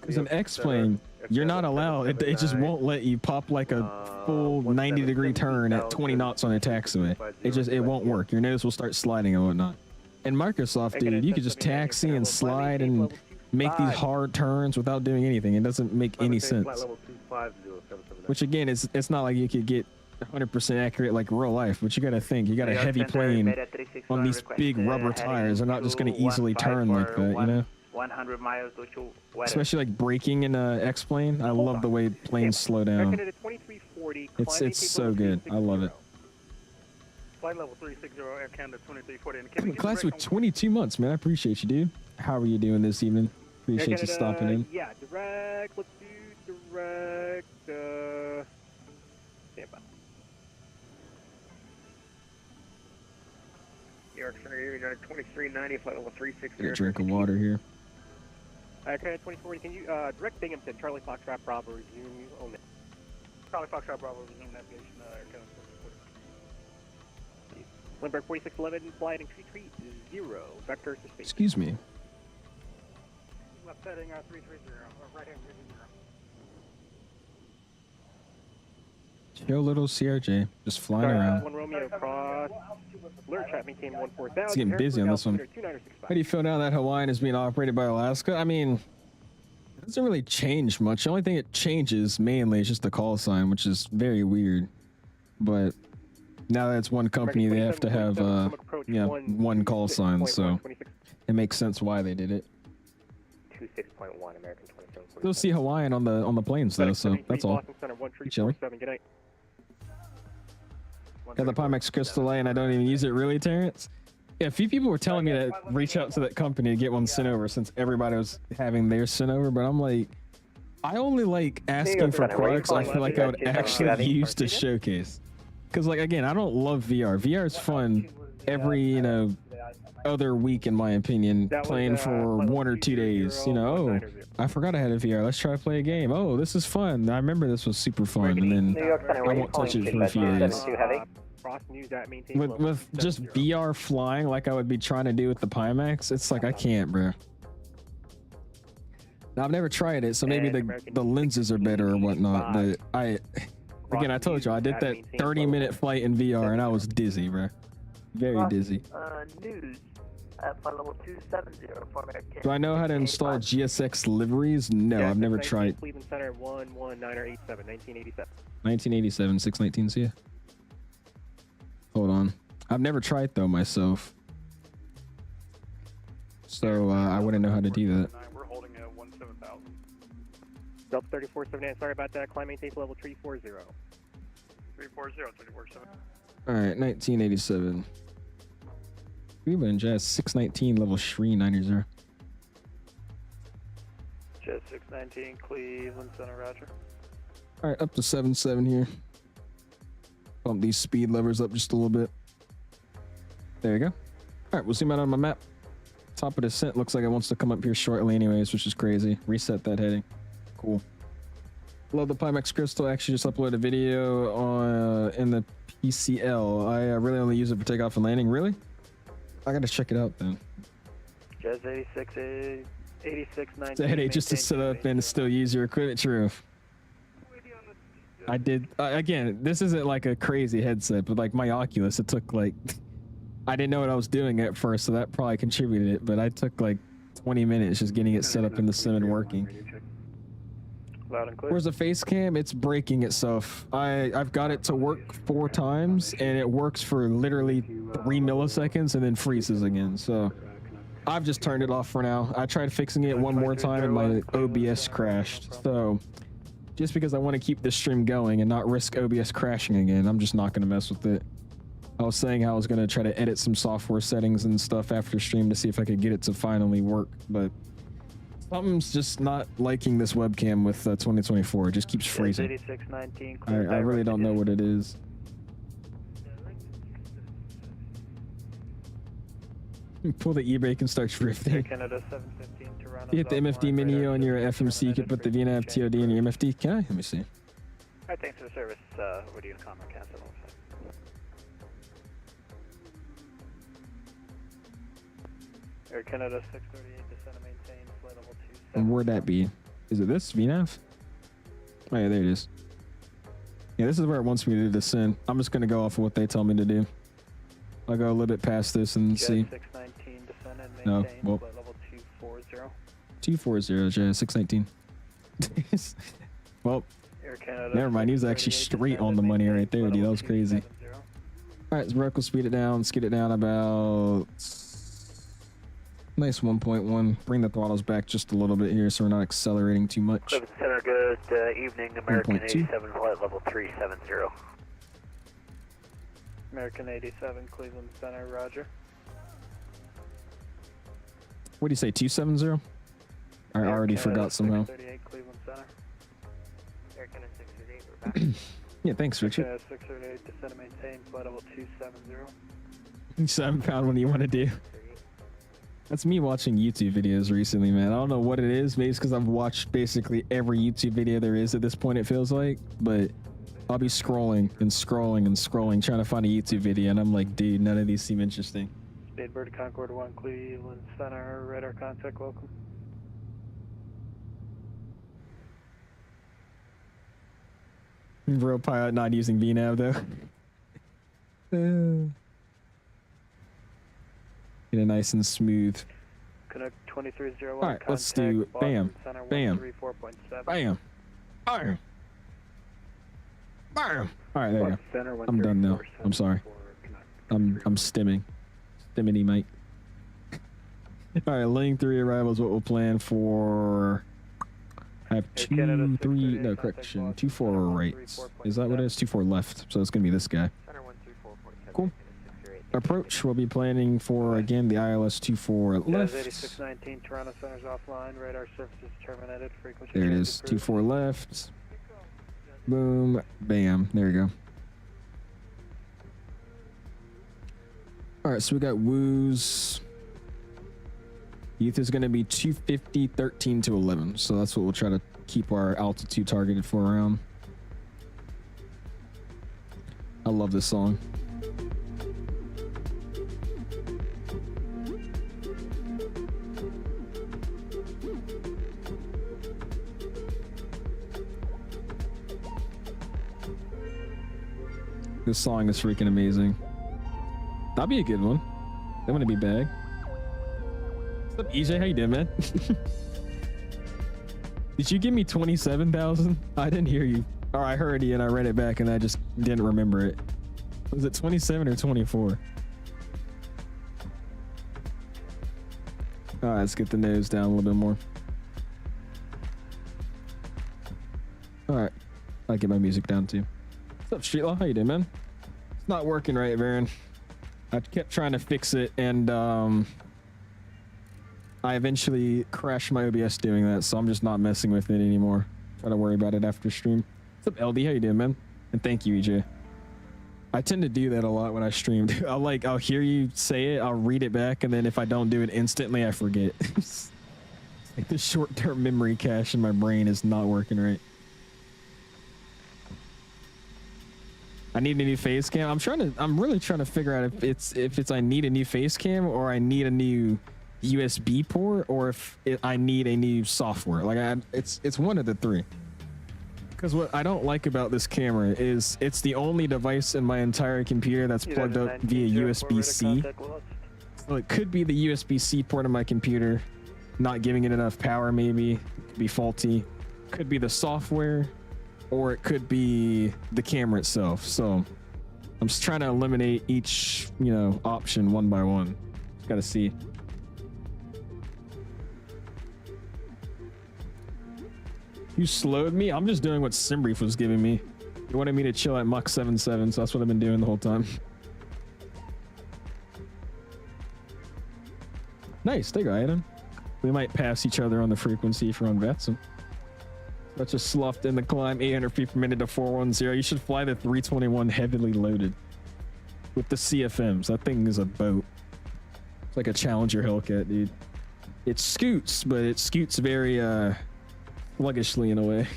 Because in X-Plane, you're not allowed. It just won't let you pop like a full 90-degree turn at 20 knots on a taxiway. It won't work. Your nose will start sliding and whatnot. In Microsoft, dude, you could just taxi and slide and make these hard turns without doing anything. It doesn't make any sense. Which again, it's not like you could get 100% accurate like real life, but you gotta think, you got a heavy plane on these big rubber tires. They're not just gonna easily turn like that, you know? 100 miles to Especially like braking in X-Plane. I love the way planes slow down. It's so good. I love it. Flight level 360 Air Canada 2340. Class with 22 months, man. I appreciate you, dude. How are you doing this evening? Appreciate you stopping in. Yeah, direct. Let's do direct. Stand by. New York Center, you're 2390, flight level 360. Get a drink of water here. Canada 2040, can you direct Binghamton, Charlie Foxtrot Bravo, resume only. Charlie Foxtrot Bravo, resume navigation, Air Canada 2040. Lindbergh 4611, flight entry 30, vector to space. Excuse me. Left heading 330, or right hand 330. Chill little CRJ, just flying around. 1 Romeo cross. Alert trap maintain 14,000. It's getting busy on this one. How do you feel now that Hawaiian is being operated by Alaska? I mean, it doesn't really change much. The only thing it changes mainly is just the call sign, which is very weird. But now that it's one company, they have to have one call sign, so it makes sense why they did it. 26.1 American 27. You'll see Hawaiian on the planes though, so that's all. Chilling. Got the Pimax Crystal A and I don't even use it, really, Terrence? Yeah, a few people were telling me to reach out to that company to get one sent over since everybody was having theirs sent over, but I'm like, I only like asking for products I feel like I would actually use to showcase. Because like, again, I don't love VR. VR is fun every, other week in my opinion, playing for 1 or 2 days. Oh, I forgot I had a VR. Let's try to play a game. Oh, this is fun. I remember this was super fun, and then I won't touch it for a few days. With just VR flying like I would be trying to do with the Pimax, it's like I can't, bro. Now, I've never tried it, so maybe the lenses are better or whatnot, but I told you, I did that 30-minute flight in VR, and I was dizzy, bro. Very dizzy. News at flight level 270 for American. Do I know how to install GSX liveries? No, I've never tried. Cleveland Center 11987, 1987. 1987, 619, see ya. Hold on. I've never tried though myself. So I wouldn't know how to do that. We're holding at 17,000. Delta 3478, sorry about that. Climb maintain level 340. 340, 347. All right, 1987. Cleveland Jazz 619 level 390. Jet 619, Cleveland Center, roger. All right, up to 77 here. Bump these speed levers up just a little bit. There you go. All right, we'll zoom out on my map. Top of descent looks like it wants to come up here shortly anyways, which is crazy. Reset that heading. Cool. Love the Pimax Crystal. Actually just uploaded a video on in the PCL. I really only use it for takeoff and landing. Really? I gotta check it out then. Jazz 86, 8619. The headache just to set up and still use your equipment. True. I did. Again, this isn't like a crazy headset, but like my Oculus, it took like... I didn't know what I was doing at first, so that probably contributed it, but I took like 20 minutes just getting it set up in the sim and working. Loud and clear. Where's the face cam? It's breaking itself. I've got it to work 4 times, and it works for literally 3 milliseconds and then freezes again. So I've just turned it off for now. I tried fixing it one more time, and my OBS crashed. So just because I want to keep this stream going and not risk OBS crashing again, I'm just not going to mess with it. I was saying how I was going to try to edit some software settings and stuff after stream to see if I could get it to finally work, but something's just not liking this webcam with 2024. It just keeps freezing. 8619, I really don't know what it is. Pull the e-brake and start drifting. Canada 715, Toronto. You hit the MFD menu on your FMC. You can put the VNAV TOD in your MFD. Can I? Let me see. All right, thanks for the service. What do you comment? Cancel. Air Canada 638, descend and maintain, flight level 27. And where'd that be? Is it this VNAV? Oh yeah, there it is. Yeah, this is where it wants me to descend. I'm just gonna go off of what they tell me to do. I'll go a little bit past this and see. 619, descend and maintain, well, flight level 240. 240, Jazz 619. Well, Air Canada, never mind. He was actually straight on the money right there, dude. That was crazy. All right, so vertical speed it down. Let's get it down about... Nice 1.1. Bring the throttles back just a little bit here so we're not accelerating too much. Cleveland Center, good evening. American 87, flight level 370. American 87, Cleveland Center, roger. What do you say, 270? I already forgot somehow. 638, Cleveland Center. Air Canada 638, we're back. Yeah, thanks, Richard. 638, descend and maintain, flight level 270. You still haven't found what you want to do. That's me watching YouTube videos recently, man. I don't know what it is. Maybe it's because I've watched basically every YouTube video there is at this point, it feels like. But I'll be scrolling and scrolling and scrolling, trying to find a YouTube video, and I'm like, dude, none of these seem interesting. Spadebird Concord 1, Cleveland Center, radar contact, welcome. Real pilot not using VNAV, though. Get it nice and smooth. Connect 2301. All right, let's do bam, bam, bam, bam, bam. All right, there you go. I'm done now. I'm sorry. I'm stimming. Stimmity, mate. All right, lane 3 arrival is what we'll plan for. I have 2, 3, no, correction. 24 right. Is that what it is? 24 left. So it's going to be this guy. Cool. Approach, we'll be planning for, again, the ILS 24 left. 8619, Toronto Center's offline, radar services terminated, frequency. There it is, 24 left. Boom, bam, there you go. All right, so we got woos. Youth is going to be 250, 13 to 11. So that's what we'll try to keep our altitude targeted for around. I love this song. This song is freaking amazing. That'd be a good one. That wouldn't be bad. What's up, EJ? How you doing, man? Did you give me 27,000? I didn't hear you. Or I heard you and I read it back and I just didn't remember it. Was it 27 or 24? All right, let's get the nose down a little bit more. All right, I'll get my music down too. What's up, Streetlaw? How you doing, man? It's not working right, Varen. I kept trying to fix it, and I eventually crashed my OBS doing that, so I'm just not messing with it anymore. Try to worry about it after stream. What's up, LD? How you doing, man? And thank you, EJ. I tend to do that a lot when I stream. I'll hear you say it, I'll read it back, and then if I don't do it instantly, I forget. It's like the short-term memory cache in my brain is not working right. I need a new face cam. I'm really trying to figure out if it's I need a new face cam or I need a new USB port, or if I need a new software. Like it's one of the three. Because what I don't like about this camera is it's the only device in my entire computer that's plugged up via USB-C. So it could be the USB-C port on my computer not giving it enough power, maybe. It could be faulty. Could be the software, or it could be the camera itself. So I'm just trying to eliminate each, option one by one. Just gotta see. You slowed me? I'm just doing what SimBrief was giving me. He wanted me to chill at Mach 7.7, so that's what I've been doing the whole time. Nice, there you go, Adam. We might pass each other on the frequency if you're on VATSIM. That's just sloughed in the climb, 800 feet per minute to 410. You should fly the 321 heavily loaded with the CFMs. That thing is a boat. It's like a Challenger Hellcat, dude. It scoots, but it scoots very sluggishly in a way.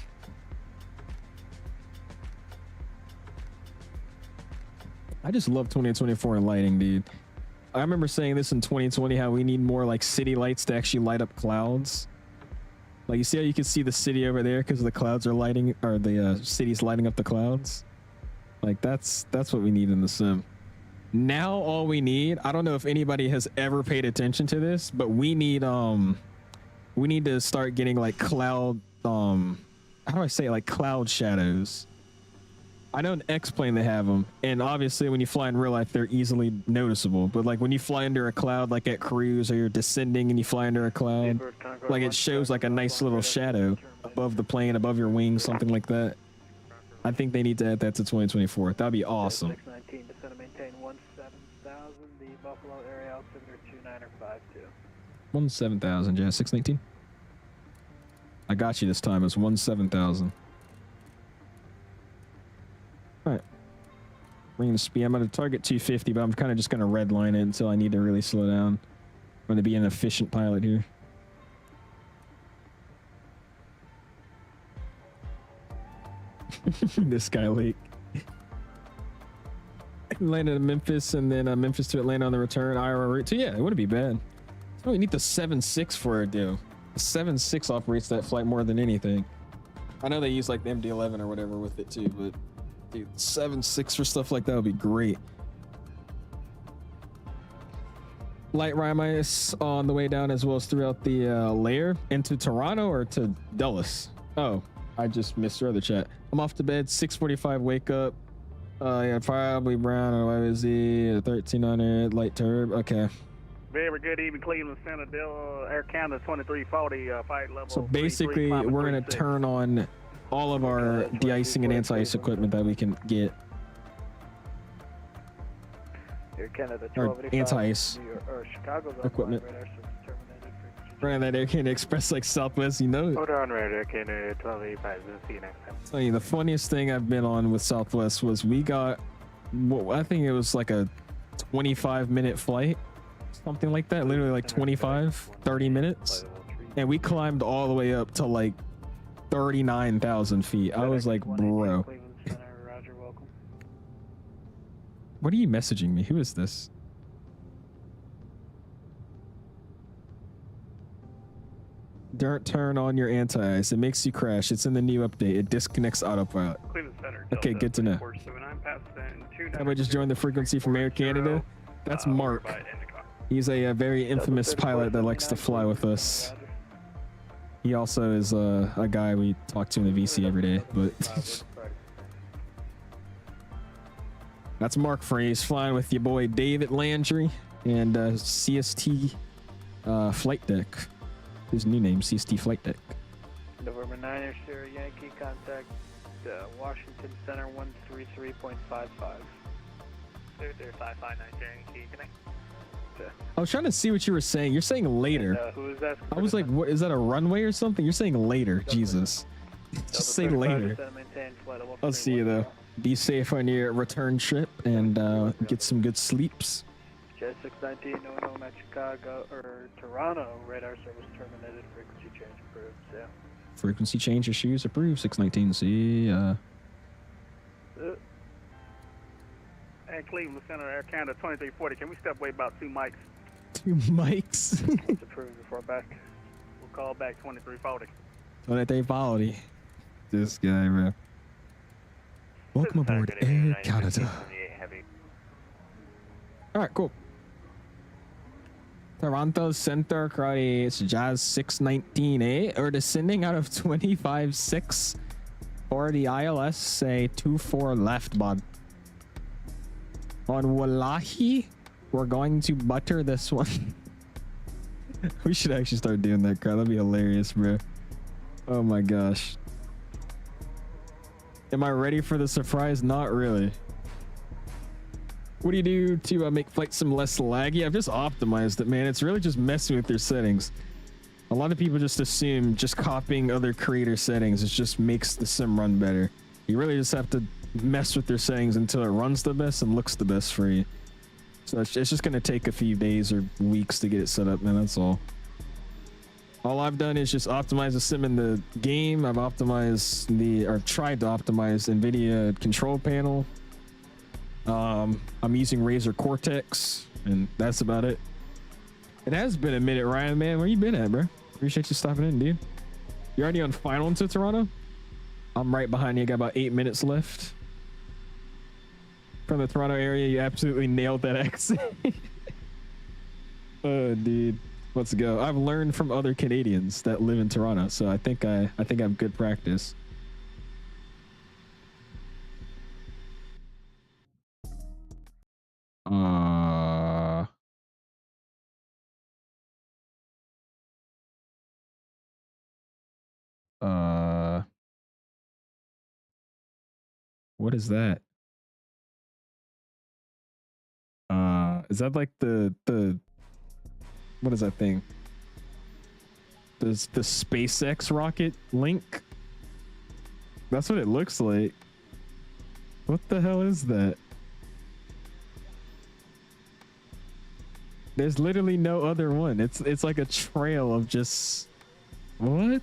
I just love 2024 in lighting, dude. I remember saying this in 2020, how we need more like city lights to actually light up clouds. Like, you see how you can see the city over there because the clouds are lighting, or the city's lighting up the clouds? Like, that's what we need in the sim. Now all we need, I don't know if anybody has ever paid attention to this, but we need to start getting like cloud, how do I say it? Like cloud shadows. I know in X-Plane they have them, and obviously when you fly in real life they're easily noticeable, but like when you fly under a cloud, like at cruise, or you're descending and you fly under a cloud, like it shows like a nice little shadow above the plane, above your wings, something like that. I think they need to add that to 2024. That'd be awesome. 619, descend and maintain 17,000, the Buffalo area altimeter 2952. 17,000, yeah, 619. I got you this time. It's 17,000. All right. Bringing the speed. I'm going to target 250, but I'm kind of just going to redline it until I need to really slow down. I'm going to be an efficient pilot here. This guy Lake. Landed in Memphis and then Memphis to Atlanta on the return. IRO route. So yeah, it wouldn't be bad. Oh, we need the 7.6 for it, dude. The 7.6 operates that flight more than anything. I know they use like the MD-11 or whatever with it too, but dude, 7.6 for stuff like that would be great. Light Rimis on the way down, as well as throughout the layer into Toronto or to Dulles. Oh, I just missed your other chat. I'm off to bed. 6:45 wake up. Yeah, probably Brown or YYZ 1300 light turb. Okay. Very good evening, Cleveland Center, Air Canada 2340, flight level. So basically, we're going to turn on all of our de-icing and anti-ice equipment that we can get. Air Canada Or anti-ice equipment. Running that Air Canada Express like Southwest, you know it. Hold on, right, Air Canada 1285. See you next time. Tell you, the funniest thing I've been on with Southwest was we got, well, I think it was like a 25-minute flight. Something like that, literally like 30 minutes, and we climbed all the way up to like 39,000 feet. I was like, bro, what are you messaging me? Who is this? Don't turn on your anti-ice. It makes you crash. It's in the new update. It disconnects autopilot. Okay, good to know. How about just join the frequency from Air Canada? That's Mark. He's a very infamous pilot that likes to fly with us. He also is a guy we talk to in the VC every day, but that's Mark for you. He's flying with your boy David Landry and CST Flight Deck. His new name, CST Flight Deck. November 9er, Sierra Yankee, contact Washington Center 133.55. 03559 Yankee, connect. I was trying to see what you were saying. You're saying later. And, who is that? I was like, what is that, a runway or something? You're saying later. Jesus. Just say later. I'll see you though. Be safe on your return trip and get some good sleeps. Jet 619, no, at Chicago or Toronto. Radar service terminated. Frequency change approved. Yeah. Frequency change issues approved. 619. See ya. Hey, Cleveland Center, Air Canada 2340. Can we step away about 2 mics? 2 mics. It's approved before back. We'll call back 2340. 2340. This guy, bro. Welcome aboard Air Canada. Alright, cool. Toronto Center, Karate, it's Jazz 619A, or descending out of 25-6 for the ILS, say 24 left, bud. On Wallahi, we're going to butter this one. We should actually start doing that crap. That'd be hilarious, bro. Oh my gosh. Am I ready for the surprise? Not really. What do you do to make flight sim less laggy? I've just optimized it, man. It's really just messing with your settings. A lot of people just assume just copying other creator settings, it just makes the sim run better. You really just have to mess with your settings until it runs the best and looks the best for you. So it's just going to take a few days or weeks to get it set up, man. That's all. All I've done is just optimize the sim in the game. I've optimized or tried to optimize NVIDIA control panel. I'm using Razer Cortex, and that's about it. It has been a minute, Ryan, man. Where you been at, bro? Appreciate you stopping in, dude. You already on final into Toronto? I'm right behind you. Got about 8 minutes left. From the Toronto area, you absolutely nailed that accent. Oh, dude. Let's go. I've learned from other Canadians that live in Toronto, so I think I have good practice. What is that? Is that like the what is that thing? The SpaceX rocket link? That's what it looks like. What the hell is that? There's literally no other one. It's like a trail of just what?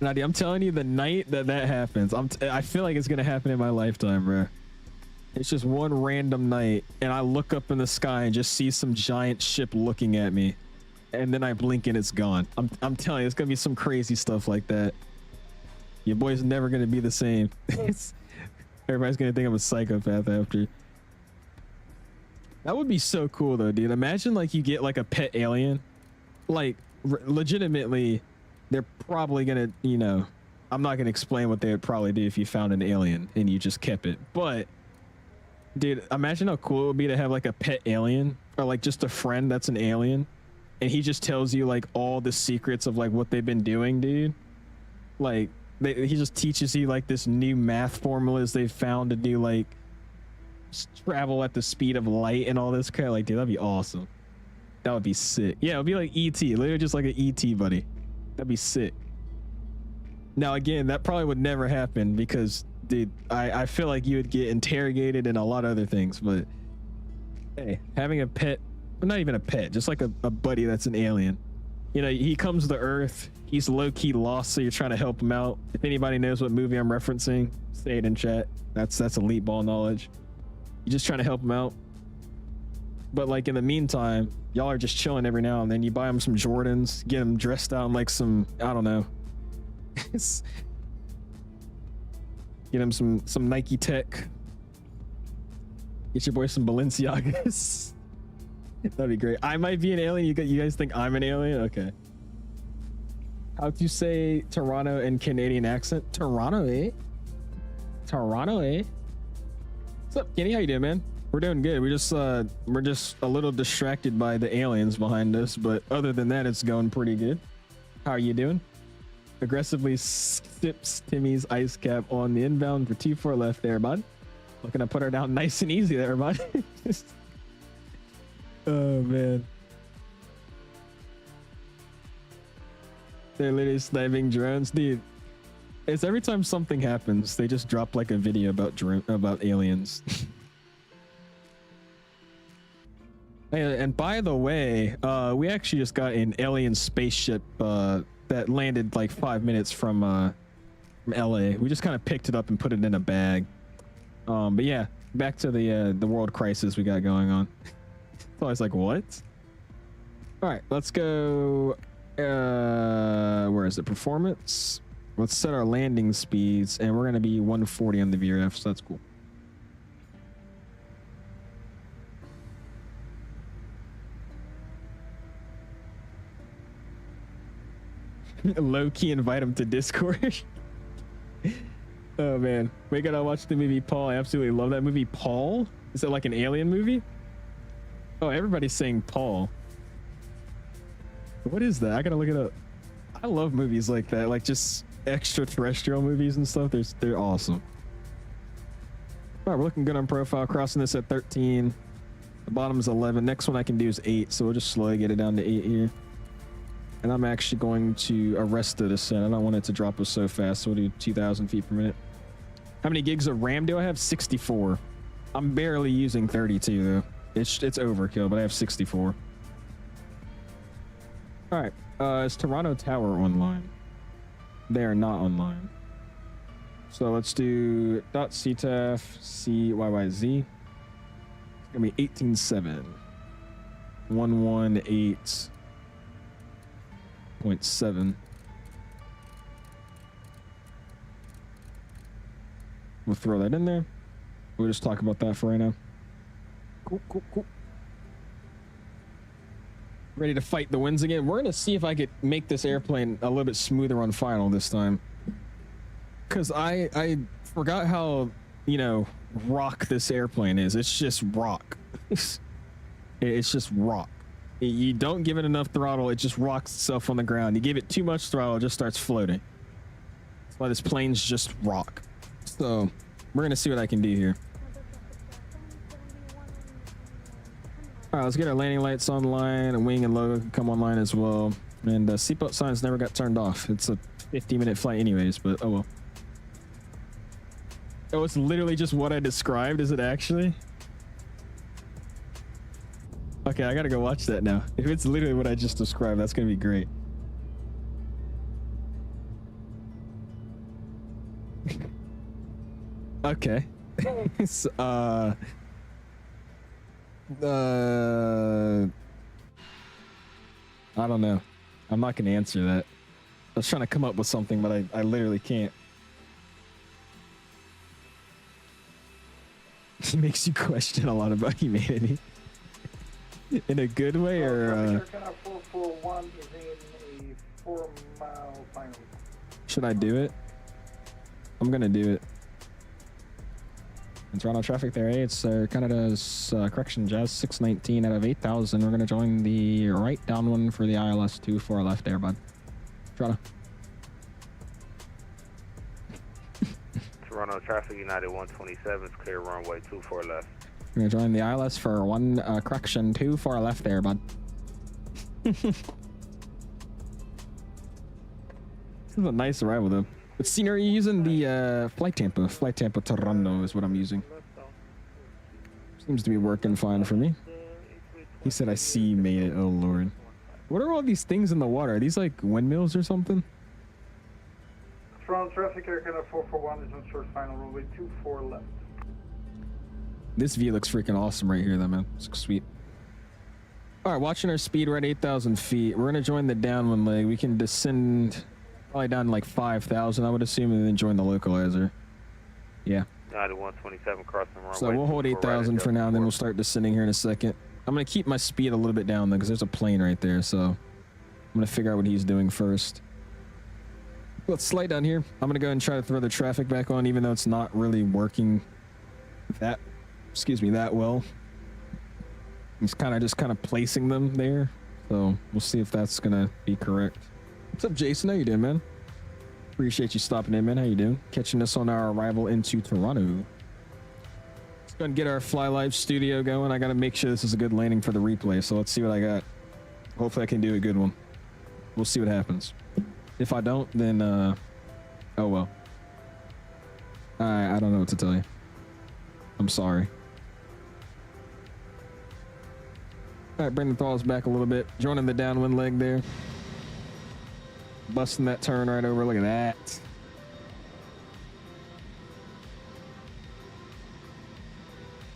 Nadia, I'm telling you, the night that happens, I feel like it's gonna happen in my lifetime, bro. It's just one random night, and I look up in the sky and just see some giant ship looking at me, and then I blink and it's gone. I'm telling you, it's gonna be some crazy stuff like that. Your boy's never gonna be the same. Everybody's gonna think I'm a psychopath after. That would be so cool, though, dude. Imagine like you get like a pet alien, like legitimately. They're probably gonna, you know, I'm not gonna explain what they would probably do if you found an alien and you just kept it, but dude, imagine how cool it would be to have like a pet alien or like just a friend that's an alien and he just tells you like all the secrets of like what they've been doing, dude. Like he just teaches you like this new math formulas they've found to do like travel at the speed of light and all this crap. Like, dude, that'd be awesome. That would be sick. Yeah, it would be like ET, literally just like an ET buddy. That'd be sick. Now, again, that probably would never happen because, dude, I feel like you would get interrogated and a lot of other things. But, hey, having a pet, well, not even a pet, just like a buddy that's an alien. You know, he comes to Earth. He's low-key lost, so you're trying to help him out. If anybody knows what movie I'm referencing, say it in chat. That's elite ball knowledge. You're just trying to help him out. But like in the meantime, y'all are just chilling every now and then. You buy him some Jordans, get him dressed out in like some, I don't know. Get him some Nike Tech. Get your boy some Balenciagas. That'd be great. I might be an alien. You guys think I'm an alien? Okay. How to say Toronto in Canadian accent? Toronto, eh? Toronto, eh? What's up, Kenny? How you doing, man? We're doing good. We're just a little distracted by the aliens behind us, but other than that, it's going pretty good. How are you doing? Aggressively sips Timmy's ice cap on the inbound for 2-4 left there, bud. Looking to put her down nice and easy there, bud. Oh man. They're literally sniping drones, dude. It's every time something happens, they just drop like a video about aliens. And by the way, we actually just got an alien spaceship that landed like 5 minutes from LA. We just kind of picked it up and put it in a bag. But yeah, back to the world crisis we got going on. So I was like, what? All right, let's go. Where is it? Performance. Let's set our landing speeds, and we're gonna be 140 on the VRF, so that's cool. Low-key invite him to Discord. Oh man, we gotta watch the movie Paul. I absolutely love that movie. Paul? Is it like an alien movie? Oh, everybody's saying Paul. What is that? I gotta look it up. I love movies like that, like just extraterrestrial movies and stuff. They're awesome. All right, we're looking good on profile. Crossing this at 13. The bottom is 11. Next one I can do is 8, so we'll just slowly get it down to 8 here. And I'm actually going to arrest the descent. I don't want it to drop us so fast, so we'll do 2,000 feet per minute. How many gigs of RAM do I have? 64. I'm barely using 32 though. It's overkill, but I have 64. All right, is Toronto Tower online? They are not online. So let's do .ctaf CYYZ. It's gonna be 18.7. 118.7. We'll throw that in there. We'll just talk about that for right now. Cool. Ready to fight the winds again. We're gonna see if I could make this airplane a little bit smoother on final this time. Cause I forgot how, you know, rock this airplane is. It's just rock. It's just rock. You don't give it enough throttle, it just rocks itself on the ground. You give it too much throttle, it just starts floating. That's why this plane's just rock. So we're gonna see what I can do here. All right, let's get our landing lights online, and wing and logo can come online as well. And the seatbelt signs never got turned off. It's a 50-minute flight anyways, but oh well. Oh, it's literally just what I described, is it actually? Okay, I gotta go watch that now. If it's literally what I just described, that's gonna be great. Okay. So, I don't know. I'm not gonna answer that. I was trying to come up with something, but I literally can't. It makes you question a lot about humanity. In a good way, or Air Canada 441 is in a 4-mile final. should I do it? I'm gonna do it. In Toronto traffic there, it's Canada's correction Jazz 619 out of 8,000. We're gonna join the right downwind for the ILS 24 left there, bud. Toronto. Toronto traffic United 127 is clear runway 24 left. We're gonna join the ILS for one correction 24 left there, bud. This is a nice arrival though. But Cena, are you using the Flight Tampa? Flight Tampa Toronto is what I'm using. Seems to be working fine for me. He said I see you made it. Oh lord. What are all these things in the water? Are these like windmills or something? Toronto traffic Air Canada 441 is on short final runway 24 left. This view looks freaking awesome right here though, man. It's sweet. All right, watching our speed, we're at 8,000 feet. We're gonna join the downwind leg. We can descend probably down to like 5,000, I would assume, and then join the localizer. Yeah. United 127 crossing runway. So we'll hold 8,000 for now, and then we'll start descending here in a second. I'm gonna keep my speed a little bit down though, because there's a plane right there. So I'm gonna figure out what he's doing first. Let's slide down here. I'm gonna go and try to throw the traffic back on, even though it's not really working that excuse me, that well. He's kind of placing them there. So we'll see if that's gonna be correct. What's up, Jason? How you doing, man? Appreciate you stopping in, man. How you doing? Catching us on our arrival into Toronto. Let's go and get our Fly Live studio going. I gotta make sure this is a good landing for the replay. So let's see what I got. Hopefully I can do a good one. We'll see what happens. If I don't, then oh well. I don't know what to tell you. I'm sorry. All right, bring the throttles back a little bit. Joining the downwind leg there. Busting that turn right over. Look at that.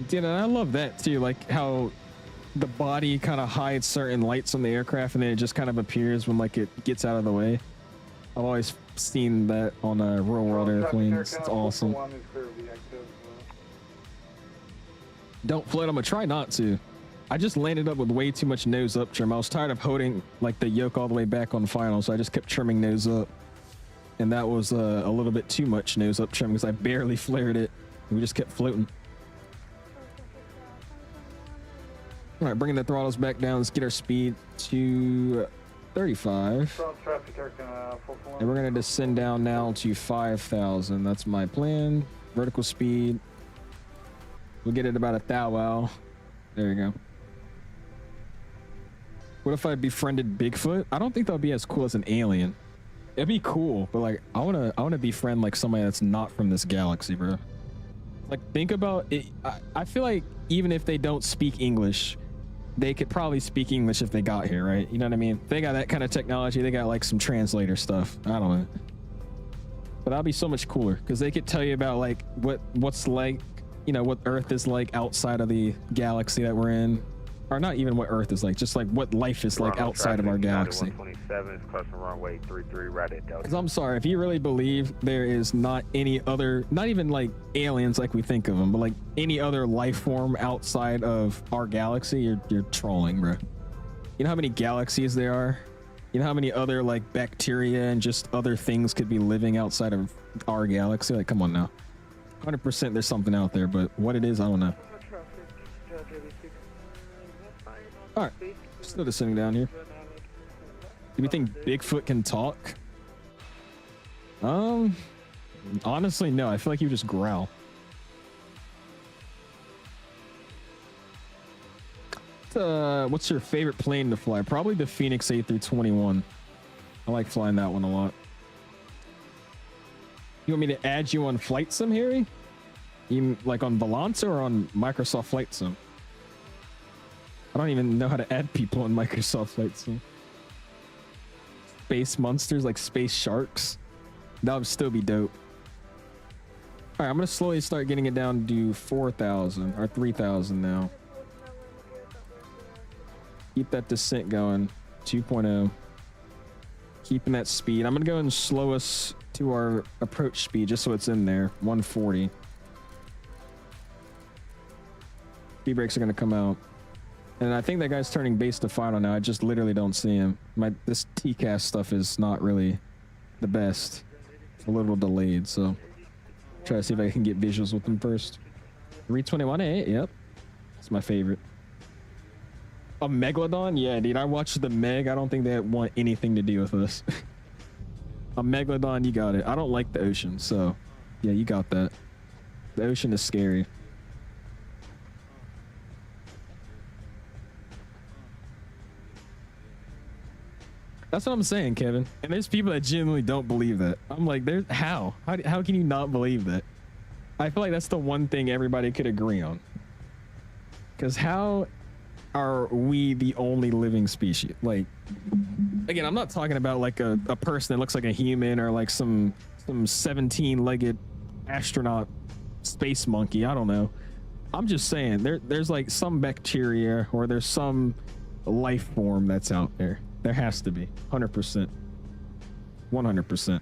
Dude, and I love that too. Like how the body kind of hides certain lights on the aircraft and then it just kind of appears when like it gets out of the way. I've always seen that on real world airplanes. It's awesome. Don't float. I'm gonna try not to. I just landed up with way too much nose up trim. I was tired of holding like the yoke all the way back on final, so I just kept trimming nose up, and that was a little bit too much nose up trim because I barely flared it. We just kept floating. All right, bringing the throttles back down. Let's get our speed to 35. And we're gonna descend down now to 5,000. That's my plan. Vertical speed. We'll get it about a thou. There you go. What if I befriended Bigfoot? I don't think that would be as cool as an alien. It'd be cool, but like I wanna befriend like somebody that's not from this galaxy, bro. Like think about it. I feel like even if they don't speak English, they could probably speak English if they got here, right? You know what I mean? They got that kind of technology. They got like some translator stuff. I don't know. But that'd be so much cooler because they could tell you about like what's like, you know, what Earth is like outside of the galaxy that we're in. Or not even what Earth is like, just like what life is like outside of our galaxy. 127 is crossing runway 33 right at Delta. Because I'm sorry, if you really believe there is not any other, not even like aliens like we think of them, but like any other life form outside of our galaxy, you're trolling, bro. You know how many galaxies there are? You know how many other like bacteria and just other things could be living outside of our galaxy? Like, come on now. 100% there's something out there, but what it is, I don't know. All right, still descending down here. Do we think Bigfoot can talk? Honestly, no. I feel like you just growl. What's your favorite plane to fly? Probably the Phoenix A321. I like flying that one a lot. You want me to add you on Flight Sim, Harry? You like on Balancer or on Microsoft Flight Sim? I don't even know how to add people on Microsoft Flight Sim. Space monsters like space sharks. That would still be dope. All right, I'm gonna slowly start getting it down to 4,000 or 3,000 now. Keep that descent going. 2.0. Keeping that speed. I'm gonna go and slow us to our approach speed just so it's in there. 140. Speed brakes are gonna come out. And I think that guy's turning base to final now. I just literally don't see him. This TCAS stuff is not really the best. It's a little delayed, so try to see if I can get visuals with him first. 321A, yep. That's my favorite. A Megalodon? Yeah, dude, I watched the Meg. I don't think they want anything to do with us. A Megalodon, you got it. I don't like the ocean, so yeah, you got that. The ocean is scary. That's what I'm saying, Kevin. And there's people that genuinely don't believe that. I'm like, how can you not believe that? I feel like that's the one thing everybody could agree on. Because how are we the only living species? Like, again, I'm not talking about like a person that looks like a human or like some 17-legged astronaut space monkey. I don't know. I'm just saying there's like some bacteria or there's some life form that's out there. There has to be. 100%. 100%.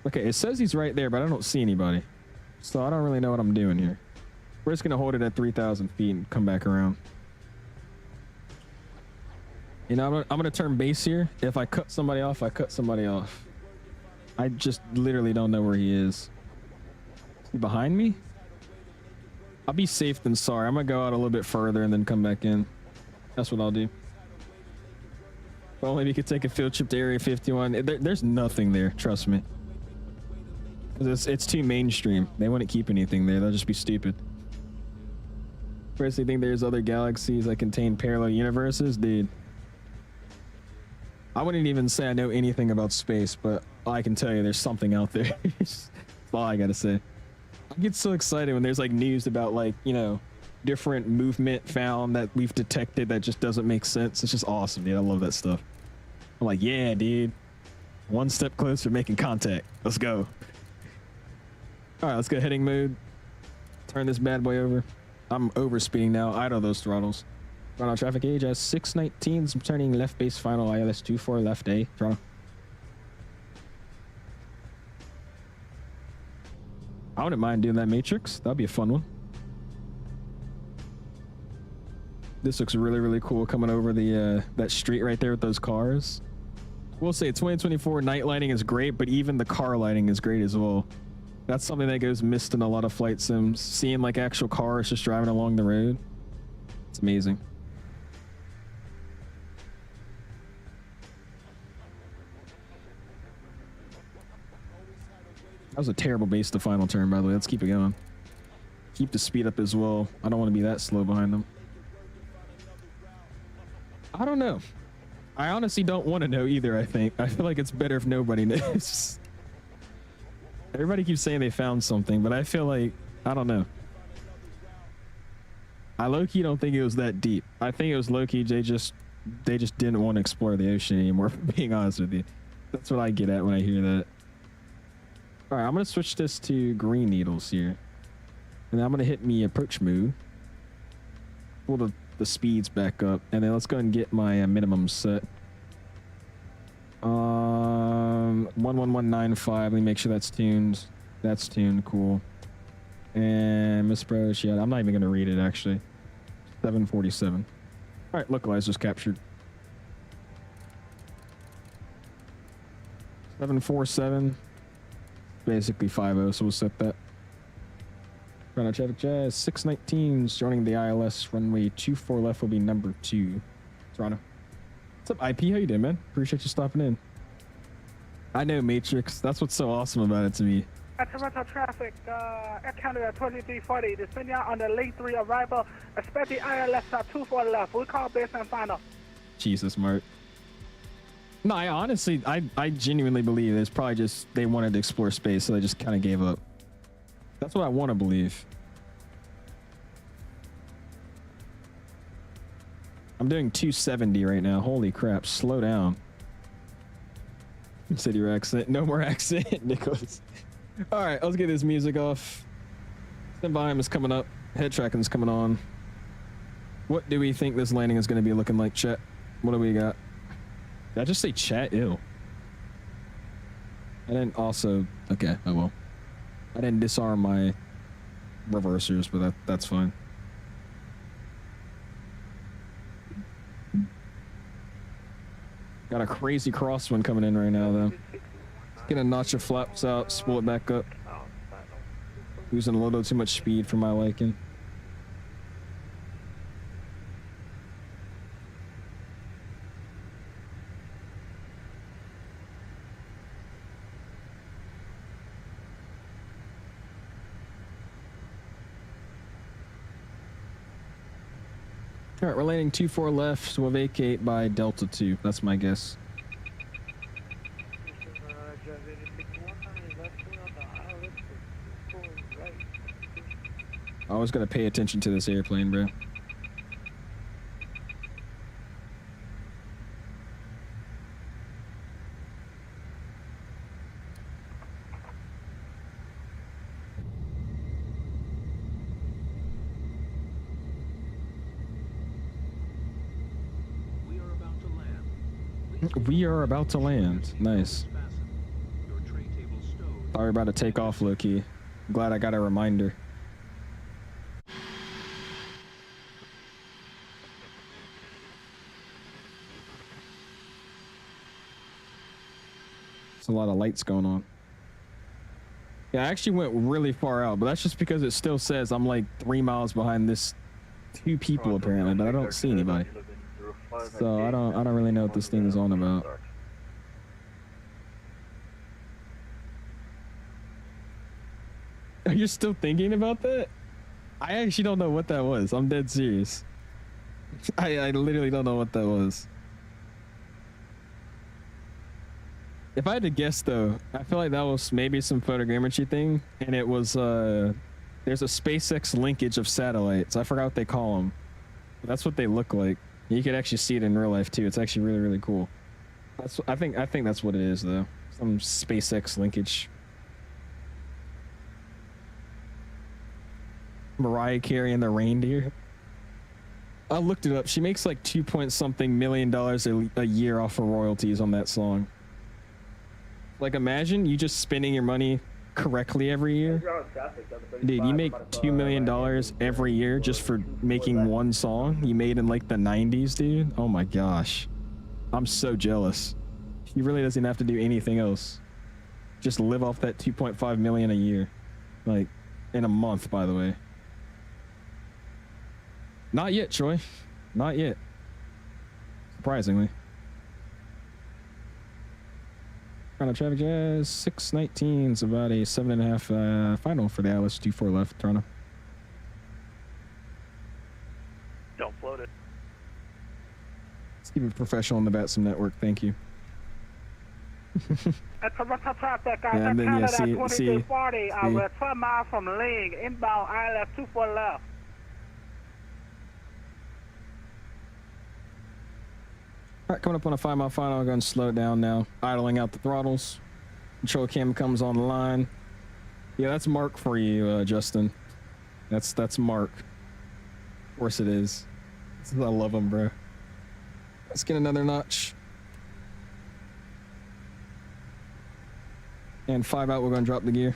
Okay, it says he's right there, but I don't see anybody. So I don't really know what I'm doing here. We're just going to hold it at 3,000 feet and come back around. You know, I'm going to turn base here. If I cut somebody off, I cut somebody off. I just literally don't know where he is. You behind me? I'll be safe than sorry. I'm gonna go out a little bit further and then come back in. That's what I'll do. Well, maybe you could take a field trip to Area 51. There's nothing there, trust me. It's too mainstream. They wouldn't keep anything there. They'll just be stupid. Personally think there's other galaxies that contain parallel universes, dude. I wouldn't even say I know anything about space, but I can tell you there's something out there. That's all I gotta say. I get so excited when there's like news about like, you know, different movement found that we've detected that just doesn't make sense. It's just awesome, dude. I love that stuff. I'm like, yeah, dude. One step closer to making contact. Let's go. All right, let's go heading mode. Turn this bad boy over. I'm overspeeding now. Idle those throttles. Toronto traffic gauge as 619. I'm turning left base final ILS 24 left A. Toronto. I wouldn't mind doing that matrix. That'd be a fun one. This looks really, really cool coming over the that street right there with those cars. We'll say 2024 night lighting is great, but even the car lighting is great as well. That's something that goes missed in a lot of flight sims. Seeing like actual cars just driving along the road. It's amazing. That was a terrible base to final turn, by the way. Let's keep it going. Keep the speed up as well. I don't want to be that slow behind them. I don't know. I honestly don't want to know either, I think. I feel like it's better if nobody knows. Everybody keeps saying they found something, but I feel like, I don't know. I low-key don't think it was that deep. I think it was low-key they just didn't want to explore the ocean anymore, for being honest with you. That's what I get at when I hear that. All right, I'm going to switch this to green needles here. And then I'm going to hit me approach mode. Pull the speeds back up. And then let's go and get my minimum set. 11195. Let me make sure that's tuned. That's tuned. Cool. And misapproach. Yeah, I'm not even going to read it, actually. 747. All right, localizer's captured. 747. Basically 50, so we'll set that. Toronto traffic jazz 619 joining the ILS runway 24 left will be number 2. Toronto. What's up, IP? How you doing, man? Appreciate you stopping in. I know Matrix. That's what's so awesome about it to me. Toronto traffic, Air Canada 2340, descending on the late 3 arrival, expecting ILS 24 left. We'll call base and final. Jesus, Mark. No, I honestly, I genuinely believe it's probably just they wanted to explore space, so they just kind of gave up. That's what I want to believe. I'm doing 270 right now. Holy crap, slow down. City your accent. No more accent, Nicholas. All right, let's get this music off. Stand by him is coming up. Head tracking is coming on. What do we think this landing is going to be looking like, chat? What do we got? Did I just say chat? Ew. I didn't also... Okay, I will. I didn't disarm my reversers, but that's fine. Got a crazy crosswind coming in right now, though. Gonna notch the flaps out, spool it back up. Losing a little too much speed for my liking. All right, we're landing 24 left. We'll vacate by Delta 2. That's my guess. I always gotta pay attention to this airplane, bro. We are about to land. Nice. Thought we were about to take off, low-key. Glad I got a reminder. There's a lot of lights going on. Yeah, I actually went really far out, but that's just because it still says I'm like 3 miles behind this 2 people apparently, but I don't see anybody. So I don't really know what this thing is on about. You're still thinking about that? I actually don't know what that was. I'm dead serious. I literally don't know what that was. If I had to guess though, I feel like that was maybe some photogrammetry thing, and it was there's a SpaceX linkage of satellites. I forgot what they call them. That's what they look like. You could actually see it in real life too. It's actually really, really cool. That's I think that's what it is though. Some SpaceX linkage. Mariah Carey and the Reindeer. I looked it up. She makes like $2-point-something million a year off of royalties on that song. Like, imagine you just spending your money correctly every year. Dude, you make $2 million every year just for making one song you made in like the 90s, dude. Oh my gosh. I'm so jealous. He really doesn't have to do anything else. Just live off that 2.5 million a year. Like, in a month, by the way. Not yet, Troy. Not yet. Surprisingly. Kind of traffic jazz. 619 is about a 7.5 final for the ILS 24 left, Toronto. Don't float it. Let's keep it professional on the VATSIM network. Thank you. Toronto traffic, Yeah, and then, yeah, Canada see- 2340, see. we're 12 miles from Ling, inbound ILS 24 left. All right, coming up on a 5-mile final. I'm going to slow it down now. Idling out the throttles. Control cam comes on the line. Yeah, that's Mark for you, Justin. That's Mark. Of course it is. I love him, bro. Let's get another notch. And 5 out, we're going to drop the gear.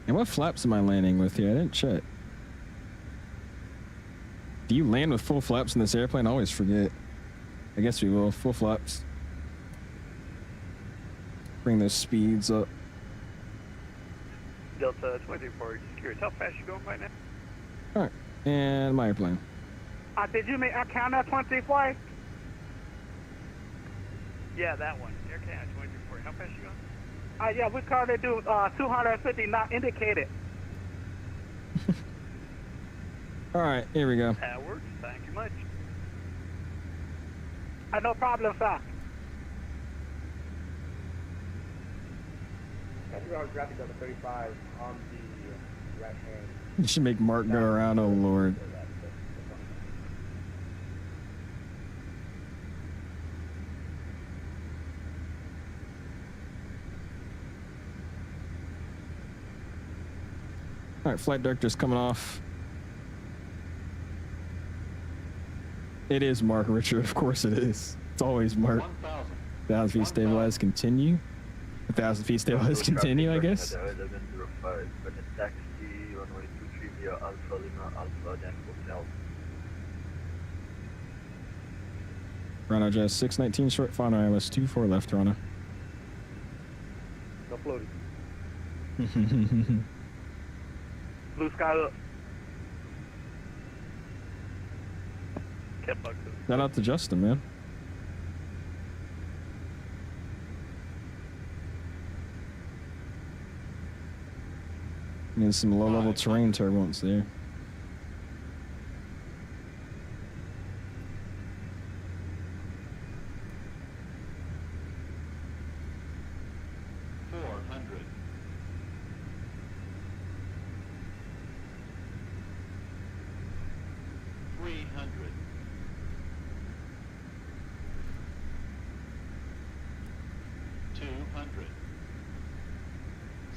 And what flaps am I landing with here? I didn't check. Do you land with full flaps in this airplane? I always forget. I guess we will. Full flaps. Bring those speeds up. Delta 2340, just curious, how fast you going right now? Alright. And my airplane. Did you make Air Canada 24? Yeah, that one. Air Canada 2340, how fast you going? Yeah, we currently do 250 not indicated. Alright, here we go. That works, thank you much. No problem, sir. Traffic Delta 35 on the right hand. You should make Mark go around, oh lord. Alright, flight director's coming off. It is Mark, Richard. Of course it is. It's always Mark. 1,000 feet stabilized, continue. 1,000 feet stabilized, continue, I guess. Toronto Jazz 619 short final ILS 24 left, Toronto. No floating. Blue sky up. Shout out to Justin, man. Need some low-level terrain turbulence there.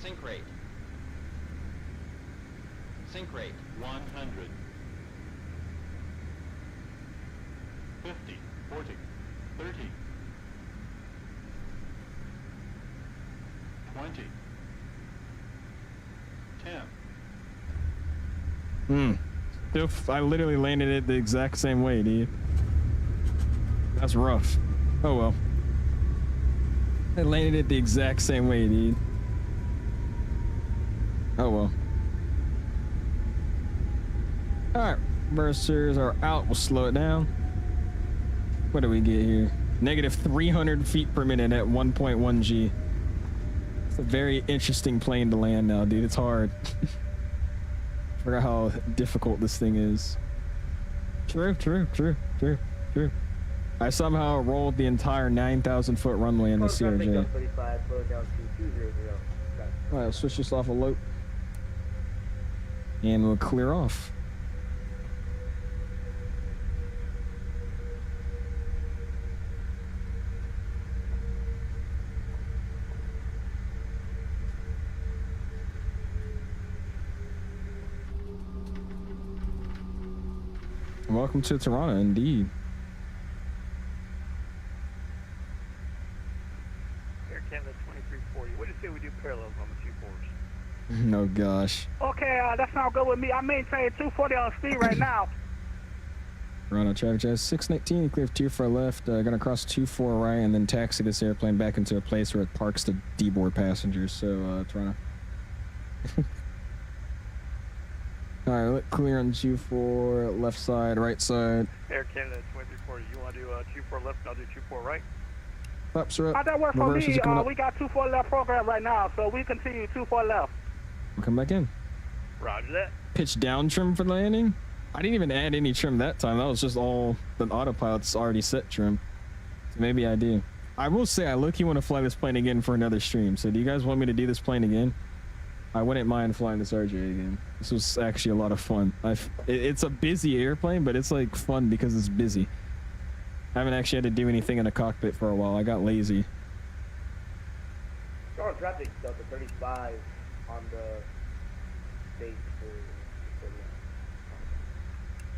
Sync rate. Sync rate 100. 50, 40, 30, 20, 10. I literally landed it the exact same way, dude. That's rough. Oh well. I landed it the exact same way, dude. Oh well. Alright, bursters are out. We'll slow it down. What do we get here? Negative 300 feet per minute at 1.1 G. It's a very interesting plane to land now, dude. It's hard. Forgot how difficult this thing is. True. I somehow rolled the entire 9,000 foot runway in the CRJ. Alright, I'll switch this off a loop. And we'll clear off. Welcome to Toronto, indeed. Air Canada 2340. What do you say we do parallels on the 2-4s? Oh gosh. Okay, that sounds good with me. I maintain 240 on speed right now. Toronto traffic jazz 619, clear 24 left, gonna cross 24 right and then taxi this airplane back into a place where it parks to deboard passengers. So Toronto. Alright, let clear on 24, left side, right side. Air Canada 2340. You want to do 24 left and I'll do 24 right? Flaps are up. How'd that work for Reverses me? are coming up. We got 24 left program right now, so we continue 24 left. We'll come back in. Roger that. Pitch down trim for landing. I didn't even add any trim that time. That was just all the autopilot's already set trim. So maybe I do. I will say I low-key want to fly this plane again for another stream. So do you guys want me to do this plane again? I wouldn't mind flying this RJ again. This was actually a lot of fun. It's a busy airplane, but it's like fun because it's busy. I haven't actually had to do anything in the cockpit for a while. I got lazy. Strong traffic, Delta 35 on the base for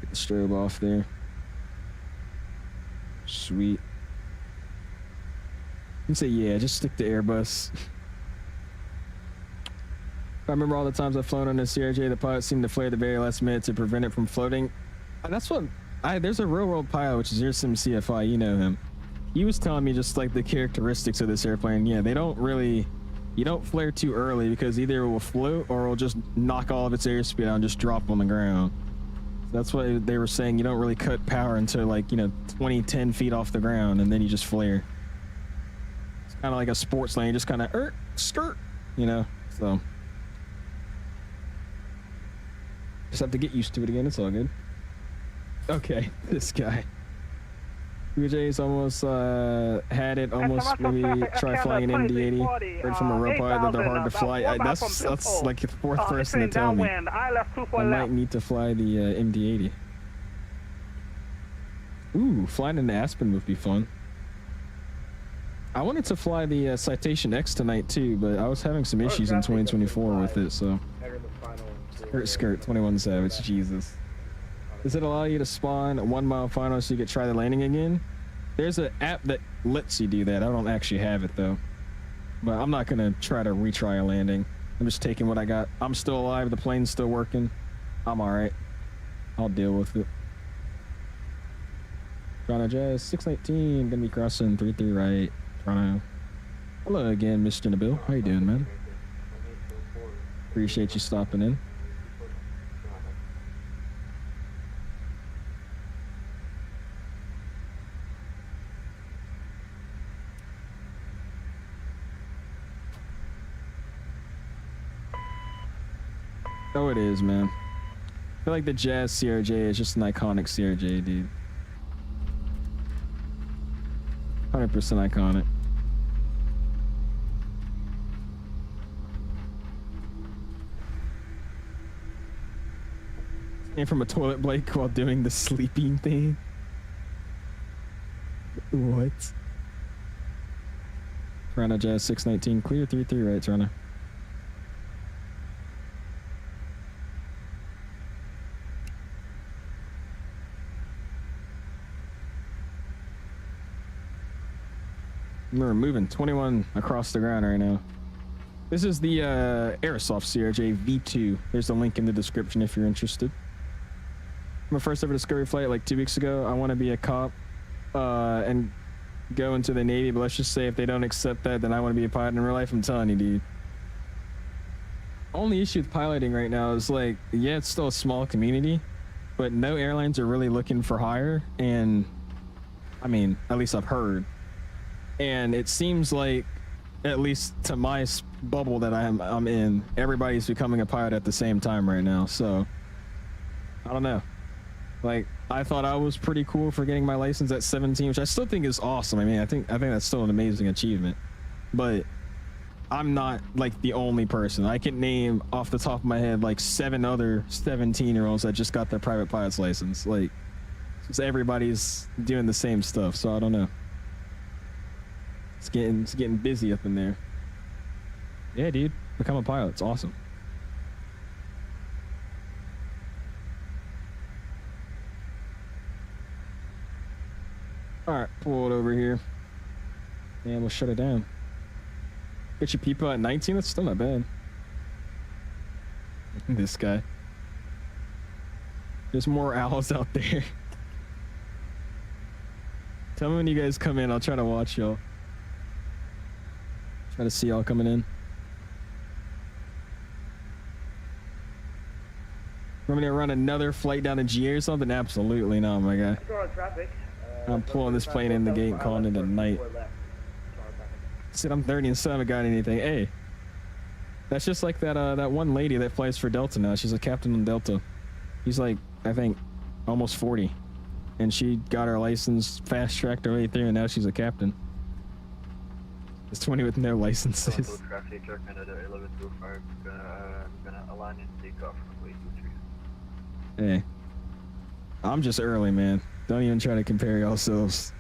Get the strobe off there. Sweet. You can say, yeah, just stick to Airbus. I remember all the times I've flown on the CRJ, the pilots seemed to flare at the very last minute to prevent it from floating. That's what there's a real world pilot, which is YYZ CFI, you know him. He was telling me just like the characteristics of this airplane. Yeah, they don't really, you don't flare too early because either it will float or it will just knock all of its airspeed out and just drop on the ground. So that's what they were saying. You don't really cut power until like, 10 feet off the ground and then you just flare. It's kind of like a sports lane, just kind of skirt, so. Just have to get used to it again. It's all good. Okay, this guy. UJ's almost had it. Almost maybe try flying an MD-80. Heard from a real pilot that they're hard to fly. That's like the fourth person to tell me. I might need to fly the MD-80. Ooh, flying in the Aspen would be fun. I wanted to fly the Citation X tonight too, but I was having some issues in 2024 with it, so. Skirt 21 Savage, Jesus. Does it allow you to spawn 1 mile final so you could try the landing again? There's an app that lets you do that. I don't actually have it though. But I'm not gonna try to retry a landing. I'm just taking what I got. I'm still alive, the plane's still working. I'm alright. I'll deal with it. Toronto Jazz 619, gonna be crossing 33 right. Toronto. Hello again, Mr. Nabil. How you doing, man? Appreciate you stopping in. Oh, it is, man. I feel like the Jazz CRJ is just an iconic CRJ, dude. 100% iconic. Came from a toilet break while doing the sleeping thing. What? Toronto Jazz 619, clear 33 right, Toronto. We're moving 21 across the ground right now. This is the Aerosoft CRJ V2. There's a link in the description if you're interested. My first ever Discovery flight like 2 weeks ago. I want to be a cop and go into the Navy, but let's just say if they don't accept that, then I want to be a pilot in real life. I'm telling you, dude. Only issue with piloting right now is like, yeah, it's still a small community, but no airlines are really looking for hire. And I mean, at least I've heard. And it seems like, at least to my bubble that I'm in, everybody's becoming a pilot at the same time right now. So I don't know. Like, I thought I was pretty cool for getting my license at 17, which I still think is awesome. I mean, I think that's still an amazing achievement, but I'm not like the only person. I can name off the top of my head like 7 other 17-year-olds that just got their private pilot's license. Like, just everybody's doing the same stuff. So I don't know. It's getting busy up in there. Yeah, dude, become a pilot. It's awesome. All right, pull it over here, and we'll shut it down. Get your people at 19. That's still not bad. This guy. There's more owls out there. Tell me when you guys come in. I'll try to watch y'all. Try to see y'all coming in. Want me to run another flight down to GA or something? Absolutely not, my guy. I'm pulling this plane in the gate and calling it a night. Said I'm 30 and still haven't got anything. Hey, that's just like that one lady that flies for Delta now. She's a captain on Delta. He's like, I think, almost 40, and she got her license, fast-tracked her way through, and now she's a captain. It's 20 with no licenses. Hey, I'm just early, man. Don't even try to compare yourselves.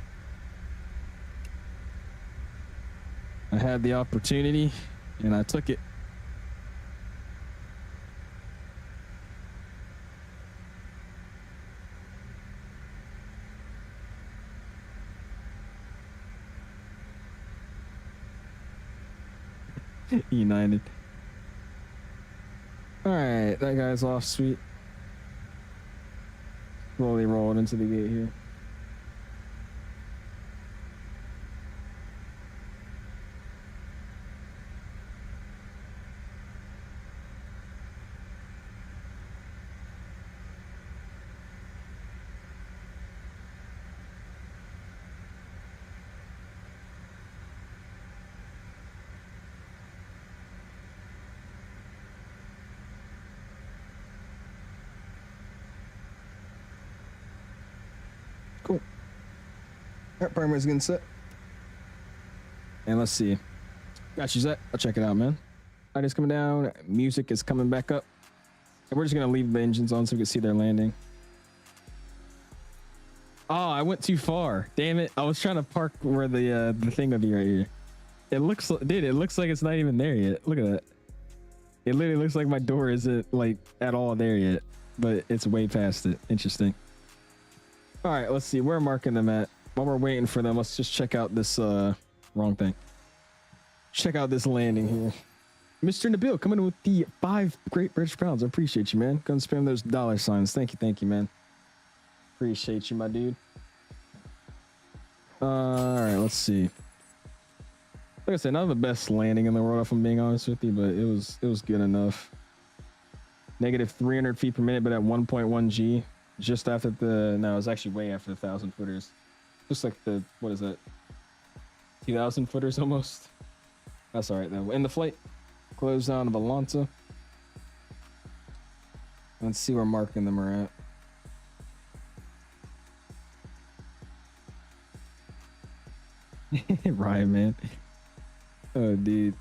I had the opportunity, and I took it. United. All right, that guy's off. Sweet. Slowly rolling into the gate here. Cool. Alright, primary's getting set. And let's see. Got you set. I'll check it out, man. Light is coming down. Music is coming back up. And we're just gonna leave the engines on so we can see their landing. Oh, I went too far. Damn it. I was trying to park where the thing would be right here. It looks, dude, it looks like it's not even there yet. Look at that. It literally looks like my door isn't like at all there yet, but it's way past it. Interesting. All right, let's see. We're marking them at. While we're waiting for them, let's just check out this wrong thing. Check out this landing here. Mr. Nabil coming in with the 5 Great British Pounds. I appreciate you, man. Go and spam those $signs. Thank you, man. Appreciate you, my dude. All right, let's see. Like I said, not the best landing in the world, if I'm being honest with you, but it was good enough. Negative 300 feet per minute, but at 1.1 G. Just after the, no, it was actually way after the 1,000 footers. Just like the, what is that? 2,000 footers almost. That's all right though. In the flight, close down to Valanta. Let's see where marking them are at. Ryan, man. Oh, dude.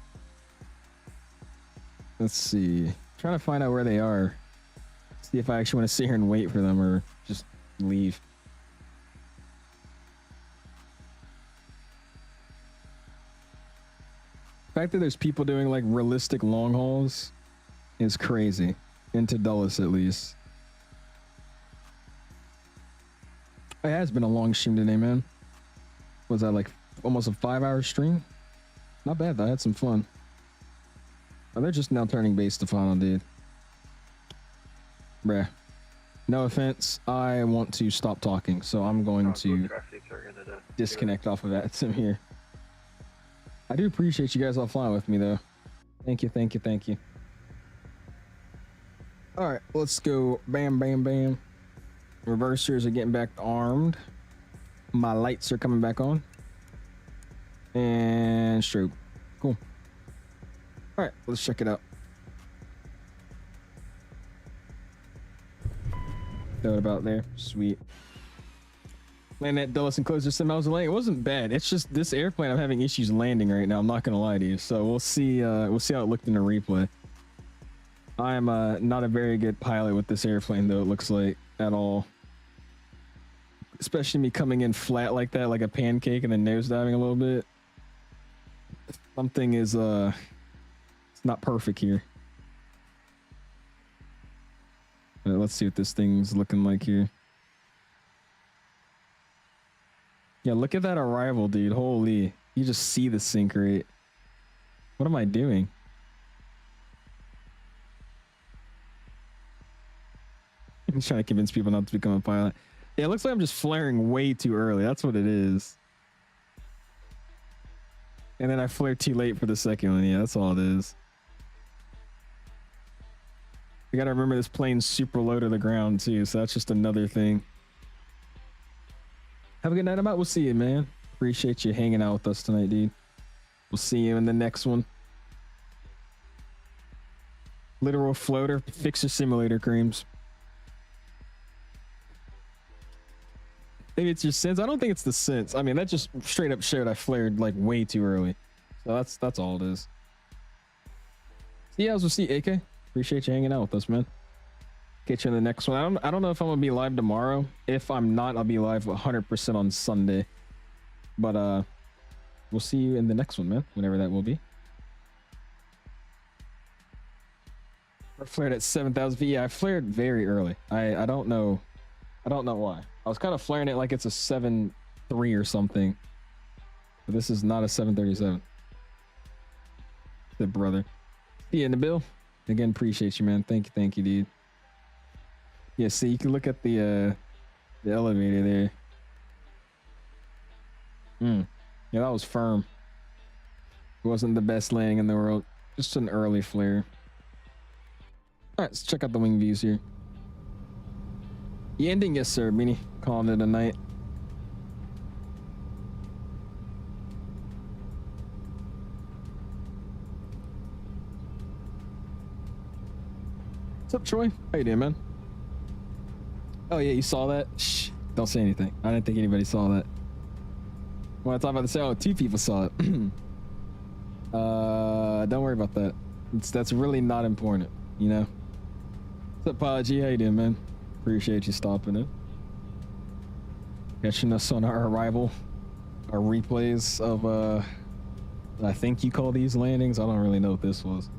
Let's see. Trying to find out where they are. See if I actually want to sit here and wait for them or just leave. The fact that there's people doing like realistic long hauls is crazy. Into Dulles at least. It has been a long stream today, man. Was that like almost a 5-hour stream. Not bad though, I had some fun. Oh, they're just now turning base to final, dude. Bruh. No offense, I want to stop talking, so I'm going to disconnect off of VATSIM here. I do appreciate you guys all flying with me though. Thank you, thank you, thank you. All right, let's go. Bam, bam, bam. Reversers are getting back armed. My lights are coming back on. And strobe. Cool. All right, let's check it out. Throw it about there. Sweet. Landing at Dulles and close just 10 miles away. It wasn't bad. It's just this airplane I'm having issues landing right now. I'm not gonna lie to you. So we'll see how it looked in the replay. I am not a very good pilot with this airplane though, it looks like, at all. Especially me coming in flat like that, like a pancake, and then nosediving a little bit. Something is it's not perfect here. Let's see what this thing's looking like here. Yeah, look at that arrival, dude. Holy, you just see the sink rate. What am I doing? I'm trying to convince people not to become a pilot. Yeah, it looks like I'm just flaring way too early. That's what it is. And then I flared too late for the second one. Yeah, that's all it is. You gotta remember this plane's super low to the ground too, so that's just another thing. Have a good night. I'm out. We'll see you, man. Appreciate you hanging out with us tonight, dude. We'll see you in the next one. Literal floater. Fix your simulator, creams. Maybe it's your sense. I don't think it's the sense. I mean, that just straight up showed I flared like way too early. So that's all it is. See you guys. We'll see you, AK. Appreciate you hanging out with us, man. Get you in the next one. I don't know if I'm gonna be live tomorrow. If I'm not, I'll be live 100% on Sunday. But we'll see you in the next one, man. Whenever that will be. I flared at 7,000 feet. Yeah, I flared very early. I don't know. I don't know why. I was kind of flaring it like it's a 7.3 or something. But this is not a 737. Good brother. See you in the bill. Again, appreciate you, man. Thank you, dude. Yeah, see, you can look at the elevator there. Yeah, that was firm. It wasn't the best landing in the world. Just an early flare. All right, let's check out the wing views here. The ending, yes, sir, Beanie. Calling it a night. What's up, Troy? How you doing, man? Oh yeah, you saw that? Shh, don't say anything. I didn't think anybody saw that. When I talk about this, oh, 2 people saw it. Don't worry about that. That's really not important, you know? What's up, Pilot G? How you doing, man? Appreciate you stopping in. Catching us on our arrival. Our replays of, I think you call these landings. I don't really know what this was.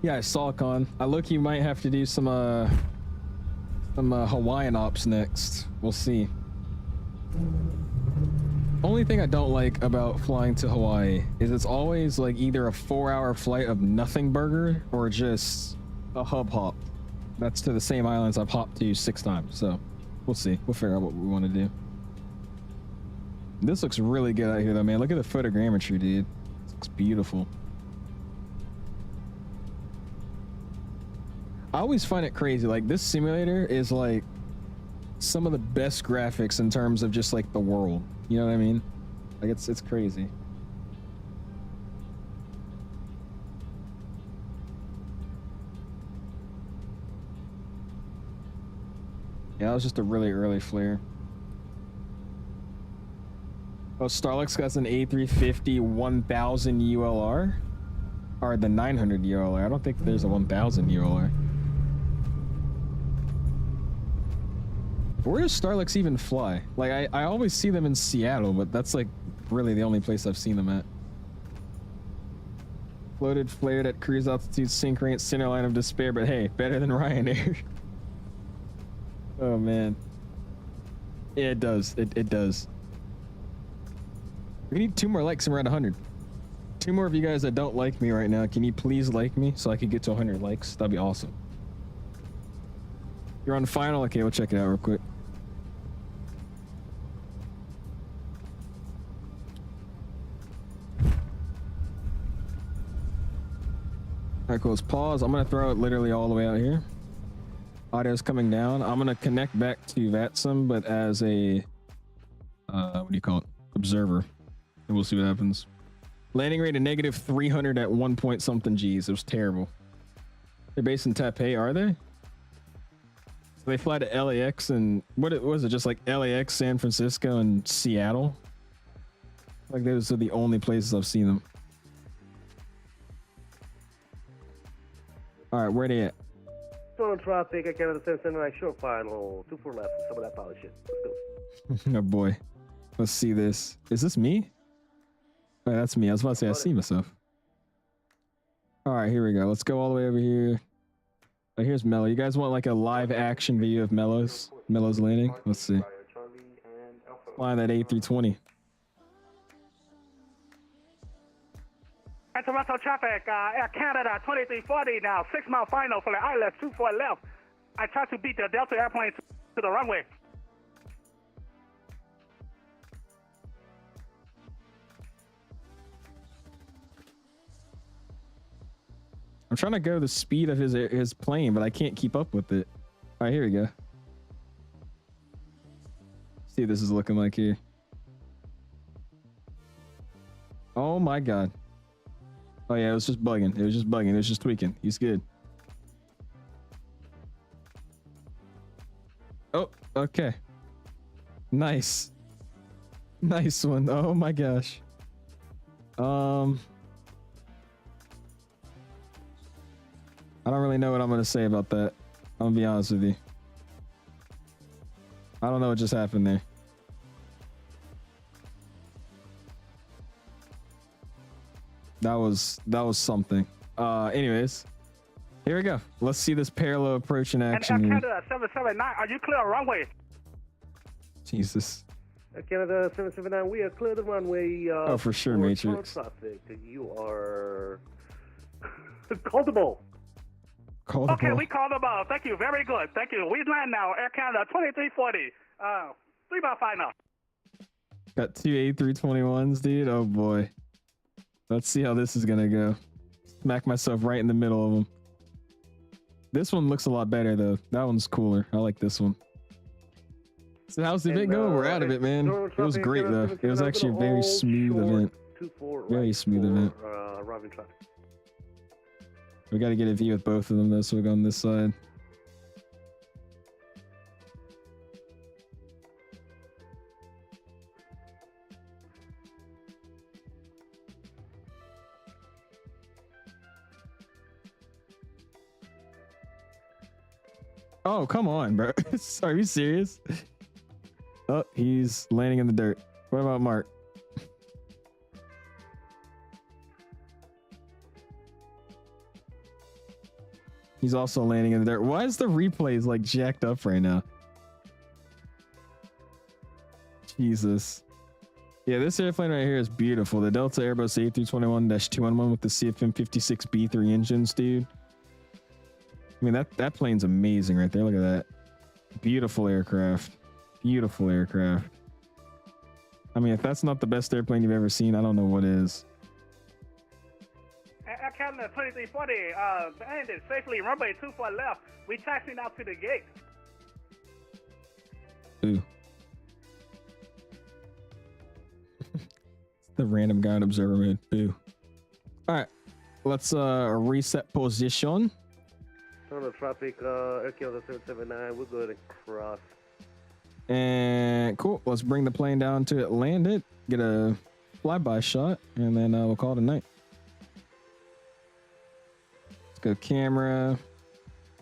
Yeah, I saw Con. I look, you might have to do some Hawaiian ops next. We'll see. Only thing I don't like about flying to Hawaii is it's always like either a 4-hour flight of nothing burger or just a hub hop. That's to the same islands I've hopped to 6 times. So we'll see. We'll figure out what we want to do. This looks really good out here though, man. Look at the photogrammetry, dude. This looks beautiful. I always find it crazy. Like, this simulator is like some of the best graphics in terms of just like the world. You know what I mean? Like, it's crazy. Yeah, that was just a really early flare. Oh, Starlux got an A350 1000 ULR? Or the 900 ULR. I don't think there's a 1000 ULR. Where does Starlux even fly? Like, I always see them in Seattle, but that's like really the only place I've seen them at. Floated, flared at cruise altitude, sink rate, center line of despair, but hey, better than Ryanair. Oh man. Yeah, it does. It does. We need 2 more likes and we're at 100. 2 more of you guys that don't like me right now. Can you please like me so I could get to 100 likes? That'd be awesome. You're on final? Okay, we'll check it out real quick. Alright, cool. Let's pause. I'm going to throw it literally all the way out here. Audio's coming down. I'm going to connect back to VATSIM, but as a, what do you call it? Observer. And we'll see what happens. Landing rate of negative 300 at 1 point something G's. It was terrible. They're based in Taipei, are they? So they fly to LAX and what was it? Just like LAX, San Francisco, and Seattle? Like those are the only places I've seen them. All right, where they at? Still in traffic. I Canada 779, short final, 24 left. Some of that power shit. Let's go. Oh boy. Let's see this. Is this me? Oh, that's me. I was about to say I see myself. All right, here we go. Let's go all the way over here. Oh, here's Mello. You guys want like a live action video of Mello's landing? Let's see. Flying that A320. At Toronto traffic, Air Canada 2340 now, 6-mile final for the ILS 24 left. I tried to beat the Delta airplane to the runway. I'm trying to go the speed of his plane, but I can't keep up with it. All right, here we go. See what this is looking like here. Oh my God. Oh yeah, it was just bugging. It was just bugging. It was just tweaking. He's good. Oh, okay. Nice. Nice one. Oh my gosh. I don't really know what I'm going to say about that. I'm going to be honest with you. I don't know what just happened there. That was something. Anyways, here we go. Let's see this parallel approach in action. And Air Here. Canada 779, are you clear on runway? Jesus. Air Canada 779, we are clear the runway. Oh, for sure, Matrix. Traffic. You are callable. Callable. Okay, we called them out. Thank you. Very good. Thank you. We land now. Air Canada 2340. 3-mile final. Got 2 A321s, dude. Oh boy. Let's see how this is gonna go. Smack myself right in the middle of them. This one looks a lot better though. That one's cooler. I like this one. So how's the event going? We're out of it, man. It was great though. It was actually a very smooth event. Very smooth event. We got to get a view with both of them though, so we'll go on this side. Oh, come on, bro. Are you serious? Oh, he's landing in the dirt. What about Mark? He's also landing in the dirt. Why is the replays like jacked up right now? Jesus. Yeah, this airplane right here is beautiful. The Delta Airbus A321-211 with the CFM56B3 engines, dude. I mean, that plane's amazing right there. Look at that. Beautiful aircraft. Beautiful aircraft. I mean, if that's not the best airplane you've ever seen, I don't know what is. Air Canada 2340, landed safely, runway 24 left. We taxiing out to the gate. Ooh. The random guy in observer mode. Boo. All right. Let's reset position. Toronto traffic, Air Canada 779, we're good across. And cool. Let's bring the plane down to it, land it, get a flyby shot, and then we'll call it a night. Let's go camera,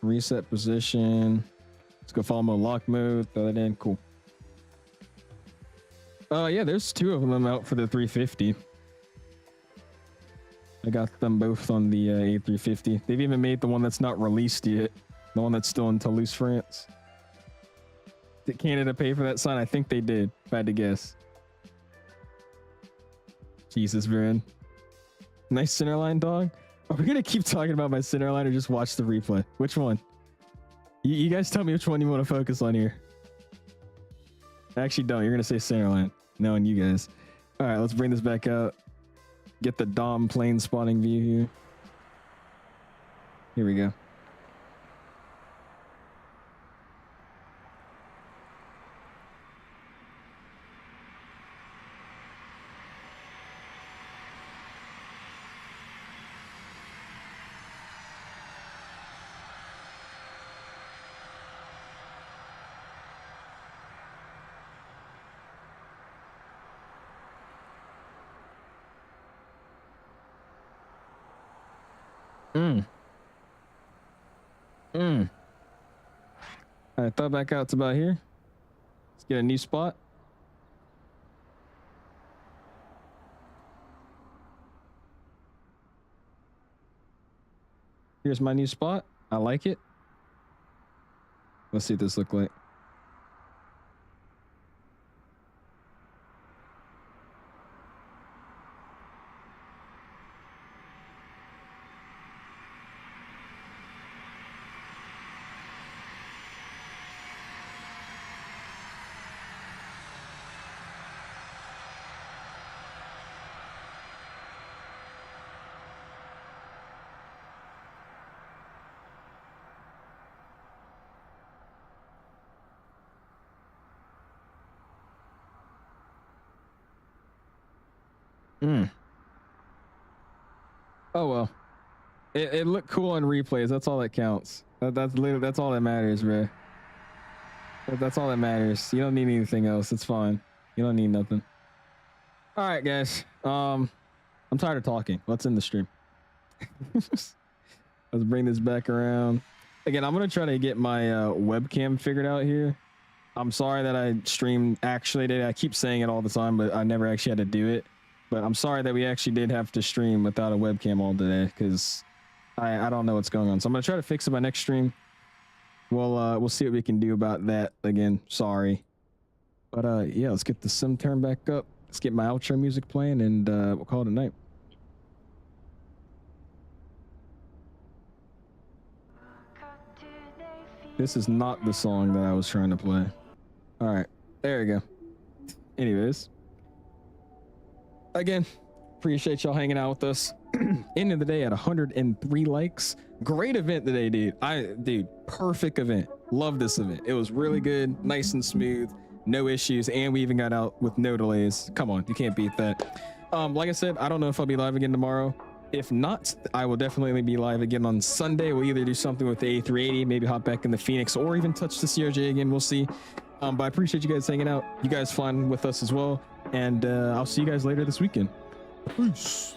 reset position. Let's go follow mode, lock mode, throw that in. Cool. Yeah, there's 2 of them out for the 350. I got them both on the A350. They've even made the one that's not released yet. The one that's still in Toulouse, France. Did Canada pay for that sign? I think they did, if I had to guess. Jesus, man. Nice centerline, dog. Are we gonna keep talking about my centerline or just watch the replay? Which one? You guys tell me which one you want to focus on here. Actually, don't. You're gonna say centerline. Knowing you guys. All right, let's bring this back out. Get the Dom plane spotting view here. Here we go. All right, throw back out to about here. Let's get a new spot. Here's my new spot. I like it. Let's see what this looks like. Oh well, it looked cool on replays. That's all that counts. That's all that matters, bro. That's all that matters. You don't need anything else. It's fine. You don't need nothing. All right, guys. I'm tired of talking. Let's end the stream. Let's bring this back around. Again, I'm gonna try to get my webcam figured out here. I'm sorry that I streamed actually today. I keep saying it all the time, but I never actually had to do it. But I'm sorry that we actually did have to stream without a webcam all today because I don't know what's going on. So I'm gonna try to fix it by next stream. We'll see what we can do about that. Again, sorry. But yeah, let's get the sim turned back up. Let's get my outro music playing, and we'll call it a night. This is not the song that I was trying to play. All right, there we go. Anyways. Again, appreciate y'all hanging out with us. End of the day at 103 likes. Great event today, dude. Perfect event. Love this event. It was really good, nice and smooth, no issues, and we even got out with no delays. Come on, you can't beat that. Like I said, I don't know if I'll be live again tomorrow. If not, I will definitely be live again on Sunday. We'll either do something with the A380, maybe hop back in the Phoenix, or even touch the CRJ again. We'll see. But I appreciate you guys hanging out. You guys flying with us as well. And I'll see you guys later this weekend. Peace.